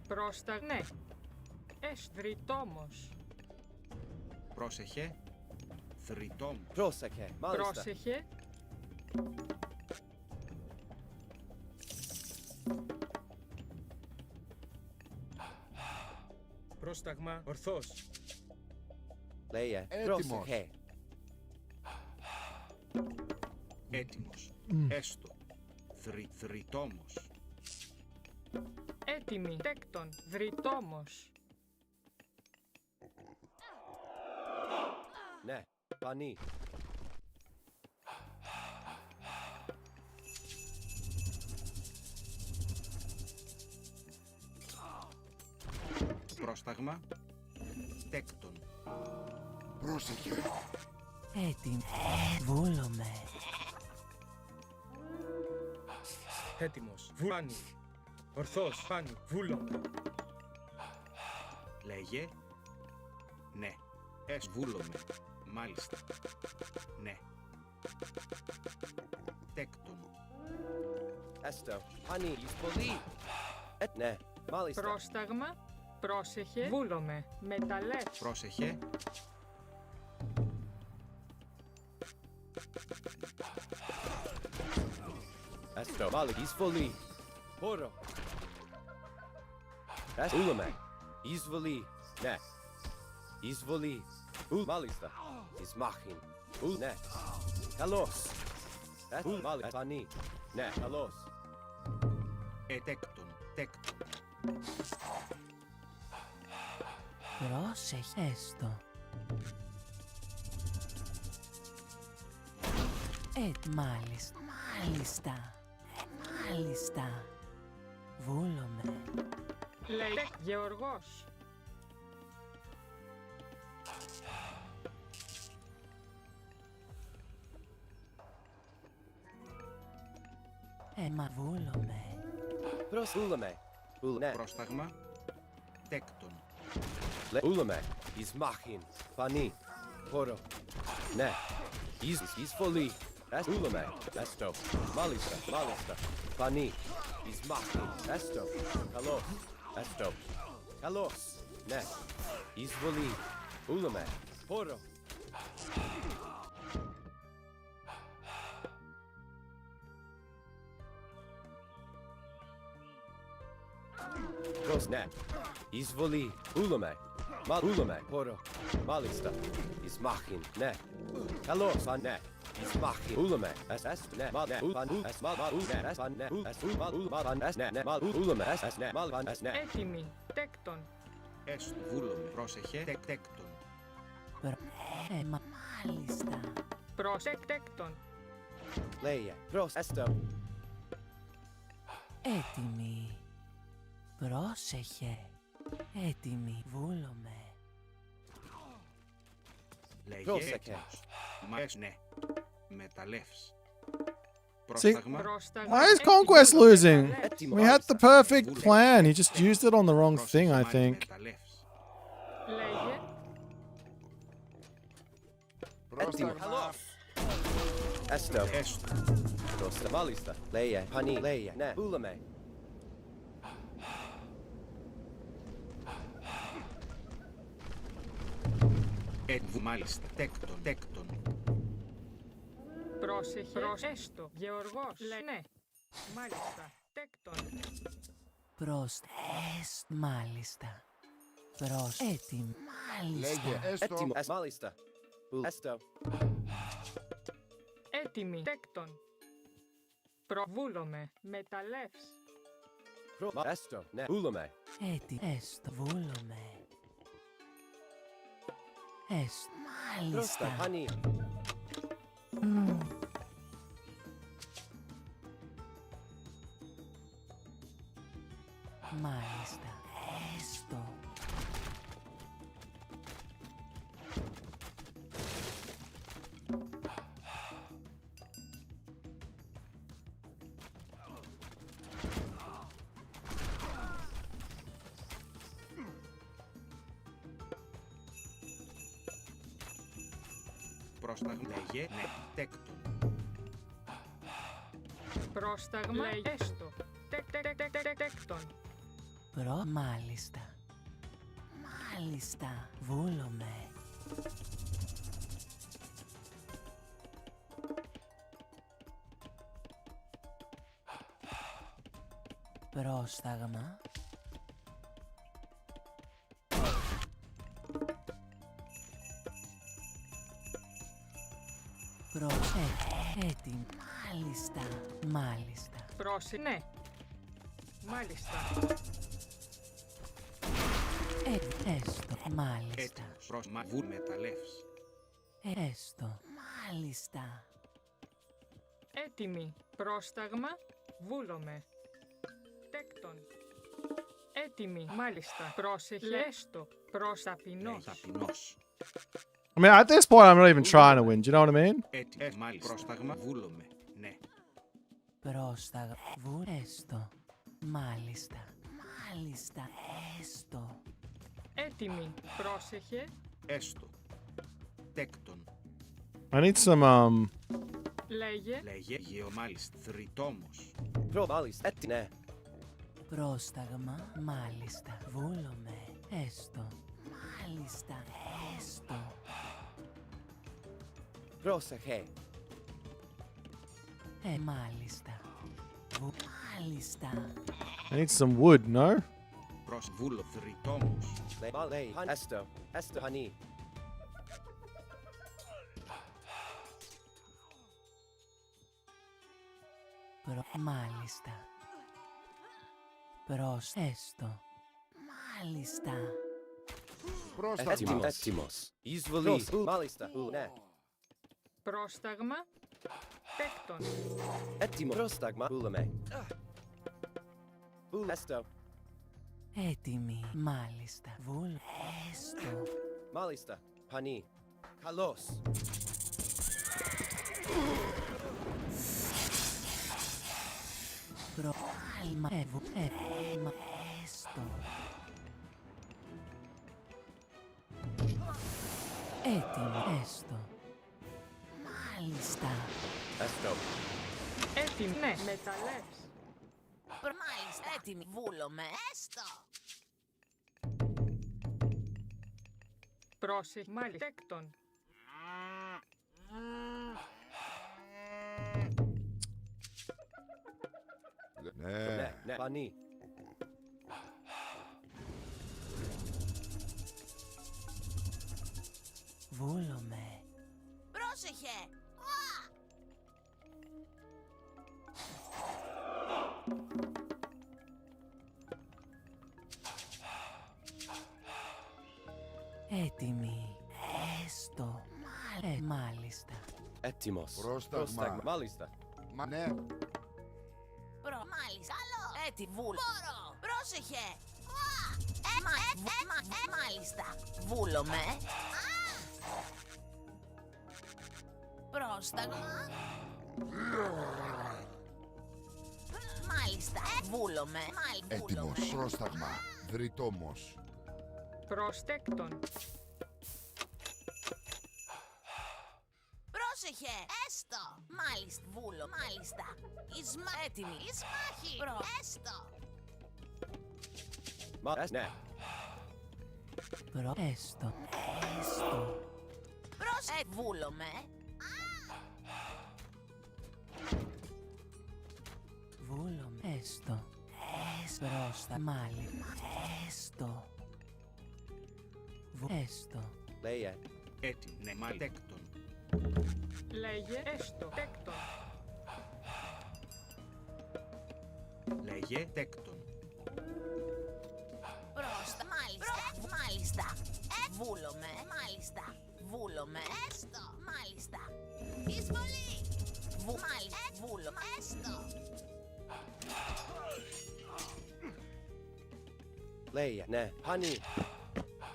Πρόσταγμα. Ναι. Βρυτόμος. Πρόσεχε. Θρητόμ. Πρόσεχε. Μάλιστα. Πρόσεχε. Πρόσταγμα. Ορθός. Λέει Έτοιμος. πρόσεχε. Έτοιμος. Έστω. Θρητόμος. Έτοιμη. Τέκτον. Βρυτόμος. Ναι. Πανί. Πρόσταγμα. Τέκτον. Πρόσεχε. Έτοιμο. Βούλομαι. Έτοιμος. Βούλμανι. Ορθός. Πάνι. Βούλομαι. Λέγε. Ναι. Βούλομαι. Μάλιστα. Ναι. Τέκτον. Έστω. Πανί. Εις πολύ. Ναι. Μάλιστα. Πρόσταγμα. Πρόσεχε. Βούλομαι. Μεταλλεύ. Πρόσεχε. Έστω. Μάλιστα. Εις πολύ. Πόρο. Έστω. Βούλαμε. Εις πολύ. Ναι. Εις πολύ. Μάλιστα. Εις μάχην. Ναι. Καλώς. Έστω. Μάλιστα. Πανί. Ναι. Καλώς. Τέκτον. Τέκτον. Πρόσεχε έστω. Μάλιστα. Μάλιστα. Μάλιστα. Βούλομαι. Λέει Γεωργός. Μα βούλομαι. Βούλαμε. Ναι. Πρόσταγμα. Τέκτον. Βούλαμε. Εις μάχην. Πανί. Πόρο. Ναι. Εις πολύ. Βούλαμε. Έστω. Μάλιστα. Μάλιστα. Πανί. Εις μάχην. Έστω. Καλώς. Έστω. Καλώς. Ναι. Εις πολύ. Βούλαμε. Πόρο. Ναι. Εισβολή. Ούλαμε. Ούλαμε. Πόρο. Μάλιστα. Εις μάχην. Ναι. Καλώς. Ναι. Εις μάχην. Ούλαμε. Ναι. Ναι. Ναι. Έτοιμη. Τέκτον. Έστω. Βούλομαι. Πρόσεχε. Τέκτον. Μάλιστα. Τέκτον. Λέγε. Προς. Έστω. Έτοιμη. Πρόσεχε. Έτοιμη. Βούλομαι. Λέγε Πρόσεχε. έτοιμος. Μες ναι. Μεταλλεύς. See, Πρόσταγμα. why is Conquest losing? We had the perfect plan. He just used it on the wrong thing, I think. Λέγε. Πρόσταγμα. Έστω. Πρόστα. Μάλιστα. Λέγε. Πανί. Λέγε. Ναι. Βούλαμε. Μάλιστα. Τέκτον. Πρόσεχε. Έστω. Γεωργός. Ναι. Μάλιστα. Τέκτον. Μάλιστα. Έτοιμη. Μάλιστα. Λέγε έστω. Έτοιμο. Μάλιστα. Έστω. Έτοιμη. Τέκτον. Προβούλομαι. Μεταλλεύς. Έστω. Ναι. Βούλαμε. Έστω. Βούλομαι. Έστω. Πρόστα. Μάλιστα. Πανί. Μάλιστα. Έστω. Πρόσταγμα. Λέγε ναι. Τέκτον. Πρόσταγμα. Λέγε. Έστω. Τέκτον. Μάλιστα. Μάλιστα. Βούλομαι. Πρόσταγμα. Έτοιμη. Μάλιστα. Ναι. Μάλιστα. Έστω. Μάλιστα. Έτοιμος. Πρόσμα. Βούλ μεταλλεύς. Έστω. Μάλιστα. Έτοιμη. Πρόσταγμα. Βούλομαι. Τέκτον. Έτοιμη. Μάλιστα. Πρόσεχε. Έστω. Ταπεινός. Ταπεινός. I mean, at this point, I'm not even trying to win. Do you know what I mean? Μάλιστα. Πρόσταγμα. Βούλομαι. Ναι. Πρόσταγμα. Έστω. Μάλιστα. Μάλιστα. Έστω. Έτοιμη. Πρόσεχε. Έστω. Τέκτον. I need some, Λέγε. Λέγε γεωμάλιστα. Θρητόμος. Μάλιστα. Ναι. Πρόσταγμα. Μάλιστα. Βούλομαι. Έστω. Μάλιστα. Έστω. Πρόσεχε. Μάλιστα. Μάλιστα. I need some wood, no? Προς βούλο. Θρητόμος. Λέει. Έστω. Έστω. Πανί. Μάλιστα. Έστω. Μάλιστα. Πρόσταγμα. Έτοιμος. Εισβολή. Μάλιστα. Ναι. Πρόσταγμα. Τέκτον. Έτοιμο. Πρόσταγμα. Βούλαμε. Έστω. Έτοιμη. Μάλιστα. Έστω. Μάλιστα. Πανί. Καλώς. Έστω. Έτοιμη. Έστω. Μάλιστα. Έστω. Έτοιμη. Ναι. Μεταλλεύς. Μάλιστα. Έτοιμη. Βούλομαι. Έστω. Πρόσεχε. Μάλιστα. Τέκτον. Ναι. Ναι. Πανί. Βούλομαι. Πρόσεχε. Έτοιμη. Έστω. Μάλιστα. Έτοιμος. Πρόσταγμα. Μάλιστα. Μα ναι. Μάλιστα. Καλό. Έτσι, βούλωρο. Πρόσεχε. Μάλιστα. Βούλομαι. Πρόσταγμα. Μάλιστα. Βούλομαι. Έτοιμος. Πρόσταγμα. Δρυτόμος. Προστέκτον. Πρόσεχε. Έστω. Μάλιστα. Βούλο. Μάλιστα. Έτοιμη. Ισμάχη. Έστω. Ναι. Έστω. Βούλομαι. Βούλομαι. Έστω. Πρόστα. Μάλιστα. Έστω. Έστω. Λέγε. Έτσι, ναι, μάλιστα. Τέκτον. Λέγε έστω. Τέκτον. Λέγε τέκτον. Πρόστα. Μάλιστα. Μάλιστα. Βούλομαι. Μάλιστα. Βούλομαι. Έστω. Μάλιστα. Εισβολή. Μάλιστα. Βούλομαι. Έστω. Λέγε. Ναι. Χάνει.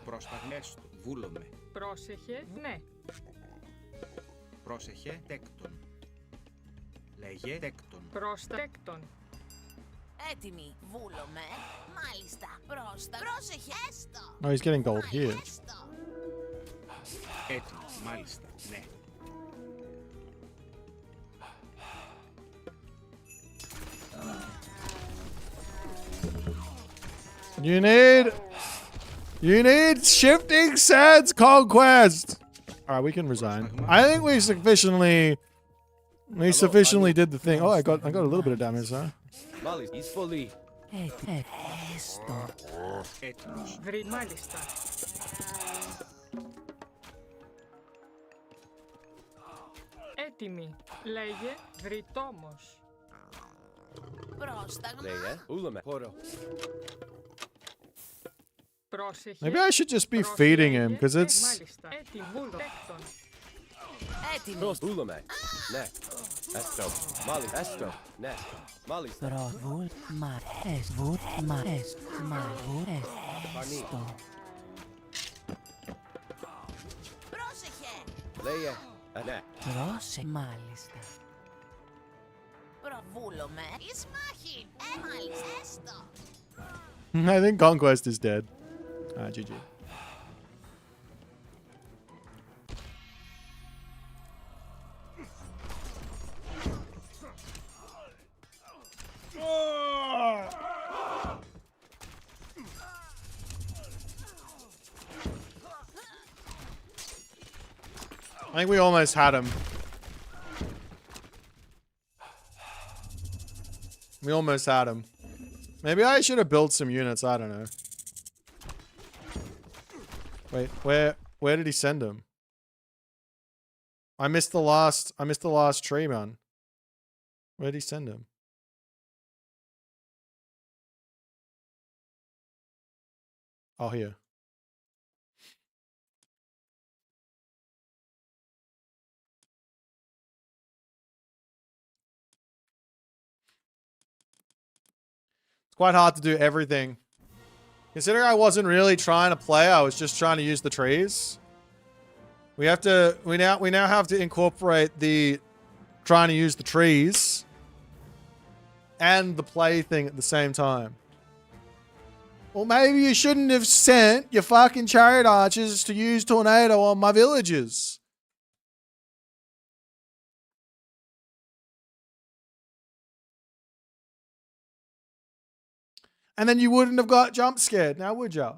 Πρόσταγμέστο. Βούλομαι. Πρόσεχε. Ναι. Πρόσεχε τέκτον. Λέγε τέκτον. Προστέκτον. Έτοιμη. Βούλομαι. Μάλιστα. Πρόστα. Πρόσεχε. Έστω. Oh, he's getting gold here. Έτοιμο. Μάλιστα. Ναι. You need shifting sands conquest. All right, we can resign. I think we sufficiently did the thing. Oh, I got a little bit of damage, huh? Molly, he's fully. Έστω. Έτοιμος. Μάλιστα. Έτοιμη. Λέγε βρυτόμος. Πρόσταγμα. Λέγε. Ούλαμε. Χώρο. Πρόσεχε. Maybe I should just be feeding him, because it's... Μάλιστα. Έτοιμη. Βούλτεκτον. Έτοιμη. Προς. Ούλαμε. Ναι. Έστω. Molly. Έστω. Ναι. Molly. Προβούλ. Μα. Εσβούλ. Μα. Εσ. Μα. Βούλ. Έστω. Πρόσεχε. Λέγε. Ναι. Πρόσε. Μάλιστα. Προβούλομαι. Ισμάχη. Μάλιστα. Έστω. I think conquest is dead. Ah, GG. I think we almost had him. We almost had him. Maybe I should have built some units. I don't know. Wait, where did he send him? I missed the last tree, man. Where did he send him? Oh, here. Quite hard to do everything. Considering I wasn't really trying to play, I was just trying to use the trees. We now have to incorporate the trying to use the trees and the play thing at the same time. Well, maybe you shouldn't have sent your fucking chariot archers to use tornado on my villagers. And then you wouldn't have got jump scared, now would ya?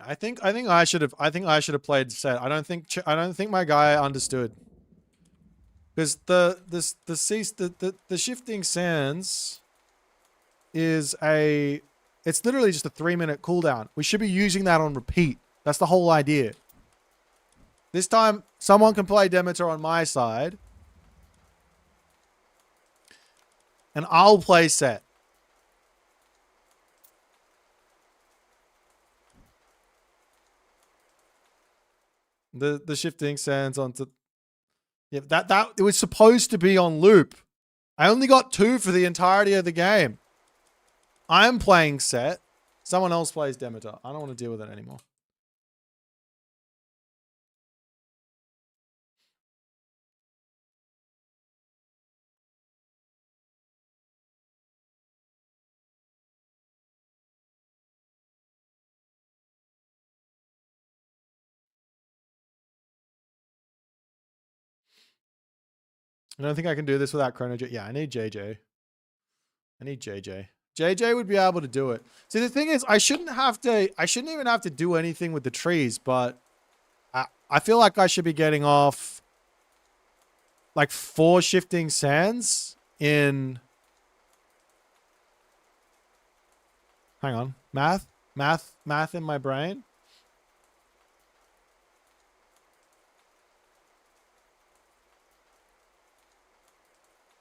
I think I should have played set. I don't think my guy understood. Because the shifting sands is it's literally just a 3-minute cooldown. We should be using that on repeat. That's the whole idea. This time, someone can play Demeter on my side. And I'll play set. The shifting sands onto... Yeah, that it was supposed to be on loop. I only got 2 for the entirety of the game. I'm playing set. Someone else plays Demeter. I don't want to deal with it anymore. I don't think I can do this without Chrono J. Yeah, I need JJ. I need JJ. JJ would be able to do it. See, the thing is, I shouldn't even have to do anything with the trees, but I feel like I should be getting off like 4 shifting sands in... Hang on. Math in my brain.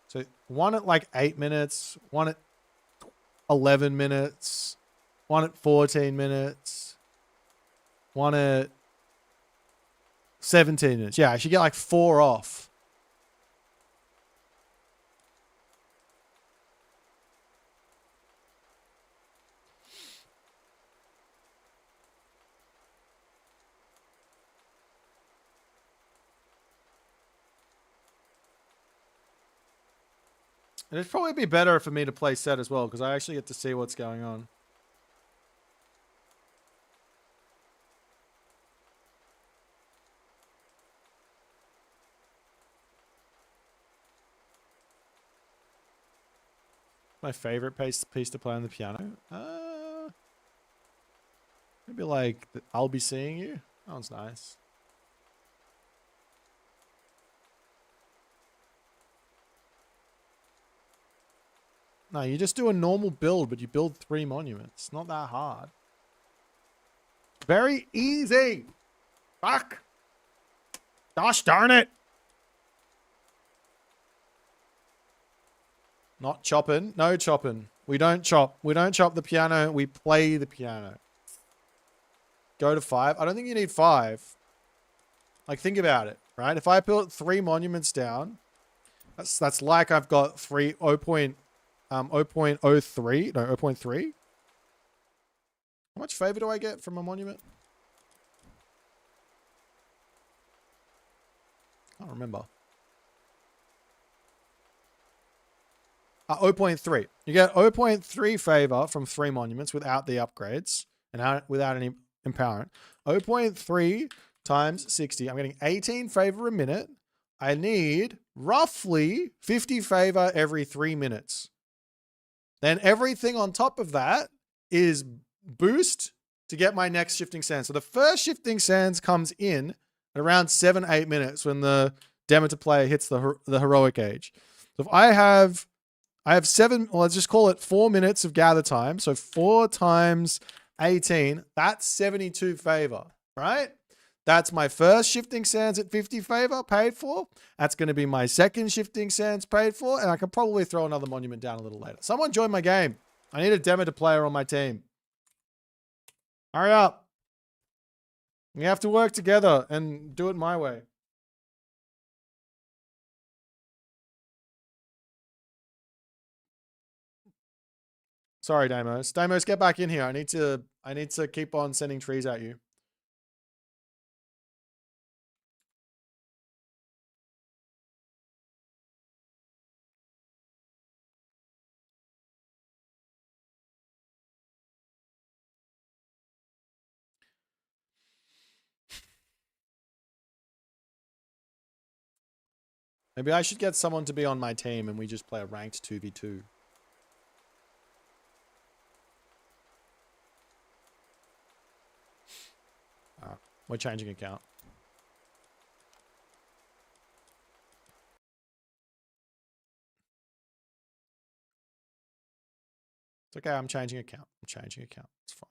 So 1 at like 8 minutes, 1 at 11 minutes, 1 at 14 minutes, 1 at 17 minutes. Yeah, I should get like 4 off. It'd probably be better for me to play set as well, because I actually get to see what's going on. My favorite piece to play on the piano? Maybe like I'll Be Seeing You. That one's nice. No, you just do a normal build, but you build 3 monuments. Not that hard. Very easy. Fuck. Gosh darn it. Not chopping. No chopping. We don't chop. We don't chop the piano. We play the piano. Go to 5. I don't think you need 5. Like, think about it, right? If I put 3 monuments down, that's like I've got 0.03. No, 0.3. How much favor do I get from a monument? I don't remember. 0.3. You get 0.3 favor from 3 monuments without the upgrades and without any empowerment. 0.3 times 60. I'm getting 18 favor a minute. I need roughly 50 favor every 3 minutes. Then everything on top of that is boost to get my next shifting sands. So the first shifting sands comes in at around 7-8 minutes when the Demeter player hits the heroic age. So if I have 7, well, let's just call it 4 minutes of gather time. So 4 times 18, that's 72 favor, right? That's my first shifting sands at 50 favor paid for. That's going to be my second shifting sands paid for. And I can probably throw another monument down a little later. Someone join my game. I need a Demeter player on my team. Hurry up. We have to work together and do it my way. Sorry, Damos. Damos, get back in here. I need to keep on sending trees at you. Maybe I should get someone to be on my team and we just play a ranked 2v2. We're changing account. It's okay, I'm changing account. It's fine.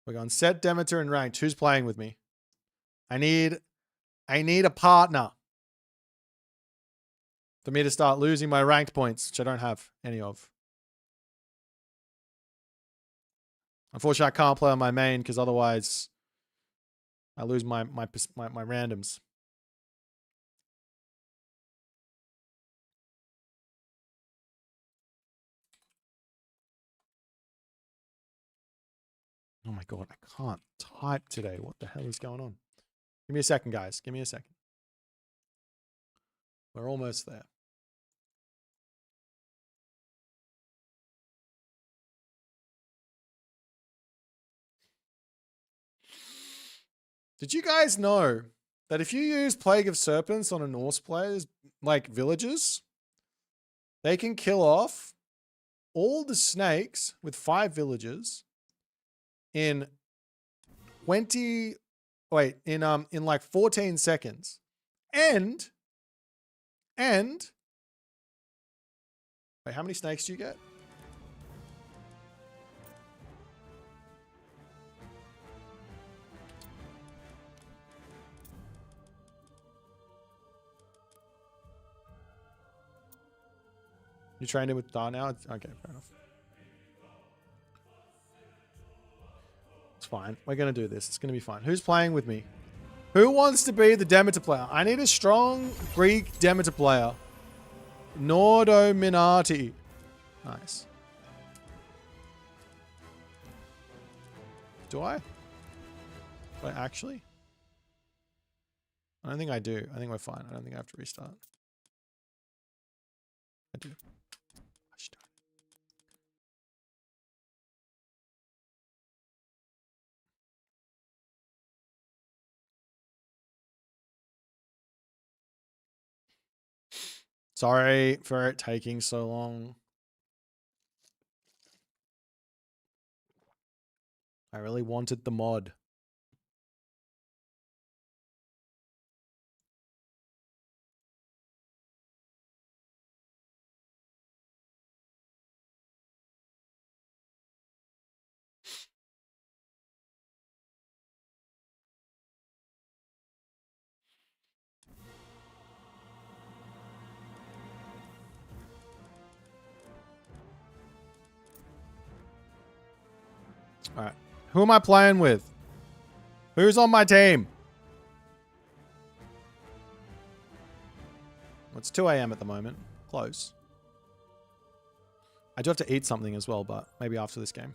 We're going set Demeter and ranked. Who's playing with me? I need a partner for me to start losing my ranked points, which I don't have any of. Unfortunately, I can't play on my main because otherwise I lose my randoms. Oh my god, I can't type today. What the hell is going on? Give me a second, guys. Give me a second. We're almost there. Did you guys know that if you use Plague of Serpents on a Norse player's like villages, they can kill off all the snakes with 5 villages in 20 wait, in like 14 seconds. And wait, how many snakes do you get? You trained it with Dar now? Okay, fair enough. It's fine. We're going to do this. It's going to be fine. Who's playing with me? Who wants to be the Demeter player? I need a strong Greek Demeter player. Nordo Minati. Nice. Do I? Do I actually? I don't think I do. I think we're fine. I don't think I have to restart. I do. Gosh darn it. Sorry for it taking so long. I really wanted the mod. All right. Who am I playing with? Who's on my team? Well, it's 2 a.m. at the moment. Close. I do have to eat something as well, but maybe after this game.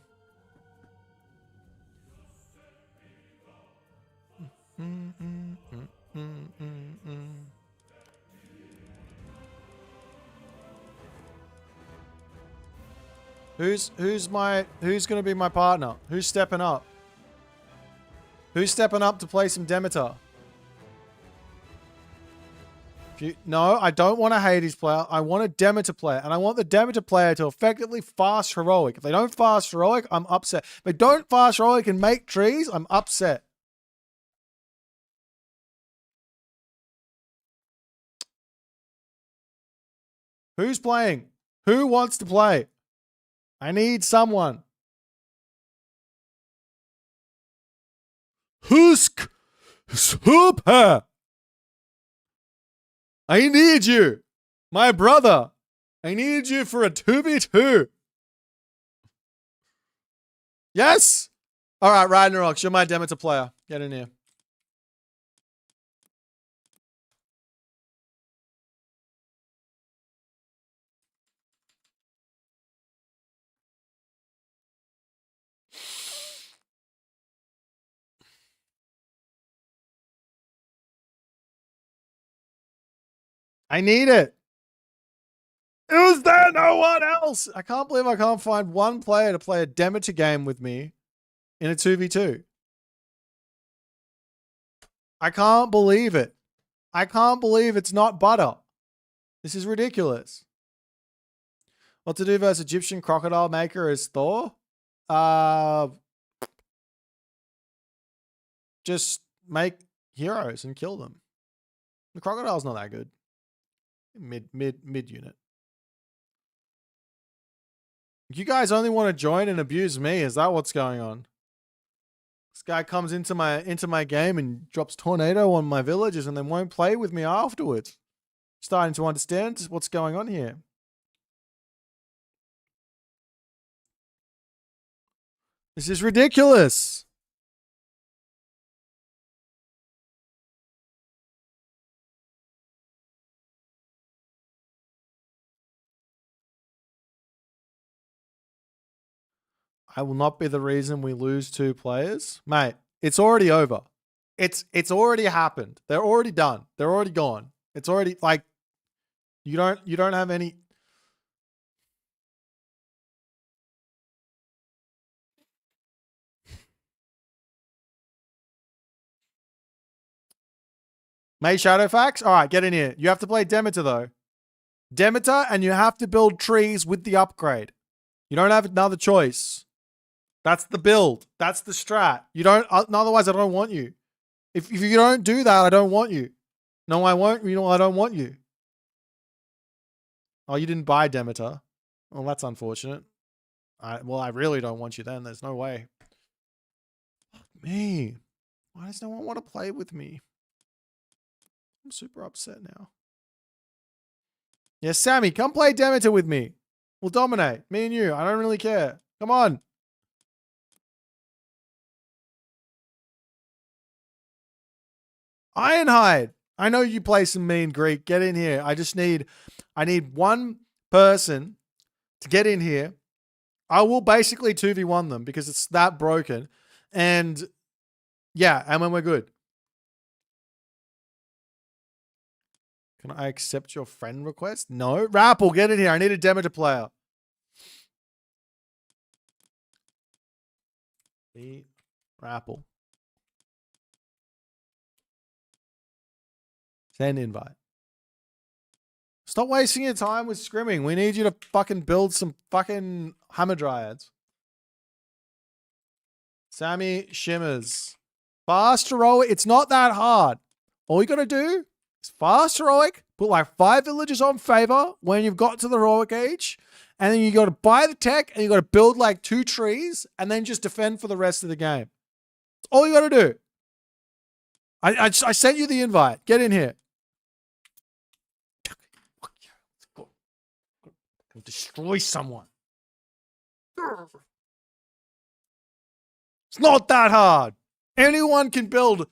Who's gonna be my partner? Who's stepping up? Who's stepping up to play some Demeter? No, I don't want a Hades player. I want a Demeter player. And I want the Demeter player to effectively fast heroic. If they don't fast heroic, I'm upset. If they don't fast heroic and make trees, I'm upset. Who's playing? Who wants to play? I need someone. Husk Super. I need you. My brother. I need you for a 2v2. Yes? All right, Ragnarok, you're my Demeter player. Get in here. I need it. Is there no one else? I can't believe I can't find one player to play a Demeter game with me in a 2v2. I can't believe it. I can't believe it's not butter. This is ridiculous. What to do versus Egyptian crocodile maker as Thor? Just make heroes and kill them. The crocodile's not that good. Mid unit. You guys only want to join and abuse me. Is that what's going on? This guy comes into my game and drops tornado on my villagers and then won't play with me afterwards. Starting to understand what's going on here. This is ridiculous. I will not be the reason we lose 2 players. Mate, it's already over. It's already happened. They're already done. They're already gone. It's already like you don't have any. May Shadowfax? All right, get in here. You have to play Demeter though. Demeter, and you have to build trees with the upgrade. You don't have another choice. That's the build. That's the strat. You don't. Otherwise, I don't want you. If you don't do that, I don't want you. No, I won't. You know, I don't want you. Oh, you didn't buy Demeter. Well, that's unfortunate. I really don't want you then. There's no way. Fuck me. Why does no one want to play with me? I'm super upset now. Yeah, Sammy, come play Demeter with me. We'll dominate. Me and you. I don't really care. Come on. Ironhide. I know you play some mean Greek. Get in here. I need one person to get in here. I will basically 2v1 them because it's that broken. And yeah, and when we're good. Can I accept your friend request? No. Rappel, get in here. I need a Demeter player. Rappel. Send invite. Stop wasting your time with scrimming. We need you to fucking build some fucking Hamadryads. Sammy Shimmers. Fast heroic. It's not that hard. All you gotta do is fast heroic, put like 5 villagers on favor when you've got to the heroic age, and then you gotta buy the tech and you gotta build like 2 trees and then just defend for the rest of the game. That's all you gotta do. I sent you the invite. Get in here. Destroy someone. It's not that hard. Anyone can build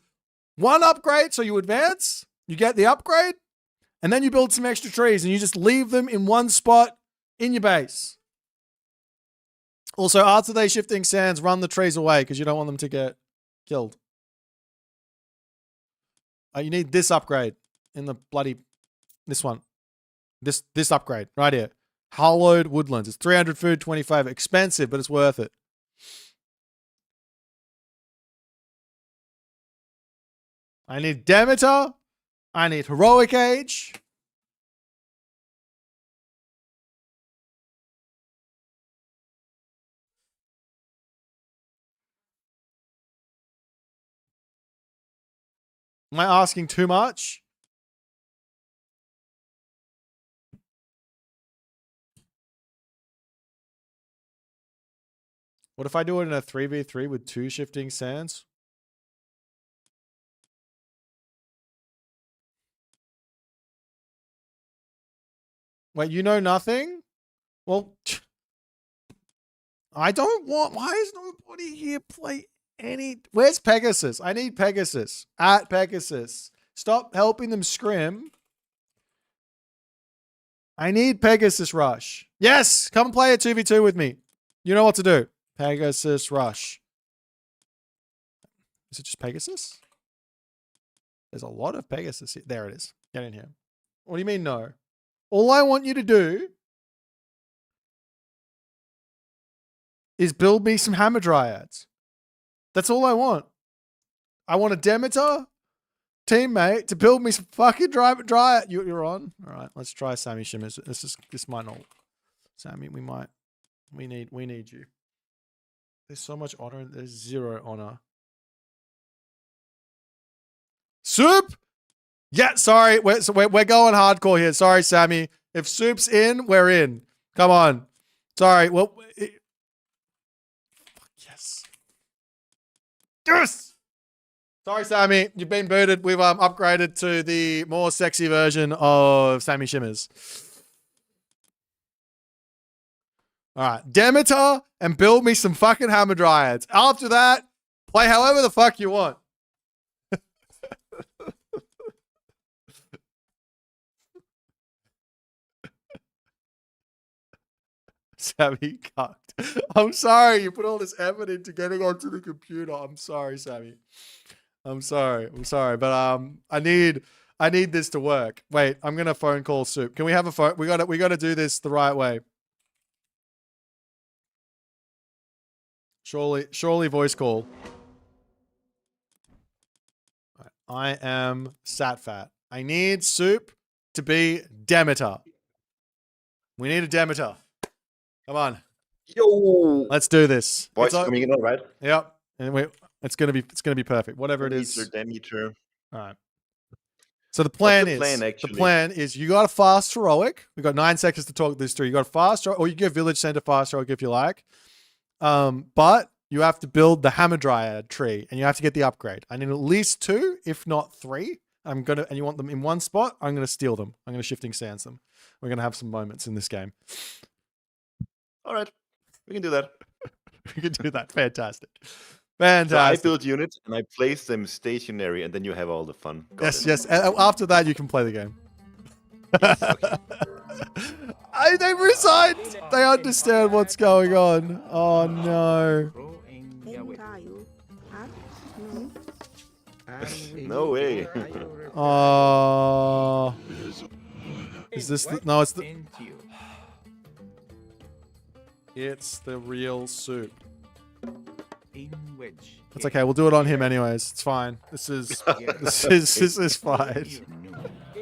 1 upgrade, so you advance, you get the upgrade, and then you build some extra trees and you just leave them in one spot in your base. Also, after they shifting sands, run the trees away because you don't want them to get killed. You need this upgrade in the this one. This upgrade right here. Hallowed Woodlands. It's 300 food, 25. Expensive, but it's worth it. I need Demeter. I need Heroic Age. Am I asking too much? What if I do it in a 3v3 with 2 shifting sands? Wait, you know nothing? Well, I don't want... Why is nobody here play any... Where's Pegasus? I need Pegasus. At Pegasus. Stop helping them scrim. I need Pegasus Rush. Yes! Come play a 2v2 with me. You know what to do. Pegasus Rush. Is it just Pegasus? There's a lot of Pegasus here. There it is. Get in here. What do you mean no? All I want you to do is build me some Hamadryads. That's all I want. I want a Demeter teammate to build me some fucking Dryad. You're on? All right, let's try Sammy Shimmers. This might not. Sammy, we need you. There's so much honor and there's 0 honor. Soup? Yeah, sorry. We're going hardcore here. Sorry, Sammy. If Soup's in, we're in. Come on. Sorry. Well, fuck yes. Yes! Sorry, Sammy. You've been booted. We've upgraded to the more sexy version of Sammy Shimmers. All right. Demeter and build me some fucking hammer dryads. After that, play however the fuck you want. Sammy cucked. I'm sorry. You put all this effort into getting onto the computer. I'm sorry, Sammy. I'm sorry. But I need this to work. Wait, I'm gonna phone call Soup. Can we have a phone? We gotta do this the right way. Surely voice call. Right. I am Satfat. I need Soup to be Demeter. We need a Demeter. Come on. Yo. Let's do this. Boit's coming in, all right? Yep. And it's gonna be perfect. Whatever it is. Demeter. All right. So the plan is you got a fast heroic. We've got 9 seconds to talk this through. You got a fast or you give village center fast heroic if you like. But you have to build the hammer dryad tree and you have to get the upgrade. I need at least 2, if not 3. And you want them in one spot, I'm gonna steal them. I'm gonna shifting sands them. We're gonna have some moments in this game. All right. We can do that. We can do that. Fantastic. So I build units and I place them stationary, and then you have all the fun. Yes. And after that, you can play the game. Yes, okay. They resigned. They understand what's going on. Oh no. No way. Oh. Is this the, no? It's the real Soup. It's okay. We'll do it on him anyways. It's fine. This is fine.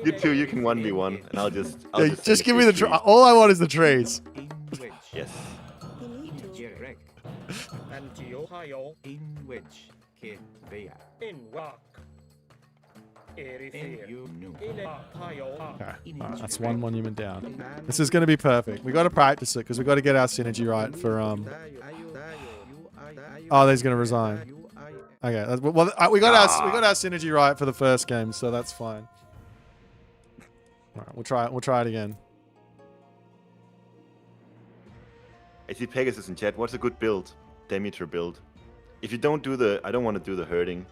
You two, you can 1v1, and I'll just give me the tree. All I want is the trees. Yes. Okay. Right, that's one monument down. This is going to be perfect. We got to practice it because we got to get our synergy right for Oh, he's going to resign. Okay. Well, we got our synergy right for the first game, so that's fine. All right, we'll try it again. I see Pegasus in chat. What's a good build? Demeter build. If you don't do I don't want to do the herding.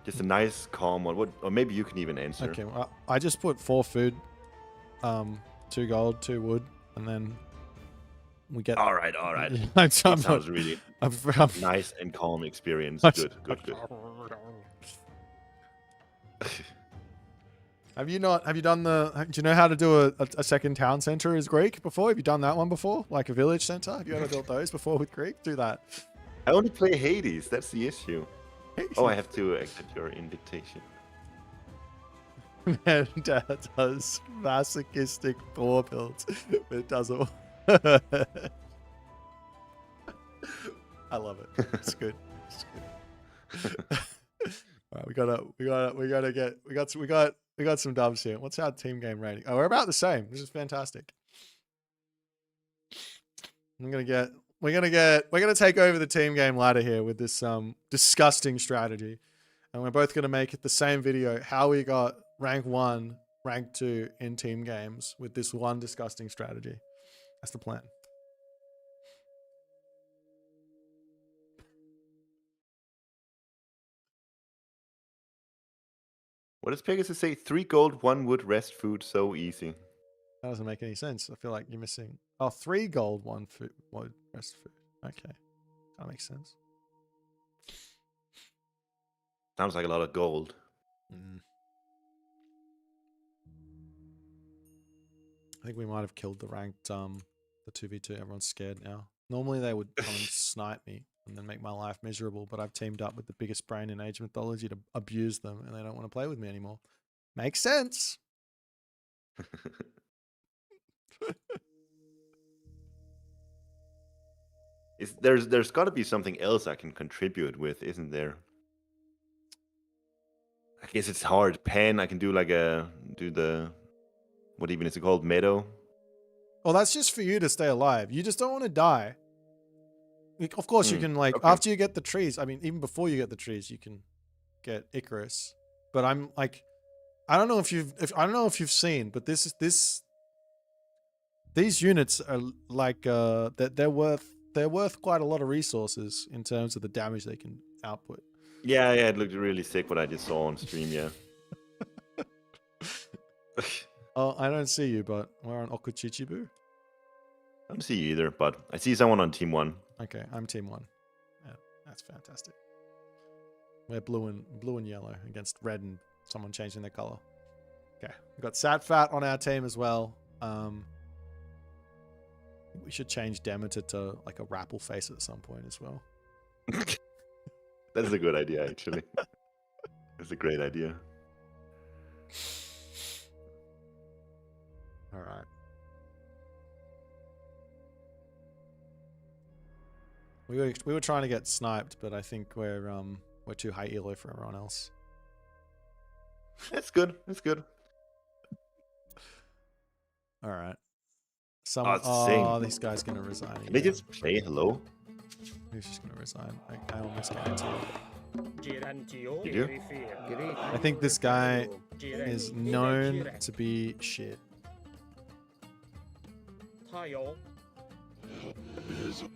Just a nice, calm one. Or maybe you can even answer. Okay, well, I just put 4 food, 2 gold, 2 wood, and then we get. All right. It sounds really nice and calm experience. Good. Have you done do you know how to do a second town center as Greek before? Have you done that one before? Like a village center? Have you ever built those before with Greek? Do that. I only play Hades. That's the issue. Oh, I have to accept your invitation. Man, Dad does masochistic boar builds, but it doesn't. I love it. It's good. All right, we got some dubs here. What's our team game rating? Oh, we're about the same. This is fantastic. We're gonna take over the team game ladder here with this disgusting strategy, and we're both gonna make it the same video how we got rank 1, rank 2 in team games with this one disgusting strategy. That's the plan. What does Pegasus say? 3 gold, 1 wood, rest food, so easy. That doesn't make any sense. I feel like you're missing. Oh, 3 gold, 1 food, 1 rest food. Okay, that makes sense. Sounds like a lot of gold. I think we might have killed the ranked the 2v2. Everyone's scared now. Normally they would come and snipe me and then make my life miserable, but I've teamed up with the biggest brain in Age Mythology to abuse them, and they don't want to play with me anymore. Makes sense. There's got to be something else I can contribute with, isn't there? I guess it's hard. Pen, I can do what even is it called? Meadow? Well, that's just for you to stay alive. You just don't want to die. Of course, you Hmm, can like okay. after you get the trees. I mean, even before you get the trees, you can get Icarus. But I'm like, I don't know if you've seen, but these units are like that they're worth quite a lot of resources in terms of the damage they can output. Yeah, it looked really sick what I just saw on stream. Yeah. Oh, I don't see you, but we're on Okuchichibu. I don't see you either, but I see someone on team 1. Okay, I'm team 1. Yeah, that's fantastic. We're blue and yellow against red and someone changing their color. Okay, we've got Satfat on our team as well. We should change Demeter to like a Rapple face at some point as well. That is a good idea, actually. That's a great idea. All right. We were trying to get sniped, but I think we're too high elo for everyone else. That's good. That's good. All right. It's the same. This guy's gonna resign. Can they just play hello? He's just gonna resign. I almost guarantee it. You do? I think this guy is known to be shit. But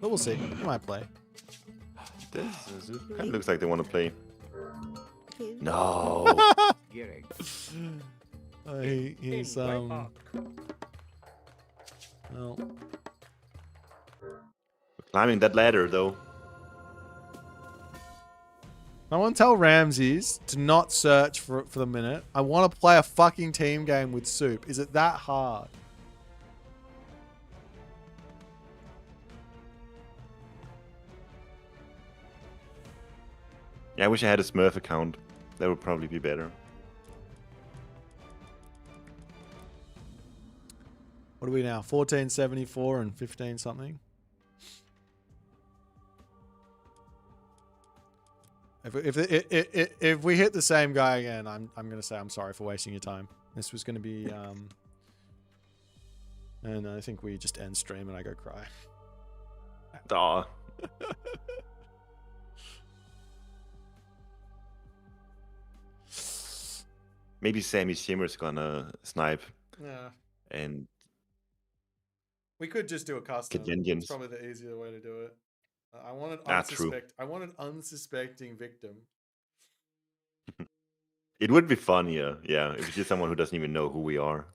we'll see. He might play. This kind of looks like they want to play. No. He's well. Climbing that ladder though. I want to tell Ramses to not search for the minute. I want to play a fucking team game with Soup. Is it that hard? Yeah, I wish I had a Smurf account. That would probably be better. What are we now? 1474 and 15 something. If we hit the same guy again, I'm gonna say I'm sorry for wasting your time. This was gonna be and I think we just end stream and I go cry. Aw. Maybe Sammy Shimmer's gonna snipe. Yeah. And We could just do a custom. Kenjins. It's probably the easier way to do it. I want True. an unsuspecting victim. It would be funnier, yeah, if it's just someone who doesn't even know who we are.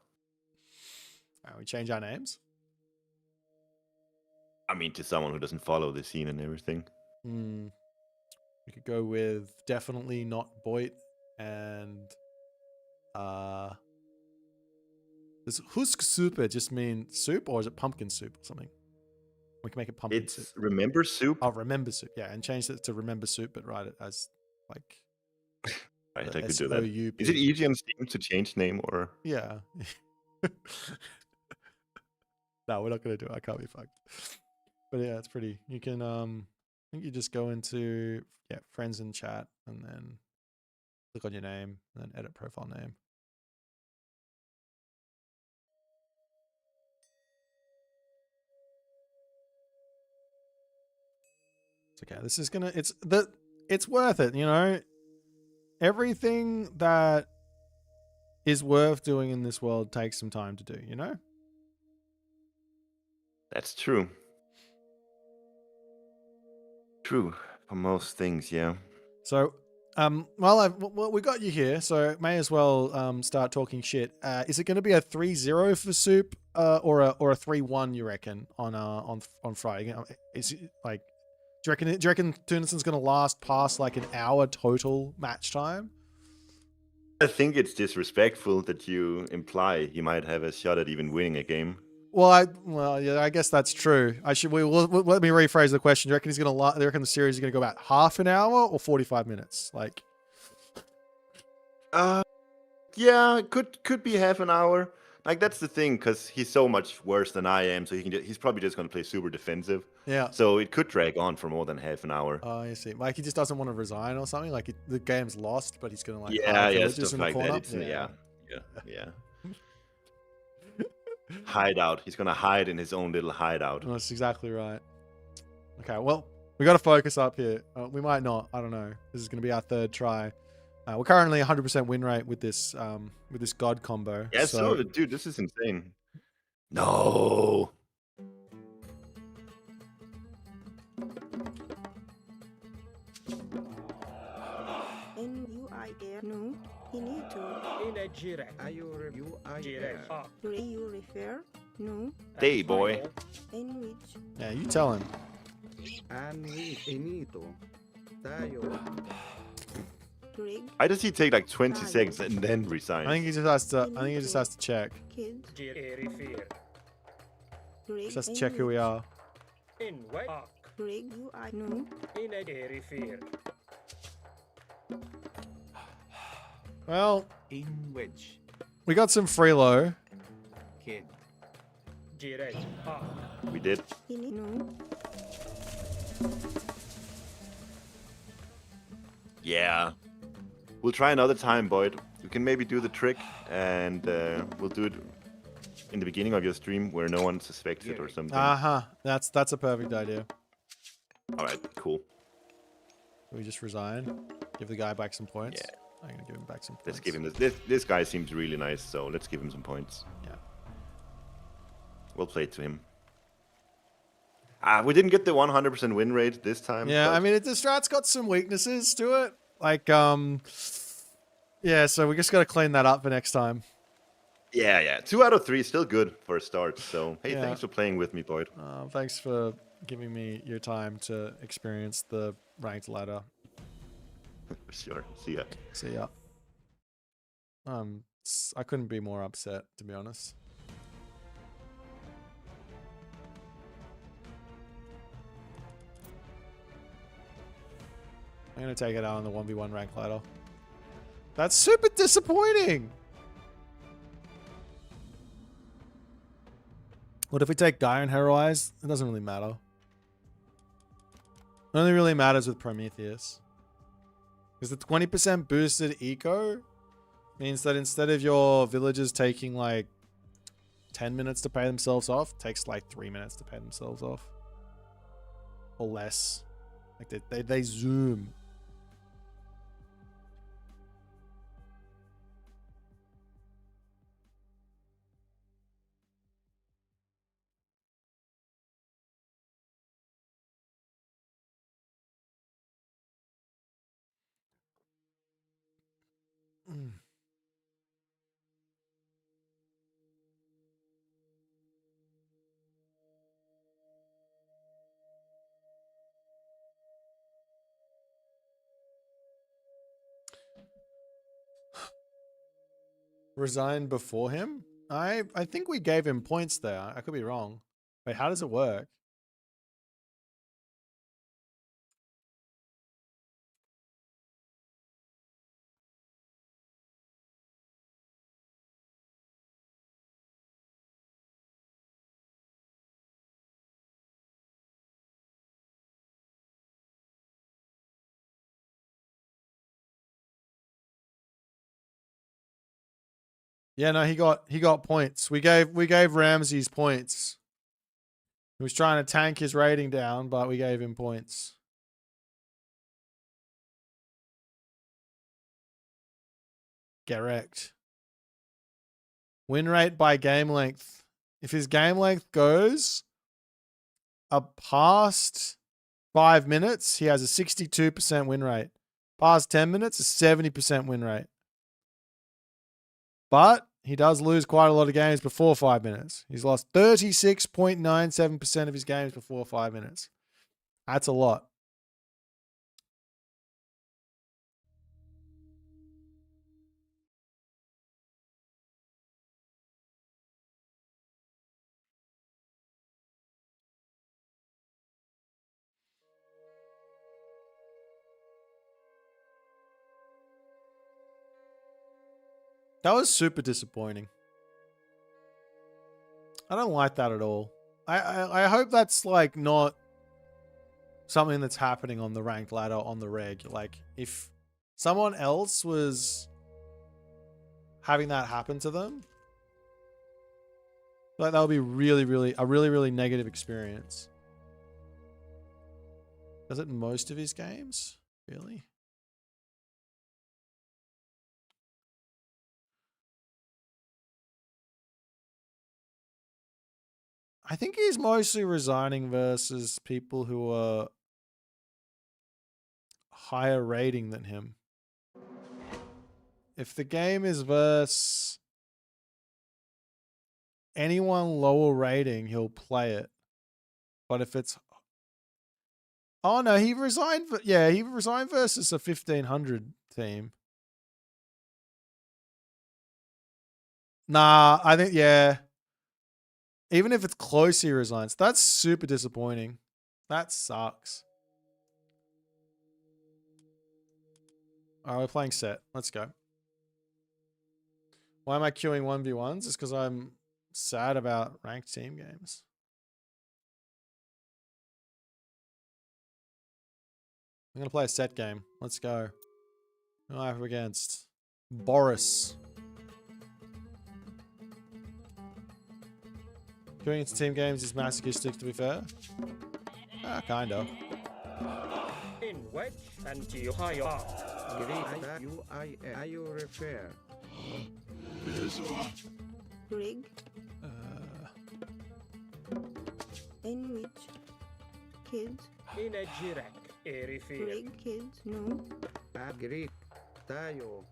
We change our names. I mean, to someone who doesn't follow the scene and everything. We could go with definitely not Boit and does husk soup just mean soup or is it pumpkin soup or something? We can make it pumpkin soup. It's remember soup. Oh, remember soup. Yeah, and change it to remember soup, but write it as like. Right, I could do that. SOUP. Is it easy on Steam to change name or? Yeah. No, we're not gonna do it. I can't be fucked. But yeah, it's pretty. You can I think you just go into friends and chat and then click on your name and then edit profile name. It's okay. This is gonna it's worth it, you know? Everything that is worth doing in this world takes some time to do, you know? That's true. True. For most things, yeah. So, well, we got you here, so may as well start talking shit. Is it going to be a 3-0 for Soup, or a 3-1? You reckon on Friday? Is it, like, do you reckon Tunison's going to last past like an hour total match time? I think it's disrespectful that you imply he might have a shot at even winning a game. Well, yeah, I guess that's true. Let me rephrase the question. Do you reckon do you reckon the series is going to go about half an hour or 45 minutes? Like, yeah, it could be half an hour. Like, that's the thing, because he's so much worse than I am, so he's probably just going to play super defensive. Yeah. So it could drag on for more than half an hour. Oh, I see. Like, he just doesn't want to resign or something. Like, the game's lost, but he's going to like stuff like that. Yeah. Hideout. He's gonna hide in his own little hideout. That's exactly right. Okay, well, We got to focus up here. We might not. I don't know. This is going to be our third try. We're currently 100% win rate with this god combo. Yeah, so dude, this is insane. No. N-U-I-R. No. Inito. In a Jirek. U-I-R. Do you refer? No. Day, boy. In which? Yeah, you tell him. Inito. Tayo. Why does he take like 20 seconds and then resign? I think he just has to. I think he just has to check. Just has to check who we are. In what? You I know. In a dairy fear. Well, In which? we got some freelo. Kid. Jirek. We did. No. Yeah. We'll try another time, Boit. You can maybe do the trick, and we'll do it in the beginning of your stream where no one suspects it or something. That's a perfect idea. All right, cool. We just resign. Give the guy back some points. Yeah. I'm gonna give him back some points. Let's give him this. This guy seems really nice, so let's give him some points. Yeah. We'll play it to him. We didn't get the 100% win rate this time. Yeah, but I mean, the strat's got some weaknesses to it. Like, yeah, so we just got to clean that up for next time. Yeah. 2 out of 3 is still good for a start. So, hey, Yeah. thanks for playing with me, Boyd. Thanks for giving me your time to experience the ranked ladder. Sure. See ya. See ya. I couldn't be more upset, to be honest. I'm going to take it out on the 1v1 rank ladder. That's super disappointing. What if we take Guy and Heroize? It doesn't really matter. It only really matters with Prometheus. Because the 20% boosted eco means that instead of your villagers taking like 10 minutes to pay themselves off, it takes like 3 minutes to pay themselves off. Or less. Like they zoom. Resigned before him? I think we gave him points there. I could be wrong. Wait, how does it work? Yeah, no, he got points. We gave Ramses points. He was trying to tank his rating down, but we gave him points. Get wrecked. Win rate by game length. If his game length goes past 5 minutes, he has a 62% win rate. Past 10 minutes, a 70% win rate. But he does lose quite a lot of games before 5 minutes. He's lost 36.97% of his games before 5 minutes. That's a lot. That was super disappointing. I don't like that at all. I hope that's like not something that's happening on the ranked ladder on the reg. Like if someone else was having that happen to them, like that would be really, really negative experience. Does it in most of his games? Really? I think he's mostly resigning versus people who are higher rating than him. If the game is versus anyone lower rating, he'll play it. But if it's... Oh no, he resigned. Yeah, he resigned versus a 1500 team. Nah, I think, yeah. Even if it's close, he resigns. That's super disappointing. That sucks. Alright, we're playing set. Let's go. Why am I queuing 1v1s? It's because I'm sad about ranked team games. I'm going to play a set game. Let's go. Who am I up against? Boris. Queuing into team games is masochistic, to be fair. Kind of. In wedge and to high up. You refer. Rig. In which kids? In a jirek. Erifir. Rig kids? No. Greek. Tayo.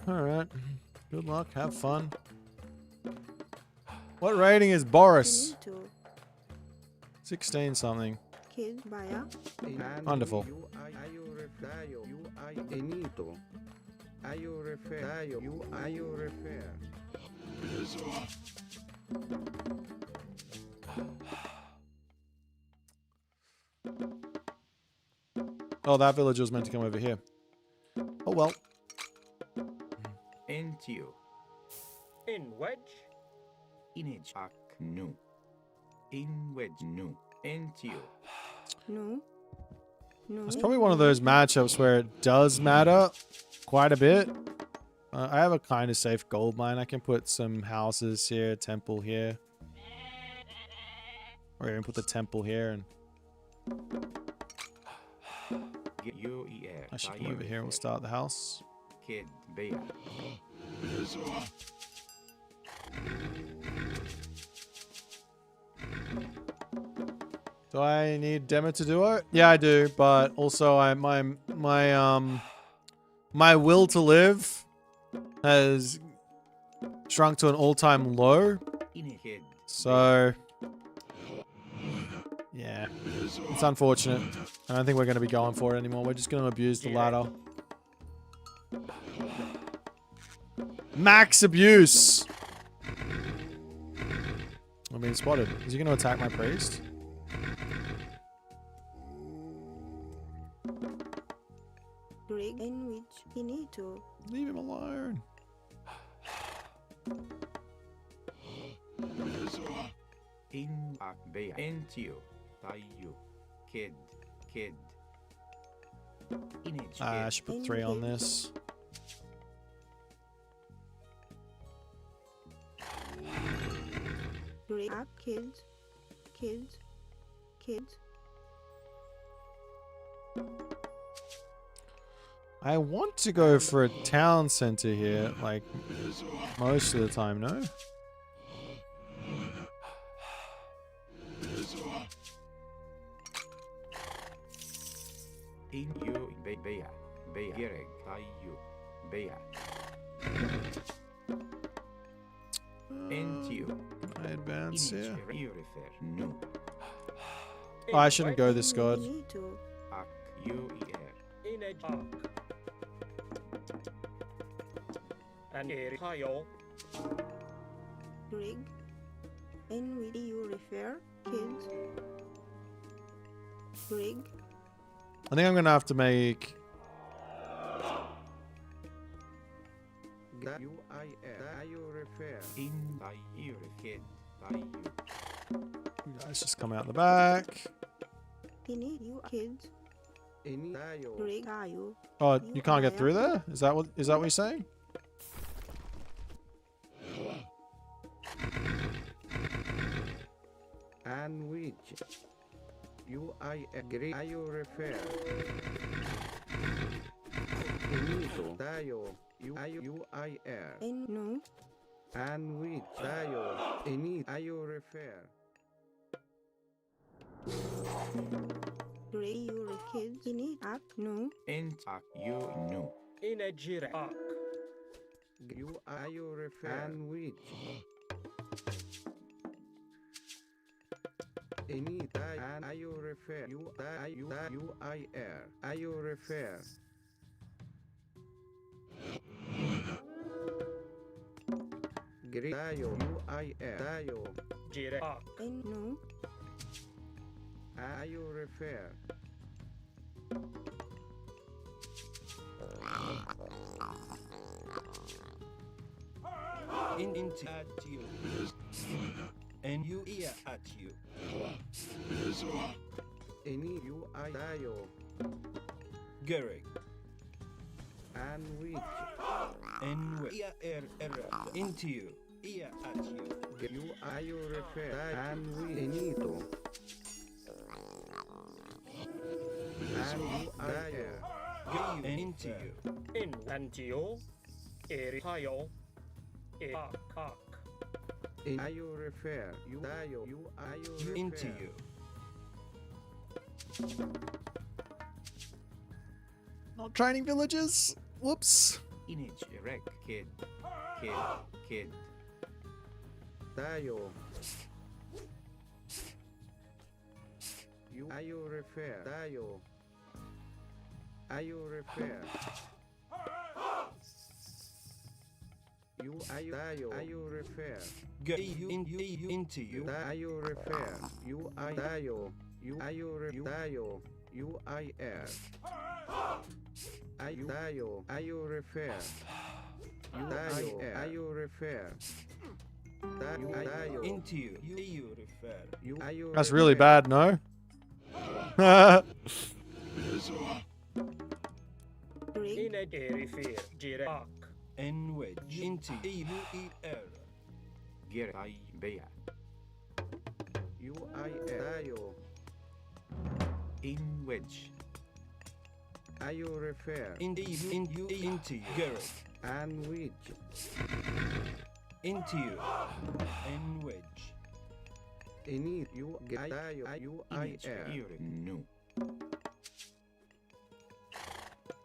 Alright. Good luck. Have fun. What rating is Boris? 16 something. Kids, Baya. Wonderful. Oh, that villager was meant to come over here. Oh well. Entio. In wedge. Inage ak no. In wedge no. Entio. No. No. It's probably one of those matchups where it does matter quite a bit. I have a kind of safe gold mine. I can put some houses here, temple here. Or even put the temple here and... I should come over here and we'll start the house. Kid, Bea. Do I need Demo to do it? Yeah, I do, but also my will to live has shrunk to an all-time low. So yeah, it's unfortunate. I don't think we're going to be going for it anymore. We're just going to abuse the ladder. Max abuse. I'm being spotted. Is he going to attack my priest? Rig in which he need to. Leave him alone. In Akbea. Entio. Tayo. Kid. I should put 3 on this. Rig up kids. I want to go for a town center here, like most of the time, no? In you, Bea. Gereg. Tayo. Bea. Entio. I advance here. No. Oh, I shouldn't go this god. Ak UER. In a arc. And Erihio. Rig. In which you refer kids. Rig. I think I'm gonna have to make... You guys just come out the back. You kids. Rig. Oh, you can't get through there? Is that what you're saying? And which you I agree you refer. Inito tayo you I air. No. And which tayo init you refer. Gray you kids in it up no. Int you nu. In a giraffe. You refer. And which Inita and you refer. You I air. You refer. Tayo you I air. Tayo Giraffe. No. you refer. Into at you. And you ear at you. Any you I tayo. Gerrig. And which And we ear into you. Ear at you. you refer. And we inito. And you I air. Get you into you. In Antio. Eri tayo. Ak. You refer. You tayo. You refer. Into you. Not training villagers. Whoops. Inage erect. Kid. Tayo. You refer. Tayo. You refer. You refer. Get you into you. You refer. You I tayo. Tayo. You I air. You refer. You refer. Into you. You refer. That's really bad, no? In a derifir. Giraffe. And wedge. Into you. Ger I bea. You I tayo. In wedge. You refer. Into you. Gerrig. And which Into you. And wedge. Init you tayo. You I air. Nu.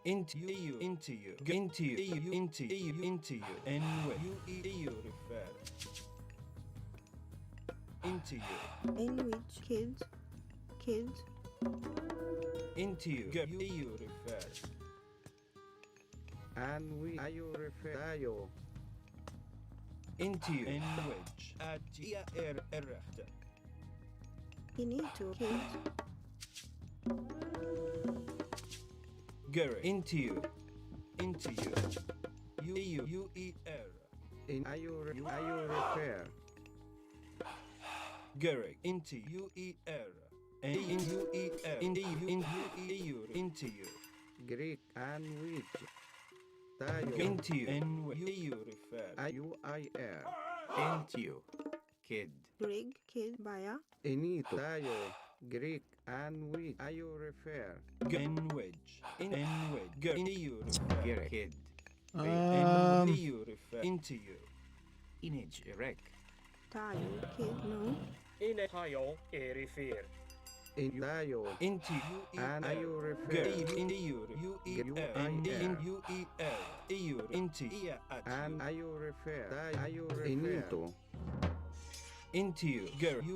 Into you. Into you. Into you. And wedge. You refer. Into you. In which kids? Into you. You refer. And we you refer. Tayo. Into you. And wedge. At rechter. Inito kids. Gerrig. Into you. Into you. You In you refer. Gerrig. Into you. And in you. Into you. Greek and which tayo. Into you. And you refer. You I air. Into you. Kid. Greg kid baya. Inito tayo. Greek and which you refer. And wedge. And wedge. Into you refer. Ger kid. And you refer. Into you. Inage erect. Tayo kid no. In a tayo. Erifir. In tayo. Into you. And you refer. In you. And in you. Into and you refer. Tayo inito. Into you.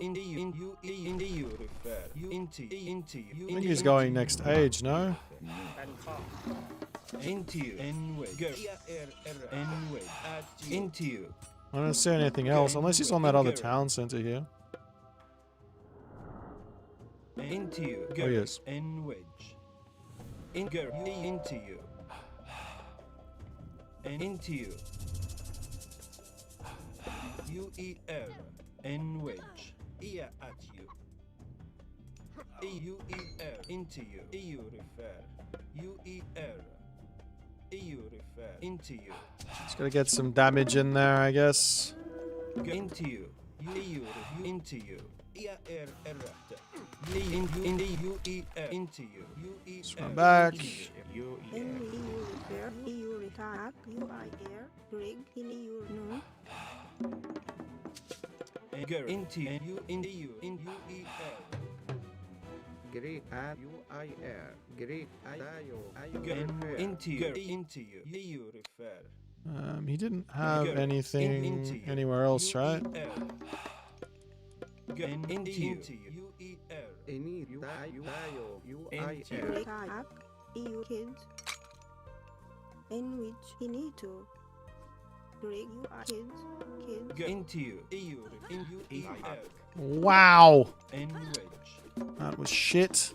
Into you refer. Into you. I think he's going next age, no? Into you. And wedge. And wedge. Into you. I don't see anything else, unless he's on that other town center here. Into you. Oh, yes. And wedge. Into you. And into you. U-E-R. And wedge. Ear at you. U-E-R. Into you. EU refer. U-E-R. EU refer. Into you. Just gotta get some damage in there, I guess. Into you. You into you. Into you. Run back. In EU refer, EU attack, UI air, rig, in EU no. Into you, into you, in UEL. Great and UIR. Great Into you, EU refer. He didn't have anything anywhere else, right? Into you, UEL. Any UIR. Attack, EU kids. In which he need to. Rig, UI kids. Into you, EU, in UEL. Wow. And wedge. That was shit.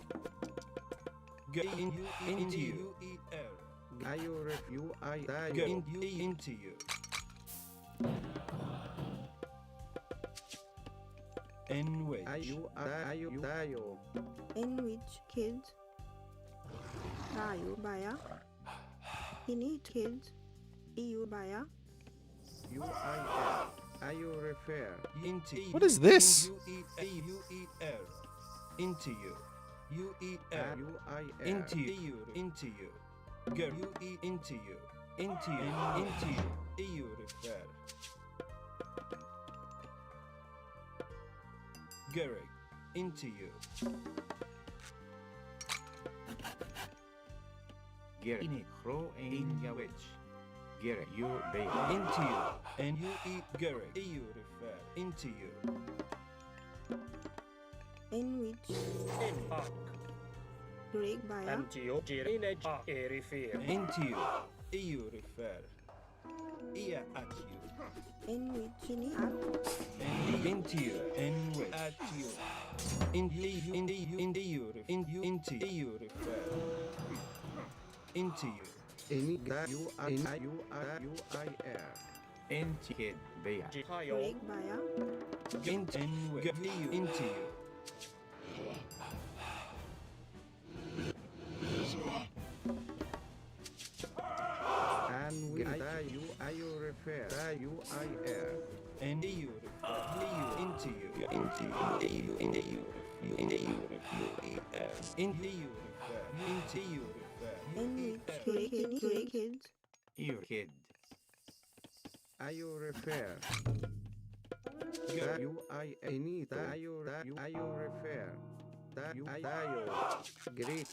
Into you, UEL. Into you. In which In which kids. Tayo baya. He need kids. EU baya. UIR. IU refer. Into What is this? UEL. Into you. UEL. Into you. Into you. UE into you. Into you. Into you. EU refer. Garrick. Into you. Garrick. In a crow in your wedge. Garrick, you baby. Into you. And you eat Garrick. EU refer. Into you. In which In arc. rig baya. Antio Girinage Erifir. Into you. EU refer. Ear at you. In which he need And into you. And with at you. Into you. Into you. Into you. Into you refer. Into you. Any UIR. Into kid, baby. Jihayo. rig baya. Into and with you. Into you. And with IU refer. UIR. And you refer. Into you. Into you. Into you. Into you. Into you refer. Into you refer. In which kids. You kid. IU refer. UI any IU refer. Great.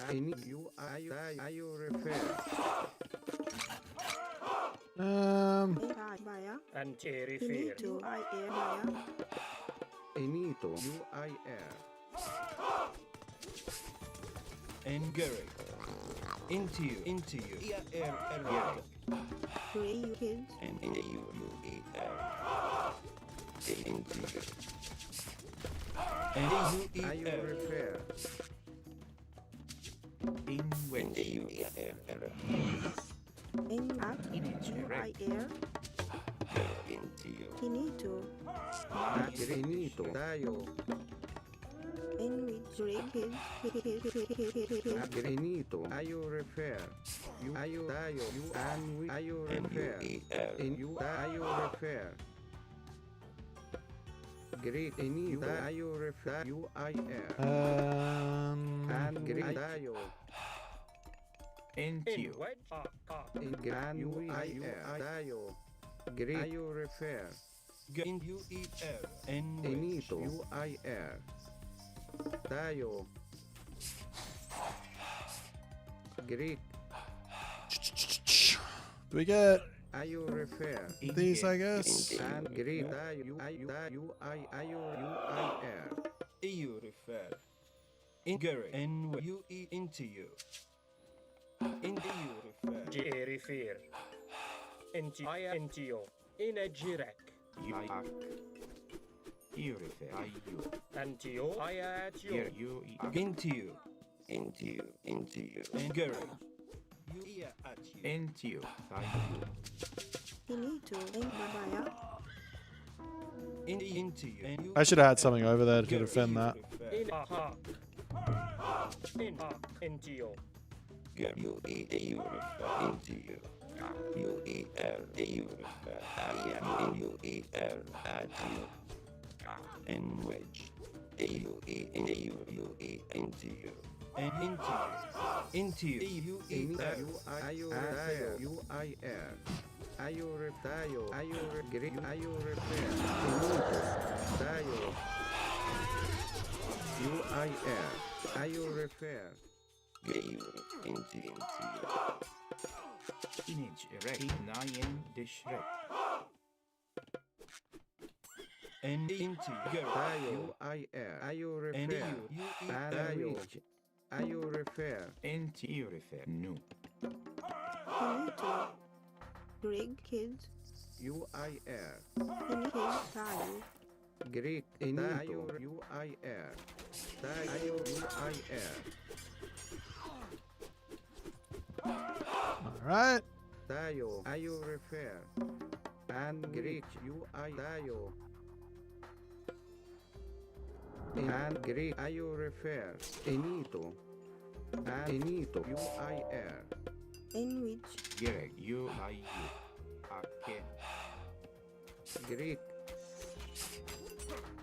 Any IU refer. Baya. Anti He Erifir. need to I air baya. Enito UIR. And Garrick. Into you. Into you. Garrick. Rig you kids. And into you. Into you. And IU refer. In wedge. In app. UI air. Into you. He need to. Enito Dayo. In which rig kids. Enito IU refer. IU Dayo. And we IU refer. In you IU refer. Great Enito IU refer. UIR. And Great Dayo. Into you. In Gran UIR. Dayo. Great IU refer. In UEL. And Enito UIR. Dayo. Great. Do we get IU refer. these, I guess? And great UIR. EU refer. In Garrick. And UE into you. Into you refer. Erifir. Anti Antio. In a Jirek. You arc. You refer. You. Antio I at Here you. you. Into you. Into you. Into you. And Garrick. You ear at you. Into you. He need to. In baya. Into you. And you. I should have had something over there to defend that. In arc. In arc. Antio. Get you eat a you refer into you. You eat a you refer. I am you eat at you. In which you eat in you eat into you. And into you. You eat Are you refer? You I air. Are you refer? Are you agree? Are you refer? Tayo. You I air. Are you refer? You into you. Image erect 9 dish red. and into you. Tayo. I air. Are you refer? And you eat Tayo. Are you refer? Into you refer. No. Finito. Greg kids. You I air. Ini kids tayo. Greek. Tayo. You I air. Tayo. You I air. Alright. Tayo. Are you refer? And Greek. You I tayo. And Greek. Are you refer? Enito. And Enito. You I air. In which Gerek you I you. Ake. Greek.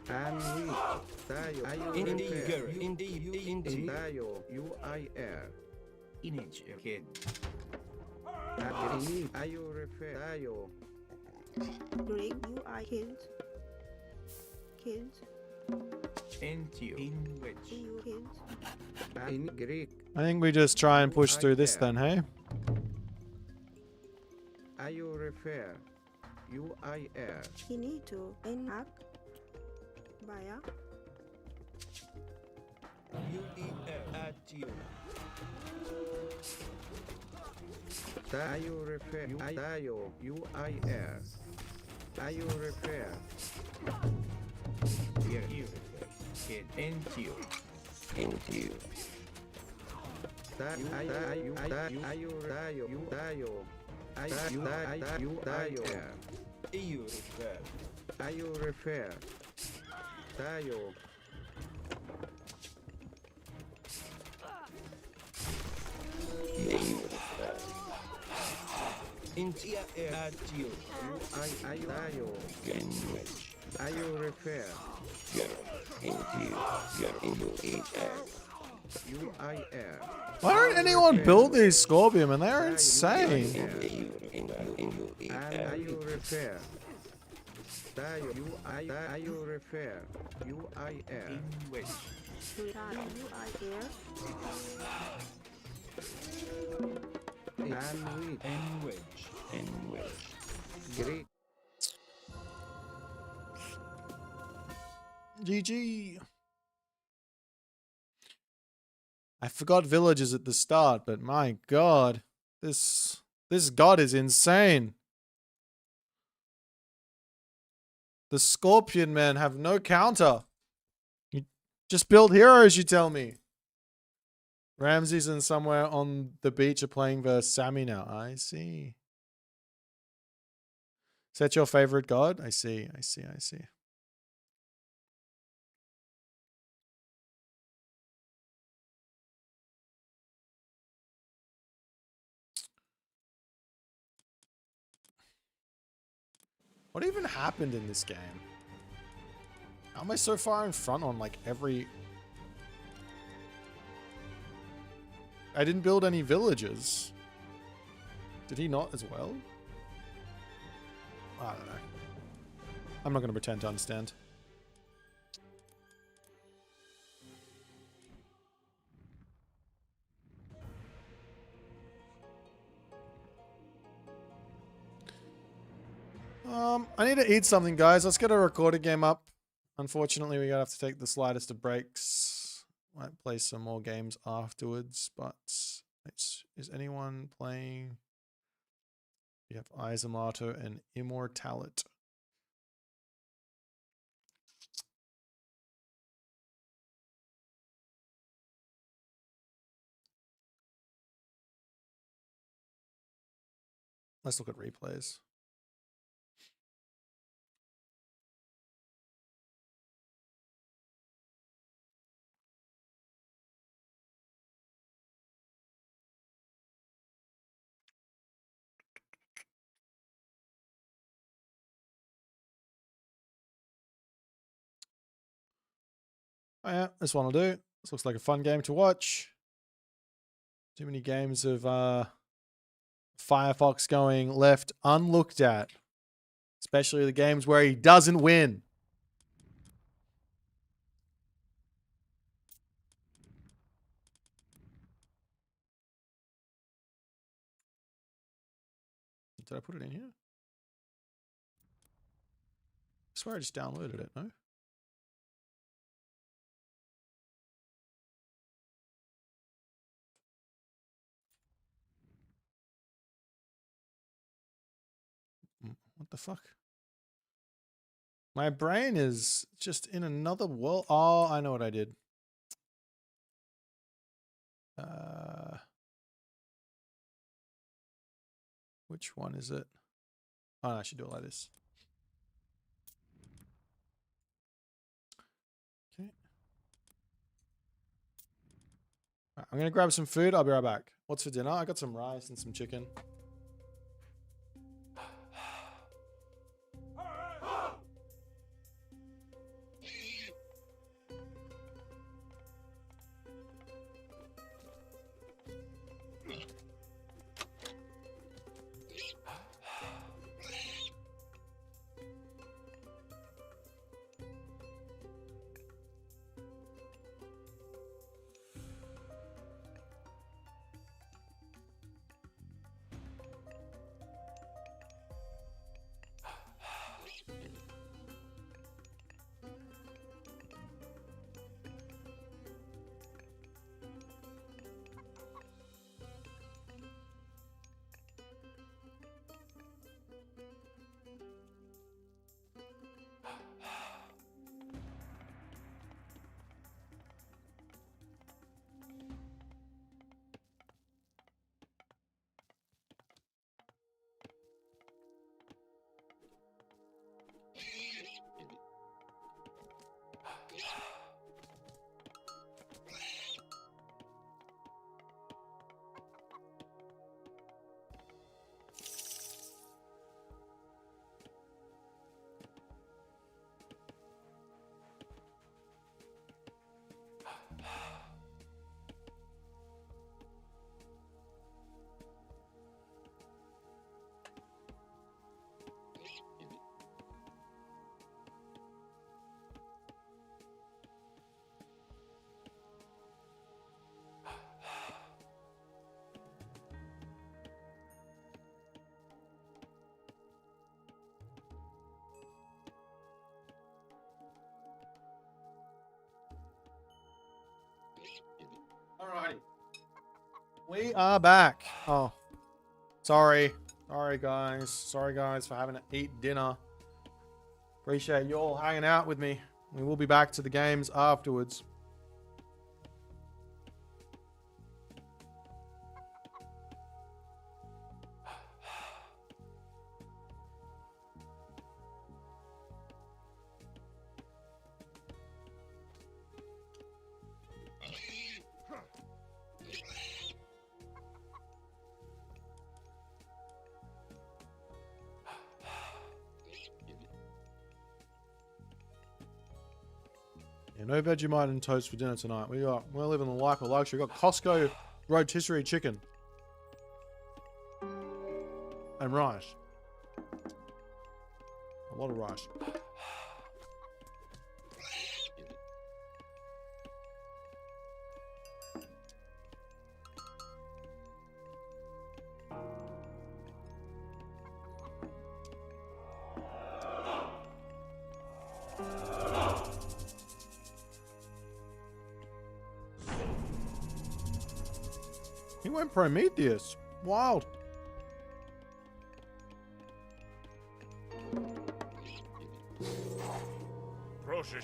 And we. Tayo. Are you Indeed, refer? Gary. Indeed, you into Tayo. You I air. Image kid. And Greek. Are you refer? Tayo. Greg you are kids. Kids. Into you. In which. You kids. In Greek. I think we just try and push through this then, hey? Are you refer? You I air. Finito. Enak. Baya. You eat at you. Tayo refer. You I tayo. You I air. Are you refer? Here you refer. Kid. Into you. Into you. Tayo. You tayo. You tayo. You tayo. You refer. Are you refer? Tayo. Into at you. You I tayo. Are you refer? Into you. Into eat air. You I air. Why don't anyone build these Scorpion, man? They're insane. And are you refer? Tayo. You I. Are you refer? You I air. In which. You are air. And we. And which. In which. Greek. GG. I forgot villages at the start, but my god. This god is insane. The Scorpion men have no counter. You just build heroes, you tell me. Ramses and somewhere on the beach are playing versus Sammy now. I see. Is that your favorite god? I see. What even happened in this game? How am I so far in front on like every... I didn't build any villages. Did he not as well? I don't know. I'm not going to pretend to understand. I need to eat something, guys. Let's get a recorded game up. Unfortunately, we're going to have to take the slightest of breaks. Might play some more games afterwards, but is anyone playing? We have Amatarasu and Immortality. Let's look at replays. Oh yeah, this one will do. This looks like a fun game to watch. Too many games of Firefox going left unlooked at. Especially the games where he doesn't win. Did I put it in here? I swear I just downloaded it, no? What the fuck? My brain is just in another world. Oh, I know what I did. Which one is it? Oh, no, I should do it like this. Okay. Right, I'm going to grab some food. I'll be right back. What's for dinner? I got some rice and some chicken. Alrighty. We are back. Oh, sorry. Sorry, guys. Sorry, guys, for having to eat dinner. Appreciate you all hanging out with me. We will be back to the games afterwards. Yeah, no Vegemite and toast for dinner tonight. We're living the life of luxury. We got Costco rotisserie chicken. And rice. A lot of rice. He went Prometheus. Wild. Proszę.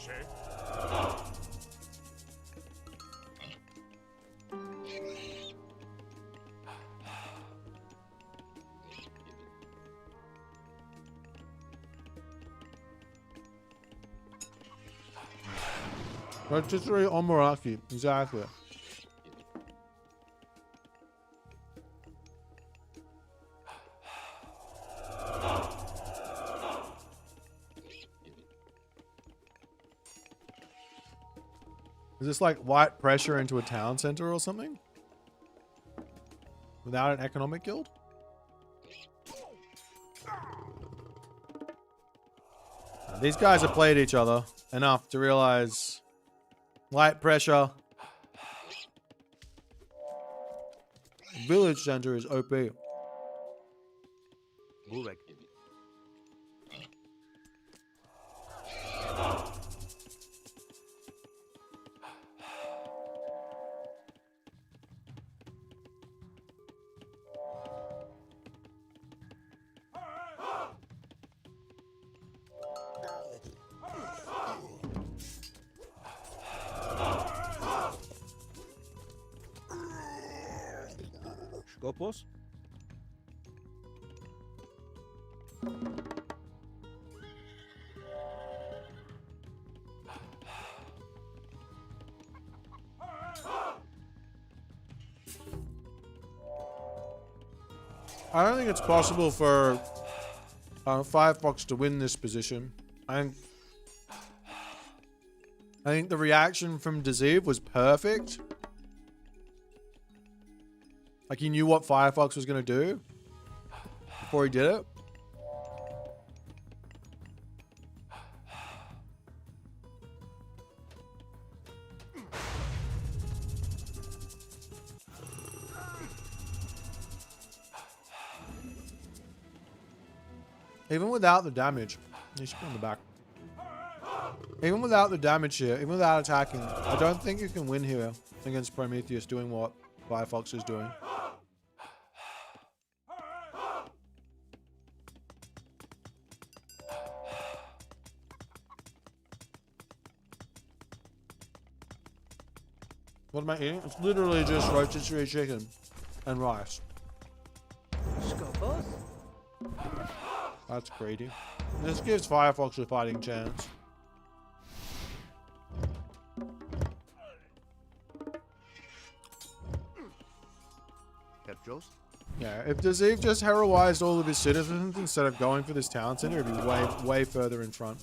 Rotisserie omaraki. Exactly. Is this like light pressure into a town center or something? Without an economic guild? These guys have played each other enough to realize light pressure. Village center is OP. Burek. Σκόπος. I don't think it's possible for Firefox to win this position. I think the reaction from Desiv was perfect. Like he knew what Firefox was going to do before he did it. Even without the damage, you should be on the back. Even without the damage here, even without attacking, I don't think you can win here against Prometheus doing what Firefox is doing. What am I eating? It's literally just rotisserie chicken and rice. Scopos? That's greedy. This gives Firefox a fighting chance. Yeah, if Desiv just heroized all of his citizens instead of going for this town center, it'd be way further in front.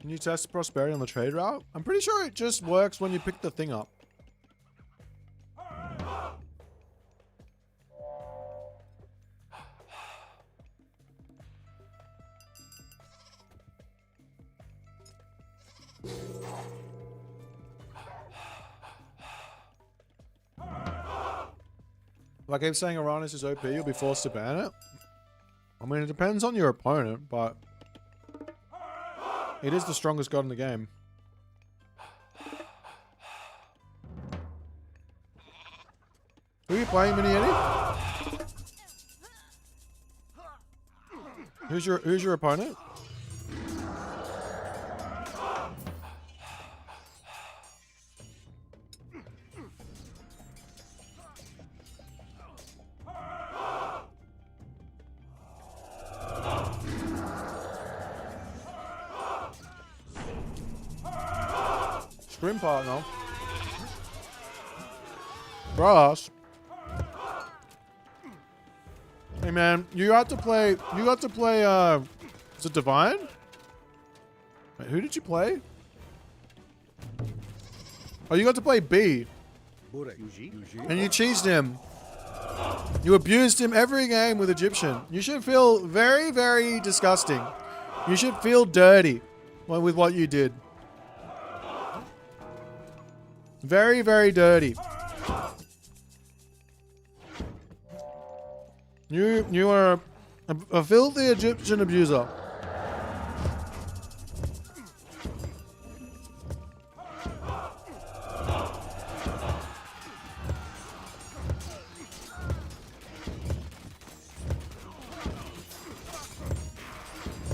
Can you test prosperity on the trade route? I'm pretty sure it just works when you pick the thing up. Like I keep saying Uranus is OP, you'll be forced to ban it. I mean, it depends on your opponent, but it is the strongest god in the game. Who are you playing, Mini Eddie? Who's your opponent? Scream partner. Brass. Hey man, you got to play, is it Divine? Wait, who did you play? Oh, you got to play B. And you cheesed him. You abused him every game with Egyptian. You should feel very, very disgusting. You should feel dirty with what you did. Very, very dirty. You are a filthy Egyptian abuser.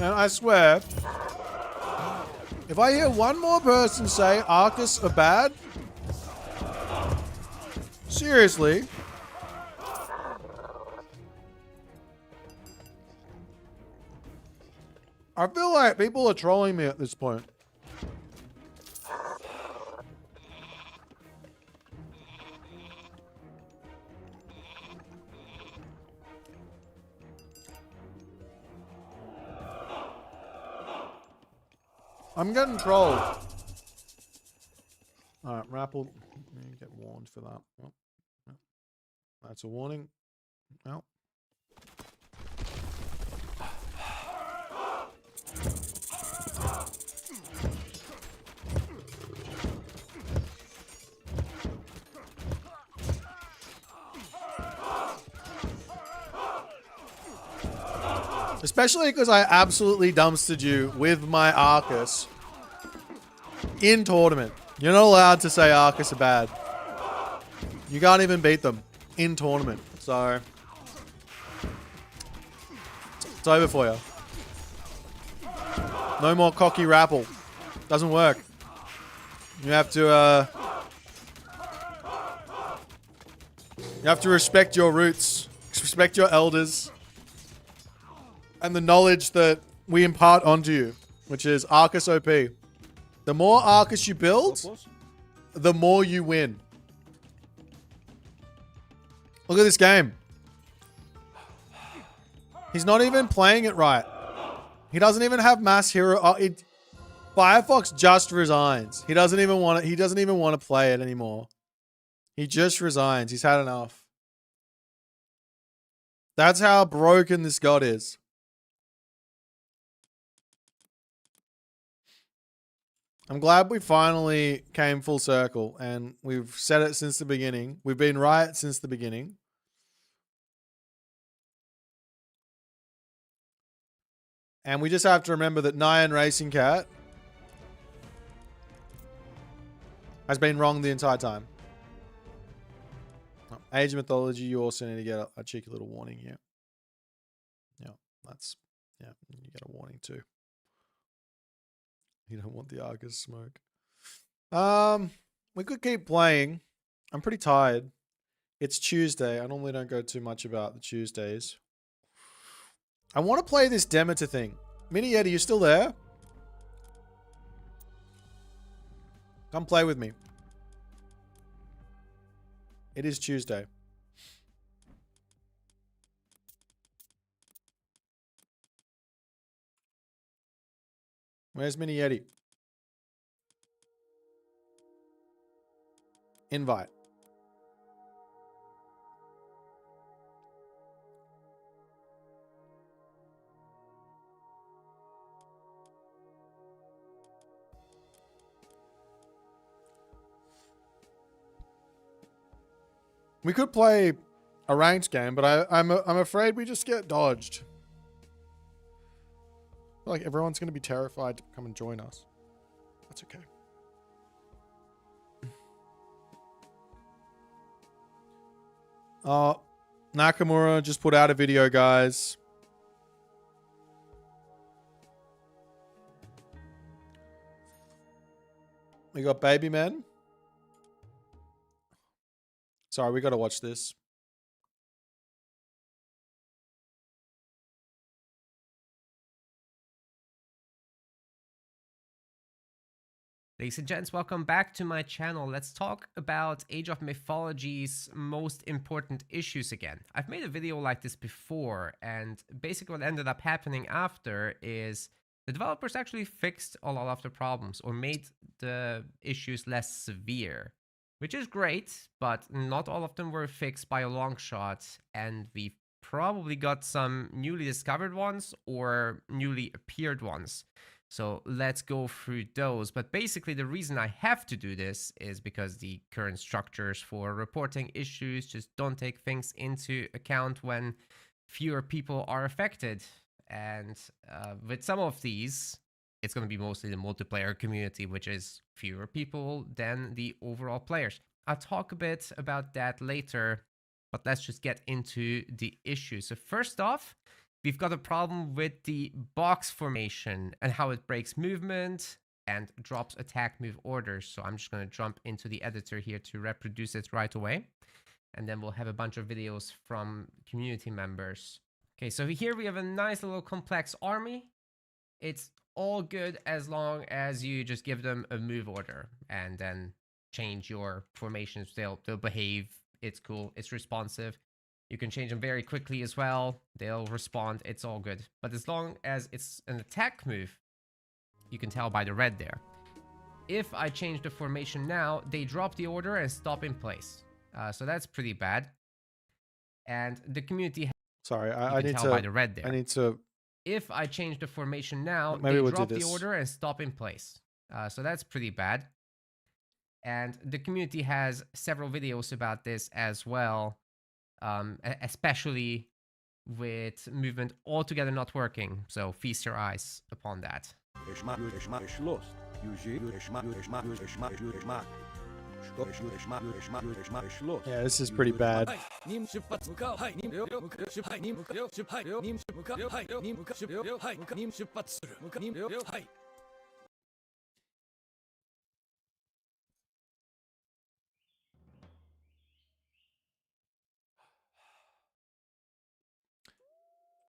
And I swear, if I hear one more person say Arcus are bad, seriously, I feel like people are trolling me at this point. I'm getting trolled. Alright, Rapple, you get warned for that. Oh, no. That's a warning. No. Especially because I absolutely dumpstered you with my Arcus in tournament. You're not allowed to say Arcus are bad. You can't even beat them in tournament. So it's over for you. No more cocky Rapple. Doesn't work. You have to respect your roots. Respect your elders. And the knowledge that we impart onto you, which is Arcus OP. The more Arcus you build, the more you win. Look at this game. He's not even playing it right. He doesn't even have mass hero. Firefox just resigns. He doesn't even want it. He doesn't even want to play it anymore. He just resigns. He's had enough. That's how broken this god is. I'm glad we finally came full circle and we've said it since the beginning. We've been right since the beginning. And we just have to remember that Nyan Racing Cat has been wrong the entire time. Age of Mythology, you also need to get a cheeky little warning here. Yeah, you get a warning too. You don't want the Argus smoke. We could keep playing. I'm pretty tired. It's Tuesday. I normally don't go too much about the Tuesdays. I want to play this Demeter thing. Mini Yeti, you still there? Come play with me. It is Tuesday. Where's Mini Yeti? Invite. We could play a ranked game, but I'm afraid we just get dodged. I feel like everyone's going to be terrified to come and join us. That's okay. Nakamura just put out a video, guys. We got Baby Men. Sorry, we got to watch this. Ladies and gents, welcome back to my channel. Let's talk about Age of Mythology's most important issues again. I've made a video like this before, and basically what ended up happening after is the developers actually fixed a lot of the problems or made the issues less severe. which is great, but not all of them were fixed by a long shot, and we've probably got some newly discovered ones or newly appeared ones. So let's go through those. But basically, the reason I have to do this is because the current structures for reporting issues just don't take things into account when fewer people are affected. And with some of these, it's going to be mostly the multiplayer community, which is fewer people than the overall players. I'll talk a bit about that later, but let's just get into the issue. So first off, we've got a problem with the box formation and how it breaks movement and drops attack move orders. So I'm just going to jump into the editor here to reproduce it right away. And then we'll have a bunch of videos from community members. Okay, so here we have a nice little complex army. It's all good as long as you just give them a move order and then change your formations. They'll behave. It's cool. It's responsive. You can change them very quickly as well. They'll respond. It's all good. But as long as it's an attack move, you can tell by the red there. If I change the formation now, they drop the order and stop in place. So that's pretty bad. And the community... Sorry, I need to... by the red there. I need to... If I change the formation now, maybe they we'll drop do the this. order and stop in place. So that's pretty bad. And the community has several videos about this as well. Especially with movement altogether not working. So feast your eyes upon that. Yeah, this is pretty bad.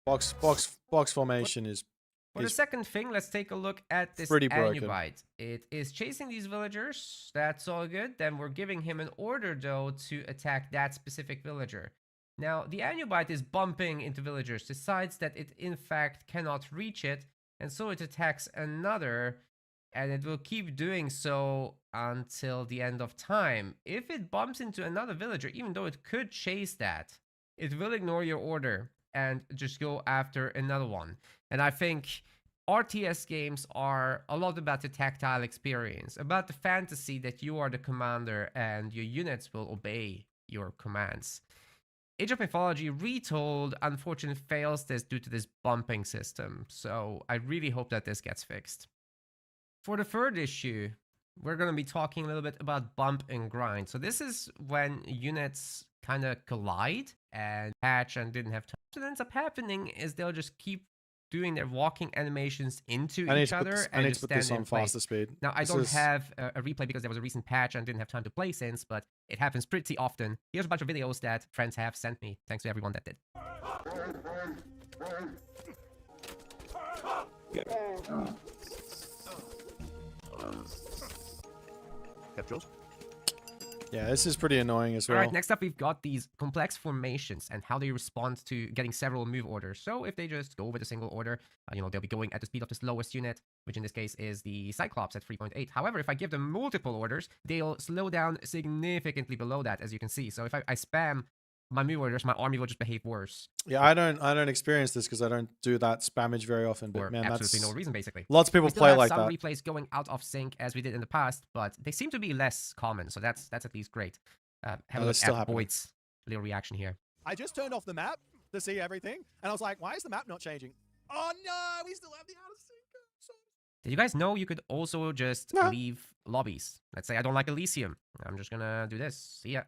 Box formation is... For the second thing, let's take a look at this pretty broken. Anubite. It is chasing these villagers. That's all good. Then we're giving him an order, though, to attack that specific villager. Now, the Anubite is bumping into villagers, decides that it, in fact, cannot reach it, and so it attacks another, and it will keep doing so until the end of time. If it bumps into another villager, even though it could chase that, it will ignore your order and just go after another one. And I think RTS games are a lot about the tactile experience, about the fantasy that you are the commander and your units will obey your commands. Age of Mythology Retold unfortunately fails this due to this bumping system, so I really hope that this gets fixed. For the third issue, we're going to be talking a little bit about bump and grind. So this is when units kind of collide and patch and didn't have time. So what ends up happening is they'll just keep doing their walking animations into each other and just stand in place. Faster speed. Now, I don't have a replay because there was a recent patch and didn't have time to play since, but it happens pretty often. Here's a bunch of videos that friends have sent me. Thanks to everyone that did. Yeah, this is pretty annoying as well. All right, next up, we've got these complex formations and how they respond to getting several move orders. So if they just go with a single order, they'll be going at the speed of the slowest unit, which in this case is the Cyclops at 3.8. However, if I give them multiple orders, they'll slow down significantly below that, as you can see. So if I spam my move orders, my army will just behave worse. Yeah, I don't experience this because I don't do that spammage very often. But man, absolutely that's no reason, basically. Lots of people play like that. Some replays going out of sync as we did in the past, but they seem to be less common, so that's at least great. Have a look at Boit's little reaction here. I just turned off the map to see everything, and I was like, why is the map not changing? Oh no, we still have the out of sync. Did you guys know you could also just leave lobbies? Let's say I don't like Elysium. I'm just gonna do this. See ya.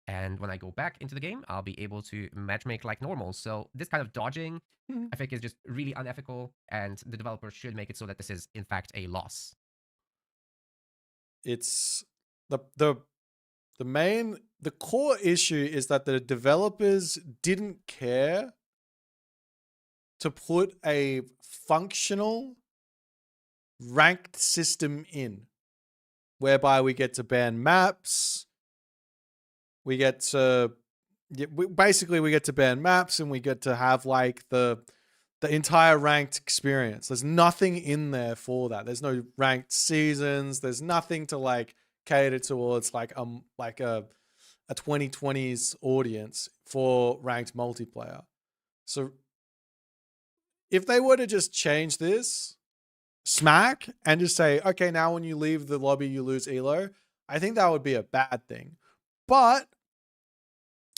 And when I go back into the game, I'll be able to matchmake like normal. So this kind of dodging, I think, is just really unethical, and the developers should make it so that this is, in fact, a loss. It's the core issue is that the developers didn't care to put a functional ranked system in, whereby we get to ban maps. We get to basically we get to ban maps, and we get to have like the entire ranked experience. There's nothing in there for that. There's no ranked seasons. There's nothing to like catered towards like a 2020s audience for ranked multiplayer. So if they were to just change this smack and just say, okay, now when you leave the lobby, you lose elo, I think that would be a bad thing. But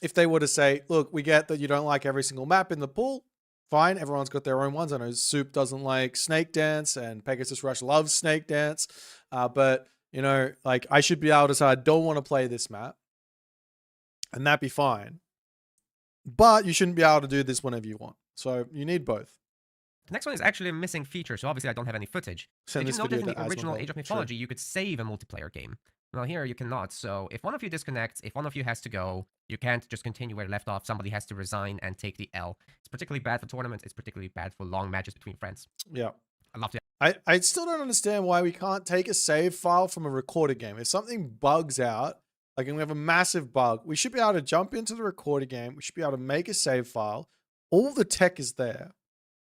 if they were to say, look, we get that you don't like every single map in the pool, fine, everyone's got their own ones. I know Soup doesn't like Snake Dance and Pegasus Rush loves Snake Dance. But, you know, like I should be able to say, I don't want to play this map. And that'd be fine. But you shouldn't be able to do this whenever you want. So you need both. The next one is actually a missing feature, so obviously I don't have any footage. Send Did this you notice video in the to original Asmongold. Age of Mythology, you could save a multiplayer game? Well, here you cannot, so if one of you disconnects, if one of you has to go, you can't just continue where you left off. Somebody has to resign and take the L. It's particularly bad for tournaments. It's particularly bad for long matches between friends. Yeah. I love to. I still don't understand why we can't take a save file from a recorded game. If something bugs out, like and we have a massive bug, we should be able to jump into the recorded game. We should be able to make a save file. All the tech is there.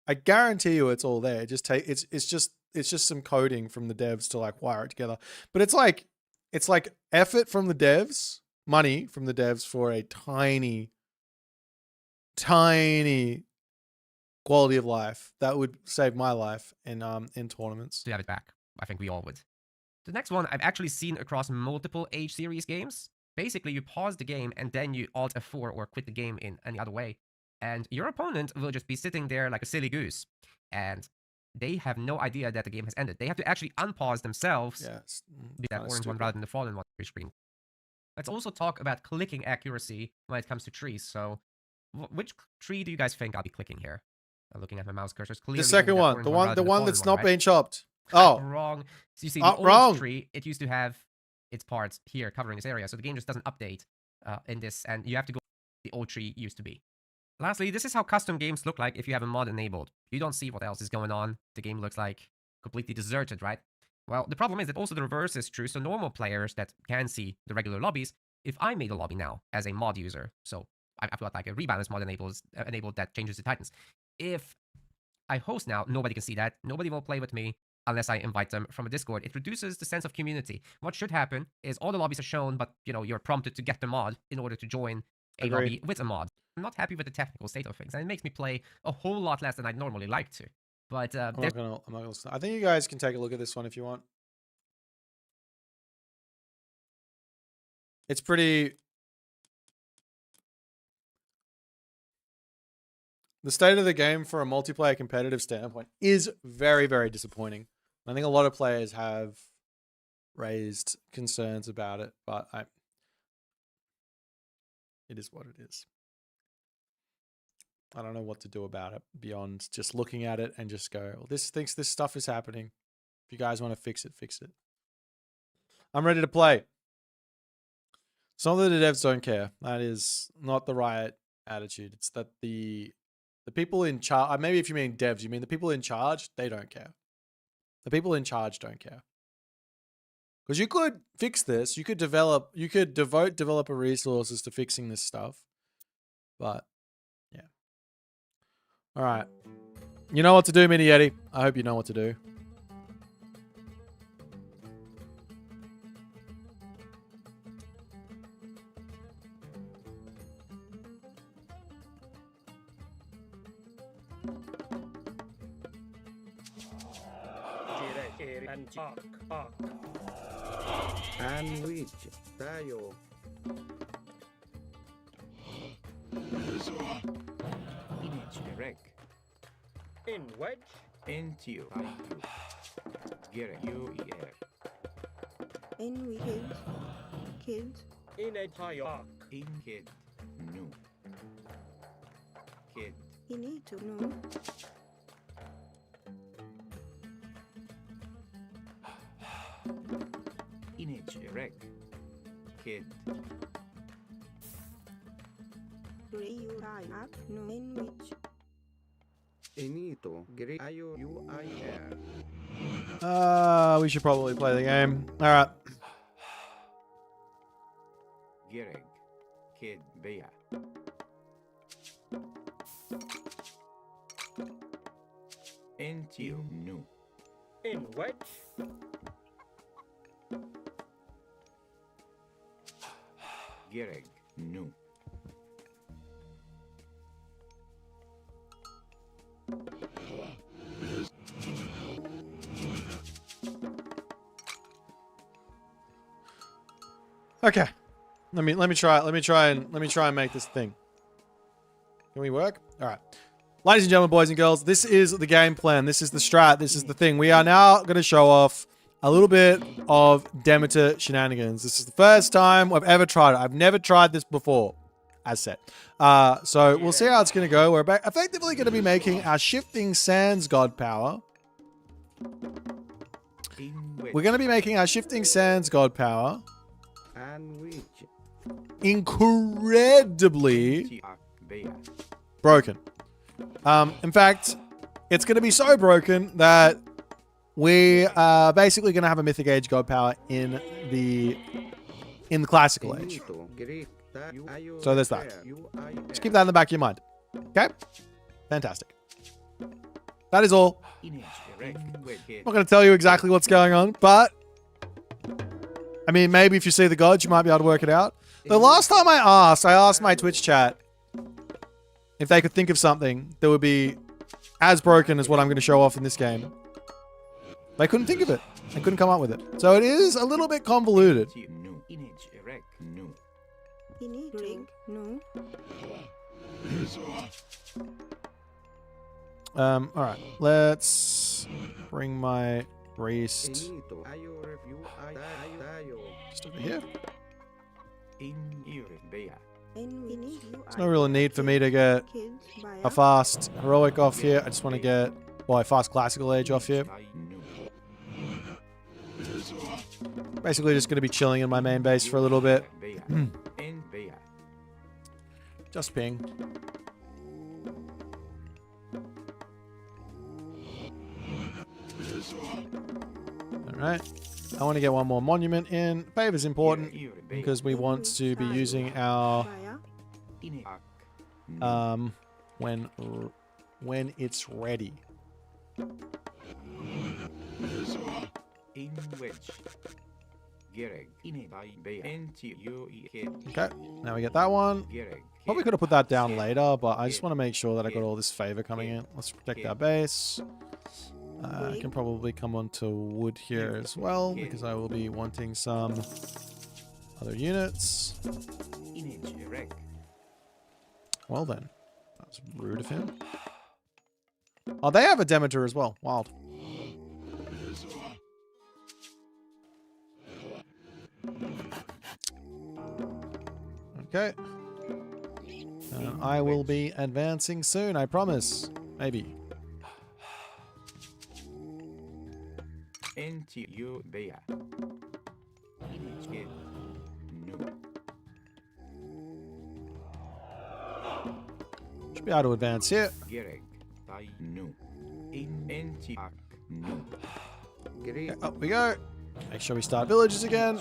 I guarantee you it's all there. It's just some coding from the devs to like wire it together. But it's like effort from the devs, money from the devs for a tiny quality of life that would save my life in tournaments. To have it back. I think we all would. The next one I've actually seen across multiple Age series games. Basically, you pause the game and then you Alt F4 or quit the game in any other way. And your opponent will just be sitting there like a silly goose. And they have no idea that the game has ended. They have to actually unpause themselves. Yes. Be that orange one rather than the fallen one on your screen. Let's also talk about clicking accuracy when it comes to trees. So, which tree do you guys think I'll be clicking here? Looking at my mouse cursor, clearly The second one, the one that's not being chopped. Oh, wrong. So you see, the old wrong tree, it used to have its parts here covering this area, so the game just doesn't update in this, and you have to go where the old tree used to be. Lastly, this is how custom games look like if you have a mod enabled. You don't see what else is going on. The game looks like completely deserted, right? Well, the problem is that also the reverse is true. So normal players that can see the regular lobbies, if I made a lobby now as a mod user, so I've got like a rebalance mod enabled that changes the titans. If I host now, nobody can see that. Nobody will play with me unless I invite them from a Discord. It reduces the sense of community. What should happen is all the lobbies are shown, but you know you're prompted to get the mod in order to join a lobby with a mod. I'm not happy with the technical state of things, and it makes me play a whole lot less than I'd normally like to. But I'm not gonna listen. I think you guys can take a look at this one if you want. It's pretty. The state of the game for a multiplayer competitive standpoint is very, very disappointing. I think a lot of players have raised concerns about it, but it is what it is. I don't know what to do about it beyond just looking at it and just go, well, this thinks this stuff is happening. If you guys want to fix it, fix it. I'm ready to play. It's not that the devs don't care. That is not the right attitude. It's that the people in charge, maybe if you mean devs, you mean the people in charge, they don't care. The people in charge don't care. Because you could fix this. You could devote developer resources to fixing this stuff. But, yeah. All right. You know what to do, Mini Yeti. I hope you know what to do. Sandwich, tayo. Image direct. In wedge. Into Taitu. Get UER. In weekends. Kids. In a tire. In kid. New. Kid. You need to know. Image direct. Kid. No in which. Enito. Ayo UIR. We should probably play the game. All right. Gereg. Kid. Bea. Into new. In wedge. Gereg. No. Okay. Let me try and make this thing. Can we work? All right. Ladies and gentlemen, boys and girls, this is the game plan. This is the strat. This is the thing. We are now going to show off a little bit of Demeter shenanigans. This is the first time I've ever tried it. I've never tried this before, as said. So we'll see how it's going to go. We're effectively going to be making our shifting sands god power. We're going to be making our shifting sands god power incredibly broken. In fact, it's going to be so broken that we are basically going to have a mythic age god power in the classical age. So there's that. Just keep that in the back of your mind. Okay? Fantastic. That is all. I'm not going to tell you exactly what's going on, but I mean, maybe if you see the gods, you might be able to work it out. The last time I asked my Twitch chat if they could think of something that would be as broken as what I'm going to show off in this game. They couldn't think of it. They couldn't come up with it. So it is a little bit convoluted. Alright. Let's bring my priest just over here. There's no real need for me to get a fast heroic off here. I just want to get, well, a fast classical age off here. Basically just going to be chilling in my main base for a little bit. Just ping. Alright. I want to get one more monument in. Favor's important because we want to be using our when it's ready. Okay, now we get that one. Probably could have put that down later, but I just want to make sure that I got all this favor coming in. Let's protect our base. I can probably come onto wood here as well, because I will be wanting some other units. Well then, that was rude of him. Oh, they have a Demeter as well. Wild. Okay. And I will be advancing soon, I promise. Maybe. Should be able to advance here. Okay, up we go. Make sure we start villages again.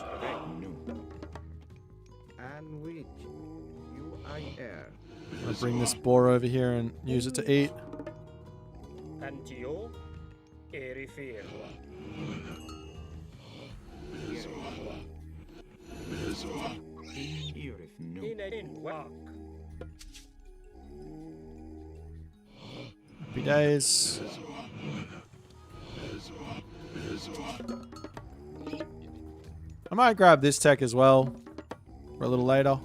I'll bring this boar over here and use it to eat. Happy days. I might grab this tech as well for a little later.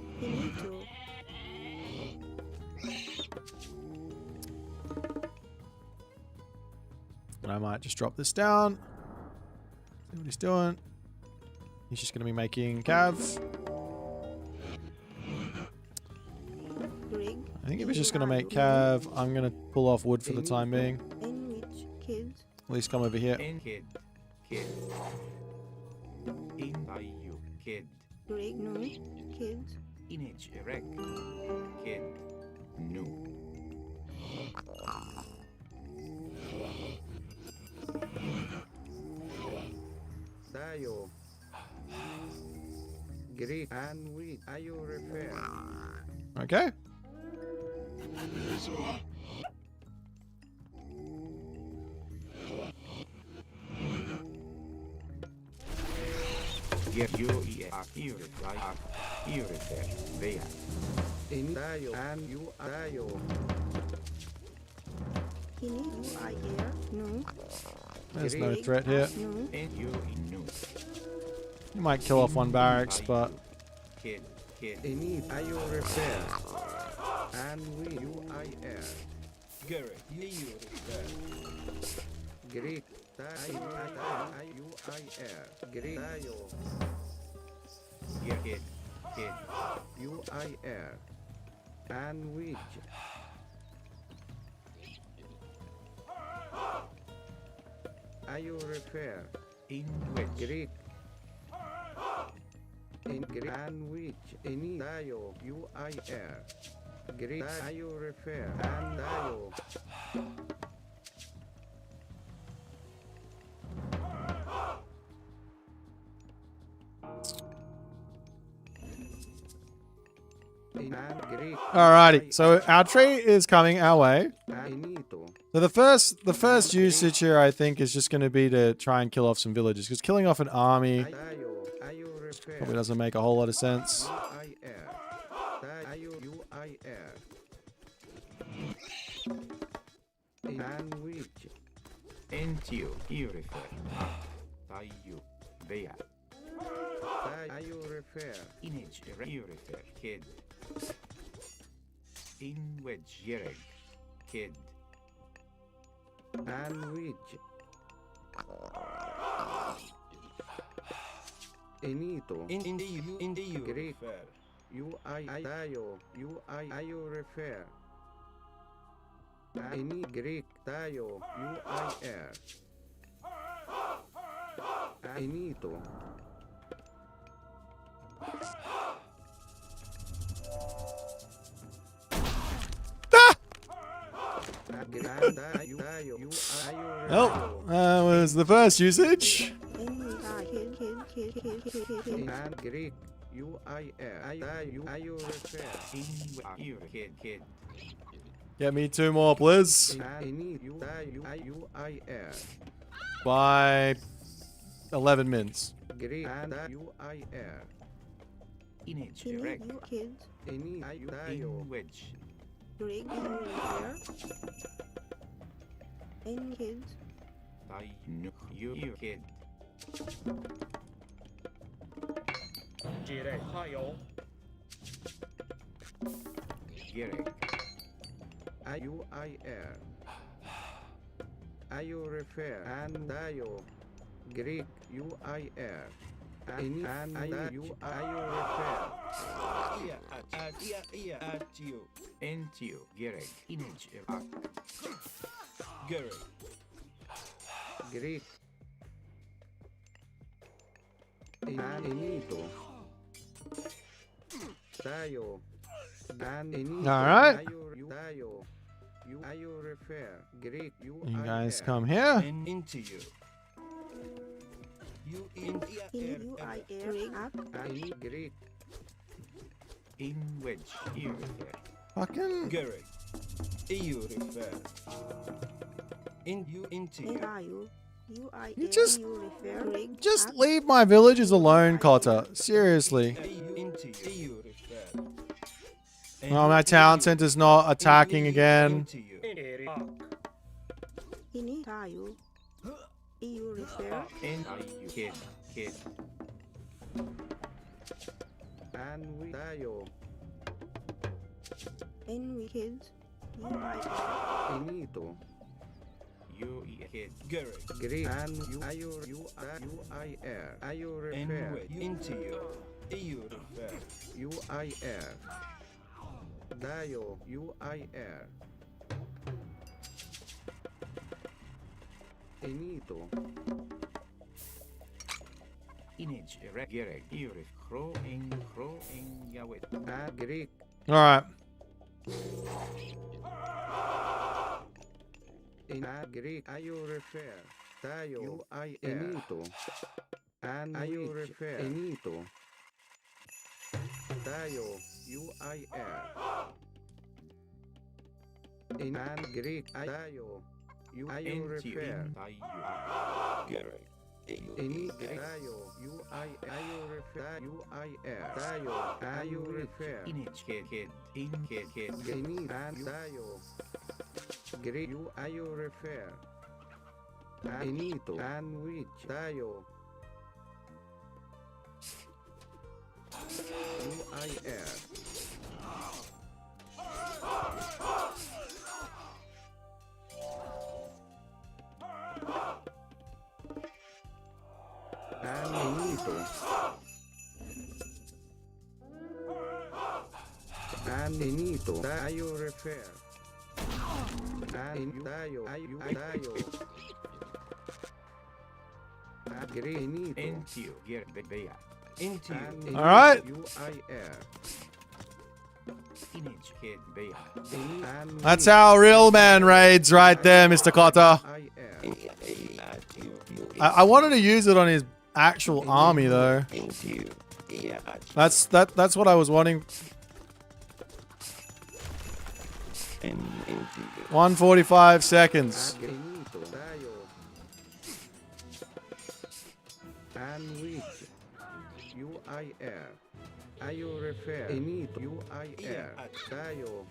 And I might just drop this down. See what he's doing. He's just going to be making cav. I think he was just going to make cav. I'm going to pull off wood for the time being. At least come over here. Okay. Get you here there. In Dayo and you Dayo. Ini you I air. No. There's no threat here. No. And you know. You might kill off one barracks, but Kid. Ini Dayo repair. And we you I air. Gary, you repair. Greek Dayo you I air. Greek Dayo. Kid. You I air. And which you repair. In which Greek. In Greek and which any Dayo you I air. Greek you repair and Dayo. alrighty. So our tree is coming our way. So the first usage here, I think, is just going to be to try and kill off some villagers, because killing off an army probably doesn't make a whole lot of sense. into you refer. Tayu. There. You repair. Image you refer. Kid. In which Yereg. Kid. And which Enito. In the you Greek. repair. You I Dayo. You I you repair. Any Greek Dayo. You I air. Enito. Well, that was the first usage. And Greek, you I you repair. Kid. Get me 2 more, please. You I air. By 11 mins. Greek and you I air. Image Ini direct. you kids. Any In which Greg you repair. Any kids. you kid. Jirei. Hayo. Yereg. You I air. You repair and Dayo. Greek you I air. And you repair. At you. Into you. Yereg. Image Gary. Greek. Enito. Dayo. And Enito. Alright. Dayo. You repair. Greek you You I guys air. come here. And into you. You in Ini you I air. Greg up. And Greek. in which you refer. Fucking. Gary. You repair. In you into In you. are you. You I You air. just- You repair. Greg Just up. leave my villagers alone, Cotter. Seriously. You into you. You repair. Oh, my town center's not attacking again. Into you. Ini tayo. You repair. In you kid. And we Dayo. And we kids. You I air. Enito. You kid. Gary. Greek and you I air. You repair. And into you. You repair. You I air. Dayo. You I air. Enito. Image Yereg. You refer. Crow in Yahweh. Greek. Alright. In Greek, you repair. Dayo. You I air. Enito. And you repair. Enito. Dayo. You I air. In Greek, Dayo. You repair. Gary. Any Tayo, you refer, you I air, Tayo, you refer, In it, kid, in kid, any and Tayo, great, you refer, Anito, and which Tayo, you I air. Anito. Anito. Tayo refer. Tayo. Tayo. Agrenito. into you, get beya. Into you. All right. UIR. In it, kid, beya. That's how real man raids right there, Mr. Cotter. I wanted to use it on his actual army though. That's what I was wanting. 145 seconds. And which UIR. Are you refer? Enito UIR. Tayo.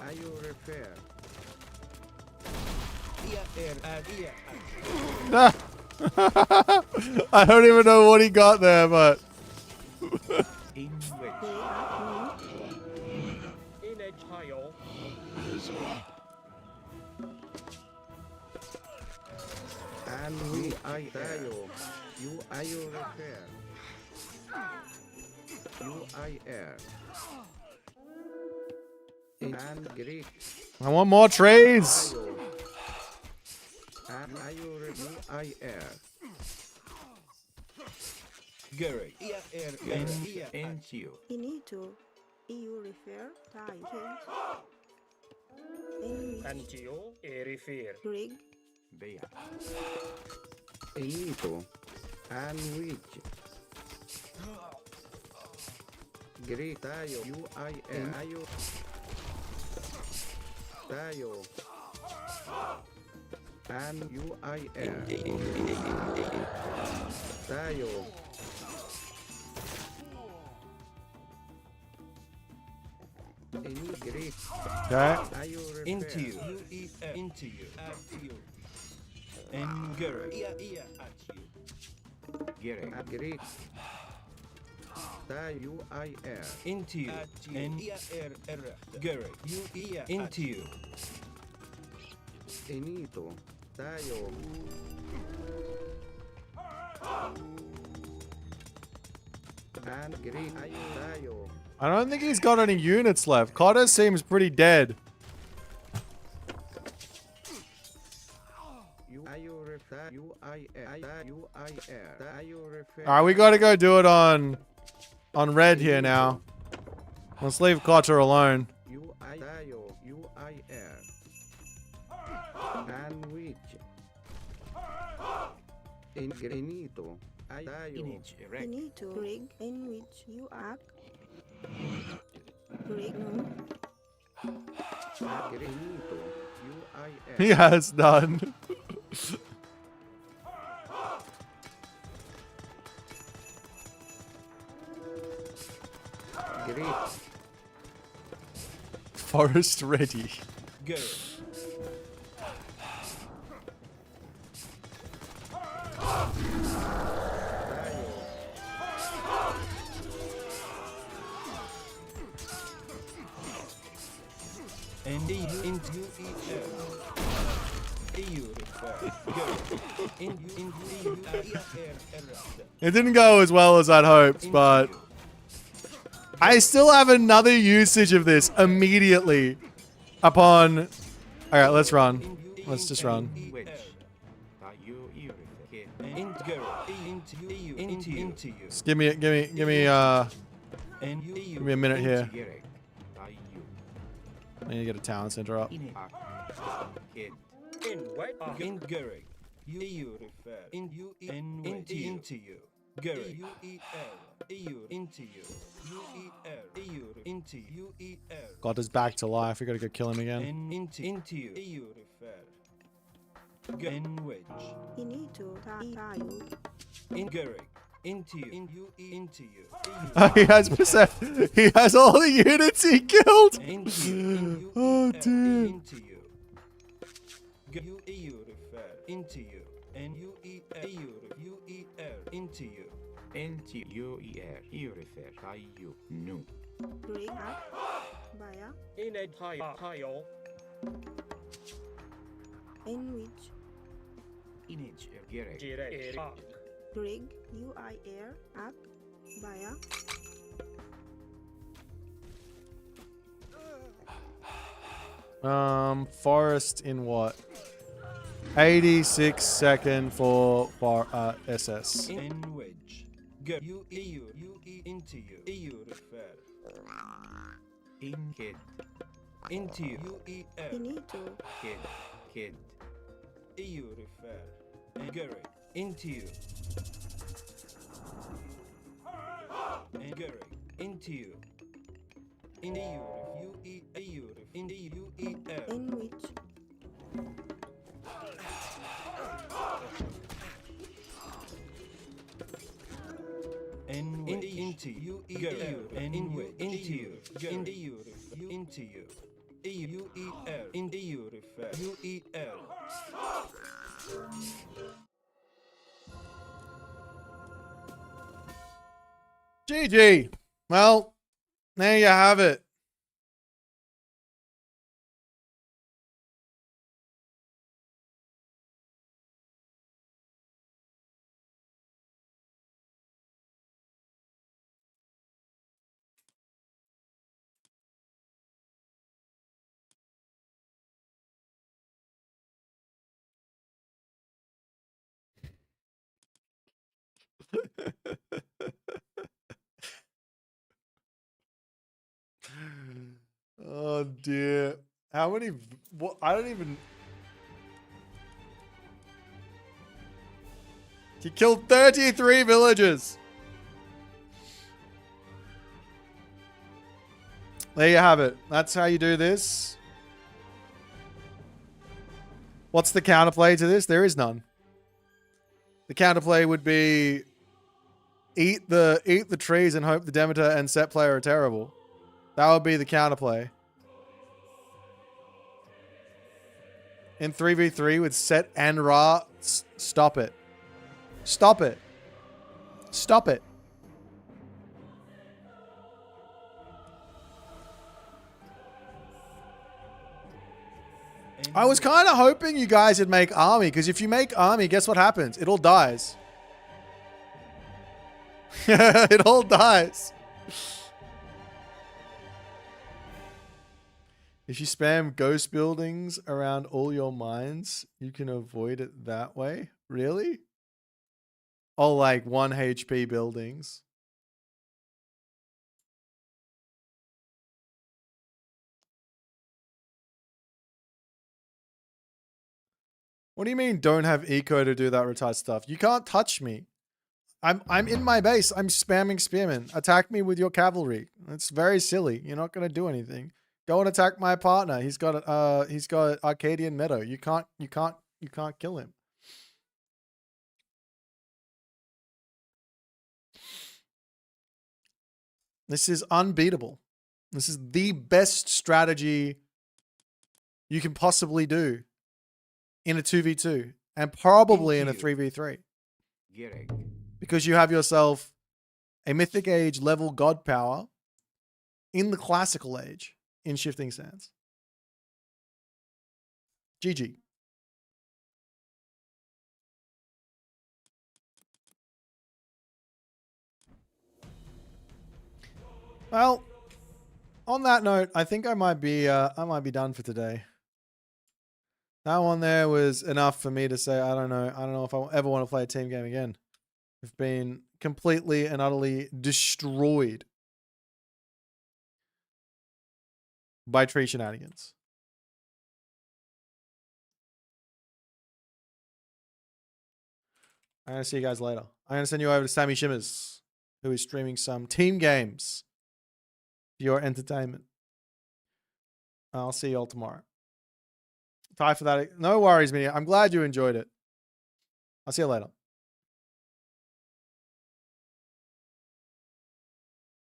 Are you refer? I don't even know what he got there, but In a tile. And we Tayo. You refer. UIR. And Greek. I want more trades. And UIR. Gary, into you. Inito. EU refer. Titan. Antio e refer. Rig. Beya. Enito. And which. Greek. Tayo. UIR. Tayo. And UIR. Tayo. Any Greek. Okay. Into you. Into you. At you. And Gary. At you. Gary. Greek. UIR. Into you. And Gary. Into you. Enito. Tayo. And Greek. Tayo. I don't think he's got any units left. Cotter seems pretty dead. Alright, we gotta go do it on red here now. Let's leave Cotter alone. And which? Enito. Inito. Rig. In which you act. Rig. No. Enito. UIR. He has done. Great. Forest ready. Go. And into It didn't go as well as I'd hoped, but I still have another usage of this immediately upon... Alright, let's run. Let's just run. Just give me a minute here. I need to get a town center up. In what? In Gary. You refer. Into you. Gary, U-E-L, into you. U-E-L, into U-E-L. Got us back to life. We gotta go kill him again. Into you. EU refer. In which. You need to tie you. In Gary. Into you. Into you. Oh, he has he has all the units he killed. Oh dear. Into you. EU refer. Into you. And U-E-L, into you. Into UER, EU refer, IU, new. Bring up. Baya. In a tile. In which. Image, Gerek. Jirek. Brig. U-I-R. Up. Baya. Forest in what? 86 second for SS. In which. U-E, into you. EU refer. In kid. Into you. U-E-L. You need to. Kid. EU refer. And Gary. Into you. And Gary. Into you. In EU. U-E-EU. In U-E-L. In which. Into you, and into you, into you, U-E-L, into you, refer, U-E-L. GG. Well, there you have it. Oh dear. How many? What? I don't even. He killed 33 villagers. There you have it. That's how you do this. What's the counterplay to this? There is none. The counterplay would be eat the trees and hope the Demeter and set player are terrible. That would be the counterplay. In 3v3 with Set and Ra, stop it. Stop it. Stop it. I was kind of hoping you guys would make army, because if you make army, guess what happens? It all dies. It all dies. If you spam ghost buildings around all your mines, you can avoid it that way. Really? Oh, like 1 HP buildings. What do you mean don't have eco to do that retard stuff? You can't touch me. I'm in my base. I'm spamming spearmen. Attack me with your cavalry. It's very silly. You're not gonna do anything. Go and attack my partner. He's got Arcadian Meadow. You can't kill him. This is unbeatable. This is the best strategy you can possibly do in a 2v2 and probably in a 3v3. Because you have yourself a Mythic Age level god power in the Classical Age in Shifting Sands. GG. Well, on that note, I think I might be done for today. That one there was enough for me to say, I don't know if I ever want to play a team game again. I've been completely and utterly destroyed by tree shenanigans. I'm going to see you guys later. I'm going to send you over to Sammy Shimmers, who is streaming some team games for your entertainment. I'll see you all tomorrow. Ty for that. No worries, me. I'm glad you enjoyed it. I'll see you later.